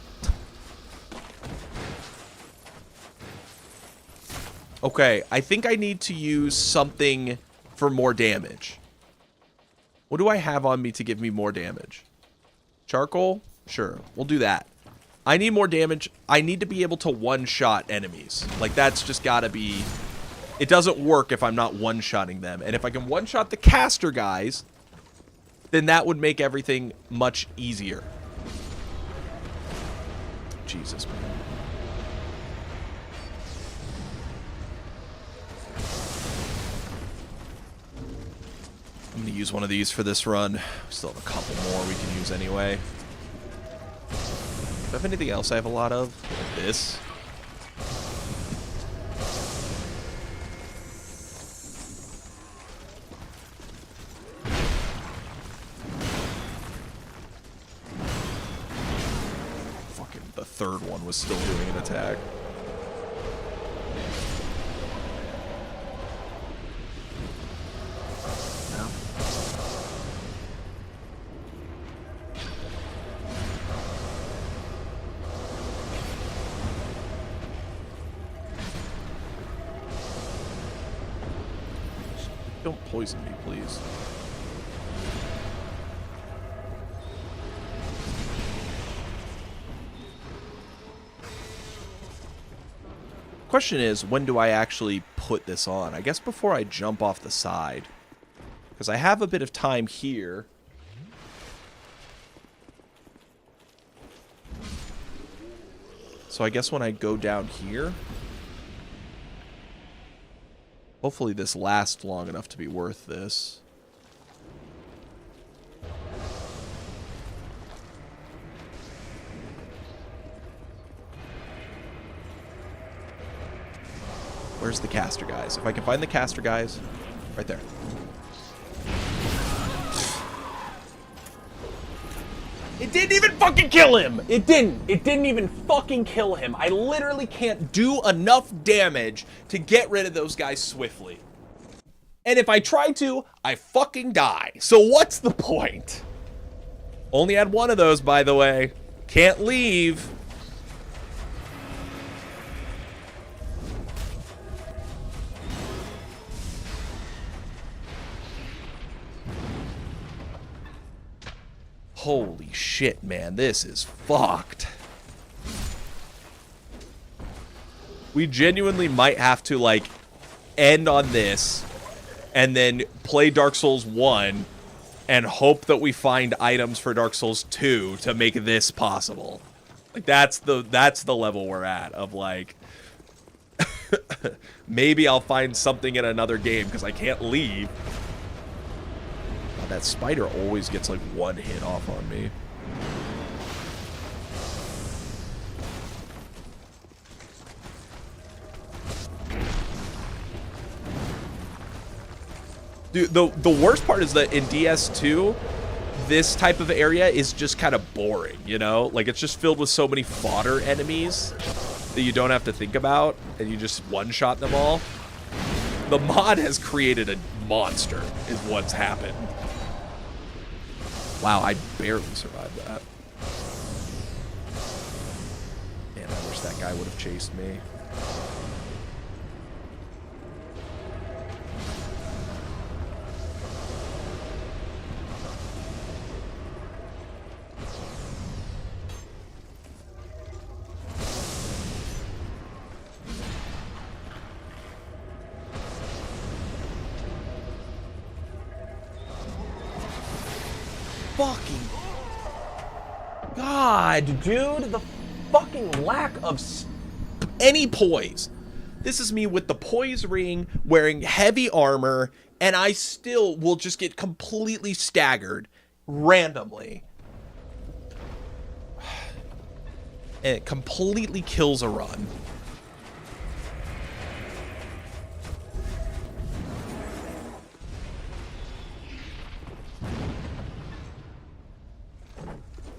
Okay, I think I need to use something for more damage. What do I have on me to give me more damage? Charcoal? Sure, we'll do that. I need more damage. I need to be able to one-shot enemies. Like, that's just gotta be... It doesn't work if I'm not one-shotting them. And if I can one-shot the caster guys, then that would make everything much easier. Jesus, man. I'm going to use one of these for this run. We still have a couple more we can use anyway. Do I have anything else I have a lot of? Like this. Fucking the third one was still doing an attack. Don't poison me, please. Question is, when do I actually put this on? I guess before I jump off the side. Because I have a bit of time here. So I guess when I go down here... Hopefully this lasts long enough to be worth this. Where's the caster guys? If I can find the caster guys, right there. It didn't even fucking kill him! It didn't even fucking kill him. I literally can't do enough damage to get rid of those guys swiftly. And if I try to, I fucking die. So what's the point? Only had one of those, by the way. Can't leave. Holy shit, man. This is fucked. We genuinely might have to, like, end on this and then play Dark Souls 1 and hope that we find items for Dark Souls 2 to make this possible. Like, that's the level we're at of, like, maybe I'll find something in another game because I can't leave. That spider always gets like one hit off on me. Dude, the worst part is that in DS2, this type of area is just kind of boring, you know? Like, it's just filled with so many fodder enemies that you don't have to think about, and you just one-shot them all. The mod has created a monster, is what's happened. Wow, I barely survived that. Man, I wish that guy would have chased me. Fucking God, dude, the fucking lack of any poise. This is me with the poise ring, wearing heavy armor, and I still will just get completely staggered randomly. And it completely kills a run.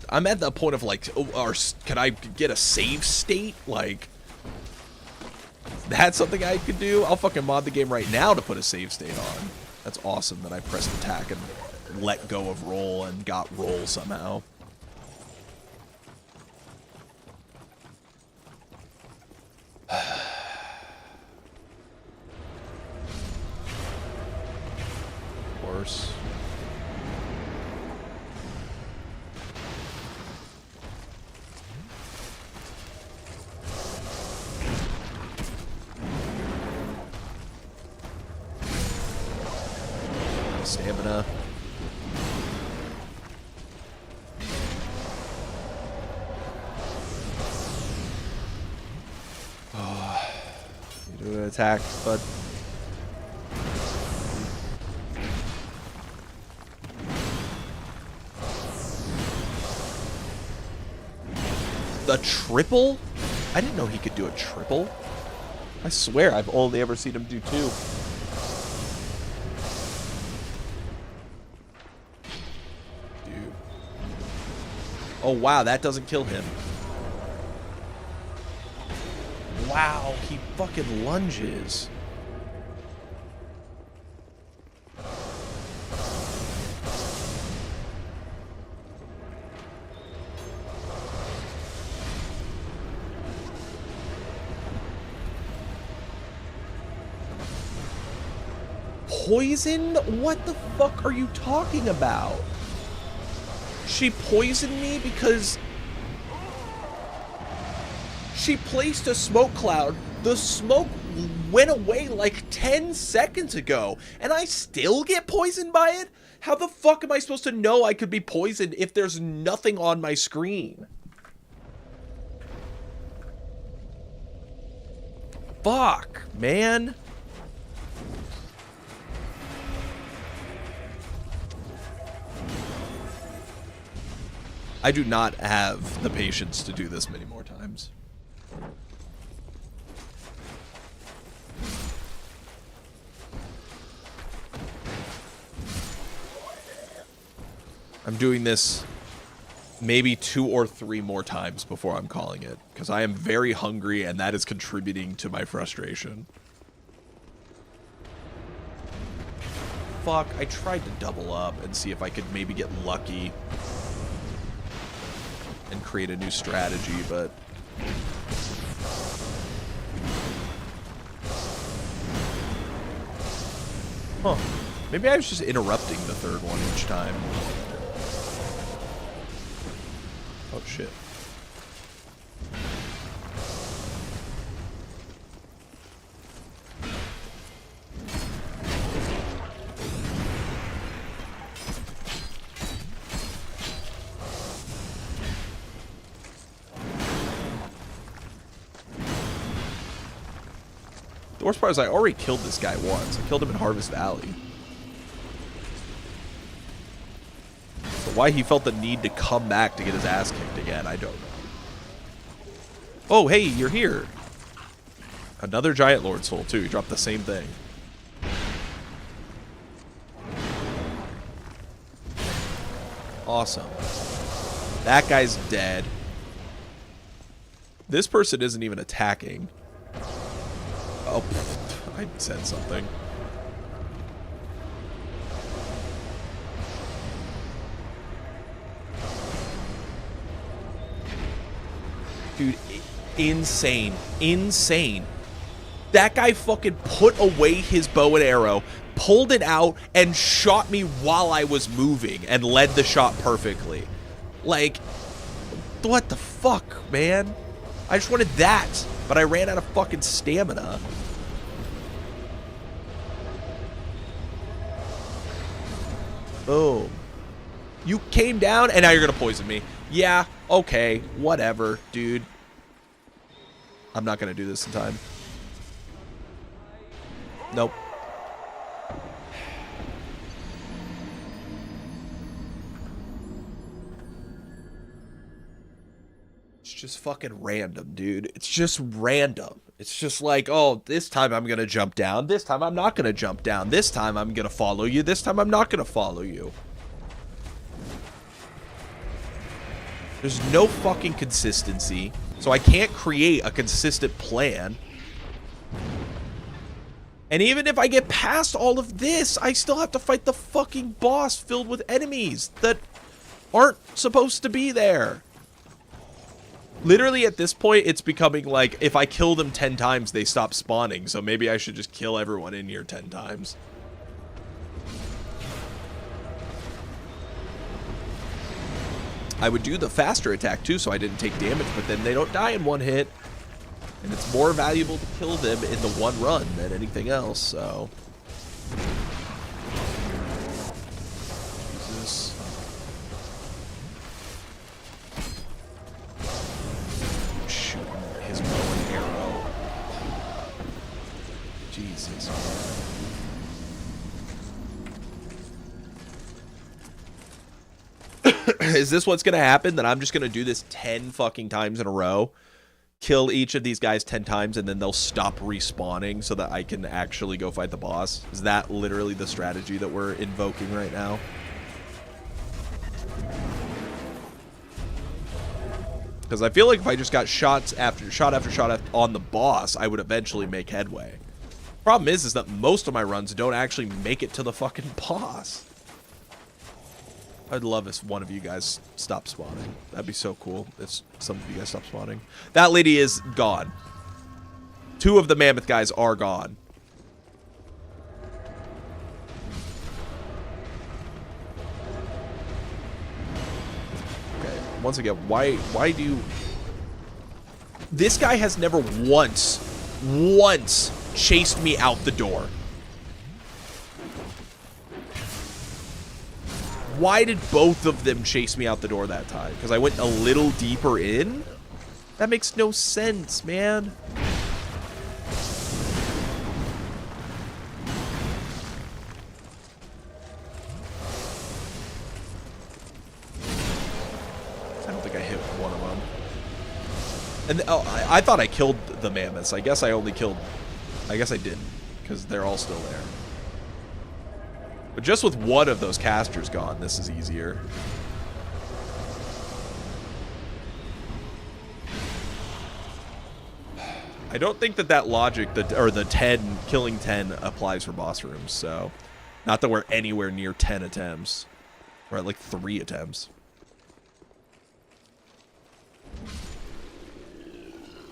I'm at the point of like, oh, can I get a save state? Like, that's something I could do. I'll fucking mod the game right now to put a save state on. That's awesome that I pressed attack and let go of roll and got roll somehow. Worse. Stamina. Oh, you do an attack, but the triple? I didn't know he could do a triple. I swear I've only ever seen him do two. Oh, wow, that doesn't kill him. Wow, he fucking lunges. Poison? What the fuck are you talking about? She poisoned me because she placed a smoke cloud. The smoke went away like 10 seconds ago, and I still get poisoned by it? How the fuck am I supposed to know I could be poisoned if there's nothing on my screen? Fuck, man. I do not have the patience to do this many more times. I'm doing this maybe 2 or 3 more times before I'm calling it, because I am very hungry and that is contributing to my frustration. Fuck, I tried to double up and see if I could maybe get lucky and create a new strategy, but huh, maybe I was just interrupting the third one each time. Oh shit. The worst part is I already killed this guy once. I killed him in Harvest Valley. So why he felt the need to come back to get his ass kicked again, I don't know. Oh, hey, you're here. Another Giant Lord Soul, too. He dropped the same thing. Awesome. That guy's dead. This person isn't even attacking. Oh, I said something. Dude, insane. Insane. That guy fucking put away his bow and arrow, pulled it out, and shot me while I was moving, and led the shot perfectly. Like, what the fuck, man? I just wanted that, but I ran out of fucking stamina. Boom. You came down, and now you're gonna poison me. Yeah, okay, whatever, dude. I'm not gonna do this in time. Nope. It's just fucking random, dude. It's just random. It's just like, oh, this time I'm gonna jump down. This time I'm not gonna jump down. This time I'm gonna follow you. This time I'm not gonna follow you. There's no fucking consistency, so I can't create a consistent plan. And even if I get past all of this, I still have to fight the fucking boss filled with enemies that aren't supposed to be there. Literally at this point, it's becoming like, if I kill them 10 times, they stop spawning, so maybe I should just kill everyone in here 10 times. I would do the faster attack too, so I didn't take damage, but then they don't die in one hit. And it's more valuable to kill them in the one run than anything else, so. Jesus. Shooting his bow and arrow. Jesus, man. Is this what's gonna happen? That I'm just gonna do this 10 fucking times in a row? Kill each of these guys 10 times and then they'll stop respawning so that I can actually go fight the boss? Is that literally the strategy that we're invoking right now? Because I feel like if I just got shot after shot on the boss, I would eventually make headway. Problem is that most of my runs don't actually make it to the fucking boss. I'd love if one of you guys stopped spawning. That'd be so cool if some of you guys stopped spawning. That lady is gone. 2 of the mammoth guys are gone. Okay, once again, why do you... This guy has never once chased me out the door. Why did both of them chase me out the door that time? Because I went a little deeper in? That makes no sense, man. I don't think I hit one of them. And oh, I thought I killed the mammoths. I guess I only killed... I guess I didn't. Because they're all still there. But just with one of those casters gone, this is easier. I don't think that logic, or the 10, killing 10 applies for boss rooms, so... Not that we're anywhere near 10 attempts. We're at like 3 attempts.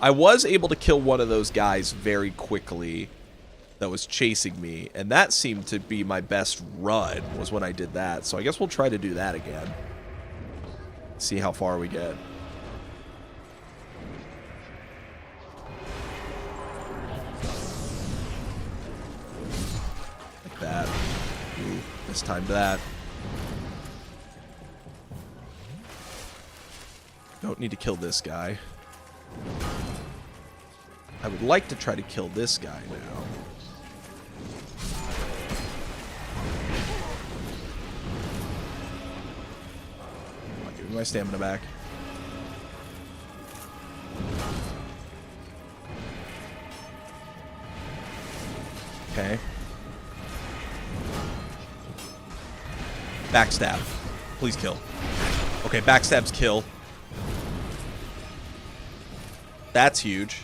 I was able to kill one of those guys very quickly that was chasing me, and that seemed to be my best run, was when I did that. So I guess we'll try to do that again. See how far we get. Like that. Ooh, mistimed that. Don't need to kill this guy. I would like to try to kill this guy now. Give me my stamina back. Okay. Backstab. Please kill. Okay, backstab's kill. That's huge.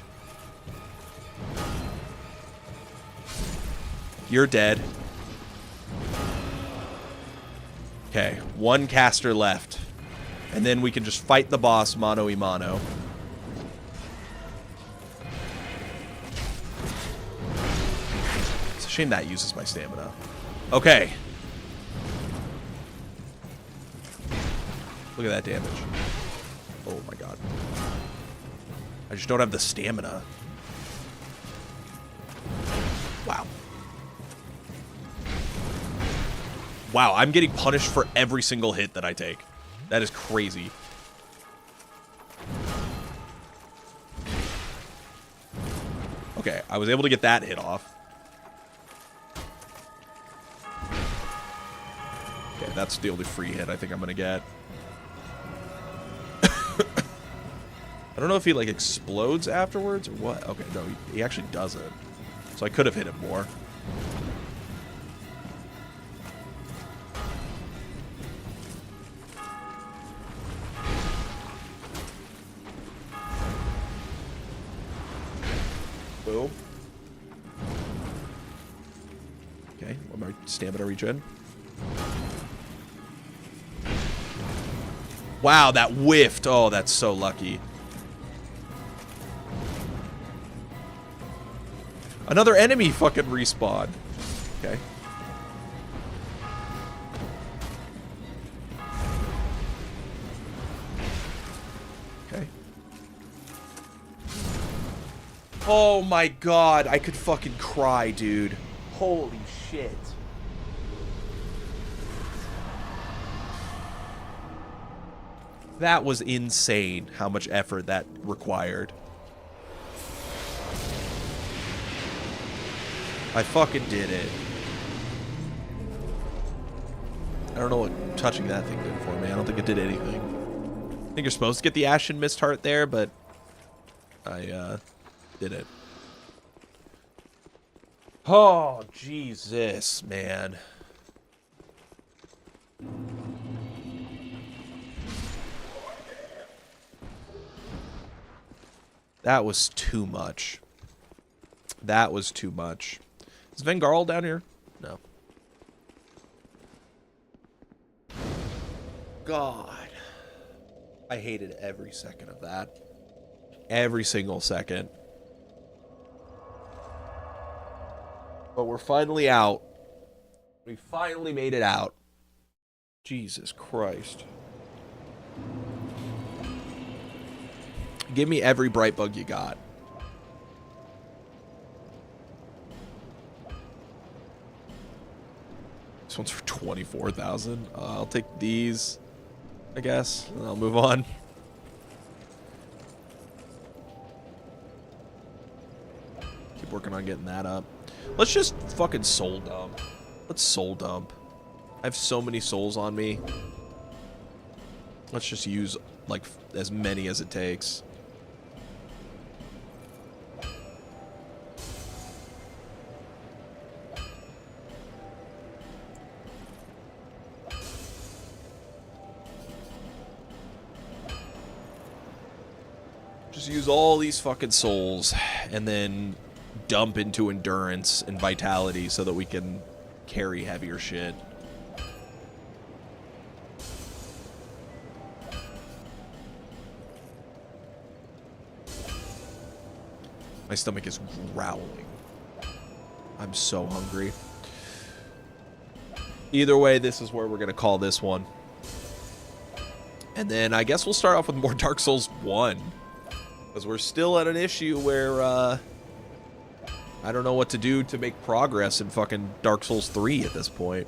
You're dead. Okay, one caster left. And then we can just fight the boss mano a mano. It's a shame that uses my stamina. Okay. Look at that damage. Oh my god. I just don't have the stamina. Wow. Wow, I'm getting punished for every single hit that I take. That is crazy. Okay, I was able to get that hit off. Okay, that's the only free hit I think I'm gonna get. I don't know if he, like, explodes afterwards or what. Okay, no, he actually doesn't. So I could have hit him more. Boom. Okay, what my stamina regen? Wow, that whiffed. Oh, that's so lucky. Another enemy fucking respawned. Okay. Okay. Oh my god, I could fucking cry, dude. Holy shit. That was insane how much effort that required. I fucking did it. I don't know what touching that thing did for me. I don't think it did anything. I think you're supposed to get the Ashen Mist Heart there, but I did it. Oh, Jesus, man. That was too much. That was too much. Is Vengarl down here? No. God. I hated every second of that. Every single second. But we're finally out. We finally made it out. Jesus Christ. Give me every bright bug you got. This one's for 24,000. I'll take these, I guess, and I'll move on. Keep working on getting that up. Let's just fucking soul dump. Let's soul dump. I have so many souls on me. Let's just use, like, as many as it takes. Just use all these fucking souls and then dump into endurance and vitality so that we can carry heavier shit. My stomach is growling. I'm so hungry. Either way, this is where we're going to call this one. And then I guess we'll start off with more Dark Souls 1. Because we're still at an issue where, I don't know what to do to make progress in fucking Dark Souls 3 at this point.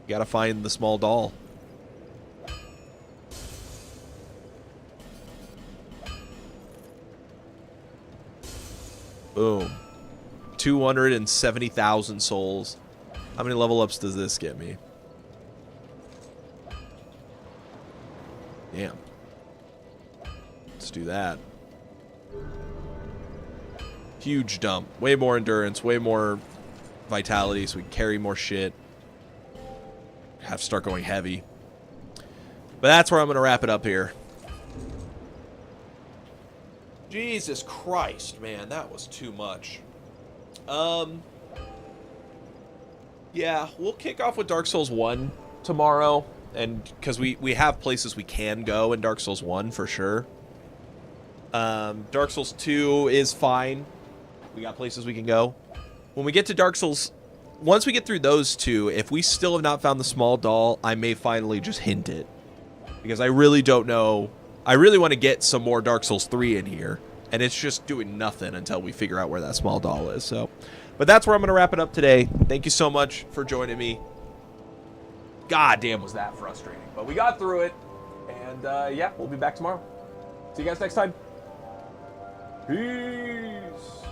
You gotta find the small doll. Boom. 270,000 souls. How many level ups does this get me? Damn. Let's do that. Huge dump. Way more endurance, way more vitality so we can carry more shit. Have to start going heavy. But that's where I'm going to wrap it up here. Jesus Christ, man, that was too much. Yeah, we'll kick off with Dark Souls 1 tomorrow, and because we have places we can go in Dark Souls 1 for sure. Dark Souls 2 is fine. We got places we can go. When we get to Dark Souls, once we get through those two, if we still have not found the small doll, I may finally just hint it. Because I really don't know. I really want to get some more Dark Souls 3 in here. And it's just doing nothing until we figure out where that small doll is. So, but that's where I'm going to wrap it up today. Thank you so much for joining me. God damn, was that frustrating. But we got through it. And yeah, we'll be back tomorrow. See you guys next time. Peace.